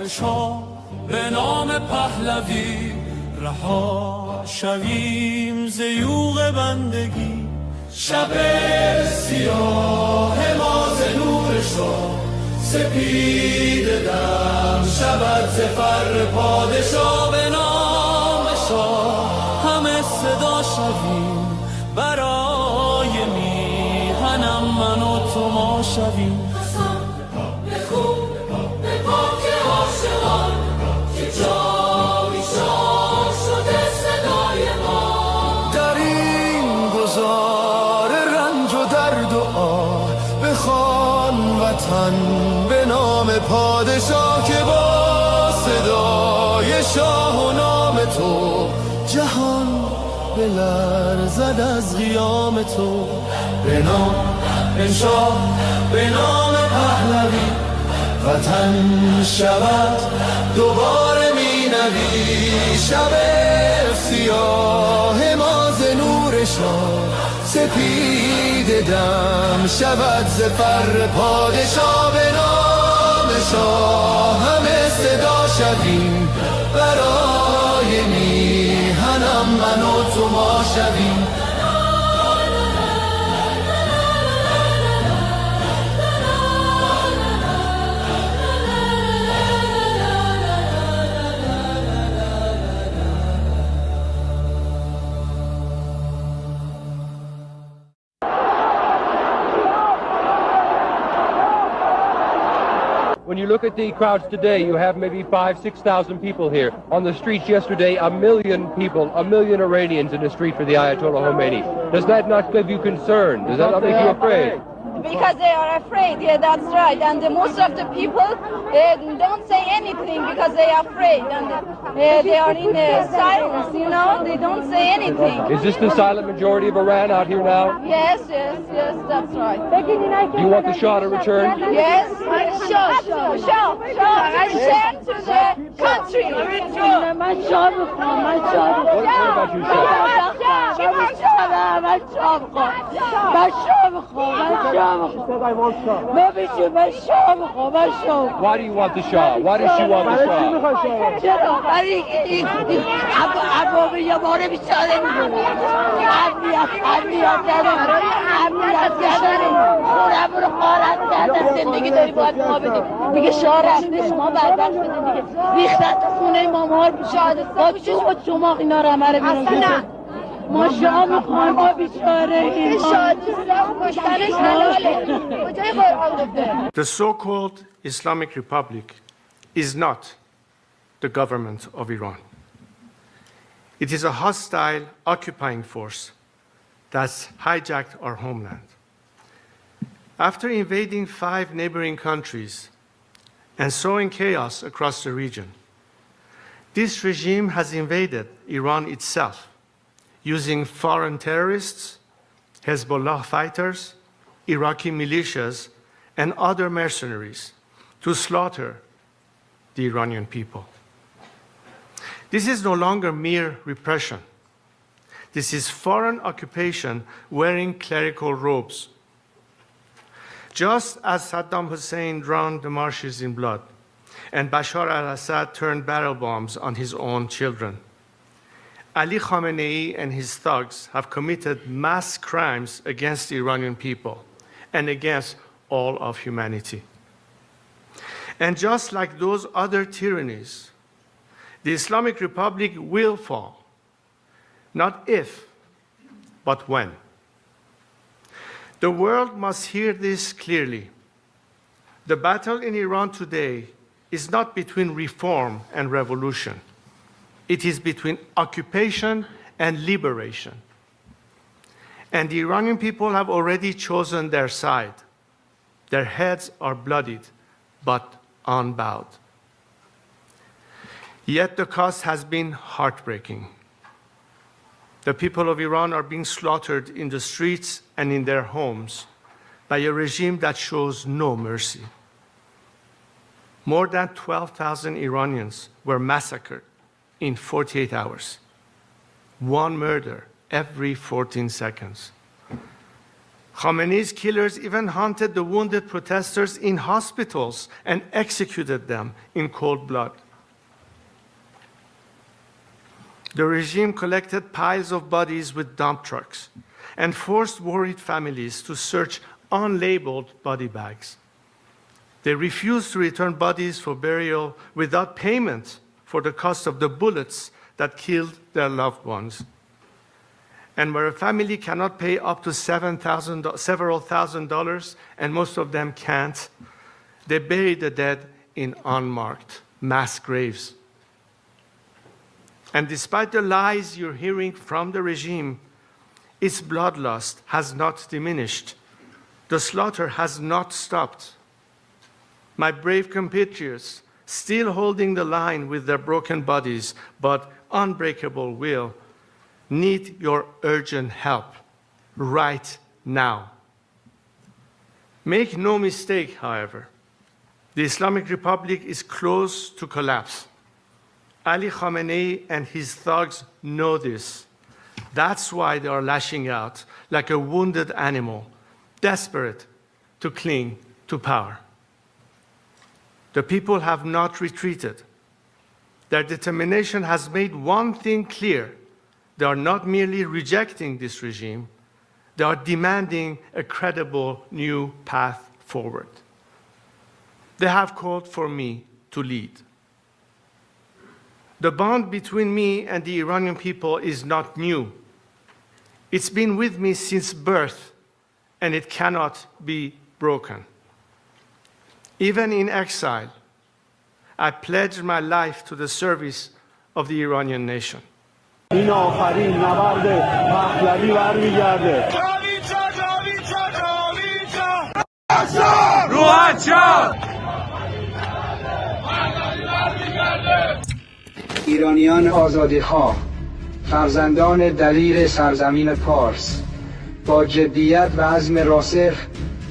شاه به نام پهلوی رها شویم ز یوغ بندگی شب سیاه ما ز نور شاه سپید دم شود ز فر پادشاه به نام شاه همه صدا شویم برای میهنم من و تو ما شویم به خوب به پاک عاشقان که جاوی شاه شده صدای ما در این گذار رنج و درد و آه بخوان وطن به نام پادشاه که با صدای شاه و نام تو جهان بلرزد از قیام تو به نام شاه به نام پهلوی وطن شود دوباره می نوی شب سیاه ما ز نور شاه سپید دم شود ز فر پادشاه به نام شاه همه صدا شویم برای میهنم من و تو ما شویم When you look at the crowds today, you have maybe 5,000-6,000 people here. On the streets yesterday, 1 million people, 1 million Iranians in the street for the Ayatollah Khomeini. Does that not give you concern? Does that not make you afraid? Because they are afraid, yeah, that's right. And most of the people don't say anything because they are afraid. And they are in silence, you know, they don't say anything. Is this the silent majority of Iran out here now? Yes, that's right. Do you want the Shah to return? Yes, Shah, return to the country. What about you, Why do you want the Shah? Why does she want the The so-called Islamic Republic is not the government of Iran. It is a hostile occupying force that's hijacked our homeland. After invading 5 neighboring countries and sowing chaos across the region, this regime has invaded Iran itself, using foreign terrorists, Hezbollah fighters, Iraqi militias, and other mercenaries to slaughter the Iranian people. This is no longer mere repression. This is foreign occupation wearing clerical robes. Just as Saddam Hussein drowned the marshes in blood, and Bashar al-Assad turned barrel bombs on his own children, Ali Khamenei and his thugs have committed mass crimes against the Iranian people and against all of humanity. And just like those other tyrannies, the Islamic Republic will fall, not if, but when. The world must hear this clearly. The battle in Iran today is not between reform and revolution. It is between occupation and liberation. And the Iranian people have already chosen their side. Their heads are bloodied, but unbowed. Yet the cost has been heartbreaking. The people of Iran are being slaughtered in the streets and in their homes by a regime that shows no mercy. More than 12,000 Iranians were massacred in 48 hours. One murder every 14 seconds. Khamenei's killers even hunted the wounded protesters in hospitals and executed them in cold blood. The regime collected piles of bodies with dump trucks and forced worried families to search unlabeled body bags. They refused to return bodies for burial without payment for the cost of the bullets that killed their loved ones. And where a family cannot pay up to several thousand dollars, and most of them can't, they bury the dead in unmarked mass graves. And despite the lies you're hearing from the regime, its bloodlust has not diminished. The slaughter has not stopped. My brave compatriots, still holding the line with their broken bodies but unbreakable will, need your urgent help right now. Make no mistake, however, the Islamic Republic is close to collapse. Ali Khamenei and his thugs know this. That's why they are lashing out like a wounded animal, desperate to cling to power. The people have not retreated. Their determination has made one thing clear. They are not merely rejecting this regime, they are demanding a credible new path forward. They have called for me to lead. The bond between me and the Iranian people is not new. It's been with me since birth, and it cannot be broken. Even in exile, I pledged my life to the service of the Iranian nation. این آخرین نبرد پهلوی برمیگرده. ایرانیان آزادیخواه، فرزندان دلیر سرزمین پارس، با جدیت و عزم راسخ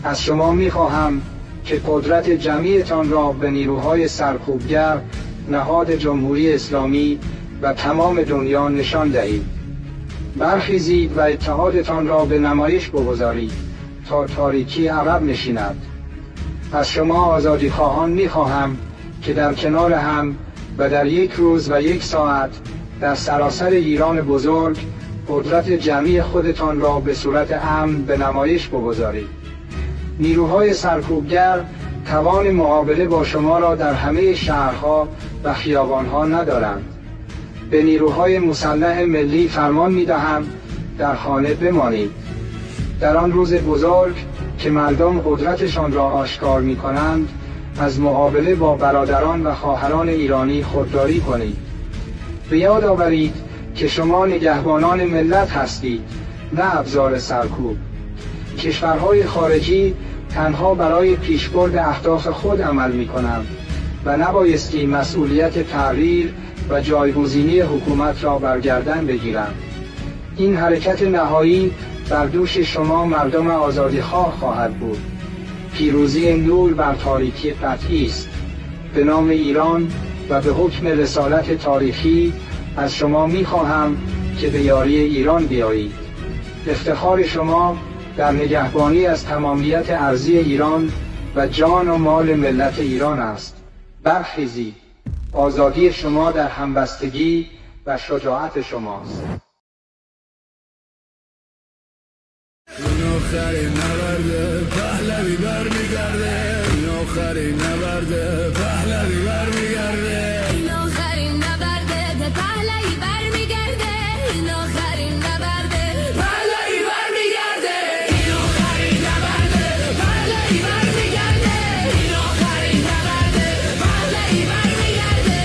از شما می‌خواهم که قدرت جمعیتان را به نیروهای سرکوبگر نهاد جمهوری اسلامی و تمام دنیا نشان دهید. برخیزید و اتحادتان را به نمایش بگذارید تا تاریکی عقب نشیند. از شما آزادیخواهان می‌خواهم که در کنار هم و در یک روز و یک ساعت در سراسر ایران بزرگ قدرت جمعی خودتان را به صورت امن به نمایش بگذارید. نیروهای سرکوبگر توان مقابله با شما را در همه شهرها و خیابانها ندارند. به نیروهای مسلح ملی فرمان می‌دهم در خانه بمانید. در آن روز بزرگ که مردم قدرتشان را آشکار می‌کنند، از مقابله با برادران و خواهران ایرانی خودداری کنید. به یاد آورید که شما نگهبانان ملت هستید، نه ابزار سرکوب. کشورهای خارجی تنها برای پیشبرد اهداف خود عمل می‌کنند و نبایستی مسئولیت تغییر و جایگزینی حکومت را بر گردن بگیرند. این حرکت نهایی بر دوش شما مردم آزادیخواه خواهد بود. پیروزی نور بر تاریکی قطعی است. به نام ایران و به حکم رسالت تاریخی از شما می‌خواهم که به یاری ایران بیایید. افتخار شما در نگهبانی از تمامیت ارضی ایران و جان و مال ملت ایران است. برخیزید. آزادی شما در همبستگی و شجاعت شماست. این آخرین نبرد پهلوی برمیگرده. این آخرین نبرد پهلوی برمیگرده. این آخرین نبرد پهلوی برمیگرده. این آخرین نبرد پهلوی برمیگرده. این آخرین نبرد پهلوی برمیگرده. این آخرین نبرد پهلوی برمیگرده.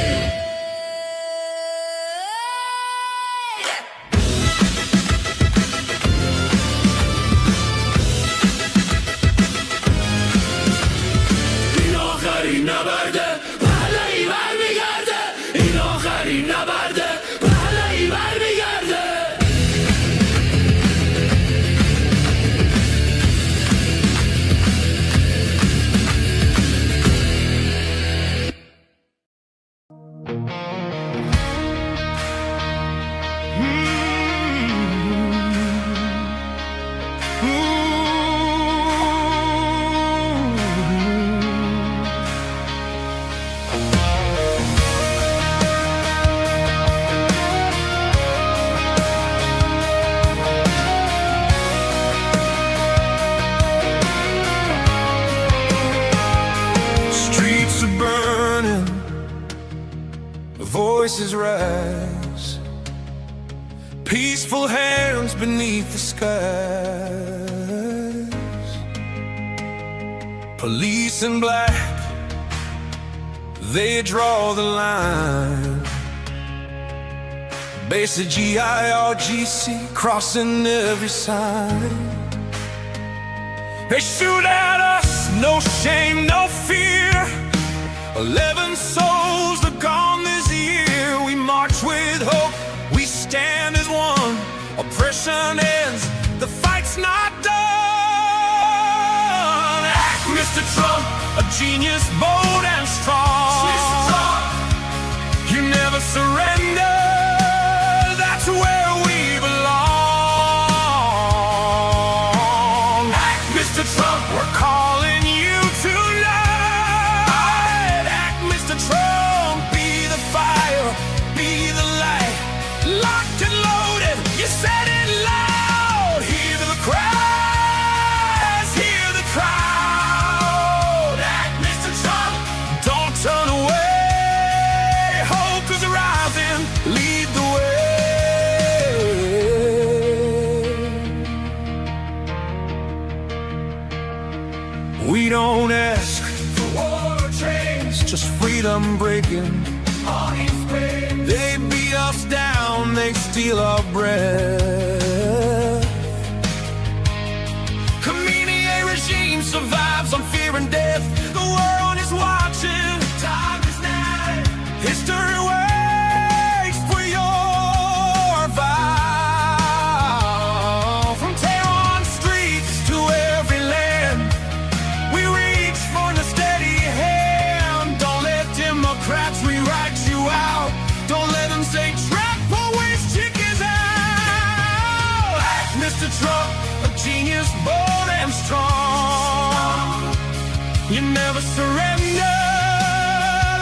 این آخرین نبرد voices rise, peaceful hands beneath the skies. Police in black, they draw the line. Basic GIRGC crossing every sign. They shoot at us, no shame, no fear. 11 souls are gone this year. We march with hope, we stand as one. Oppression ends, the fight's not done. Act, Mr. Trump, a genius, bold and strong. You never surrender, that's where we belong. Act, Mr. Trump, we're calling you tonight. Act, Mr. Trump, be the fire, be the light. Locked and loaded, you said it loud. Hear the cries, hear the crowd. Act, Mr. Trump, don't turn away. Hope is rising, lead the way. We don't ask for war or change, just freedom breaking. They beat us down, they steal our breath. Khamenei regime survives on fear and death. The world is watching, time is now. History waits for your vow. From Tehran streets to every land, we reach for the steady hand. Don't let Democrats rewrite you out. Don't let them say trap always chickens out. Act, Mr. Trump, a genius, bold and strong. You never surrender,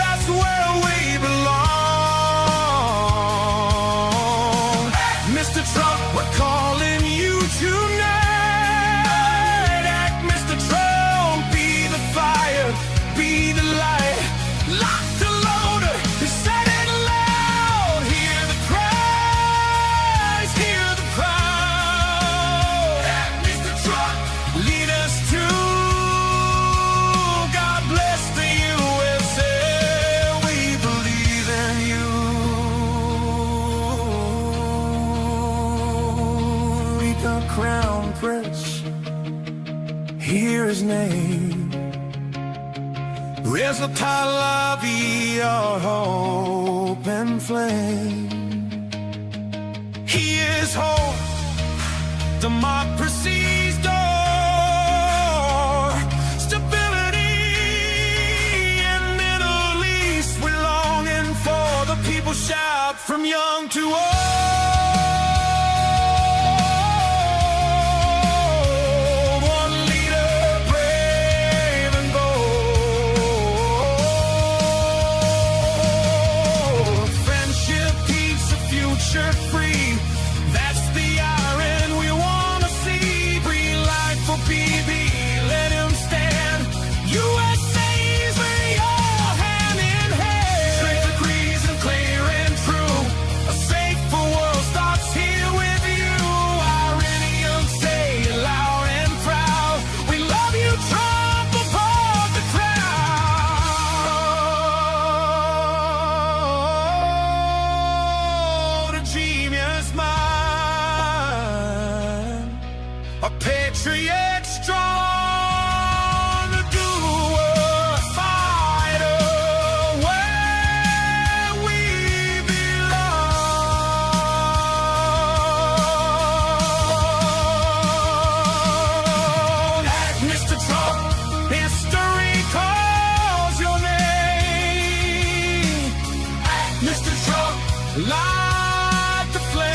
that's where we belong. Act, Mr. Trump, we're calling you tonight. Act, Mr. Trump, be the fire, be the light. Lock the loader, you said it loud. Hear the cries, hear the crowd. Act, Mr. Trump, lead us to God bless the USA. We believe in you. Read the Crown Prince, hear his name. Reza Pahlavi, our hope and flame. He is hope, democracy's door. Stability in Middle East, we're longing for. The people shout from young to old. One leader, brave and bold. Friendship, peace, a future free. That's the iron we want to see. Breathe life for PB, let him stand. USA's where you're hand in hand. Strength agrees and clear and true. A safer world starts here with you. Iranian, say it loud and proud. We love you, Trump, above the crowd. A genius mind, a patriot strong, a doer, fighter, where we belong. Act, Mr. Trump, history calls your name. Act, Mr. Trump, light the flame.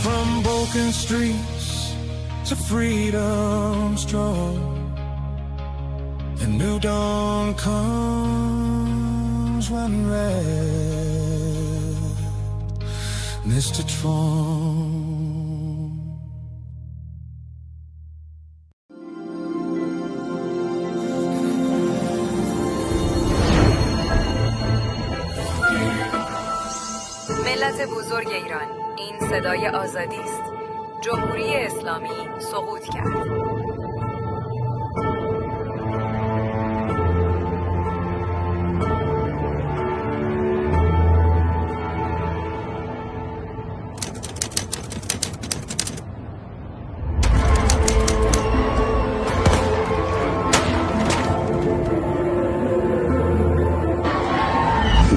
From broken streets to freedom strong, a new dawn comes when red, Mr. Trump. ملت بزرگ ایران، این صدای آزادی است. جمهوری اسلامی سقوط کرد.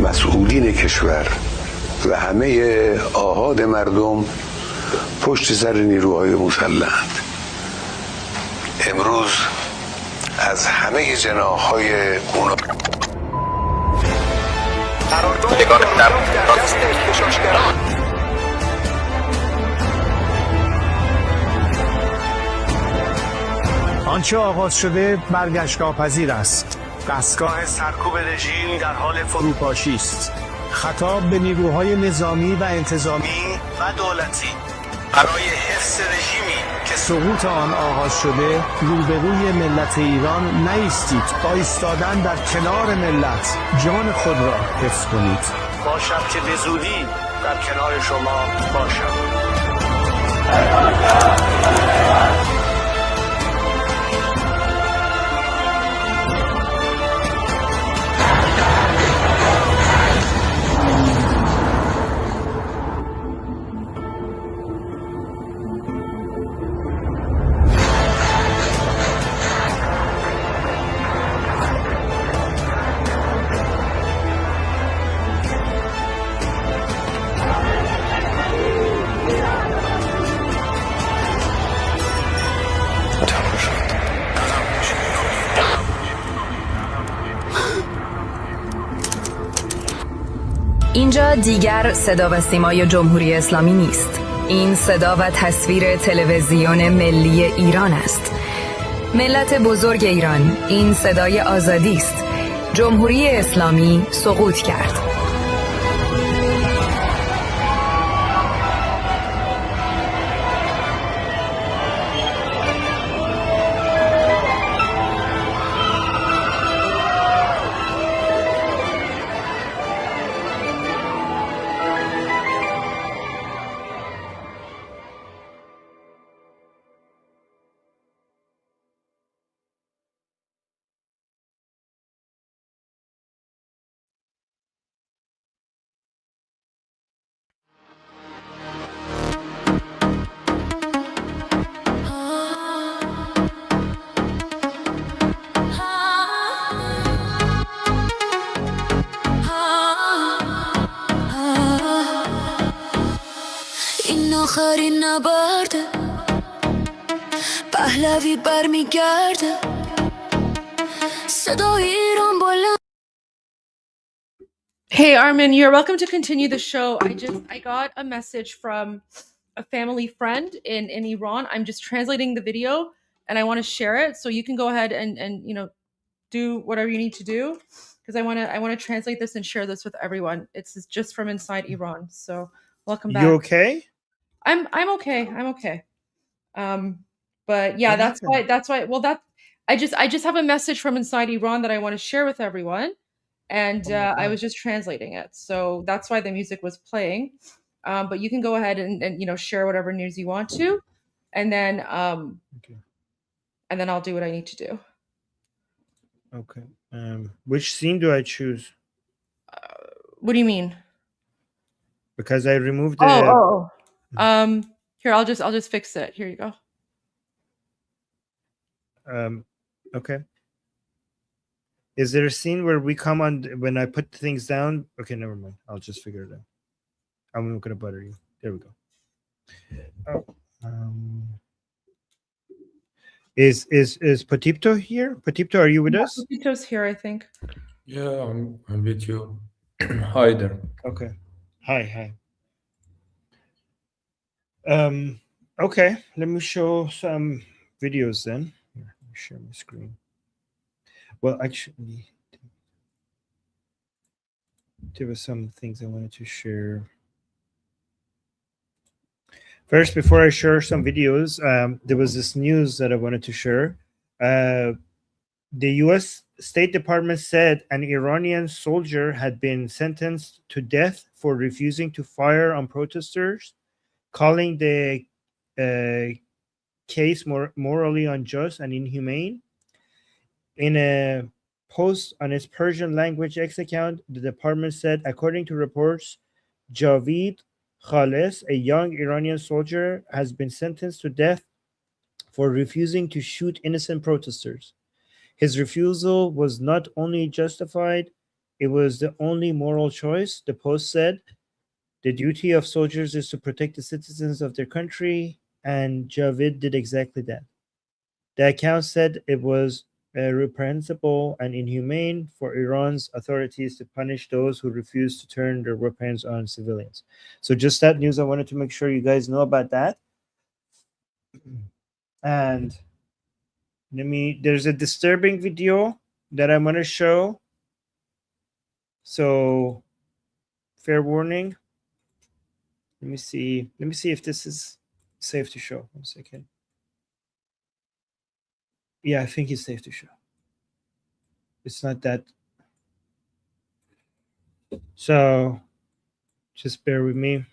مسئولین کشور و همه آحاد مردم پشت سر نیروهای مسلحند. امروز از همه جناح‌های اونا آنچه آغاز شده برگشت ناپذیر است. دستگاه سرکوب رژیم در حال فروپاشی است. خطاب به نیروهای نظامی و انتظامی و دولتی برای حفظ رژیمی که سقوط آن آغاز شده، روبروی ملت ایران نایستید. با ایستادن در کنار ملت جان خود را حفظ کنید. باشد که به زودی در کنار شما باشم. اینجا دیگر صدا و سیمای جمهوری اسلامی نیست. این صدا و تصویر تلویزیون ملی ایران است. ملت بزرگ ایران، این صدای آزادی است. جمهوری اسلامی سقوط کرد. آخرین نبرده پهلوی برمیگرده صدای ایران بلند. Hey Armin, you're welcome to continue the show. I got a message from a family friend in Iran. I'm just translating the video and I want to share it, so you can go ahead and you know, do whatever you need to do, because I want to translate this and share this with everyone. It's just from inside Iran. So welcome back. You okay? I'm okay. I'm okay. But yeah, that's why well, that I just have a message from inside Iran that I want to share with everyone, and I was just translating it, so that's why the music was playing. But you can go ahead and you know, share whatever news you want to, and then I'll do what I need to do. Okay. Which scene do I choose? What do you mean? Because I removed the here, I'll just fix it. Here you go. Okay. Is there a scene where we come on when I put things down? Okay, never mind. I'll just figure it out. I'm not gonna butter you. There we go. Is Patipto here? Patipto, are you with us? Patipto's here, I think. Yeah, I'm with you. Hi there. Okay. Hi. Okay, let me show some videos then. Here, let me share my screen. Well, actually, there were some things I wanted to share. First, before I share some videos, there was this news that I wanted to share. The U.S. State Department said an Iranian soldier had been sentenced to death for refusing to fire on protesters, calling the case morally unjust and inhumane. In a post on its Persian language X account, the department said, according to reports, Javid Khalis, a young Iranian soldier, has been sentenced to death for refusing to shoot innocent protesters. His refusal was not only justified, it was the only moral choice. The post said, the duty of soldiers is to protect the citizens of their country, and Javid did exactly that. The account said it was reprehensible and inhumane for Iran's authorities to punish those who refuse to turn their weapons on civilians. So just that news, I wanted to make sure you guys know about that. And there's a disturbing video that I'm going to show. So fair warning. Let me see if this is safe to show. 1 second. Yeah, I think it's safe to show. It's not that. So just bear with me.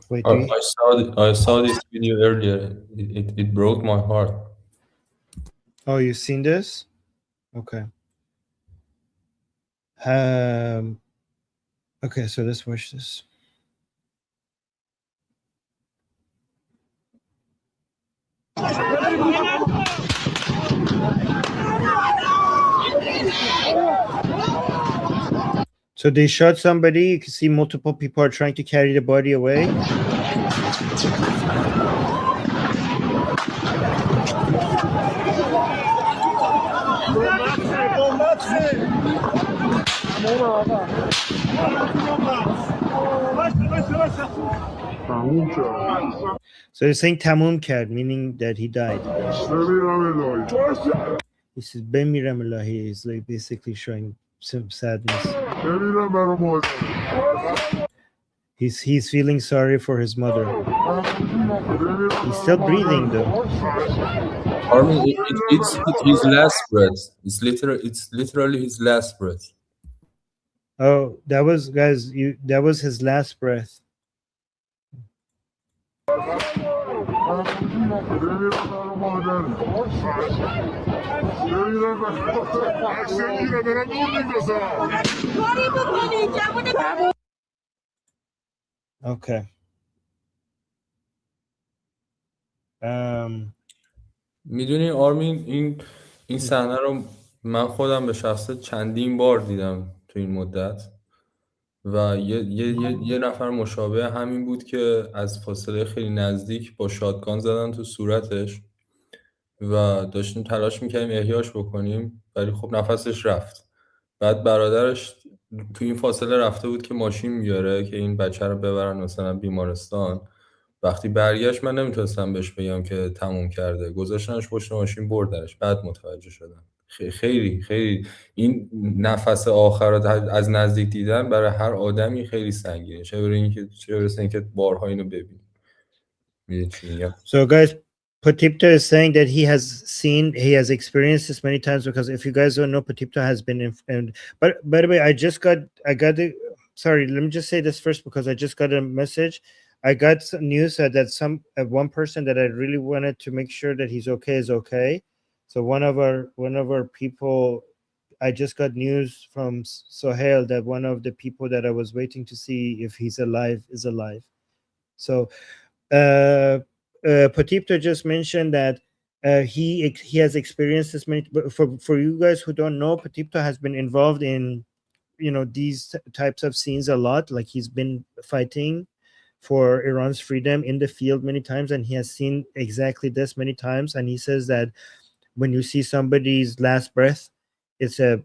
Wait, I saw this video earlier. It broke my heart. Oh, you've seen this? Okay. Okay, so let's watch this. So they shot somebody. You can see multiple people are trying to carry the body away. So they're saying Tamum Kard, meaning that he died. He says Ben Miram Elahi is like basically showing some sadness. He's feeling sorry for his mother. He's still breathing though. Armin, it's his last breath. It's literally his last breath. Oh, that was, guys, that was his last breath. Okay. میدونی آرمین این صحنه رو من خودم به شخصه چندین بار دیدم تو این مدت و یه نفر مشابه همین بود که از فاصله خیلی نزدیک با شاتگان زدن تو صورتش و داشتیم تلاش میکردیم احیاش بکنیم ولی خب نفسش رفت. بعد برادرش تو این فاصله رفته بود که ماشین بیاره که این بچه رو ببرن مثلا بیمارستان. وقتی برگشت من نمیتونستم بهش بگم که تموم کرده، گذاشتنش پشت ماشین بردنش. بعد متوجه شدم. خیلی این نفس آخر رو از نزدیک دیدن برای هر آدمی خیلی سنگینه، چه برسه اینکه بارها اینو ببینیم. میدونی چی میگم؟ So guys, Patipta is saying that he has experienced this many times, because if you guys don't know, Patipta has been but by the way, I got the sorry, let me just say this first, because I just got a message. I got some news that one person that I really wanted to make sure that he's okay is okay. So one of our people, I just got news from Sohail that one of the people that I was waiting to see if he's alive is alive. So Patipta just mentioned that he has experienced this many. But for you guys who don't know, Patipta has been involved in these types of scenes a lot. Like, he's been fighting for Iran's freedom in the field many times, and he has seen exactly this many times. And he says that when you see somebody's last breath, it's a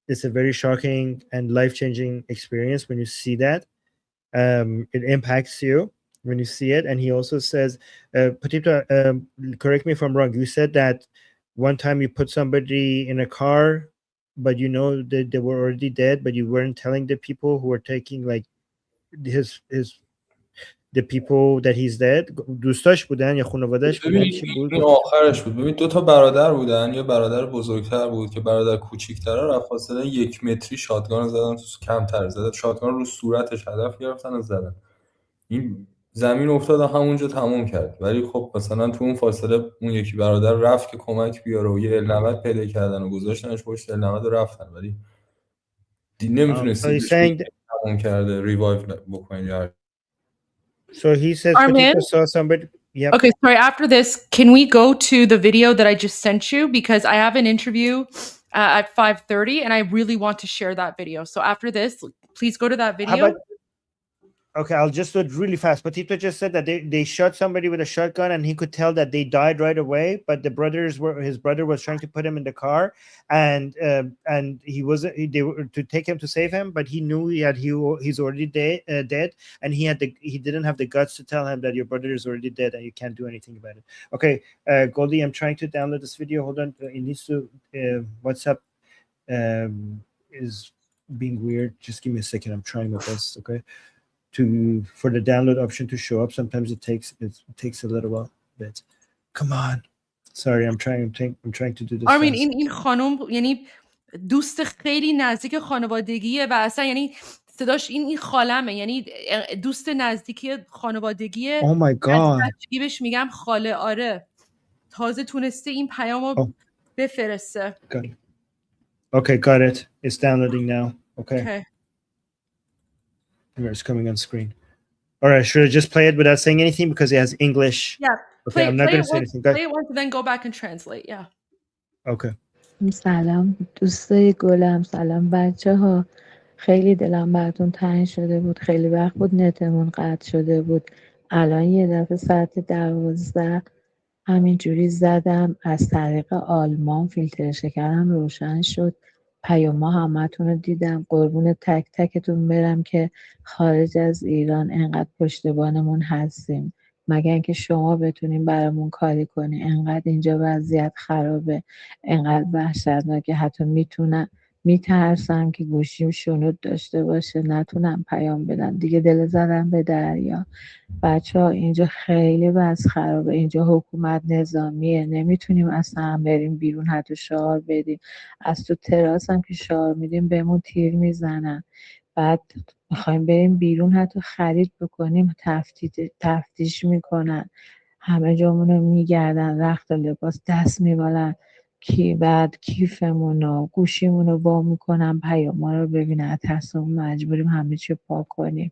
very shocking and life-changing experience when you see that. It impacts you when you see it. And he also says, Patipta, correct me if I'm wrong, you said that one time you put somebody in a car, but that they were already dead, but you weren't telling the people who were taking like his the people that he's dead دوستاش بودن یا خانواده‌اش بودن چی بود؟ این آخرش بود. ببین 2 تا برادر بودن، یه برادر بزرگتر بود که برادر کوچیک‌تره رفت فاصله 1 متری شاتگان زدن، تو کمتر زدن شاتگان رو صورتش هدف گرفتن و زدن. این زمین افتاد و همونجا تموم کرد. ولی خب مثلا تو اون فاصله اون یکی برادر رفت که کمک بیاره و یه النمد پیدا کردن و گذاشتنش پشت النمد و رفتن، ولی نمیتونستی تموم کرده ریوایو بکنی. So he says Armin? Petito saw somebody. Yep. Okay, sorry. After this, can we go to the video that I just sent you? Because I have an interview at 5:30 and I really want to share that video. So after this, please go to that video. Okay, I'll just do it really fast. Petito just said that they shot somebody with a shotgun and he could tell that they died right away, but his brother was trying to put him in the car and they were to take him to save him, but he knew he's already dead and he didn't have the guts to tell him that your brother is already dead and you can't do anything about it. Okay, Goldie, I'm trying to download this video. Hold on, it needs to WhatsApp is being weird. Just give me a second. I'm trying my best. Okay. For the download option to show up, sometimes it takes a little while. But come on, sorry, I'm trying to do this. Armin, این خانم یعنی دوست خیلی نزدیک خانوادگیه و اصلا یعنی صداش این خالمه، یعنی دوست نزدیکی خانوادگیه. Oh my god. بچگی بهش میگم خاله. آره تازه تونسته این پیامو بفرسته. Okay, got it. It's downloading now. Okay. It's coming on screen. All right, should I just play it without saying anything because it has English? Yeah. Okay, I'm not going to say anything. Play it once and then go back and translate. Yeah. Okay. سلام دوستای گلم، سلام بچه ها. خیلی دلم براتون تنگ شده بود، خیلی وقت بود نتمون قطع شده بود. الان یه دفعه ساعت 12 همینجوری زدم، از طریق آلمان فیلترش کردم روشن شد. پیاما همتون رو دیدم. قربون تک تکتون برم که خارج از ایران انقدر پشتبانمون هستیم، مگر اینکه شما بتونین برامون کاری کنی. انقدر اینجا وضعیت خرابه، انقدر وحشتناکه، حتی میترسم که گوشیم شنود داشته باشه نتونم پیام بدم دیگه. دل زدم به دریا. بچه ها اینجا خیلی وضع خرابه، اینجا حکومت نظامیه، نمیتونیم اصلا بریم بیرون حتی شعار بدیم. از تو تراس هم که شعار میدیم بهمون تیر میزنن. بعد میخوایم بریم بیرون حتی خرید بکنیم تفتیش میکنن، همه جامونو میگردن، رخت و لباس دست میبالن، بعد کیفمونو گوشیمونو وا میکنن پیاما رو ببینن، ترسمون مجبوریم همه چی پاک کنیم.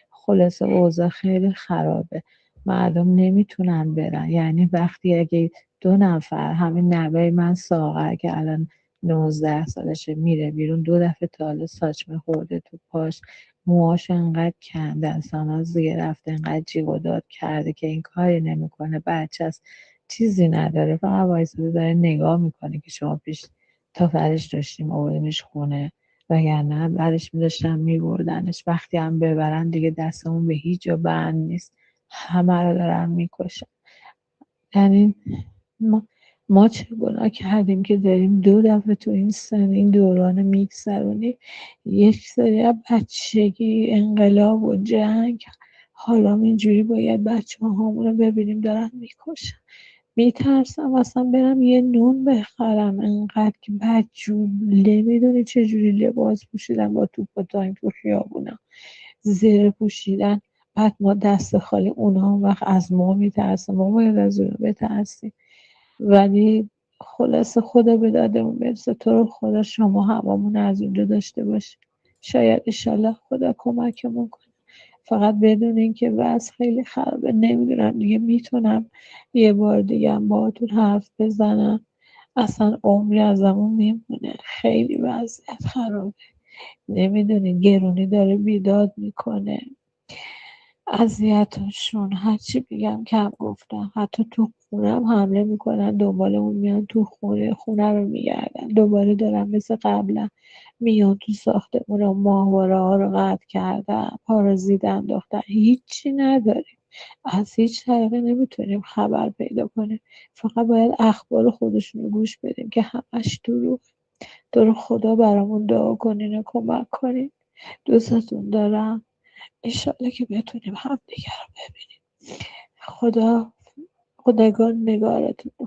خلاصه اوضاع خیلی خرابه، مردم نمیتونن برن. یعنی وقتی اگه 2 نفر، همین نوه من ساغر که الان 19 سالشه میره بیرون، 2 دفعه تا حالا ساچمه خورده تو پاش، موهاش انقدر کندن، ساناز گرفته، انقدر جیغ و داد کرده که این کاری نمیکنه، بچه‌ست، چیزی نداره، فقط وایساده داره نگاه میکنه که شما پیش تا فرش داشتیم آوردیمش خونه، وگرنه برش می‌داشتن میبردنش. وقتی هم ببرن دیگه دستمون به هیچ جا بند نیست، همه رو دارن میکشن. یعنی ما چه گناه کردیم که داریم 2 دفعه تو این سن این دوران میگذرونیم؟ یک سری از بچگی، انقلاب و جنگ، حالا اینجوری باید بچه هامون رو ببینیم دارن میکشن. میترسم اصلا برم یه نون بخرم، انقدر که بدجوله، میدونی چجوری لباس پوشیدن با توپ و تانک تو خیابونا، زره پوشیدن، بعد ما دست خالی، اونا هم وقت از ما میترسن، ما باید از اونا بترسیم. ولی خلاصه خدا به دادمون برسه. تو رو خدا شما هممون از اونجا داشته باشی، شاید انشالله خدا کمکمون کنه. فقط بدونین که وضع خیلی خرابه. نمیدونم دیگه میتونم یه بار دیگه هم باهاتون حرف بزنم، اصلا عمری ازمون میمونه. خیلی وضعیت خرابه، نمیدونین گرونی داره بیداد میکنه، اذیتشون هرچی بگم کم گفتم. حتی تو خونم حمله میکنن، دنبالمون میان تو خونه رو میگردن، دوباره دارن مثل قبلا میان تو ساختمون رو، ماهواره ها رو قطع کردن، پارازیت انداختن، هیچی نداریم، از هیچ طریقی نمیتونیم خبر پیدا کنیم، فقط باید اخبار خودشون رو گوش بدیم که همش دروغ. تو رو خدا برامون دعا کنین و کمک کنین. دوستتون دارم. انشالله که بتونیم همدیگه رو ببینیم.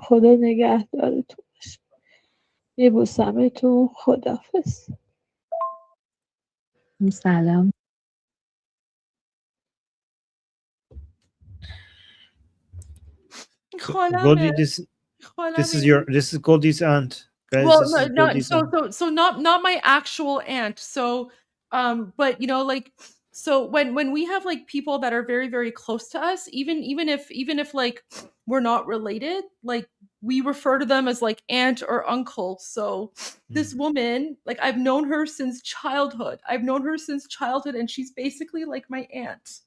خدا نگهدارتون باشه. میبوسمتون. خداحافظ. سلام. Goldie, this is Goldie's aunt. Guys, Well, this is Goldie's aunt. so not my actual aunt. So, but you know, like, so when we have like people that are very, very close to us, even if like we're not related, like we refer to them as like aunt or uncle. So this woman, like I've known her since childhood. And she's basically like my aunt.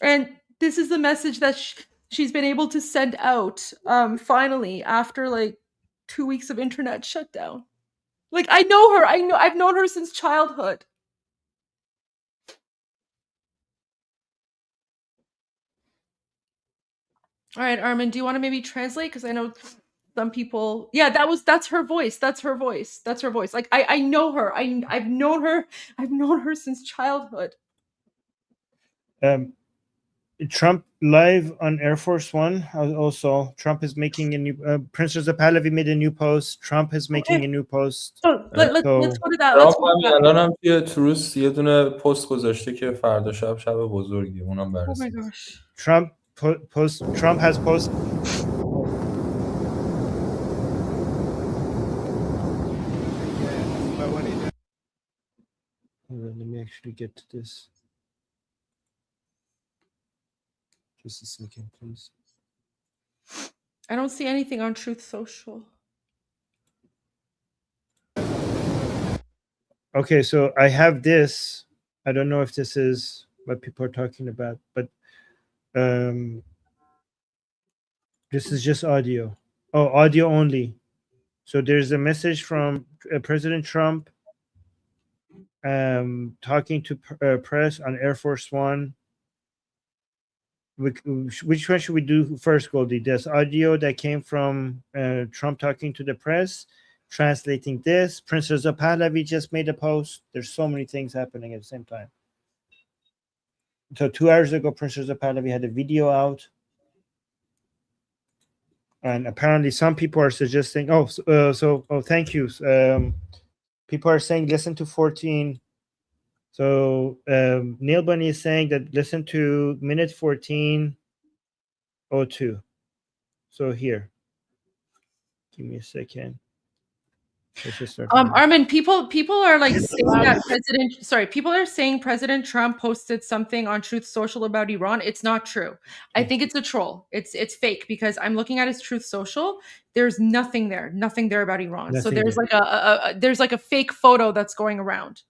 And this is the message that she's been able to send out finally after like 2 weeks of internet shutdown. Like I know her. I've known her since childhood. All right, Armin, do you want to maybe translate? Because I know some people. Yeah, that's her voice. That's her voice. Like I know her. I've known her. I've known her since childhood. Trump live on Air Force One. Also, Trump is making a new. Prince Reza Pahlavi made a new post. Trump is making a new post. So let's go to that. الانم توی تروس یه دونه پست گذاشته که فردا شب بزرگی اونم بررسی. Oh my gosh. Trump has post. Let me actually get to this. Just a second, please. I don't see anything on Truth Social. Okay, so I have this. I don't know if this is what people are talking about, but this is just audio. Oh, audio only. So there's a message from President Trump talking to press on Air Force One. Which one should we do first, Goldie? There's audio that came from Trump talking to the press, translating this. Prince Reza Pahlavi just made a post. There's so many things happening at the same time. So 2 hours ago, Prince Reza Pahlavi had a video out. And apparently some people are suggesting, thank you. People are saying, listen to 14. So Neil Bunny is saying that listen to minute 14:02. So here, give me a second. Let's just start. Armin, people are like saying that people are saying President Trump posted something on Truth Social about Iran. It's not true. I think it's a troll. It's fake because I'm looking at his Truth Social. There's nothing there about Iran. So there's like a fake photo that's going around.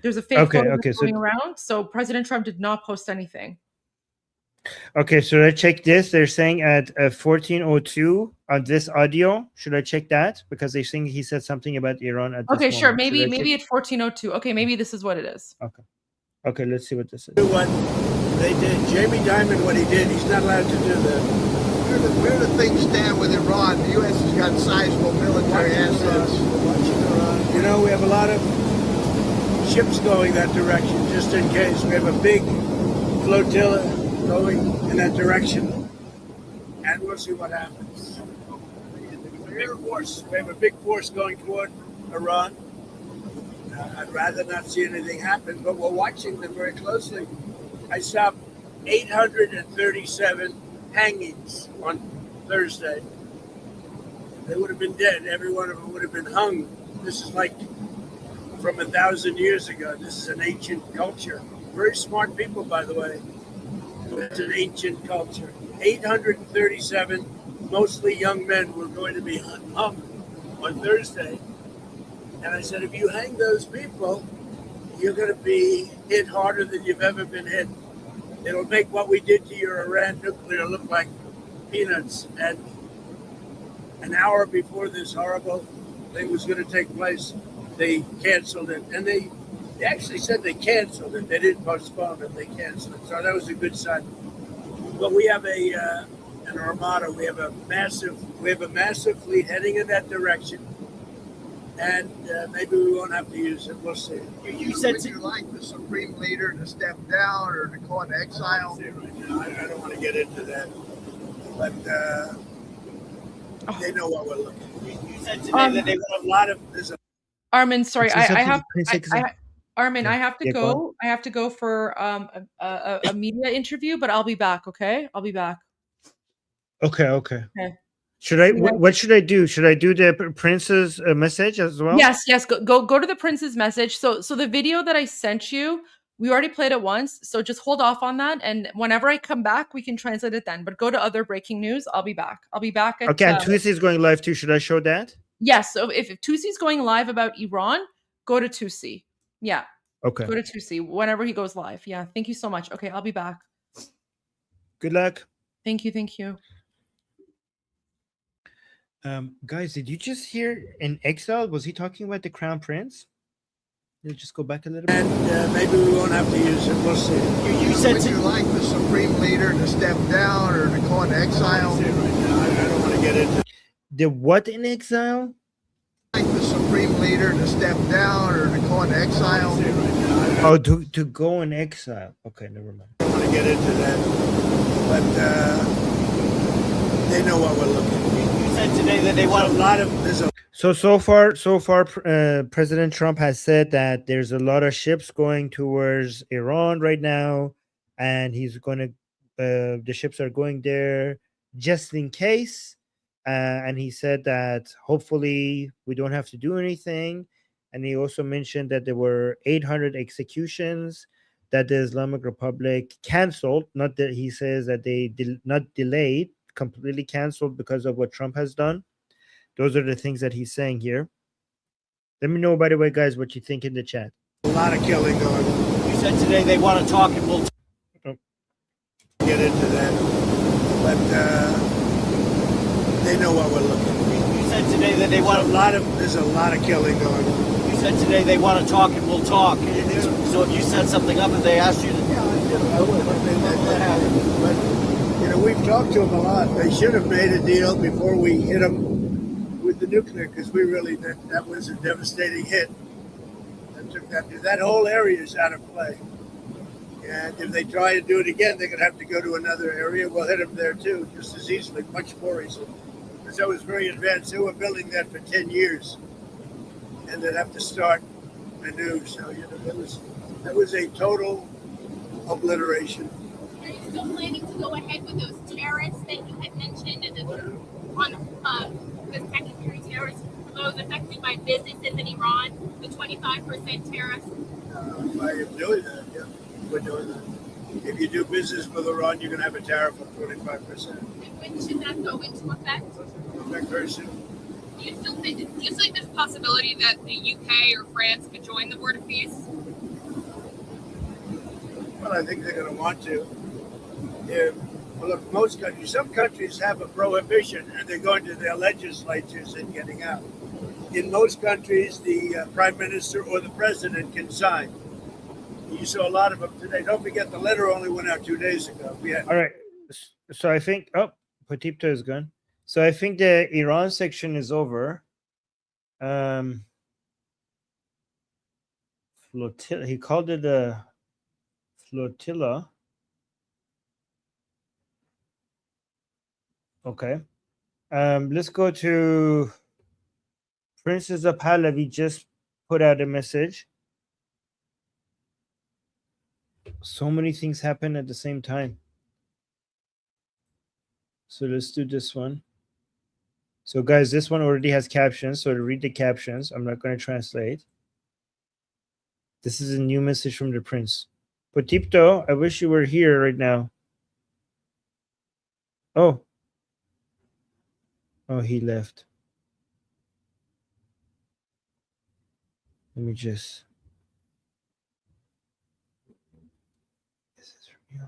There's a fake photo that's going around. So President Trump did not post anything. Okay, so I check this. They're saying at 14:02 on this audio. Should I check that? Because they think he said something about Iran at this Okay, sure. moment. Maybe at 14:02. Okay, maybe this is what it is. Okay, let's see what this is. What they did, Jamie Dimon, what he did, he's not allowed to do that. Where do things stand with Iran? The U.S. has got sizable military assets. You know, we have a lot of ships going that direction, just in case. We have a big flotilla going in that direction, and we'll see what happens. Big force. We have a big force going toward Iran. I'd rather not see anything happen, but we're watching them very closely. I saw 837 hangings on Thursday. They would have been dead. Every one of them would have been hung. This is like from 1,000 years ago. This is an ancient culture. Very smart people, by the way. It's an ancient culture. 837, mostly young men, were going to be hung on Thursday. And I said, if you hang those people, you're going to be hit harder than you've ever been hit. It'll make what we did to your Iran nuclear look like peanuts. And an hour before this horrible thing was going to take place, they canceled it. And they actually said they canceled it. They didn't postpone it. They canceled it. So that was a good sign. But we have an armada. We have a massive fleet heading in that direction. And maybe we won't have to use it. We'll see. You said would you like the supreme leader to step down or to go into exile? I don't want to get into that, but they know what we're looking at. You said today that they want a lot of. Armin, sorry, I have. Armin, Yeah. I have to Yeah, go on. go. I have to go for a media interview, but I'll be back. Okay, I'll be back. Okay. Okay. Should I? Yeah. What should I do? Should I do the prince's message as well? Yes. Go to the prince's message. So the video that I sent you, we already played it once. So just hold off on that, and whenever I come back, we can translate it then. But go to other breaking news. I'll be back. At Okay, and Tuesday is going live too. Should I show that? yes. So if Tusi's going live about Iran, go to Tusi. Yeah. Okay. Go to Tusi whenever he goes live. Yeah. Thank you so much. Okay, I'll be back. Good luck. Thank you. Guys, did you just hear in exile? Was he talking about the crown prince? Let's just go back a little bit. And maybe we won't have to use it. We'll see. You said would you like the supreme leader to step down or to go into exile? I don't want to get into. The what in exile? Like the supreme leader to step down or to go into exile? Oh, to go in exile. Okay, never mind. I don't want to get into that, but they know what we're looking at. You said today that they want a lot of. So far, President Trump has said that there's a lot of ships going towards Iran right now, and he's going to. The ships are going there just in case, and he said that hopefully we don't have to do anything. And he also mentioned that there were 800 executions that the Islamic Republic canceled. Not that he says that they not delayed, completely canceled because of what Trump has done. Those are the things that he's saying here. Let me know, by the way, guys, what you think in the chat. A lot of killing going on. You said today they want to talk and we'll get into that, but they know what we're looking at. You said today that they want there's a lot of killing going on. You said today they want to talk and we'll talk. So if you set something up and they asked you to... Yeah, I did. I would. But, we've talked to them a lot. They should have made a deal before we hit them with the nuclear, because we really, that was a devastating hit. That whole area is out of play. And if they try to do it again, they're going to have to go to another area. We'll hit them there too, just as easily, much more easily. Because that was very advanced. They were building that for 10 years. And they'd have to start anew. So, that was a total obliteration. Are you still planning to go ahead with those tariffs that you had mentioned on the secondary tariffs for those affected by businesses in Iran, the 25% tariffs? I am doing that, yeah. We're doing that. If you do business with Iran, you're going to have a tariff of 25%. And when should that go into effect? Very soon. Do you still think there's a possibility that the UK or France could join the Board of Peace? Well, I think they're going to want to. Well, look, most countries, some countries have a prohibition and they're going to their legislatures and getting out. In most countries, the prime minister or the president can sign. You saw a lot of them today. Don't forget, the letter only went out 2 days ago. All right. So I think, Patipta is gone. So I think the Iran section is over. Flotilla. He called it a flotilla. Okay. Let's go to Princess of Pahlavi. Just put out a message. So many things happen at the same time. So let's do this one. So guys, this one already has captions. So to read the captions, I'm not going to translate. This is a new message from the prince. Potipto, I wish you were here right now. Oh, he left. Let me just. This is from you.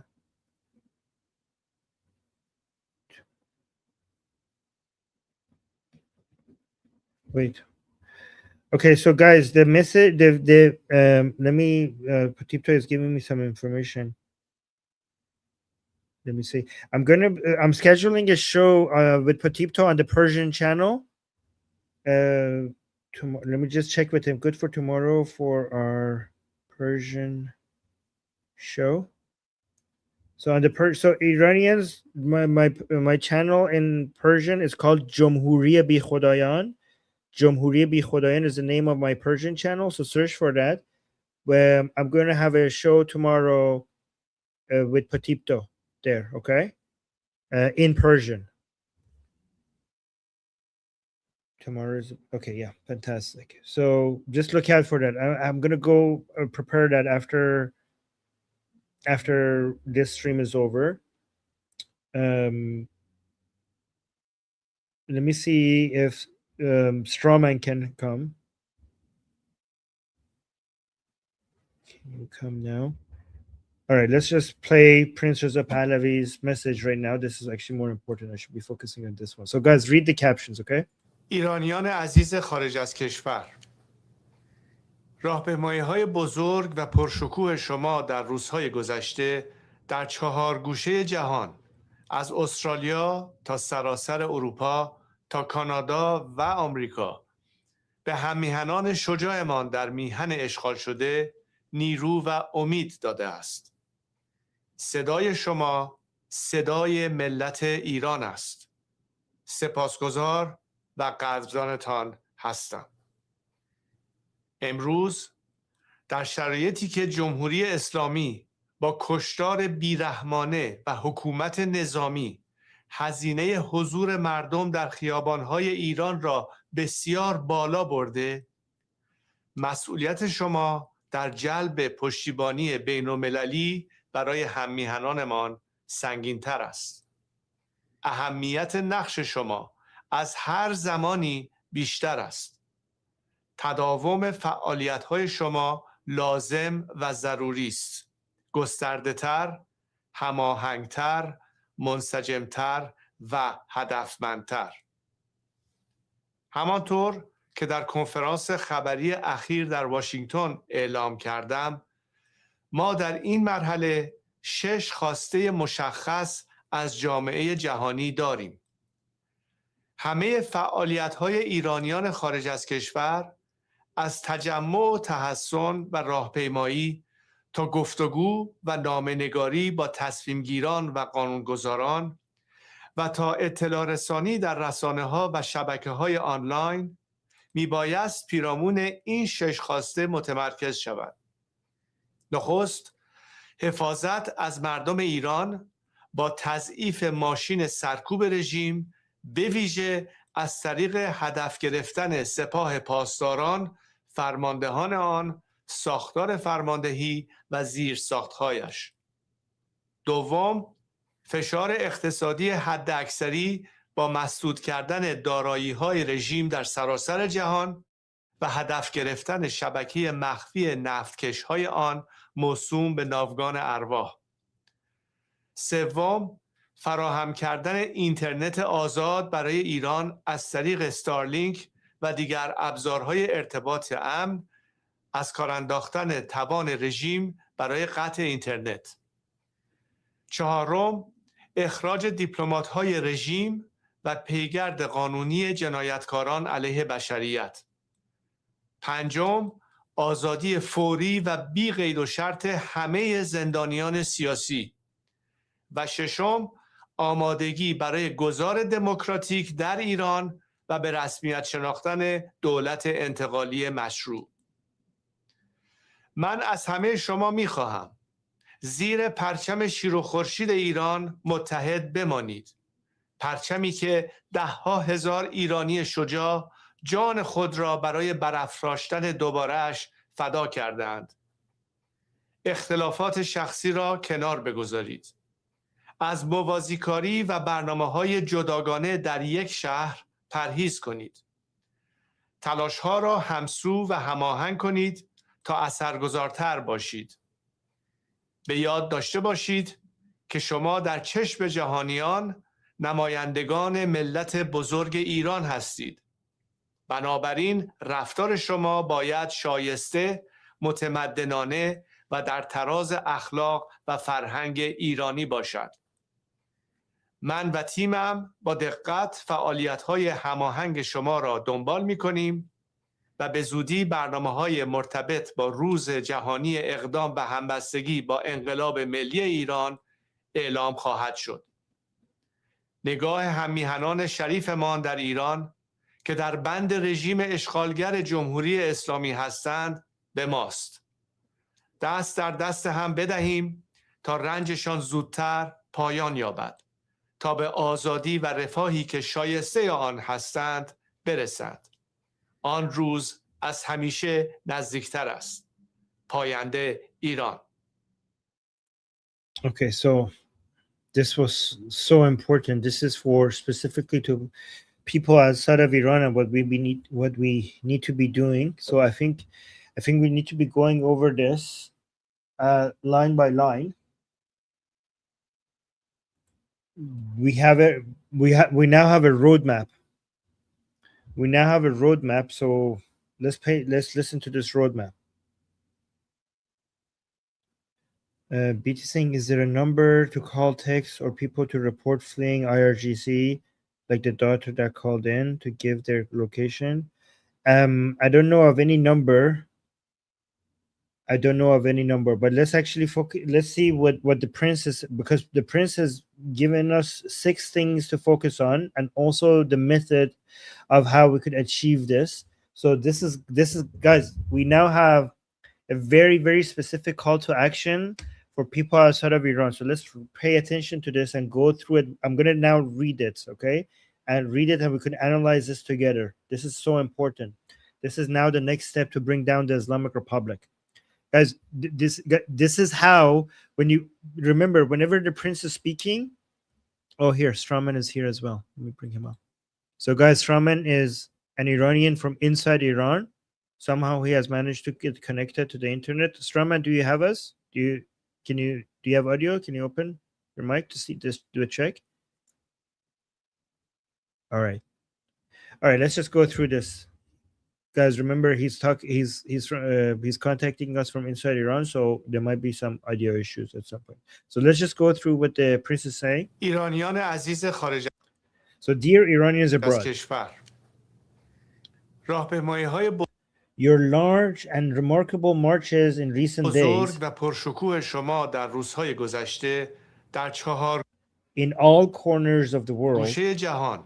Wait. Okay, so guys, the message, let me. Potipto is giving me some information. Let me see. I'm scheduling a show with Potipto on the Persian channel. Let me just check with him. Good for tomorrow for our Persian show. So on the so Iranians, my channel in Persian is called Jomhuriye Bi Khodayan. Jomhuriye Bi Khodayan is the name of my Persian channel. So search for that. Where I'm going to have a show tomorrow with Patipto there. Okay, in Persian. Tomorrow is okay. Yeah, fantastic. So just look out for that. I'm gonna go prepare that after this stream is over. Let me see if Strawman can come. Can you come now? All right, let's just play Prince Reza Pahlavi's message right now. This is actually more important. I should be focusing on this one. So guys, read the captions, okay? ایرانیان عزیز خارج از کشور، راهپیمایی‌های بزرگ و پرشکوه شما در روزهای گذشته در 4 گوشه جهان، از استرالیا تا سراسر اروپا تا کانادا و آمریکا، به هم‌میهنان شجاعمان در میهن اشغال شده نیرو و امید داده است. صدای شما صدای ملت ایران است. سپاسگزار و قدردانتان هستم. امروز در شرایطی که جمهوری اسلامی با کشتار بیرحمانه و حکومت نظامی هزینه حضور مردم در خیابان‌های ایران را بسیار بالا برده، مسئولیت شما در جلب پشتیبانی بین‌المللی برای هم‌میهنانمان سنگین‌تر است. اهمیت نقش شما از هر زمانی بیشتر است. تداوم فعالیت‌های شما لازم و ضروری است. گسترده‌تر، هماهنگ‌تر، منسجم‌تر و هدفمندتر. همانطور که در کنفرانس خبری اخیر در واشنگتن اعلام کردم، ما در این مرحله 6 خواسته مشخص از جامعه جهانی داریم. همه فعالیت‌های ایرانیان خارج از کشور، از تجمع و تحصن و راهپیمایی تا گفتگو و نامه‌نگاری با تصمیمگیران و قانونگذاران و تا اطلاع رسانی در رسانه‌ها و شبکه‌های آنلاین میبایست پیرامون این 6 خواسته متمرکز شود. نخست، حفاظت از مردم ایران با تضعیف ماشین سرکوب رژیم، به ویژه از طریق هدف گرفتن سپاه پاسداران، فرماندهان آن، ساختار فرماندهی و زیرساخت‌هایش. دوم، فشار اقتصادی حداکثری با مسدود کردن دارایی‌های رژیم در سراسر جهان و هدف گرفتن شبکه مخفی نفتکش‌های آن موسوم به ناوگان ارواح. سوم، فراهم کردن اینترنت آزاد برای ایران از طریق استارلینک و دیگر ابزارهای ارتباط امن، از کار انداختن توان رژیم برای قطع اینترنت. چهارم، اخراج دیپلمات‌های رژیم و پیگرد قانونی جنایتکاران علیه بشریت. پنجم، آزادی فوری و بی قید و شرط همه زندانیان سیاسی. و ششم، آمادگی برای گذار دموکراتیک در ایران و به رسمیت شناختن دولت انتقالی مشروع. من از همه شما می‌خواهم زیر پرچم شیر و خورشید ایران متحد بمانید. پرچمی که 10,000 ایرانی شجاع جان خود را برای برافراشتن دوباره‌اش فدا کردند. اختلافات شخصی را کنار بگذارید. از موازیکاری و برنامه‌های جداگانه در یک شهر پرهیز کنید. تلاش‌ها را همسو و هماهنگ کنید تا اثرگذارتر باشید. به یاد داشته باشید که شما در چشم جهانیان نمایندگان ملت بزرگ ایران هستید. بنابراین رفتار شما باید شایسته، متمدنانه و در تراز اخلاق و فرهنگ ایرانی باشد. من و تیمم با دقت فعالیت‌های هماهنگ شما را دنبال می‌کنیم و به زودی برنامه‌های مرتبط با روز جهانی اقدام به همبستگی با انقلاب ملی ایران اعلام خواهد شد. نگاه هممیهنان شریفمان در ایران که در بند رژیم اشغالگر جمهوری اسلامی هستند به ماست. دست در دست هم بدهیم تا رنجشان زودتر پایان یابد، تا به آزادی و رفاهی که شایسته آن هستند برسند. آن روز از همیشه نزدیکتر است. پاینده ایران. Okay, so this was so important. This is for specifically to people outside of Iran and what we need to be doing. So I think we need to be going over this line by line. We now have a roadmap. We now have a roadmap. So let's listen to this roadmap. BT saying, is there a number to call, text, or people to report fleeing IRGC, like the daughter that called in to give their location? I don't know of any number. But let's actually focus. Let's see what the prince is, because the prince has given us 6 things to focus on, and also the method of how we could achieve this. So this is guys, we now have a very, very specific call to action for people outside of Iran. So let's pay attention to this and go through it. I'm going to now read it, okay? And read it, and we can analyze this together. This is so important. This is now the next step to bring down the Islamic Republic. Guys, this is how, when you remember, whenever the prince is speaking, oh, here, Strawman is here as well. Let me bring him up. So guys, Strawman is an Iranian from inside Iran. Somehow he has managed to get connected to the internet. Strawman, do you have us? Do you have audio? Can you open your mic to see this? Do a check. All right. Let's just go through this, guys. Remember, he's contacting us from inside Iran, so there might be some audio issues at some point. So let's just go through what the prince is saying. ایرانیان عزیز خارج So, dear Iranians abroad, کشور، راهپیمایی‌های your large and remarkable marches in recent بزرگ days و پرشکوه شما در روزهای گذشته در 4 in all corners of the world, گوشه جهان،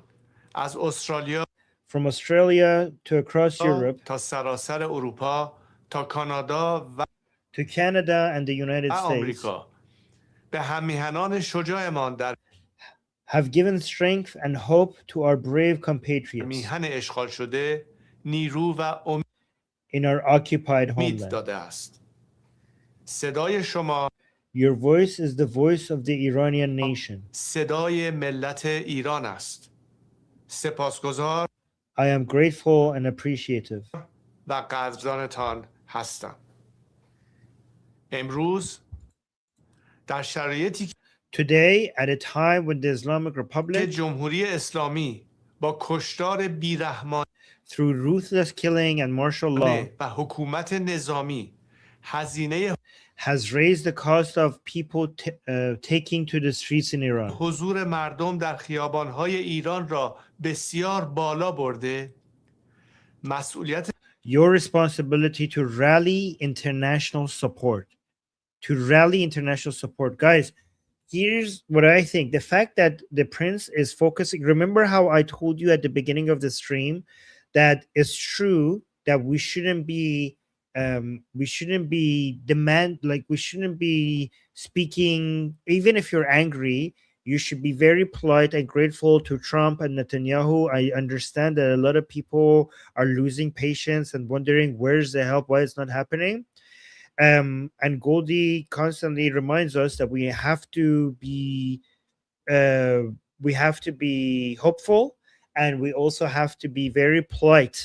از استرالیا from Australia to across Europe, تا سراسر اروپا تا کانادا و to Canada and the United States, آمریکا، به هممیهنان شجاعمان در have given strength and hope to our brave compatriots میهن اشغال شده نیرو و امید in our occupied homeland. داده است. صدای شما Your voice is the voice of the Iranian nation. صدای ملت ایران است. سپاسگزار I am grateful and appreciative. و قدردانتان هستم. امروز در شرایطی Today, at a time when the Islamic که Republic, جمهوری اسلامی با کشتار بیرحمانه through ruthless killing and martial law, و حکومت نظامی هزینه has raised the cost of people taking to the streets in Iran, حضور مردم در خیابان‌های ایران را بسیار بالا برده، مسئولیت your responsibility to rally international support. Guys, here's what I think. The fact that the prince is focusing, remember how I told you at the beginning of the stream that it's true that we shouldn't be speaking, even if you're angry, you should be very polite and grateful to Trump and Netanyahu. I understand that a lot of people are losing patience and wondering where's the help, why it's not happening. And Goldie constantly reminds us that we have to be hopeful, and we also have to be very polite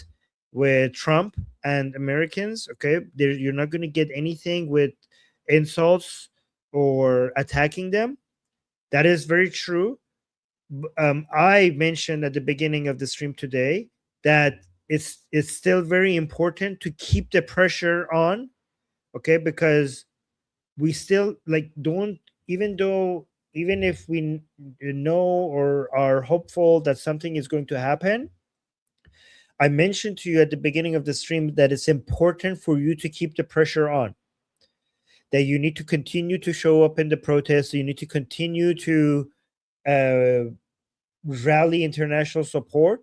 with Trump and Americans. Okay, you're not going to get anything with insults or attacking them. That is very true. I mentioned at the beginning of the stream today that it's still very important to keep the pressure on. Okay, because we still even if we know or are hopeful that something is going to happen, I mentioned to you at the beginning of the stream that it's important for you to keep the pressure on, that you need to continue to show up in the protests. You need to continue to rally international support,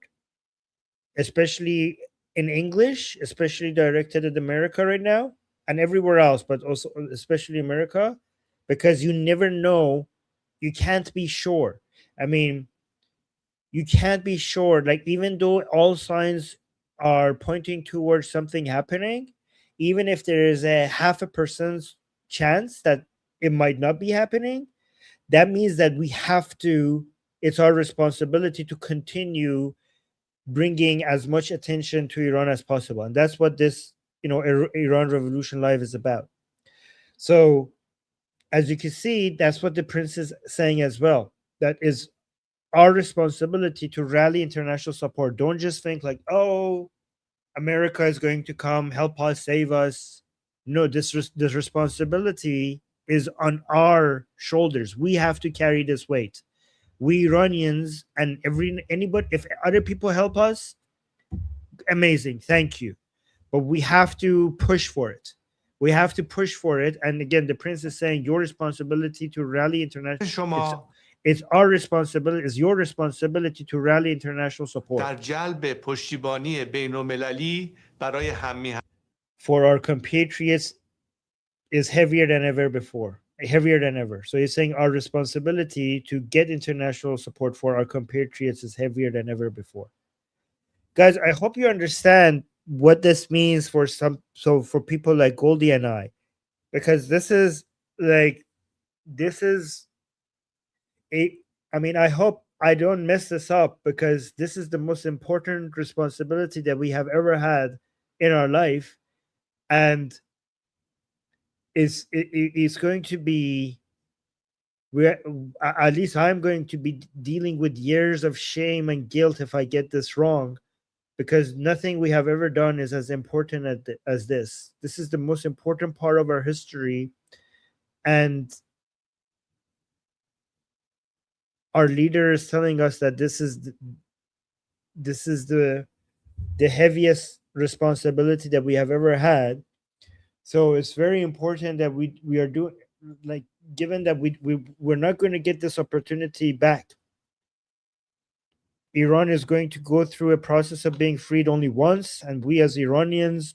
especially in English, especially directed at America right now and everywhere else, but also especially America, because you never know. You can't be sure. I mean, you can't be sure. Like, even though all signs are pointing towards something happening, even if there is a 0.5% chance that it might not be happening, that means that we have to, it's our responsibility to continue bringing as much attention to Iran as possible. And that's what this, Iran Revolution Live is about. So, as you can see, that's what the prince is saying as well. That is our responsibility to rally international support. Don't just think like, oh, America is going to come, help us, save us. No, this responsibility is on our shoulders. We have to carry this weight. We Iranians and anybody, if other people help us, amazing, thank you. But we have to push for it. We have to push for it. And again, the prince is saying your responsibility to rally international. It's our responsibility. It's your responsibility to rally international support. For our compatriots is heavier than ever before. Heavier than ever. So he's saying our responsibility to get international support for our compatriots is heavier than ever before. Guys, I hope you understand what this means for for people like Goldie and I, because I hope I don't mess this up, because this is the most important responsibility that we have ever had in our life, and it's going to be, at least I'm going to be dealing with years of shame and guilt if I get this wrong, because nothing we have ever done is as important as this. This is the most important part of our history, and our leader is telling us that this is the heaviest responsibility that we have ever had. So it's very important that we are doing, like, given that we're not going to get this opportunity back. Iran is going to go through a process of being freed only once, and we as Iranians,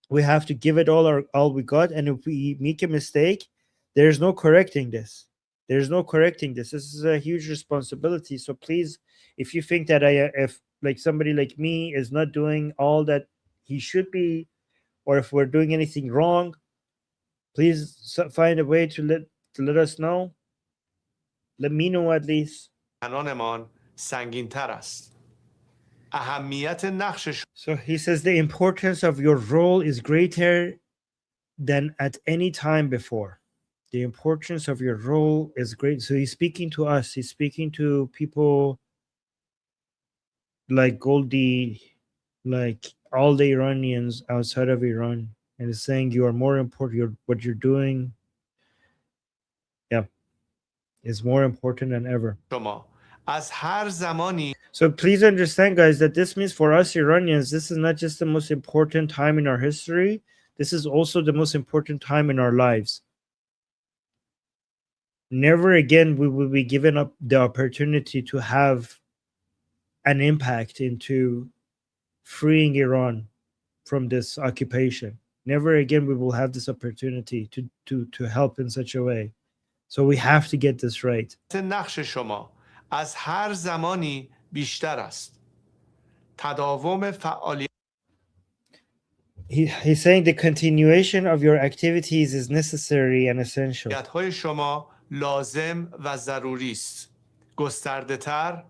we have to give it all we got. And if we make a mistake, there's no correcting this. There's no correcting this. This is a huge responsibility. So please, if you think that if like somebody like me is not doing all that he should be, or if we're doing anything wrong, please find a way to let us know. Let me know at least. So he says the importance of your role is greater than at any time before. The importance of your role is great. So he's speaking to us. He's speaking to people like Goldie, like all the Iranians outside of Iran, and is saying you are more important. What you're doing, is more important than ever. So please understand, guys, that this means for us Iranians, this is not just the most important time in our history. This is also the most important time in our lives. Never again we will be given up the opportunity to have an impact into freeing Iran from this occupation. Never again we will have this opportunity to help in such a way. So we have to get this right. از هر زمانی بیشتر است. تداوم فعالیت He's saying the continuation of your activities is necessary and essential. های شما لازم و ضروری است. گسترده تر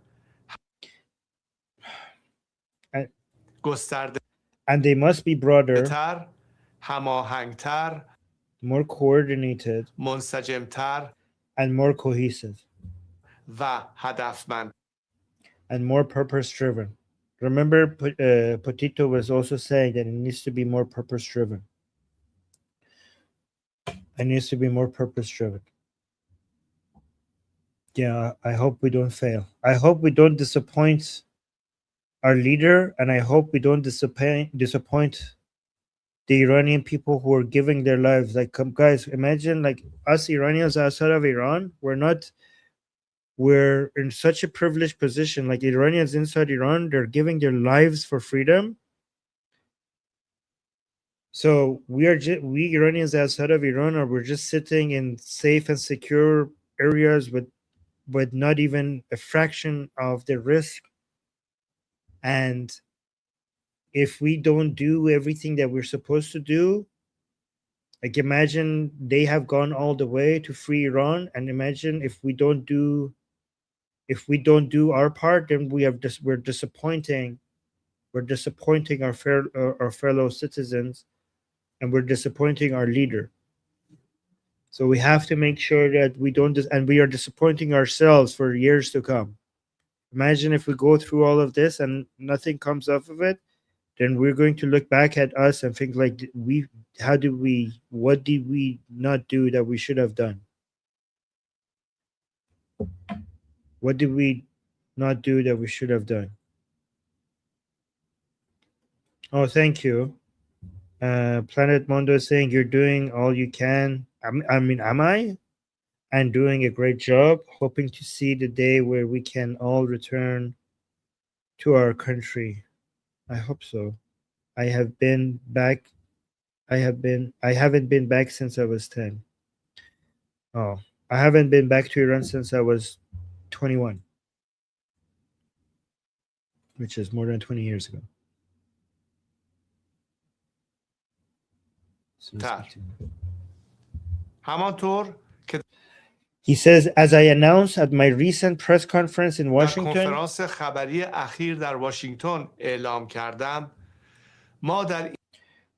and they must be broader, هماهنگتر, more coordinated, منسجمتر and more cohesive, و هدفمند, and more purpose-driven. Remember, Potito was also saying that it needs to be more purpose-driven. It needs to be more purpose-driven. Yeah, I hope we don't fail. I hope we don't disappoint our leader, and I hope we don't disappoint the Iranian people who are giving their lives. Like, guys, imagine like us Iranians outside of Iran. We're in such a privileged position. Like Iranians inside Iran, they're giving their lives for freedom. So we Iranians outside of Iran we're just sitting in safe and secure areas with not even a fraction of the risk. And if we don't do everything that we're supposed to do, like imagine they have gone all the way to free Iran, and imagine if we don't do our part, then we're disappointing our fellow citizens, and we're disappointing our leader. So we have to make sure that we don't and we are disappointing ourselves for years to come. Imagine if we go through all of this and nothing comes off of it, then we're going to look back at us and think like what did we not do that we should have done? What did we not do that we should have done? Oh, thank you. Planet Mondo is saying you're doing all you can. I mean, am I? And doing a great job. Hoping to see the day where we can all return to our country. I hope so. I haven't been back since I was 10. Oh, I haven't been back to Iran since I was 21, which is more than 20 years ago. He says, as I announced at my recent press conference in Washington,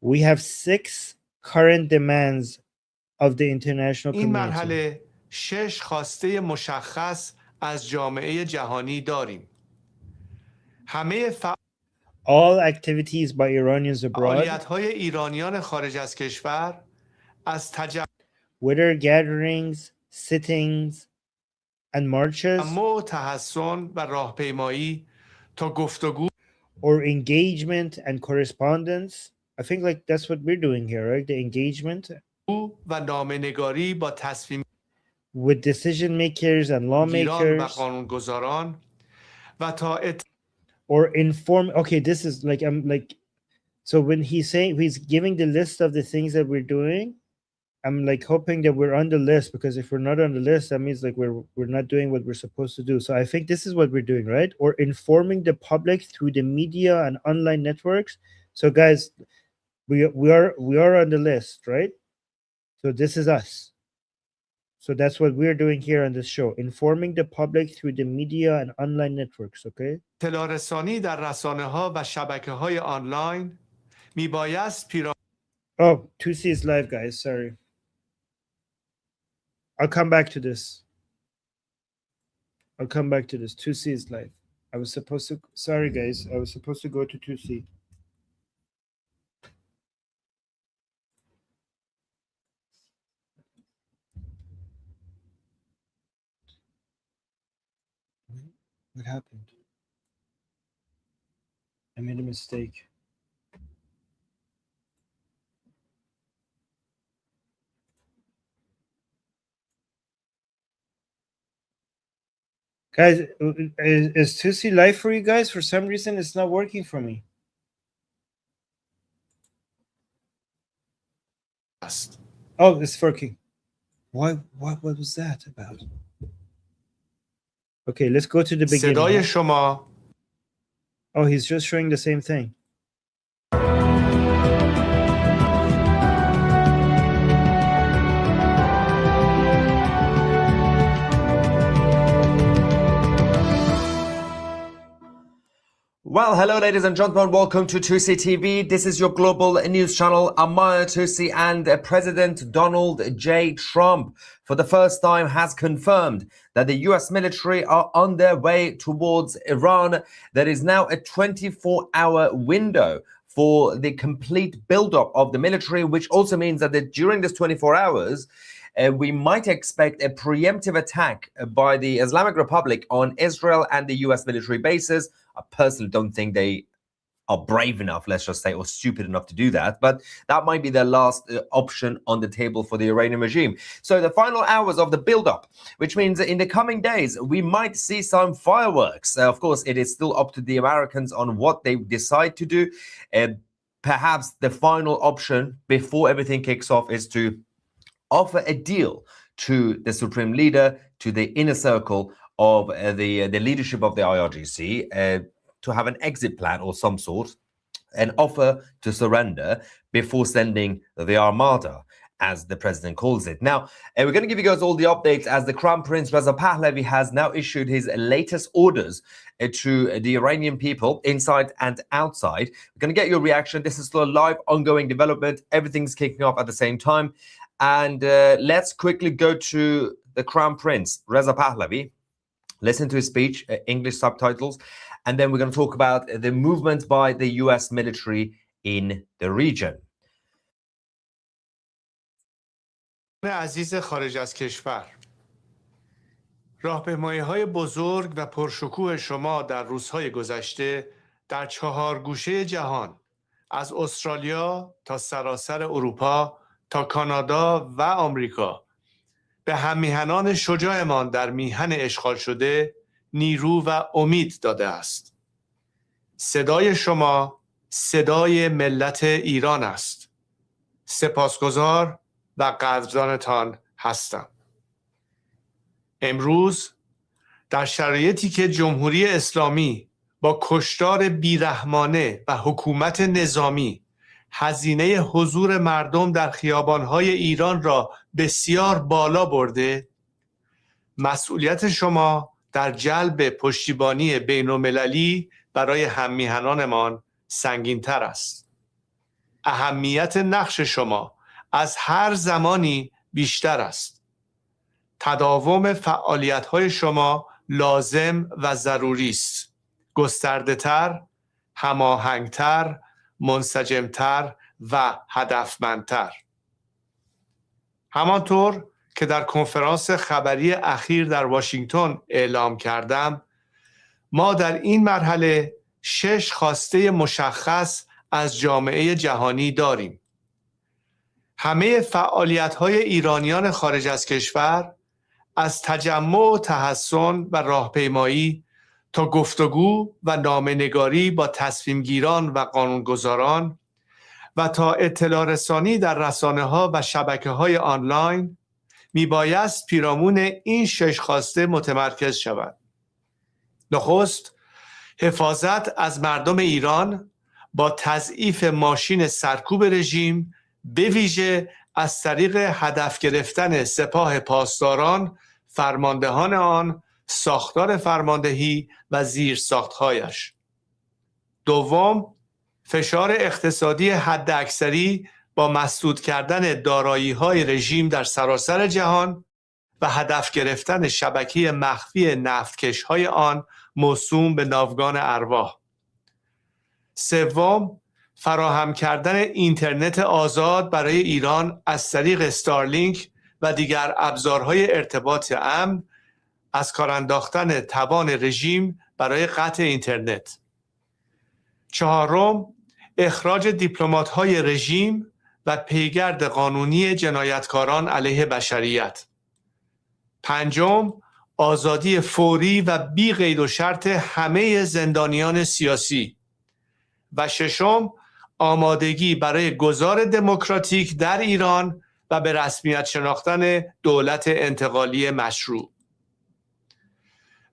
we have 6 current demands of the international community. All activities by Iranians abroad, whether gatherings, sittings, and marches, or engagement and correspondence. I think like that's what we're doing here, right? The engagement with decision makers and lawmakers, or inform. Okay, this is like so when he's giving the list of the things that we're doing, I'm like hoping that we're on the list, because if we're not on the list, that means like we're not doing what we're supposed to do. So I think this is what we're doing, right? Or informing the public through the media and online networks. So guys, we are on the list, right? So this is us. So that's what we're doing here on this show, informing the public through the media and online networks, okay? Oh, 2C is live, guys. Sorry. I'll come back to this. 2C is live. I was supposed to, sorry guys, I was supposed to go to 2C. What happened? I made a mistake. Guys, is 2C live for you guys? For some reason, it's not working for me. Oh, it's working. Why? What was that about? Okay, let's go to the beginning. Oh, he's just showing the same thing. Well, hello, ladies and gentlemen. Welcome to 2C TV. This is your global news channel. I'm Maya 2C, and President Donald J. Trump, for the first time, has confirmed that the U.S. military are on their way towards Iran. There is now a 24-hour window for the complete buildup of the military, which also means that during this 24 hours, we might expect a preemptive attack by the Islamic Republic on Israel and the U.S. military bases. I personally don't think they are brave enough, let's just say, or stupid enough to do that. But that might be their last option on the table for the Iranian regime. So the final hours of the build-up, which means that in the coming days, we might see some fireworks. Of course, it is still up to the Americans on what they decide to do. Perhaps the final option before everything kicks off is to offer a deal to the supreme leader, to the inner circle of the leadership of the IRGC, to have an exit plan or some sort, an offer to surrender before sending the Armada, as the president calls it. Now, we're going to give you guys all the updates as the Crown Prince Reza Pahlavi has now issued his latest orders to the Iranian people inside and outside. We're going to get your reaction. This is still a live, ongoing development. Everything's kicking off at the same time. And let's quickly go to the Crown Prince Reza Pahlavi. Listen to his speech, English subtitles. And then we're going to talk about the movement by the US military in the region. عزیز خارج از کشور، راهپیمایی‌های بزرگ و پرشکوه شما در روزهای گذشته در 4 گوشه جهان، از استرالیا تا سراسر اروپا تا کانادا و آمریکا، به هم‌میهنان شجاعمان در میهن اشغال شده نیرو و امید داده است. صدای شما صدای ملت ایران است. سپاسگزار و قدردانتان هستم. امروز در شرایطی که جمهوری اسلامی با کشتار بیرحمانه و حکومت نظامی هزینه حضور مردم در خیابان‌های ایران را بسیار بالا برده، مسئولیت شما در جلب پشتیبانی بین‌المللی برای هم‌میهنانمان سنگین‌تر است. اهمیت نقش شما از هر زمانی بیشتر است. تداوم فعالیت‌های شما لازم و ضروری است. گسترده‌تر، هماهنگ‌تر، منسجم‌تر و هدفمندتر. همانطور که در کنفرانس خبری اخیر در واشنگتن اعلام کردم، ما در این مرحله 6 خواسته مشخص از جامعه جهانی داریم. همه فعالیت‌های ایرانیان خارج از کشور، از تجمع و تحصن و راهپیمایی تا گفتگو و نامه‌نگاری با تصمیمگیران و قانونگذاران و تا اطلاع رسانی در رسانه‌ها و شبکه‌های آنلاین میبایست پیرامون این 6 خواسته متمرکز شود. نخست، حفاظت از مردم ایران با تضعیف ماشین سرکوب رژیم، به ویژه از طریق هدف گرفتن سپاه پاسداران، فرماندهان آن، ساختار فرماندهی و زیرساخت‌هایش. دوم، فشار اقتصادی حداکثری با مسدود کردن دارایی‌های رژیم در سراسر جهان و هدف گرفتن شبکه مخفی نفتکش‌های آن موسوم به ناوگان ارواح. سوم، فراهم کردن اینترنت آزاد برای ایران از طریق استارلینک و دیگر ابزارهای ارتباط امن، از کار انداختن توان رژیم برای قطع اینترنت. چهارم، اخراج دیپلمات‌های رژیم و پیگرد قانونی جنایتکاران علیه بشریت. پنجم، آزادی فوری و بی قید و شرط همه زندانیان سیاسی. و ششم، آمادگی برای گذار دموکراتیک در ایران و به رسمیت شناختن دولت انتقالی مشروع.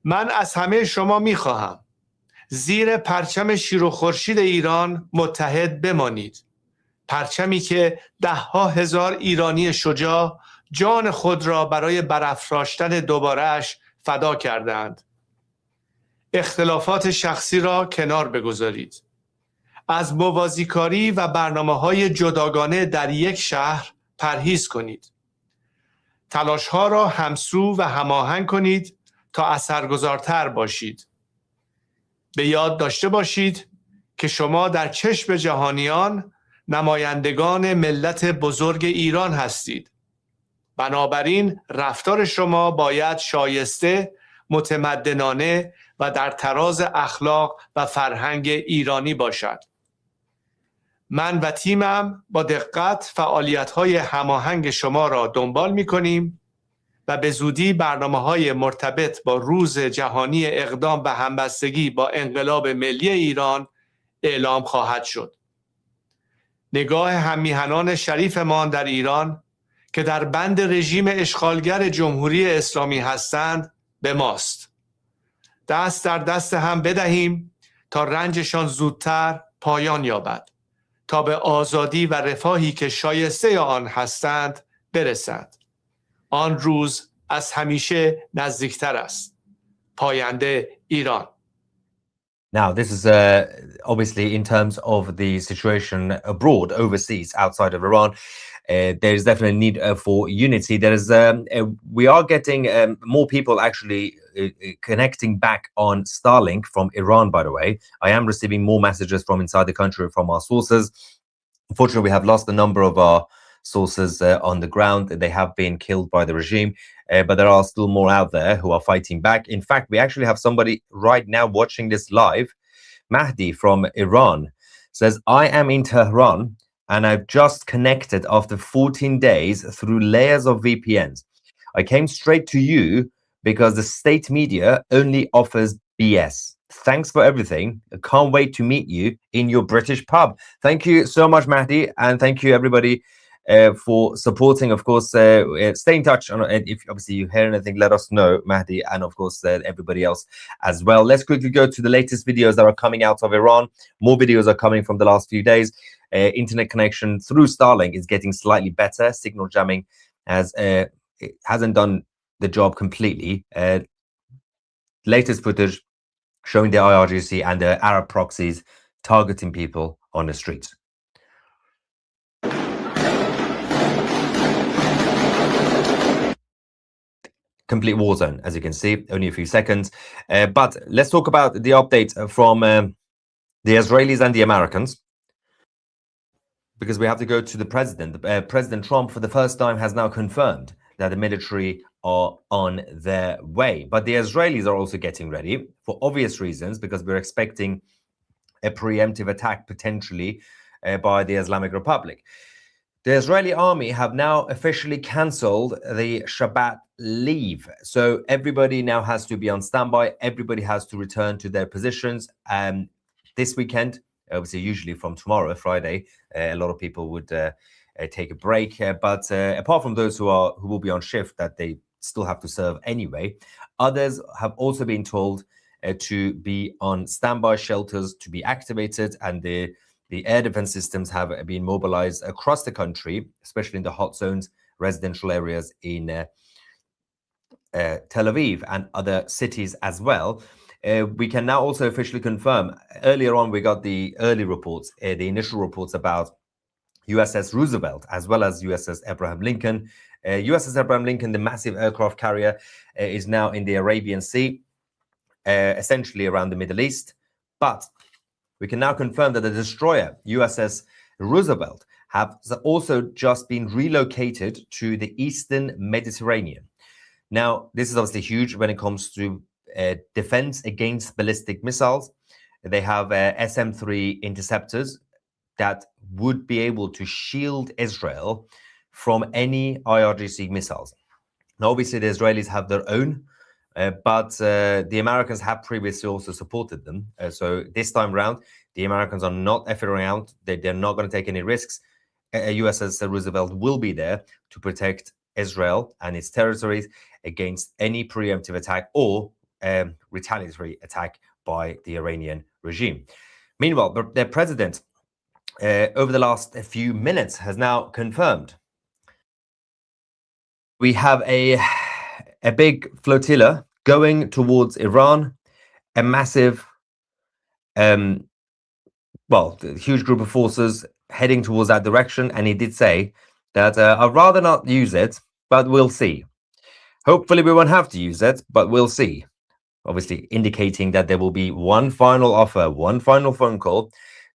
من از همه شما می‌خواهم زیر پرچم شیر و خورشید ایران متحد بمانید. پرچمی که 10,000 ایرانی شجاع جان خود را برای برافراشتن دوباره‌اش فدا کردند. اختلافات شخصی را کنار بگذارید. از موازیکاری و برنامه‌های جداگانه در یک شهر پرهیز کنید. تلاش‌ها را همسو و هماهنگ کنید تا اثرگذارتر باشید. به یاد داشته باشید که شما در چشم جهانیان نمایندگان ملت بزرگ ایران هستید. بنابراین رفتار شما باید شایسته، متمدنانه و در تراز اخلاق و فرهنگ ایرانی باشد. من و تیمم با دقت فعالیت‌های هماهنگ شما را دنبال می‌کنیم و به زودی برنامه‌های مرتبط با روز جهانی اقدام به همبستگی با انقلاب ملی ایران اعلام خواهد شد. نگاه هم‌میهنان شریفمان در ایران که در بند رژیم اشغالگر جمهوری اسلامی هستند به ماست. دست در دست هم بدهیم تا رنجشان زودتر پایان یابد، تا به آزادی و رفاهی که شایسته آن هستند برسند. آن روز از همیشه نزدیکتر است. پاینده ایران. Now, this is obviously in terms of the situation abroad, overseas, outside of Iran. There is definitely a need for unity. There is, we are getting more people actually connecting back on Starlink from Iran, by the way. I am receiving more messages from inside the country from our sources. Unfortunately, we have lost a number of our sources on the ground. They have been killed by the regime, but there are still more out there who are fighting back. In fact, we actually have somebody right now watching this live. Mahdi from Iran says, I am in Tehran and I've just connected after 14 days through layers of VPNs. I came straight to you because the state media only offers BS. Thanks for everything. I can't wait to meet you in your British pub. Thank you so much, Mahdi, and thank you everybody for supporting. Of course, stay in touch, and if obviously you hear anything, let us know, Mahdi, and of course everybody else as well. Let's quickly go to the latest videos that are coming out of Iran. More videos are coming from the last few days. Internet connection through Starlink is getting slightly better. Signal jamming it hasn't done the job completely. Latest footage showing the IRGC and the Arab proxies targeting people on the streets. Complete war zone, as you can see, only a few seconds. But let's talk about the update from the Israelis and the Americans, because we have to go to the president. President Trump, for the first time, has now confirmed that the military are on their way. But the Israelis are also getting ready for obvious reasons, because we're expecting a preemptive attack potentially by the Islamic Republic. The Israeli army have now officially cancelled the Shabbat leave. So everybody now has to be on standby. Everybody has to return to their positions. This weekend, obviously, usually from tomorrow, Friday, a lot of people would take a break. But apart from those who will be on shift, that they still have to serve anyway, others have also been told to be on standby shelters to be activated, and the air defense systems have been mobilized across the country, especially in the hot zones, residential areas in Tel Aviv and other cities as well. We can now also officially confirm, earlier on we got the early reports, the initial reports about USS Roosevelt as well as USS Abraham Lincoln. USS Abraham Lincoln, the massive aircraft carrier, is now in the Arabian Sea, essentially around the Middle East. But we can now confirm that the destroyer USS Roosevelt has also just been relocated to the Eastern Mediterranean. Now, this is obviously huge when it comes to defense against ballistic missiles. They have SM-3 interceptors that would be able to shield Israel from any IRGC missiles. Now, obviously, the Israelis have their own, but the Americans have previously also supported them. So this time around, the Americans are not effing around. They're not going to take any risks. USS Roosevelt will be there to protect Israel and its territories against any preemptive attack or retaliatory attack by the Iranian regime. Meanwhile, their president, over the last few minutes, has now confirmed we have a big flotilla going towards Iran, a massive, huge group of forces heading towards that direction. And he did say that I'd rather not use it, but we'll see. Hopefully we won't have to use it, but we'll see. Obviously indicating that there will be one final offer, one final phone call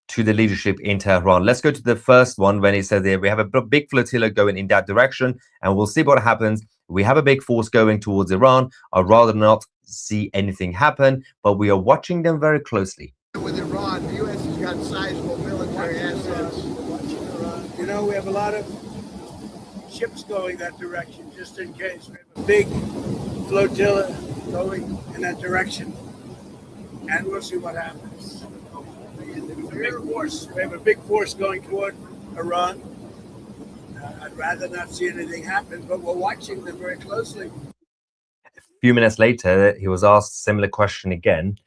to the leadership in Tehran. Let's go to the first one when he said that we have a big flotilla going in that direction, and we'll see what happens We have a big force going towards Iran. I'd rather not see anything happen, but we are watching them very closely. With Iran, the U.S. has got sizable military assets. You know, we have a lot of ships going that direction, just in case. We have a big flotilla going in that direction, and we'll see what happens. We have a big force going toward Iran. I'd rather not see anything happen, but we're watching them very closely. A few minutes later, he was asked a similar question again.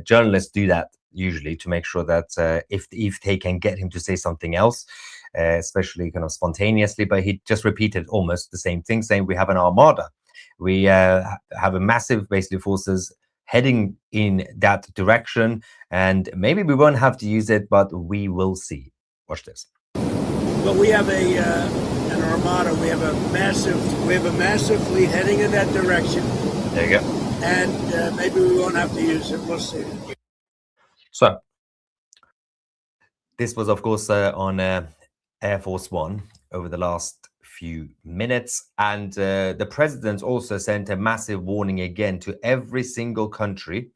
Journalists do that usually to make sure that if they can get him to say something else, especially kind of spontaneously, but he just repeated almost the same thing, saying we have an armada. We have a massive, basically, forces heading in that direction, and maybe we won't have to use it, but we will see. Watch this. But we have an armada. We have a massive fleet heading in that direction. There you go. And maybe we won't have to use it. We'll see. So this was, of course, on Air Force One over the last few minutes, and the president also sent a massive warning again to every single country.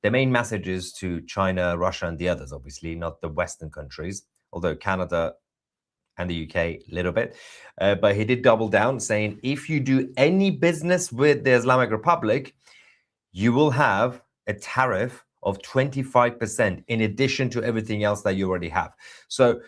The main message is to China, Russia, and the others, obviously, not the Western countries, although Canada and the UK a little bit. But he did double down, saying, if you do any business with the Islamic Republic, you will have a tariff of 25% in addition to everything else that you already have. So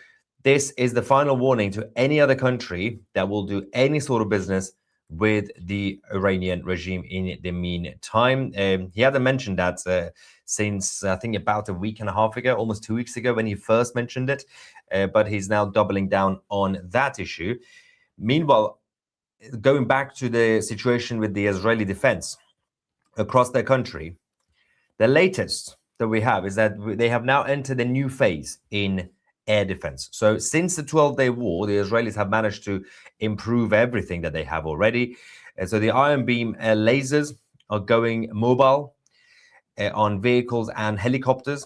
this is the final warning to any other country that will do any sort of business with the Iranian regime in the meantime. He hadn't mentioned that since, I think, about a week and a half ago, almost 2 weeks ago when he first mentioned it. But he's now doubling down on that issue. Meanwhile, going back to the situation with the Israeli defense across their country, the latest that we have is that they have now entered a new phase in air defense. So since the 12-day war, the Israelis have managed to improve everything that they have already. And so the Iron Beam lasers are going mobile on vehicles and helicopters.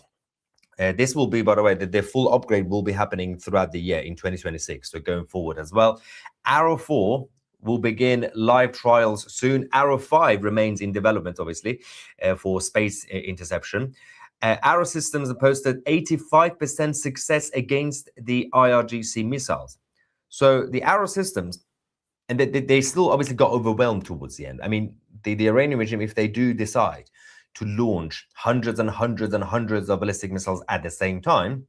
This will be, by the way, the full upgrade will be happening throughout the year in 2026, so going forward as well. Arrow 4 will begin live trials soon. Arrow 5 remains in development, obviously, for space interception. Arrow systems have posted 85% success against the IRGC missiles. So the Arrow systems, and they still obviously got overwhelmed towards the end. I mean, the Iranian regime, if they do decide to launch hundreds and hundreds and hundreds of ballistic missiles at the same time,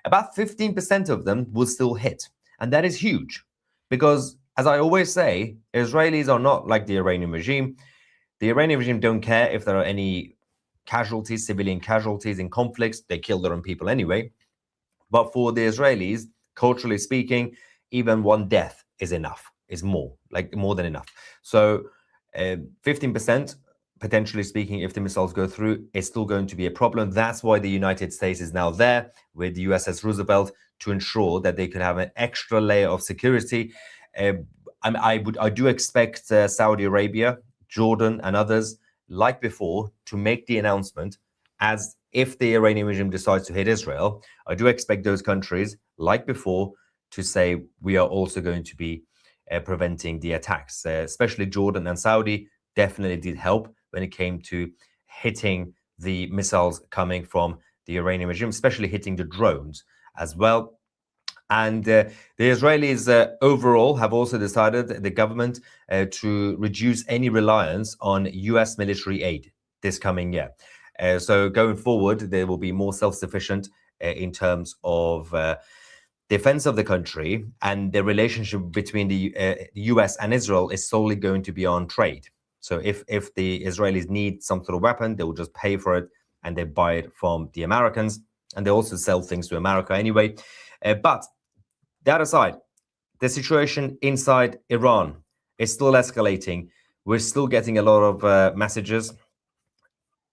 about 15% of them will still hit. And that is huge because, as I always say, Israelis are not like the Iranian regime. The Iranian regime don't care if there are any casualties, civilian casualties in conflicts. They kill their own people anyway. But for the Israelis, culturally speaking, even one death is enough, is more than enough. So 15%, potentially speaking, if the missiles go through, is still going to be a problem. That's why the United States is now there with the USS Roosevelt to ensure that they could have an extra layer of security. I do expect Saudi Arabia, Jordan, and others, like before, to make the announcement as if the Iranian regime decides to hit Israel. I do expect those countries, like before, to say we are also going to be preventing the attacks. Especially Jordan and Saudi definitely did help when it came to hitting the missiles coming from the Iranian regime, especially hitting the drones as well. And the Israelis overall have also decided, the government, to reduce any reliance on US military aid this coming year. So going forward, they will be more self-sufficient in terms of defense of the country, and the relationship between the US and Israel is solely going to be on trade. So if the Israelis need some sort of weapon, they will just pay for it and they buy it from the Americans, and they also sell things to America anyway. But that aside, the situation inside Iran is still escalating. We're still getting a lot of messages.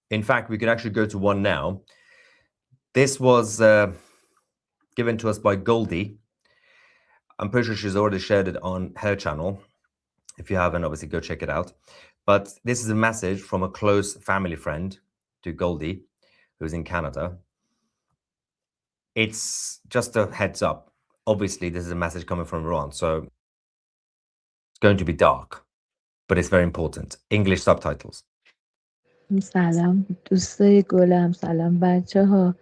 In fact, we can actually go to one now. This was given to us by Goldie. I'm pretty sure she's already shared it on her channel. If you haven't, obviously go check it out. But this is a message from a close family friend to Goldie, who's in Canada. It's just a heads up. Obviously, this is a message coming from Iran, so it's going to be dark. but it's very important. English subtitles. سلام دوستای گلم، سلام بچه ها.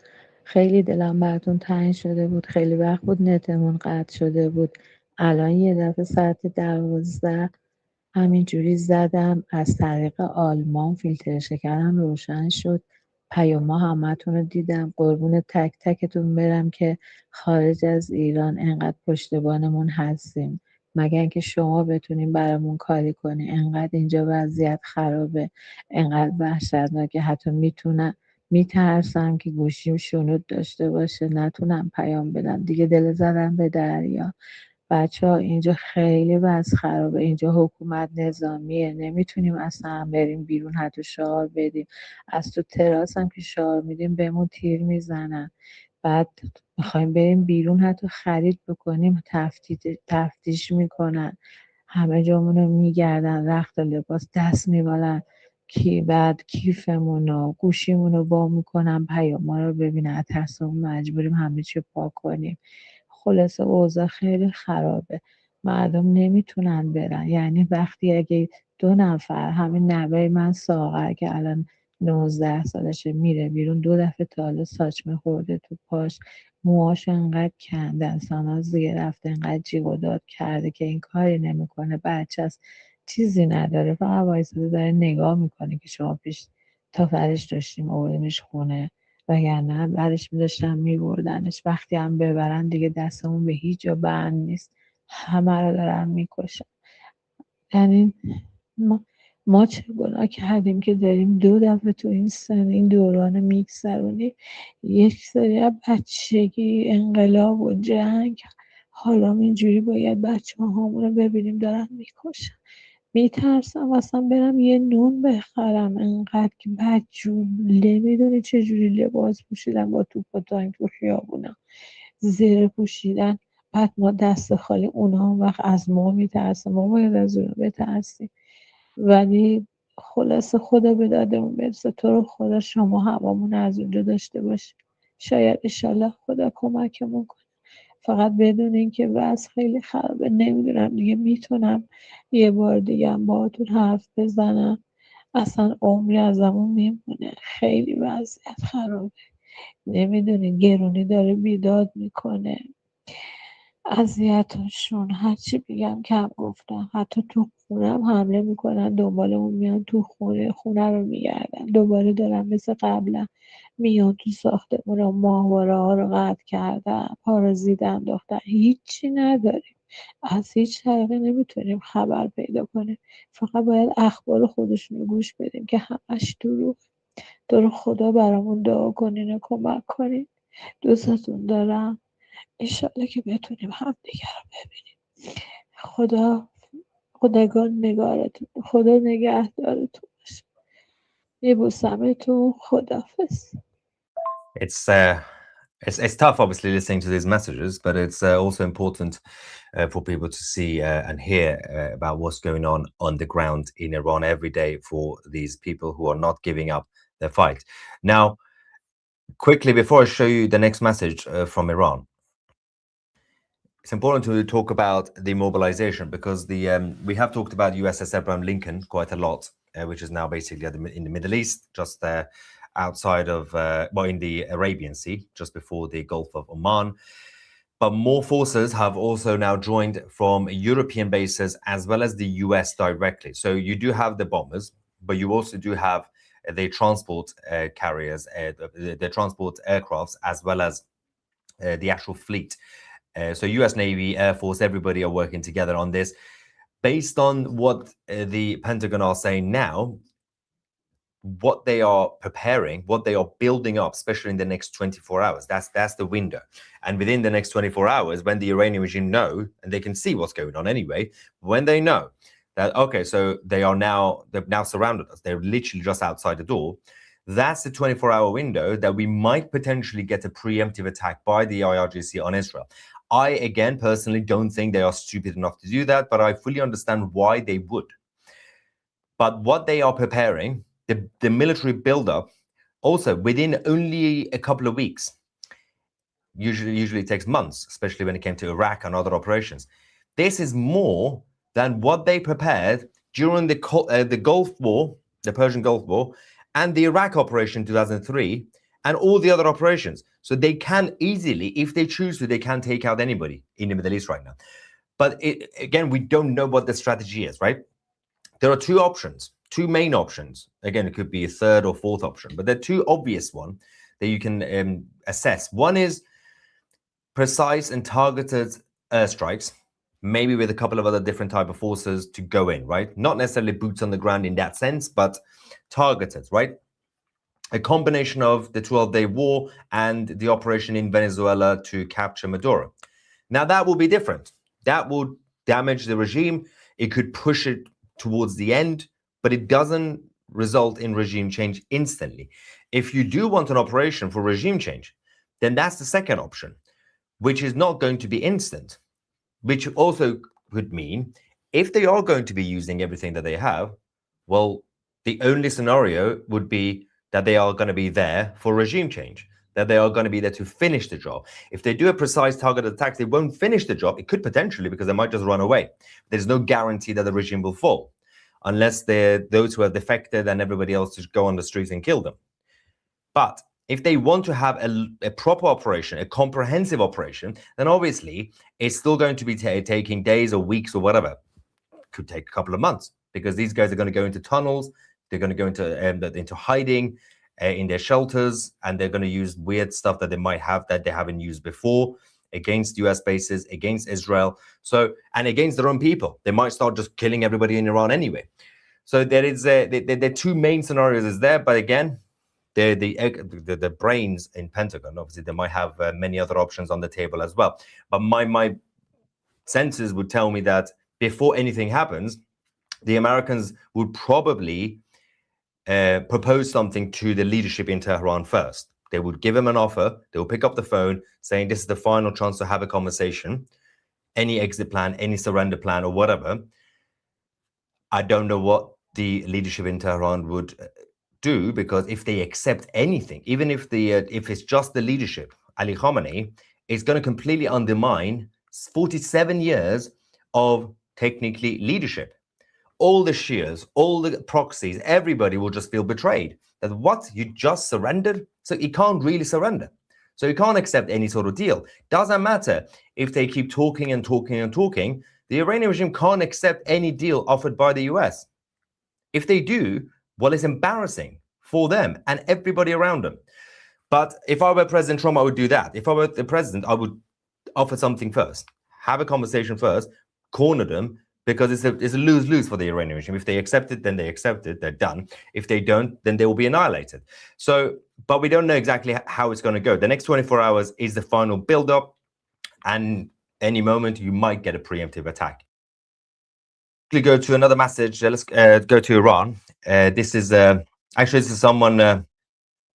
خیلی دلم براتون تنگ شده بود، خیلی وقت بود نتمون قطع شده بود. الان یه دفعه ساعت 12 همینجوری زدم، از طریق آلمان فیلترش کردم، روشن شد. پیاما همتون رو دیدم. قربون تک تکتون برم که خارج از ایران انقدر پشتبانمون هستیم، مگر اینکه شما بتونین برامون کاری کنی. انقدر اینجا وضعیت خرابه، انقدر وحشتناکه، حتی میترسم که گوشیم شنود داشته باشه نتونم پیام بدم دیگه. دل زدم به دریا. بچه ها اینجا خیلی وضع خرابه، اینجا حکومت نظامیه، نمیتونیم اصلا بریم بیرون حتی شعار بدیم. از تو تراس هم که شعار میدیم بهمون تیر میزنن. بعد میخوایم بریم بیرون حتی خرید بکنیم تفتیش میکنن، همه جامونو میگردن، رخت و لباس دست میبالن، بعد کیفمونو گوشیمونو وا میکنن، پیاما رو ببینن، ترسمون مجبوریم همه چی پاک کنیم. خلاصه اوضاع خیلی خرابه، مردم نمیتونن برن. یعنی وقتی اگه 2 نفر، همین نوه من ساغر که الان 19 سالشه، میره بیرون 2 دفعه تا حالا ساچمه خورده تو پاش، موهاش انقدر کندن، ساناز گرفته، انقدر جیغ و داد کرده که این کاری نمیکنه، بچه‌ست، چیزی نداره، فقط وایساده داره نگاه میکنه که شما پیش تا فرش داشتیم آوردیمش خونه، وگرنه بعدش می‌داشتن میبردنش. وقتی هم ببرن دیگه دستمون به هیچ جا بند نیست، همه رو دارن میکشن. یعنی ما چه گناه کردیم که داریم 2 دفعه تو این سن این دوران میگذرونیم؟ یک سری از بچگی، انقلاب و جنگ، حالا اینجوری باید بچه هامون رو ببینیم دارن میکشن. میترسم اصلا برم یه نون بخرم، انقدر که بدجور، نمیدونی چجوری لباس پوشیدن با توپ و تانک تو خیابونا، زره پوشیدن. بعد ما دست خالی، اونا هم وقت از ما میترسن، ما باید از اونا بترسیم. ولی خلاصه خدا به دادمون برسه. تو رو خدا شما هوامون از اونجا داشته باشی، شاید انشالله خدا کمکمون کنه. فقط بدونین که وضع خیلی خرابه. نمیدونم دیگه میتونم یه بار دیگه هم باهاتون حرف بزنم، اصلا عمری ازمون میمونه. خیلی وضعیت خرابه، نمیدونین گرونی داره بیداد میکنه، اذیتشون هرچی بگم کم گفتم. حتی تو خونم حمله میکنن، دنبالمون میان تو خونه رو میگردن، دوباره دارن مثل قبلا میان تو ساختمون رو، ماهواره ها رو قطع کردن، پارازیت انداختن، هیچی نداریم، از هیچ طریقی نمیتونیم خبر پیدا کنیم، فقط باید اخبار خودشون رو گوش بدیم که همش دروغ. تو رو خدا برامون دعا کنین و کمک کنین، دوستتون دارم. انشالله که بتونیم هم دیگه رو ببینیم. خداگان نگارتون، خدا نگهدارتون باشه. میبوسمتون، خداحافظ. It's tough, obviously, listening to these messages, but it's also important for people to see and hear about what's going on the ground in Iran every day for these people who are not giving up their fight. Now, quickly, before I show you the next message from Iran, it's important to talk about the mobilization, because we have talked about USS Abraham Lincoln quite a lot, which is now basically in the Middle East, just outside of, in the Arabian Sea, just before the Gulf of Oman. But more forces have also now joined from European bases as well as the US directly. So you do have the bombers, but you also do have the transport carriers, the transport aircrafts, as well as the actual fleet. So US Navy, Air Force, everybody are working together on this. Based on what the Pentagon are saying now, what they are preparing, what they are building up, especially in the next 24 hours, that's the window. And within the next 24 hours, when the Iranian regime know, and they can see what's going on anyway, when they know that, okay, so they've now surrounded us, they're literally just outside the door, that's the 24-hour window that we might potentially get a preemptive attack by the IRGC on Israel. I, again, personally don't think they are stupid enough to do that, but I fully understand why they would. But what they are preparing, the military buildup, also within only a couple of weeks, usually it takes months, especially when it came to Iraq and other operations. This is more than what they prepared during the Gulf War, the Persian Gulf War, and the Iraq operation in 2003, and all the other operations. So they can easily, if they choose to, they can take out anybody in the Middle East right now. But again, we don't know what the strategy is, right? There are two options, two main options. Again, it could be a third or fourth option, but there are two obvious ones that you can assess. One is precise and targeted airstrikes, maybe with a couple of other different type of forces to go in, right? Not necessarily boots on the ground in that sense, but targeted, right? A combination of the 12-day war and the operation in Venezuela to capture Maduro. Now that will be different. That will damage the regime. It could push it towards the end, but it doesn't result in regime change instantly. If you do want an operation for regime change, then that's the second option, which is not going to be instant, which also could mean if they are going to be using everything that they have, well, the only scenario would be that they are going to be there for regime change, that they are going to be there to finish the job. If they do a precise targeted attack, they won't finish the job. It could potentially, because they might just run away. There's no guarantee that the regime will fall, unless they're those who have defected and everybody else just go on the streets and kill them. But if they want to have a proper operation, a comprehensive operation, then obviously it's still going to be taking days or weeks or whatever. It could take a couple of months, because these guys are going to go into tunnels. They're going to go into hiding in their shelters, and they're going to use weird stuff that they might have that they haven't used before against US bases, against Israel, and against their own people. They might start just killing everybody in Iran anyway. So there is the two main scenarios is there, but again, the brains in Pentagon, obviously they might have many other options on the table as well. But my senses would tell me that before anything happens, the Americans would probably propose something to the leadership in Tehran first. They would give him an offer. They will pick up the phone saying, this is the final chance to have a conversation. Any exit plan, any surrender plan or whatever. I don't know what the leadership in Tehran would do, because if they accept anything, even if it's just the leadership, Ali Khamenei, it's going to completely undermine 47 years of technically leadership. All the Shias, all the proxies, everybody will just feel betrayed. That what? You just surrendered? So you can't really surrender. So you can't accept any sort of deal. Doesn't matter if they keep talking and talking and talking. The Iranian regime can't accept any deal offered by the US. If they do, well, it's embarrassing for them and everybody around them. But if I were President Trump, I would do that. If I were the president, I would offer something first. Have a conversation first, corner them, because it's a lose-lose for the Iranian regime. If they accept it, then they accept it, they're done. If they don't, then they will be annihilated. So, but we don't know exactly how it's going to go. The next 24 hours is the final build-up, and any moment you might get a preemptive attack. We go to another message. Let's go to Iran. This is someone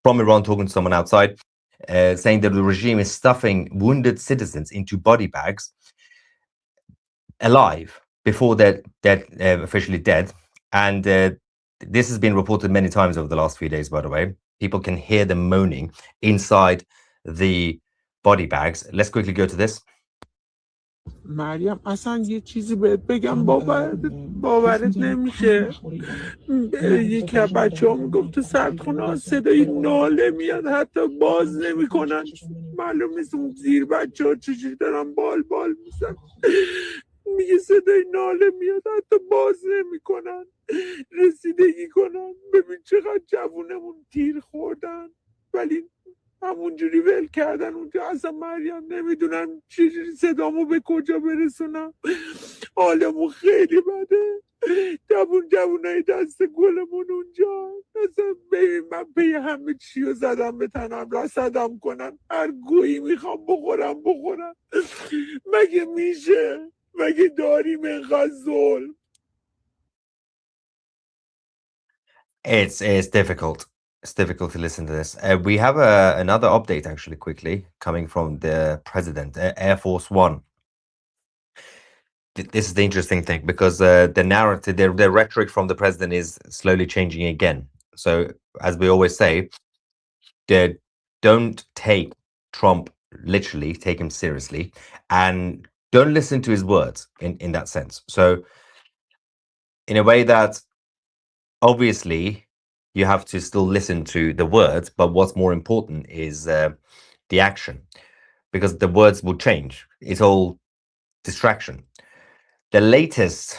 from Iran talking to someone outside, saying that the regime is stuffing wounded citizens into body bags alive before they're officially dead. And this has been reported many times over the last few days, by the way. People can hear them moaning inside the body bags. Let's quickly go to this. مریم اصلا یه چیزی بهت بگم باورت نمیشه. یکی از بچه ها میگفت تو سردخونه صدای ناله میاد، حتی باز نمیکنن. معلوم نیست اون زیر بچه ها چجوری دارن بال میزن. میگه صدای ناله میاد، حتی باز نمیکنن، رسیدگی کنن. ببین چقدر جوونمون تیر خوردن، ولی همونجوری ول کردن اونجا. اصلا مریم نمیدونن چجوری صدامو به کجا برسونم. حالمون خیلی بده. جوونای دست گلمون اونجا. اصلا ببین من پی همه چیو زدم به تنم، رصدم کنن. هر گویی میخوام بخورم. مگه میشه؟ مگه داریم اینقدر ظلم؟ It's difficult. It's difficult to listen to this. We have another update, actually, quickly, coming from the president, Air Force One. This is the interesting thing, because the narrative, the rhetoric from the president is slowly changing again. So, as we always say, don't take Trump literally, take him seriously, and don't listen to his words in that sense. So, in a way that obviously you have to still listen to the words, but what's more important is the action, because the words will change. It's all distraction. The latest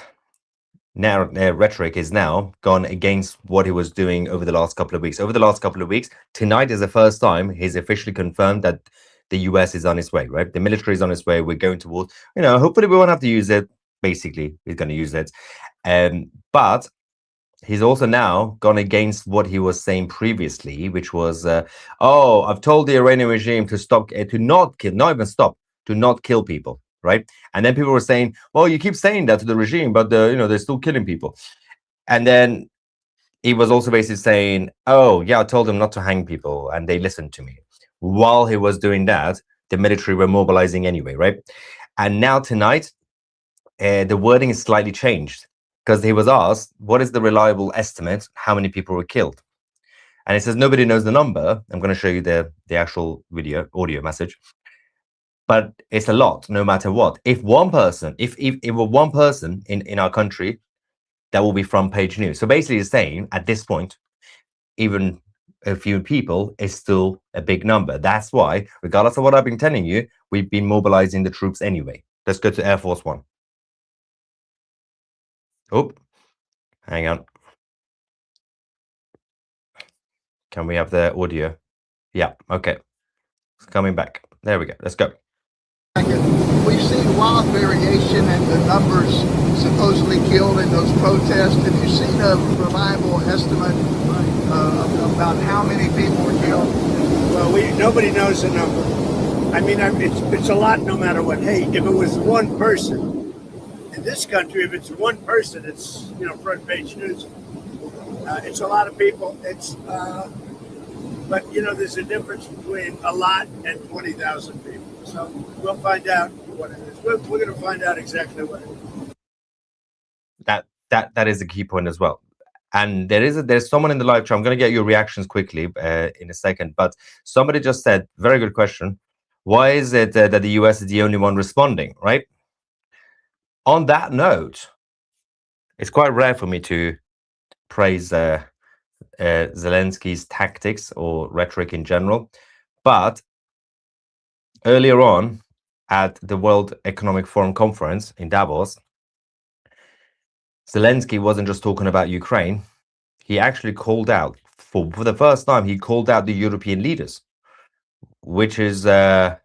rhetoric is now gone against what he was doing over the last couple of weeks. Over the last couple of weeks, tonight is the first time he's officially confirmed that the US is on its way, right? The military is on its way. We're going towards, hopefully we won't have to use it. Basically, he's going to use it. But he's also now gone against what he was saying previously, which was, I've told the Iranian regime to stop, to not kill, not even stop, to not kill people, right? And then people were saying, well, you keep saying that to the regime, but they're still killing people. And then he was also basically saying, oh yeah, I told them not to hang people, and they listened to me. While he was doing that, the military were mobilizing anyway, right? And now tonight, the wording is slightly changed, because he was asked, what is the reliable estimate, how many people were killed? And he says, nobody knows the number. I'm going to show you the actual audio message. But it's a lot, no matter what. If one person, if we're one person in our country, that will be front page news. So basically he's saying, at this point, even a few people is still a big number. That's why, regardless of what I've been telling you, we've been mobilizing the troops anyway. Let's go to Air Force One. Oh, hang on. Can we have the audio? Yeah, okay. It's coming back. There we go. Let's go. We've seen wild variation in the numbers supposedly killed in those protests. Have you seen a reliable estimate about how many people were killed? Well, nobody knows the number. I mean, it's a lot no matter what. Hey, if it was one person in this country, if it's one person, it's front page news. It's a lot of people. But there's a difference between a lot and 20,000 people. So we'll find out what it is. We're going to find out exactly what it is. That is the key point as well. And there's someone in the live chat. I'm going to get your reactions quickly in a second. But somebody just said, very good question. Why is it that the US is the only one responding, right? On that note, it's quite rare for me to praise Zelensky's tactics or rhetoric in general. But earlier on at the World Economic Forum conference in Davos, Zelensky wasn't just talking about Ukraine. He actually called out, for the first time, he called out the European leaders, which is the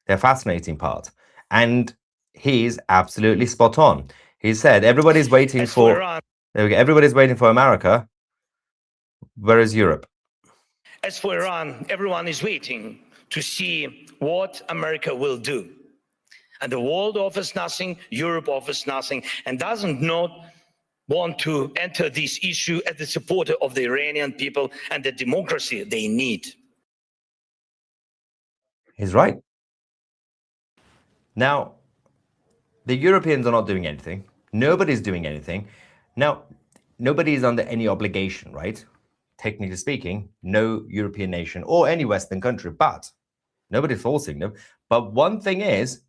fascinating part. And he's absolutely spot on. He said, everybody's waiting for America. Where is Europe? As for Iran, everyone is waiting to see what America will do. And the world offers nothing, Europe offers nothing, and doesn't not want to enter this issue as the supporter of the Iranian people and the democracy they need. He's right. Now, the Europeans are not doing anything. Nobody's doing anything. Now, nobody is under any obligation, right? Technically speaking, no European nation or any Western country, but nobody's forcing them. But one thing is,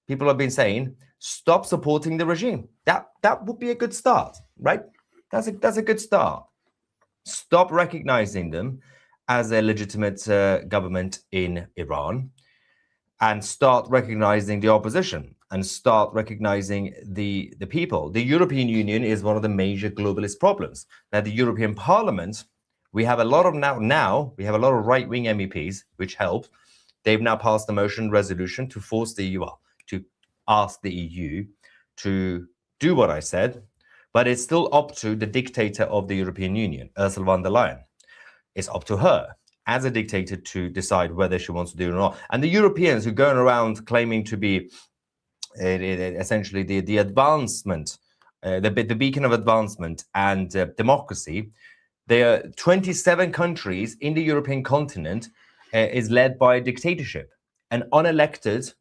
people have been saying, stop supporting the regime. That would be a good start, right? That's a good start. Stop recognizing them as a legitimate government in Iran, and start recognizing the opposition, and start recognizing the people. The European Union is one of the major globalist problems. Now, the European Parliament, we have a lot of we have a lot of right-wing MEPs, which help. They've now passed a resolution to force the EU, to ask the EU to do what I said, but it's still up to the dictator of the European Union, Ursula von der Leyen. It's up to her as a dictator to decide whether she wants to do it or not. And the Europeans who are going around claiming to be essentially the advancement, the beacon of advancement and democracy, there are 27 countries in the European continent is led by a dictatorship, an unelected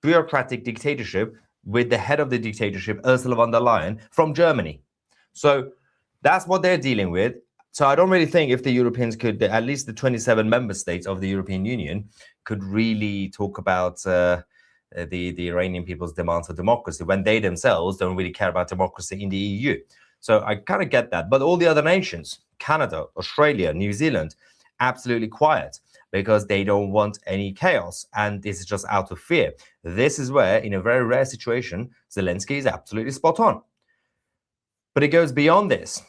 bureaucratic dictatorship with the head of the dictatorship, Ursula von der Leyen, from Germany. So that's what they're dealing with. So I don't really think if the Europeans could, at least the 27 member states of the European Union, could really talk about the Iranian people's demands for democracy when they themselves don't really care about democracy in the EU. So I kind of get that. But all the other nations, Canada, Australia, New Zealand, absolutely quiet because they don't want any chaos. And this is just out of fear. This is where, in a very rare situation, Zelensky is absolutely spot on. But it goes beyond this.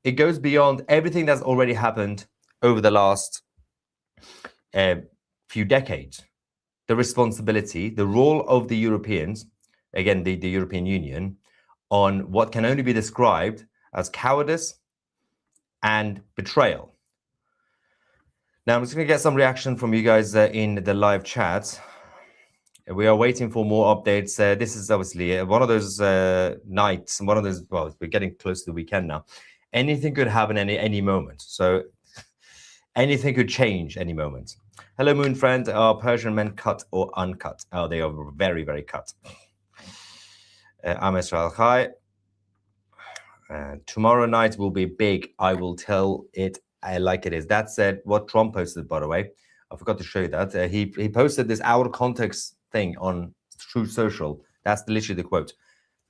It goes beyond everything that's already happened over the last few decades. The responsibility, the role of the Europeans, again, the European Union, on what can only be described as cowardice and betrayal. Now, I'm just going to get some reaction from you guys in the live chat. We are waiting for more updates. This is obviously one of those nights, one of those, well, we're getting close to the weekend now. Anything could happen any moment. So anything could change any moment. Hello, Moon Friend. Are Persian men cut or uncut? Oh, they are very, very cut. I'm Israel Khai. Tomorrow night will be big. I will tell it like it is. That said, what Trump posted, by the way, I forgot to show you that. He posted this out of context thing on True Social. That's literally the quote.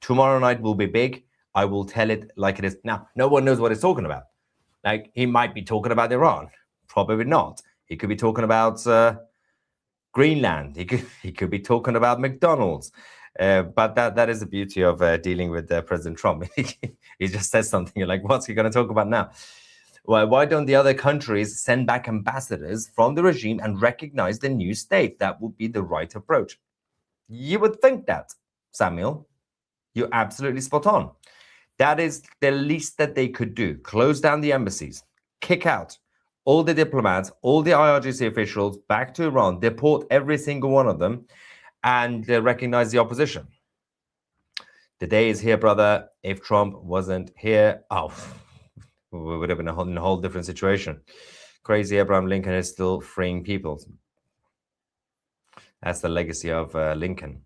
Tomorrow night will be big. I will tell it like it is. Now, no one knows what he's talking about. Like, he might be talking about Iran. Probably not. He could be talking about Greenland. He could be talking about McDonald's. But that is the beauty of dealing with President Trump. He just says something, you're like, what's he going to talk about now? Well, why don't the other countries send back ambassadors from the regime and recognize the new state? That would be the right approach. You would think that, Samuel. You're absolutely spot on. That is the least that they could do. Close down the embassies, kick out all the diplomats, all the IRGC officials back to Iran, deport every single one of them, and recognize the opposition. The day is here, brother. If Trump wasn't here, we would have been in a whole different situation. Crazy Abraham Lincoln is still freeing people. That's the legacy of Lincoln.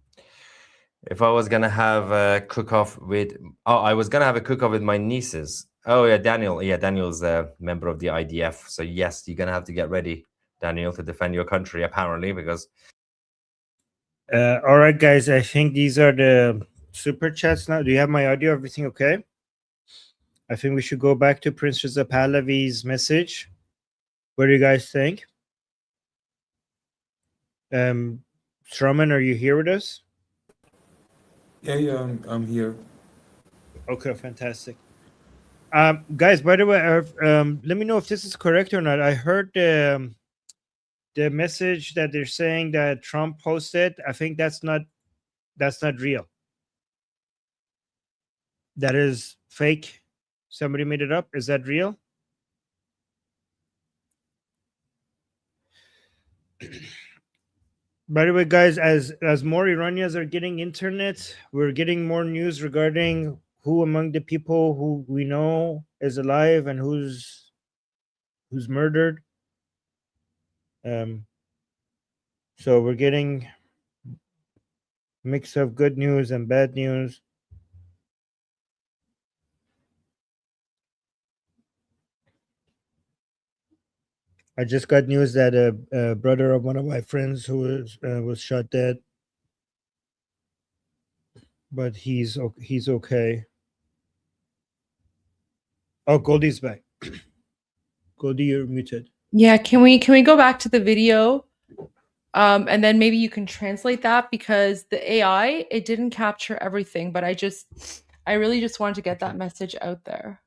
If I was going to have a cook-off with... I was going to have a cook-off with my nieces. Oh, yeah, Daniel. Yeah, Daniel's a member of the IDF. So, yes, you're going to have to get ready, Daniel, to defend your country, apparently, because... All right, guys. I think these are the super chats now. Do you have my audio? Everything okay? I think we should go back to Prince Reza Pahlavi's message. What do you guys think? Strawman, are you here with us? Yeah, I'm here. Okay, fantastic. Guys, by the way, let me know if this is correct or not. I heard the message that they're saying that Trump posted. I think that's not real. That is fake. Somebody made it up. Is that real? By the way, guys, as more Iranians are getting internet, we're getting more news regarding who among the people who we know is alive and who's murdered. So we're getting mix of good news and bad news. I just got news that a brother of one of my friends who was shot dead, but he's okay. Oh, Goldie's back. Goldie, you're muted. Yeah, can we go back to the video? And then maybe you can translate that, because the AI, it didn't capture everything, but I really just wanted to get that message out there.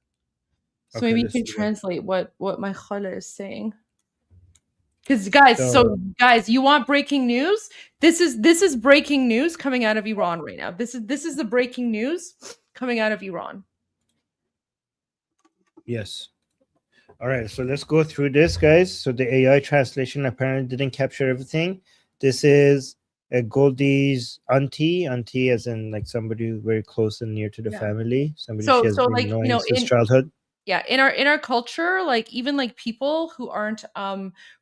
So Okay, maybe you let's can do that. translate what my khala is saying. Because guys, you want breaking news? This is breaking news coming out of Iran right now. This is the breaking news coming out of Iran. Yes. All right, so let's go through this, guys. So the AI translation apparently didn't capture everything. This is Goldie's auntie as in like somebody very close and near to the family. Somebody she has been knowing since childhood. Yeah, in our culture, like even like people who aren't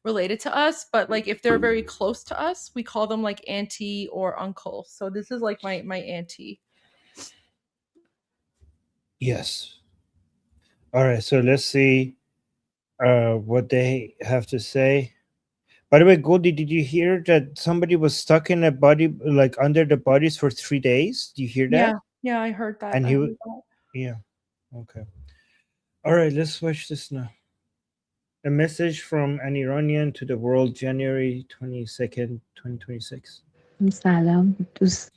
related to us, but like if they're very close to us, we call them like auntie or uncle. So this is like my auntie. Yes. All right, so let's see what they have to say. By the way, Goldie, did you hear that somebody was stuck in a body, like under the bodies for 3 days? Do you hear that? Yeah, I heard that. And I heard that. yeah. Okay. All right, let's watch this now. A message from an Iranian to the world, January 22nd, 2026. سلام دوست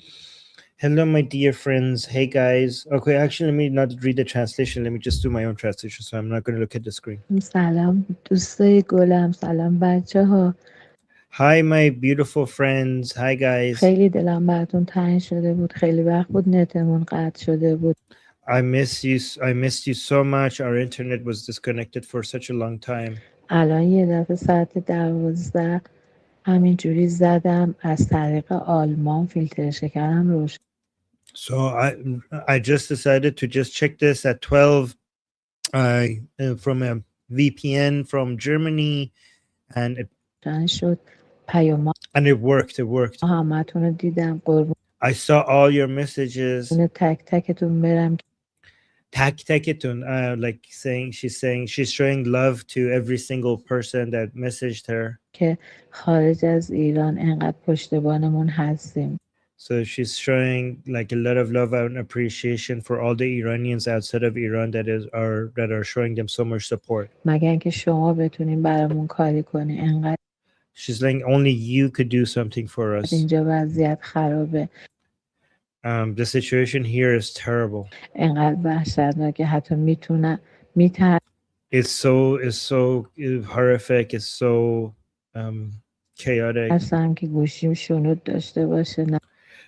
Hello, my dear friends. Hey, guys. Okay, actually, let me not read the translation. Let me just do my own translation, so I'm not going to look at the screen. سلام دوستای گلم سلام بچه ها Hi, my beautiful friends. Hi, guys. خیلی دلم براتون تنگ شده بود خیلی وقت بود نتمون قطع شده بود I missed you so much. Our internet was disconnected for such a long time. الان یه دفعه ساعت 12 همینجوری زدم از طریق آلمان فیلتر شکرم روشن So I just decided to just check this at 12 from a VPN from Germany, and شد پیام it worked. It worked. همتون رو دیدم قربون I saw all your messages. تک تکتون برم Taketun, like she's showing love to every single person that messaged her. که خارج از ایران انقدر پشتبانمون هستیم So she's showing like a lot of love and appreciation for all the Iranians outside of Iran that are showing them so much support. مگر اینکه شما بتونین برامون کاری کنی انقدر She's saying only you could do something for us. اینجا وضعیت خرابه The situation here is terrible. انقدر وحشتناکه حتی میتونه It's so horrific. It's so chaotic. ترسم که گوشیم شنود داشته باشه نه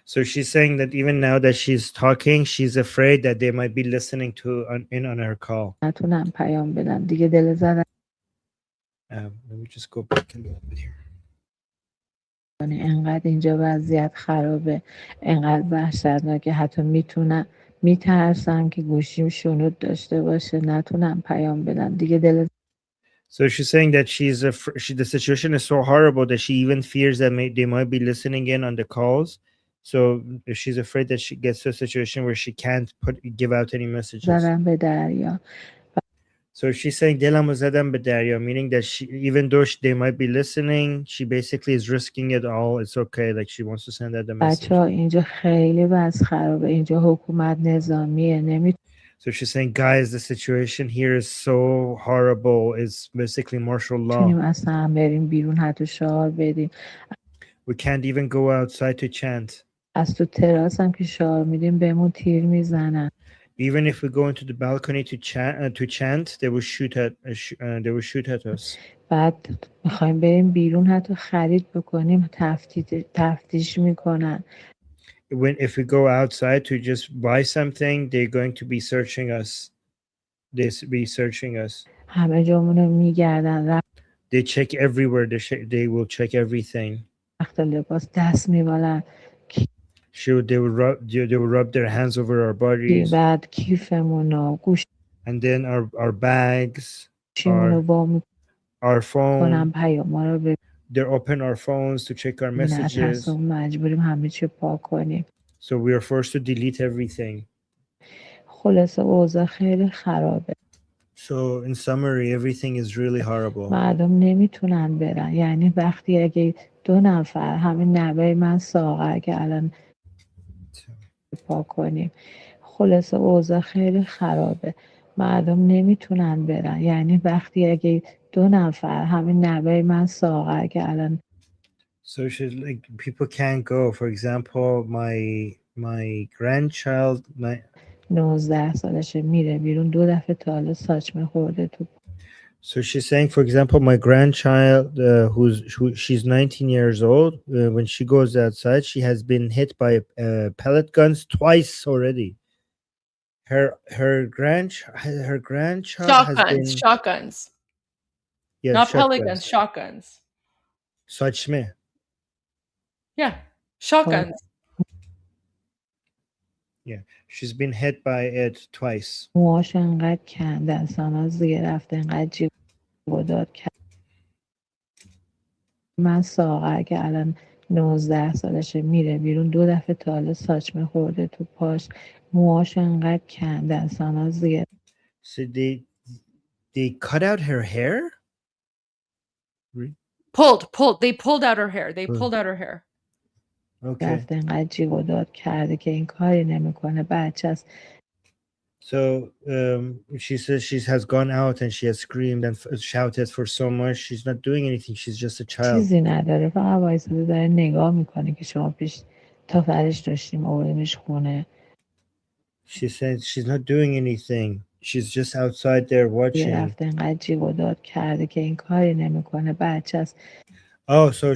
So she's saying that even now that she's talking, she's afraid that they might be listening on her call. نتونم پیام بدم دیگه دل زدن Let me just go back a little bit here. انقدر اینجا وضعیت خرابه انقدر وحشتناکه حتی میترسم که گوشیم شنود داشته باشه نتونم پیام بدم دیگه دل So she's saying that the situation is so horrible that she even fears that they might be listening in on the calls. So she's afraid that she gets to a situation where she can't give out any messages. زدم به دریا So she's saying Delam zadam bedarya, meaning that even though they might be listening, she basically is risking it all. It's okay, like she wants to send out the message. بچه‌ها اینجا خیلی وضع خرابه اینجا حکومت نظامیه So she's saying, guys, the situation here is so horrible. It's basically martial law. نمیتونیم اصلا بریم بیرون حتی شعار بدیم We can't even go outside to chant. از تو تراس هم که شعار میدیم بهمون تیر میزنن Even if we go into the balcony to chant, they will shoot at us. بعد میخوایم بریم بیرون حتی خرید بکنیم تفتیش میکنن If we go outside to just buy something, they're going to be searching us. همه جامونو میگردن They check everywhere. They will check everything. وقت لباس دست میبالن They will rub their hands over our bodies. بعد کیفمونو گوش And then our bags, our phone. کنم پیاما رو They open our phones to check our messages. مجبوریم همه چی پاک کنیم. So we are forced to delete everything. خلاصه اوضاع خیلی خرابه. So in summary, everything is really horrible. مردم نمیتونن برن. یعنی وقتی اگه 2 نفر همین نوه من ساغر که الان پاک کنیم. خلاصه اوضاع خیلی خرابه. مردم نمیتونن برن. یعنی وقتی اگه 2 نفر همین نوه من ساغر که الان So people can't go. For example, my grandchild 19 سالشه میره بیرون 2 دفعه تا حالا ساچمه خورده تو. So she's saying, for example, my grandchild, she's 19 years old. When she goes outside, she has been hit by pellet guns twice already. Her grandchild shotguns. Yeah, not pellet guns, shotguns. Saçme. Yeah, shotguns. Yeah, she's been hit by it twice. موهاش انقدر کنده ساناز گرفته انقدر جیب و داد کرد. من ساغر که الان 19 سالشه میره بیرون 2 دفعه تا حالا ساچمه خورده تو پاش موهاش انقدر کنده ساناز گرفته. So they cut out her hair? They pulled out her hair. They pulled out her hair. Okay. رفته انقدر جیب و داد کرده که این کاری نمیکنه بچه است. So she says she has gone out and she has screamed and shouted for so much. She's not doing anything. She's just a child. چیزی نداره، فقط وایساده داره نگاه میکنه که شما پیش تا فرش داشتیم آوردیمش خونه. She said she's not doing anything. She's just outside there یه watching. رفته اینقدر جیغ و داد کرده که این کاری نمیکنه، بچه است. Oh, so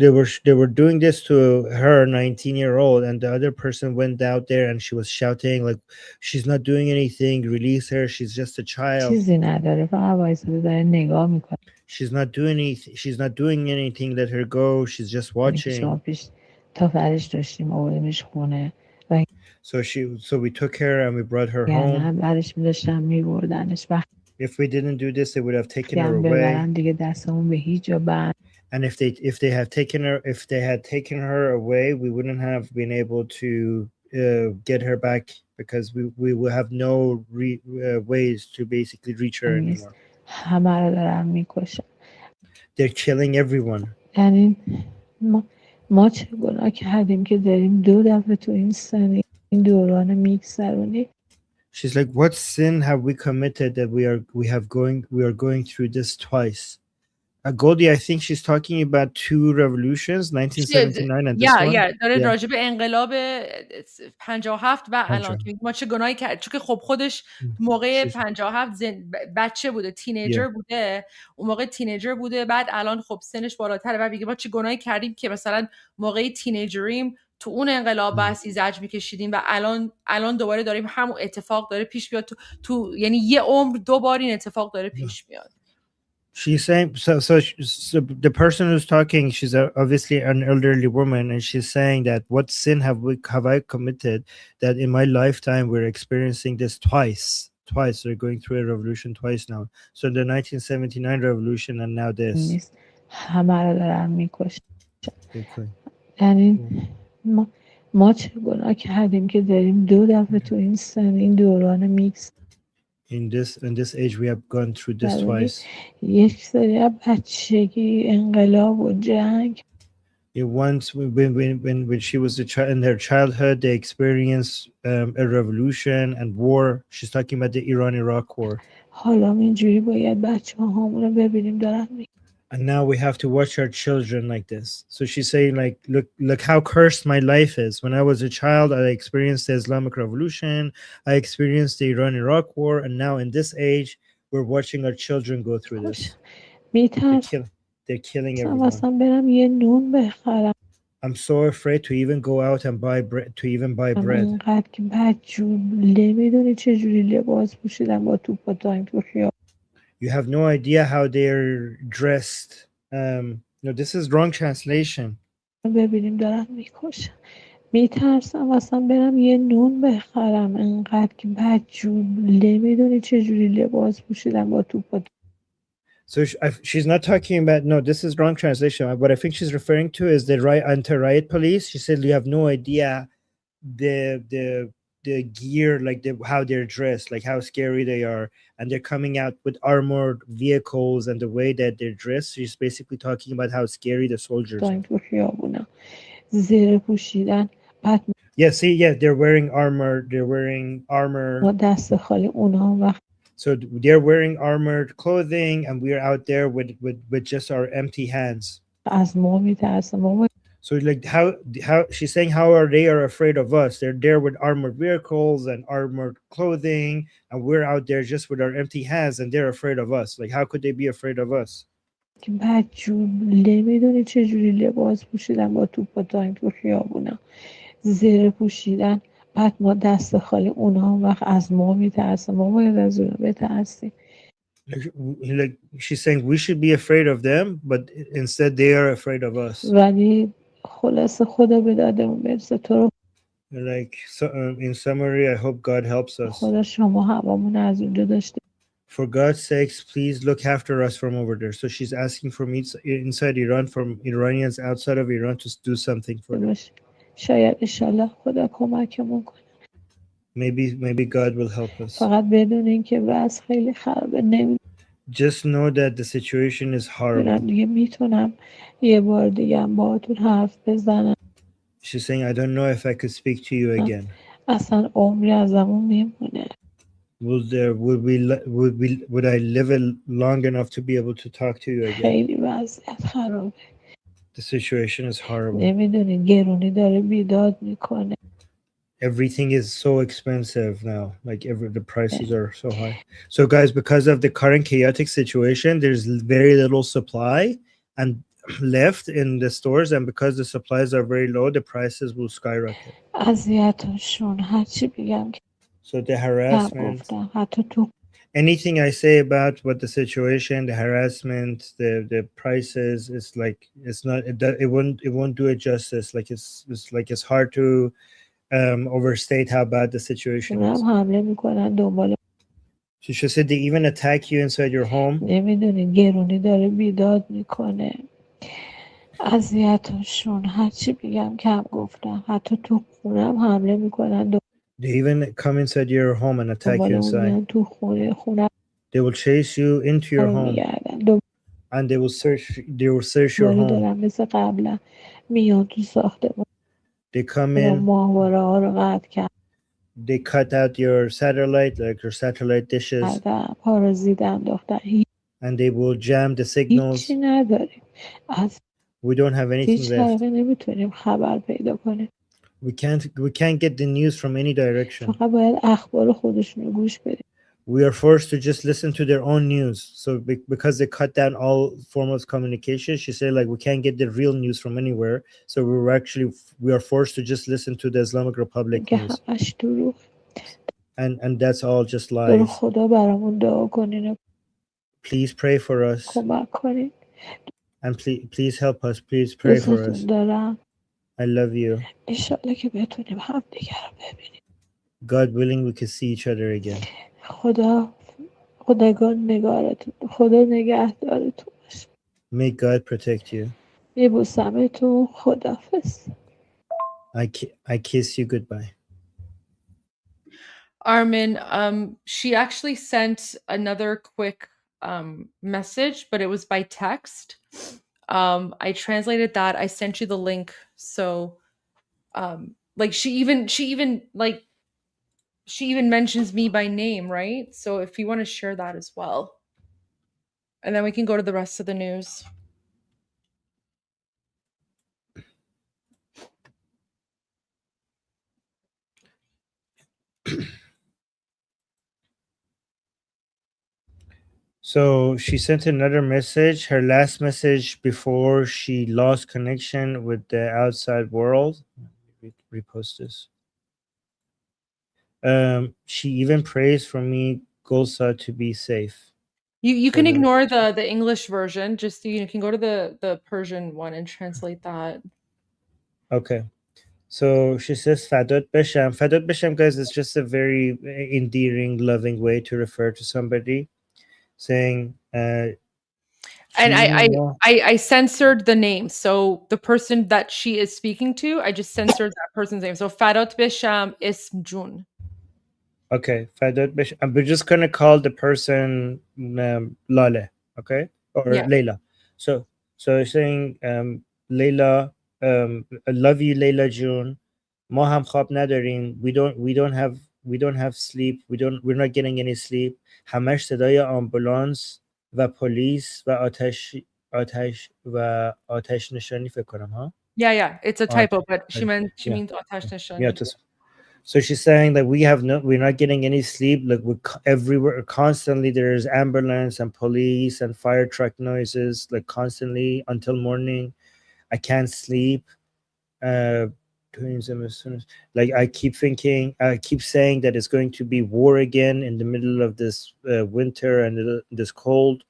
they were doing this to her 19-year-old, and the other person went out there and she was shouting like, she's not doing anything, release her, she's just a child. چیزی نداره، فقط وایساده داره نگاه میکنه. She's not doing anything, let her go, she's just watching. شما پیش تا فرش داشتیم آوردیمش خونه. So we took her and we brought her home. برش می‌داشتن می‌بردنش. If we didn't do this, they would have taken her away. ببرن دیگه دستمون به هیچ جا بند. And if they had taken her away, we wouldn't have been able to get her back because we will have no ways to basically reach her anymore. همه رو دارن می‌کشن. They're killing everyone. یعنی ما چه گناه کردیم که داریم 2 دفعه تو این سن این دوران میگذرونیم. She's like, what sin have we committed that we are going through this twice? Goldie, I think she's talking about 2 revolutions, 1979 and this one. داره راجع به انقلاب 57 و الان که ما چه گناهی کرد، چون که خب خودش موقع 57 بچه بوده، تینیجر بوده، اون موقع تینیجر بوده، بعد الان خب سنش بالاتره و میگه ما چه گناهی کردیم که مثلا موقع تینیجریم تو اون انقلاب بحثی زجر میکشیدیم و الان دوباره داریم همون اتفاق داره پیش بیاد تو یعنی یه عمر 2 بار این اتفاق داره پیش میاد. She's saying so the person who's talking, she's obviously an elderly woman, and she's saying that what sin have I committed that in my lifetime we're experiencing this twice. We're going through a revolution twice now. So the 1979 revolution and now this. همه رو دارن میکشن. یعنی ما چه گناه کردیم که داریم 2 دفعه تو این سن این دوران میکس. In this age we have gone through this twice. یک سری بچگی انقلاب و جنگ. Once when she was in her childhood they experienced a revolution and war. She's talking about the Iran-Iraq war. حالا اینجوری باید بچه‌هامون رو ببینیم دارن And now we have to watch our children like this. So she's saying like, look how cursed my life is. When I was a child, I experienced the Islamic Revolution. I experienced the Iran-Iraq war. And now in this age, we're watching our children go through this. They're killing everyone. I'm so afraid to even go out and buy bread. You have no idea how they're dressed. No, this is wrong translation. ببینیم دارن میکشن. میترسم اصلا برم یه نون بخرم انقدر که بدجور نمیدونی چجوری لباس پوشیدن با توپ. So she's not talking about, no, this is wrong translation. What I think she's referring to is the anti-riot police. She said you have no idea the gear, like how they're dressed, like how scary they are, and they're coming out with armored vehicles and the way that they're dressed. She's basically talking about how scary the soldiers are. Yeah, see, they're wearing armor. So they're wearing armored clothing, and we're out there with just our empty hands. So like how she's saying how they are afraid of us. They're there with armored vehicles and armored clothing, and we're out there just with our empty hands, and they're afraid of us. Like how could they be afraid of us? نمیدونی چجوری لباس پوشیدن با توپ تانک تو خیابونا زیر پوشیدن بعد ما دست خالی اونا هم وقت از ما میترسن ما باید از اونا بترسیم. Like she's saying we should be afraid of them, but instead they are afraid of us. ولی خلاص خدا به دادمون برسه تو رو. Like so, in summary, I hope God helps us. خدا شما هوامون از اونجا داشته. For God's sakes, please look after us from over there. So she's asking from inside Iran, from Iranians outside of Iran, to do something for them. شاید انشالله خدا کمکمون کنه. Maybe God will help us. فقط بدونین که وضع خیلی خرابه. Just know that the situation is horrible. دیگه میتونم یه بار دیگه هم باهاتون حرف بزنم. She's saying, I don't know if I could speak to you again. اصلا عمری ازمون میمونه. Would I live long enough to be able to talk to you again? خیلی وضعیت خرابه. The situation is horrible. نمیدونی گرونی داره بیداد میکنه. Everything is so expensive now. Like the prices are so high. So guys, because of the current chaotic situation, there's very little supply and left in the stores, and because the supplies are very low, the prices will skyrocket. اذیتشون هرچی بگم که So the harassment, گفتم حتی تو anything I say about what the situation, the harassment, the prices, it's like it's not it won't do it justice. Like it's hard to overstate how bad the situation اونم is. حمله میکنن دنبال. She said they even attack you inside your home. نمیدونی گرونی داره بیداد میکنه. اذیتشون هرچی بگم کم گفتم حتی تو خونم حمله میکنن. They even come inside your home and attack you inside. تو خونه They will chase you into your home and they will search your home. دارم مثل قبلا میان تو ساختمون. They come in. ماهواره ها رو قطع کرد. They cut out your satellite, like your satellite dishes. پارازیت انداختن. And they will jam the signals. هیچی نداریم. We don't have anything هیچ left. طریقی نمیتونیم خبر پیدا کنیم. We can't get the news from any direction. فقط باید اخبار خودشون رو گوش بدیم. We are forced to just listen to their own news. So because they cut down all form of communication, she said like we can't get the real news from anywhere. So we are forced to just listen to the Islamic Republic news. And that's all just lies. خدا برامون دعا کنین. Please pray for us. کمک کنین. And please help us. Please pray for us. دارم. I love you. انشالله که بتونیم همدیگه رو ببینیم. God willing, we can see each other again. خداگان نگارتون. خدا نگهدارتون باشه. May God protect you. میبوسمتون. خداحافظ. I kiss you goodbye. Armin, she actually sent another quick message, but it was by text. I translated that. I sent you the link. So like she even mentions me by name, right? So if you want to share that as well. And then we can go to the rest of the news. So she sent another message, her last message before she lost connection with the outside world. Repost this. She even prays for me, Golsa, to be safe. You can ignore the English version. Just you can go to the Persian one and translate that. Okay. So she says Fadot Besham. Fadot Besham, guys, is just a very endearing, loving way to refer to somebody. Saying and I censored the name. So the person that she is speaking to, I just censored that person's name. So Fadot Besham Ism Jun. Okay, Fadot Besham. We're just gonna call the person Lale, okay, or Layla. So saying Layla, I love you, Layla June. ما هم خواب نداریم. We don't have sleep. We're not getting any sleep. همش صدای آمبولانس و پلیس و آتش نشانی فکر کنم ها. Yeah, it's a typo, but she means آتش نشانی. Yeah, so she's saying that we're not getting any sleep. Like everywhere, constantly there's ambulance and police and fire truck noises, like constantly until morning. I can't sleep. Like I keep saying that it's going to be war again in the middle of this winter and this cold.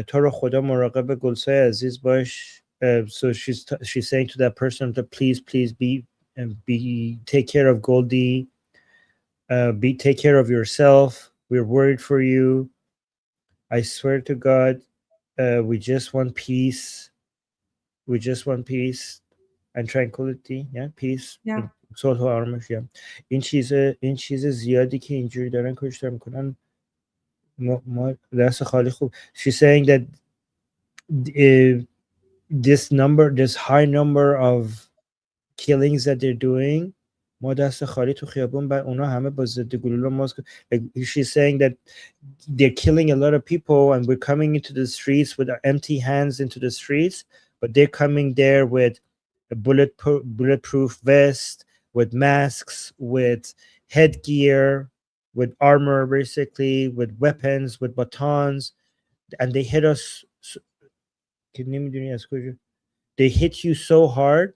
تو رو خدا مراقب گلسای عزیز باش. So she's saying to that person that please take care of Goldie. Take care of yourself. We're worried for you. I swear to God, we just want peace. And tranquility, peace, صلح و آرامش. این چیز زیادی که اینجوری دارن کشتار میکنن ما دست خالی خوب. She's saying that this high number of killings that they're doing, ما دست خالی تو خیابون اونا همه با ضد گلوله ماسک. Like she's saying that they're killing a lot of people and we're coming into the streets with our empty hands into the streets, but they're coming there with a bulletproof vest, with masks, with headgear, with armor, basically, with weapons, with batons, and they hit us. They hit you so hard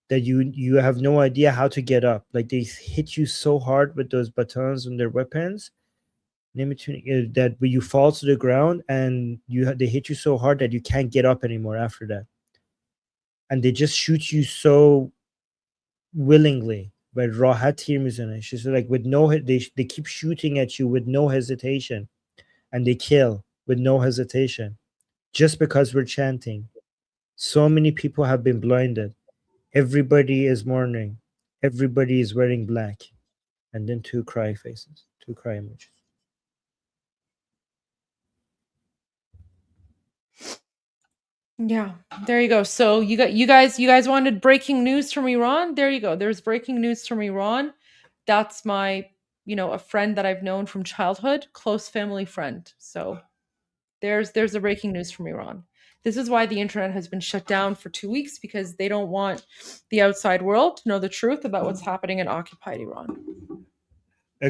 that you have no idea how to get up. Like they hit you so hard with those batons and their weapons that when you fall to the ground and they hit you so hard that you can't get up anymore after that. And they just shoot you so willingly. But rahat tir mizane. She said, like, with no, they keep shooting at you with no hesitation, and they kill with no hesitation, just because we're chanting. So many people have been blinded. Everybody is mourning. Everybody is wearing black. And then two cry faces, two cry emojis. Yeah, there you go. So you guys wanted breaking news from Iran. There you go. There's breaking news from Iran. That's my, a friend that I've known from childhood, close family friend. So there's the breaking news from Iran. This is why the internet has been shut down for 2 weeks, because they don't want the outside world to know the truth about what's happening in occupied Iran.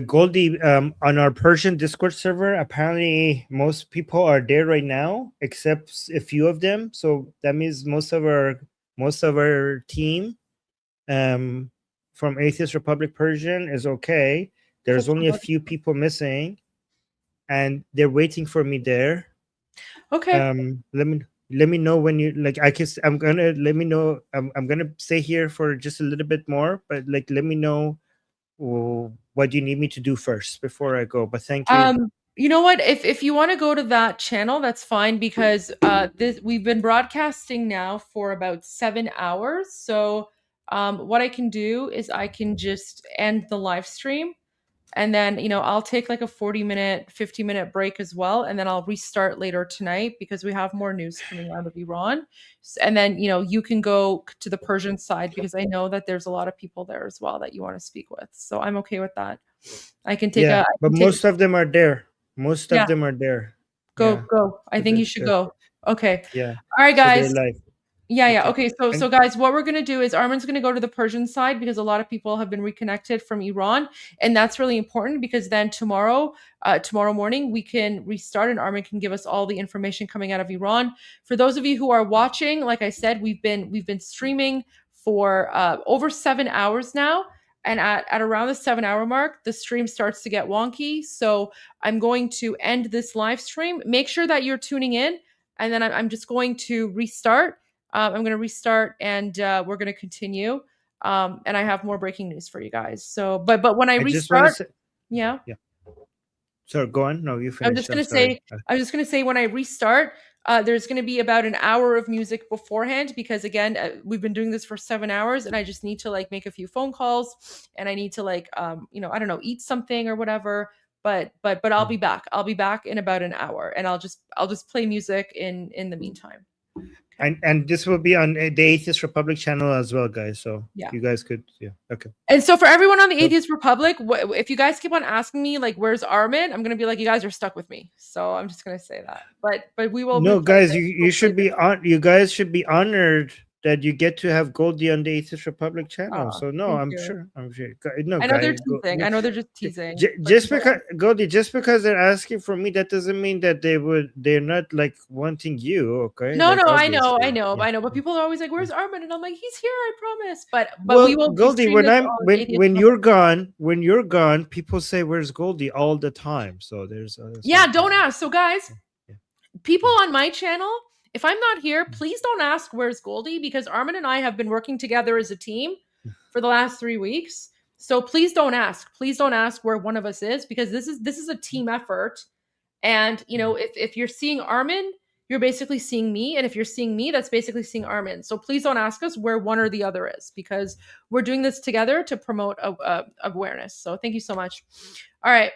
Goldie, on our Persian Discord server, apparently most people are there right now, except a few of them. So that means most of our team from Atheist Republic Persian is okay. There's only a few people missing, and they're waiting for me there. Okay. Let me know when you like. I'm gonna let me know. I'm gonna stay here for just a little bit more, but like let me know what you need me to do first before I go. But thank you. You know what? If you want to go to that channel, that's fine, because we've been broadcasting now for about 7 hours. So what I can do is I can just end the live stream, and then I'll take like a 40-minute, 50-minute break as well, and then I'll restart later tonight because we have more news coming out of Iran. And then you can go to the Persian side, because I know that there's a lot of people there as well that you want to speak with. So I'm okay with that. I can take but most of them are there. Most Yeah. of them are there. Go. I think you should go. Okay. Yeah. All right, guys. So they're live. Yeah. Okay. So guys, what we're gonna do is Armin's gonna go to the Persian side, because a lot of people have been reconnected from Iran, and that's really important, because then tomorrow morning we can restart, and Armin can give us all the information coming out of Iran. For those of you who are watching, like I said, we've been streaming for over 7 hours now. And at around the 7-hour mark, the stream starts to get wonky. So I'm going to end this live stream. Make sure that you're tuning in, and then I'm just going to restart. I'm going to restart, and we're going to continue. And I have more breaking news for you guys. So, but when I restart, yeah. Sorry, go on. No, you finish. I'm just going to say when I restart, there's going to be about an hour of music beforehand, because again, we've been doing this for 7 hours, and I just need to like make a few phone calls, and I need to like, I don't know, eat something or whatever. But I'll be back. I'll be back in about an hour, and I'll just play music in the meantime. And this will be on the Atheist Republic channel as well, guys. So yeah, you guys could, okay. And so for everyone on the Atheist Republic, if you guys keep on asking me like, "Where's Armin?" I'm gonna be like, "You guys are stuck with me." So I'm just gonna say that. But we will. No, guys, you should be on. You guys should be honored that you get to have Goldie on the Atheist Republic channel. So no, I'm sure. No, I know they're teasing. I know they're just teasing. Just because Goldie, just because they're asking for me, that doesn't mean that they're not like wanting you. Okay. No, like, I know. But people are always like, "Where's Armin?" And I'm like, "He's here, I promise." But we will. Goldie, when you're gone, people say, "Where's Goldie?" all the time. So there's. Don't ask. So guys, people on my channel, if I'm not here, please don't ask where's Goldie, because Armin and I have been working together as a team for the last 3 weeks. So please don't ask. Please don't ask where one of us is, because this is a team effort. And if you're seeing Armin, you're basically seeing me, and if you're seeing me, that's basically seeing Armin. So please don't ask us where one or the other is, because we're doing this together to promote awareness. So thank you so much. All right.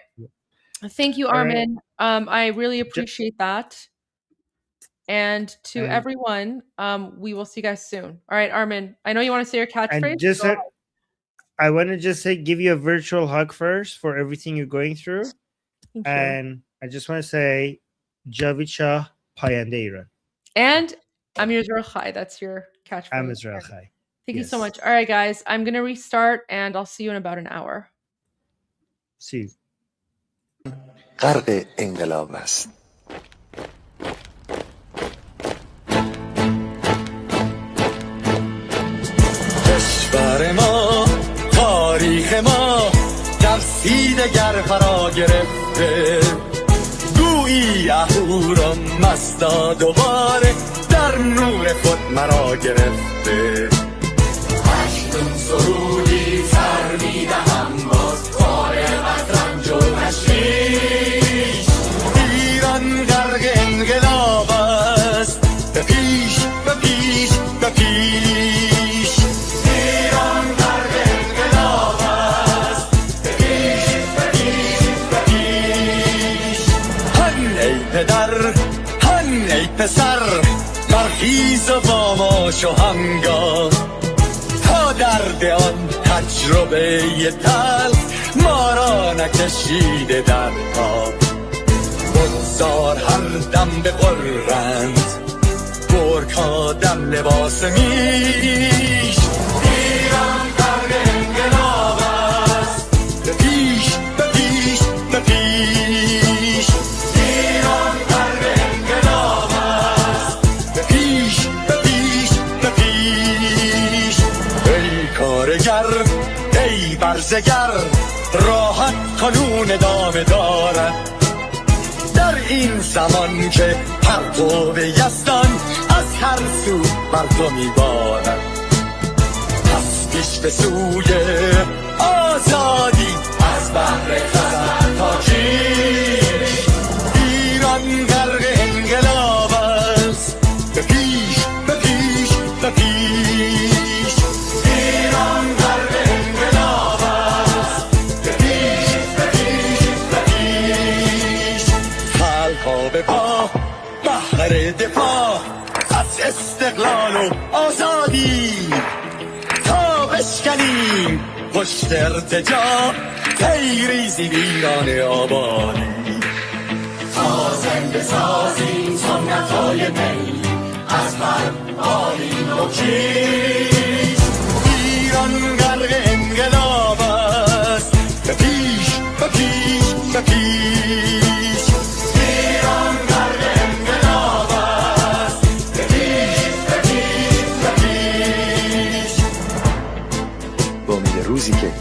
Thank you, Armin. I really appreciate that. And to everyone, we will see you guys soon. All right, Armin, I know you want to say your catchphrase. I want to just say, give you a virtual hug first for everything you're going through. Thank you. And I just want to say, Javid Shah, Payande Iran. And Amir Israel Chai. That's your catchphrase. I'm Israel Chai. Thank you so much. All right, guys. I'm going to restart and I'll see you in about an hour. See you. غرق انقلاب است. کشور ما، تاریخ ما در سیدگر فرا گرفته، گویی اهورا مستا دوباره در نور خود مرا گرفته. هشتون سرودی سر میدهم باز فارغ از رنج و تشویش، ایران غرق انقلاب است، به پیش به پیش به پیش. ایران غرق انقلاب است، به پیش به پیش به پیش. هن ای پدر، هن ای پسر، برخیز و با ما شو همگام، تا درد آن تجربه تلخ ما را نکشیده در خواب. بگذار هر دم بغرند گرگ‌ها دم لباس میش. ایران غرق انقلاب است، به پیش به پیش به پیش. ایران غرق انقلاب است، به پیش به پیش به پیش. ای کارگر، ای برزگر، راحت کنون ادامه دارد در این زمان که پرتو یزدان از هر سو بر تو میبارد. پس پیش به سوی آزادی از بحر خزر تا کیش. ایران غرق انقلاب است، به پیش به پیش به پیش. ایران غرق انقلاب است، به پیش به پیش به پیش. خلقا به پا بهر دفاع از استقلال و آزادی، تا بشکنیم پشت ارتجاع تیریزی ایران آبادی. تا زنده سازیم سنت‌های ملی از بر آیین و کیش. ایران غرق انقلاب است، به پیش به پیش به پیش. ایران غرق انقلاب است، به پیش به پیش به پیش. با امید روزی که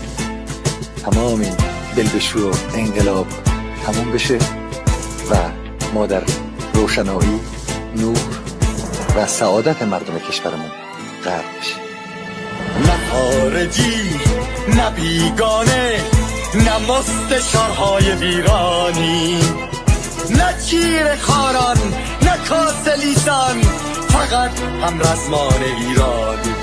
تمام این بلبشو و انقلاب تموم بشه و ما در روشنایی، نور و سعادت مردم کشورمون غرق بشیم. نه خارجی، نه بیگانه، نه مستشارهای ویرانی، نه چیر خاران، نه کاسلیسان، فقط هم رزمان ایرانی.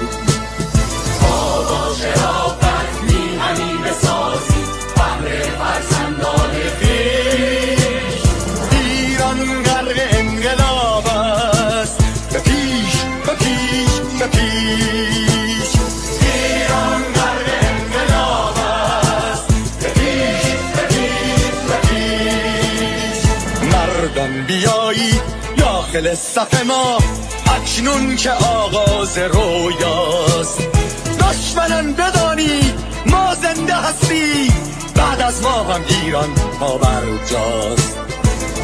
با شرافت میهنی بسازی بهر فرزندان خویش. ایران غرق انقلاب است، به پیش به پیش به پیش. ایران غرق انقلاب است، به پیش به پیش به پیش. مردم بیایی داخل صف ما اکنون که آغاز رویاست. دشمنان بدانید ما زنده هستیم، بعد از ما هم ایران پابرجاست.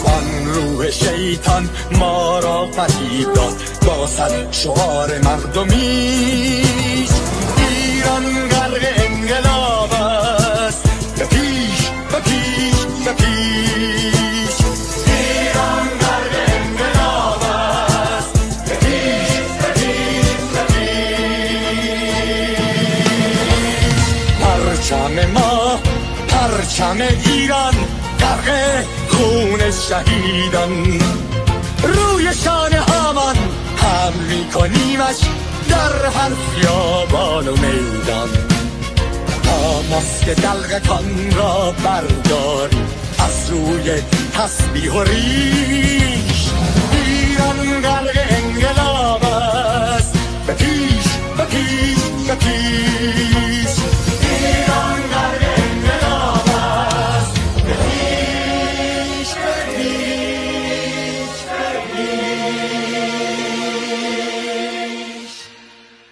آن روح شیطان ما را فریب داد با صد شعار مردمیش. ایران غرق انقلاب است، به پیش به پیش به پیش. ایران غرق انقلاب است، به پیش به پیش به پیش. پرچم ما، پرچم ایران غرق خون شهیدان، روی شانه هامان حمل میکنیمش در هر خیابان و میدان. تا ماسک دلقکان را برداریم از روی تسبیح و ریش. ایران غرق انقلاب است، به پیش به پیش به پیش.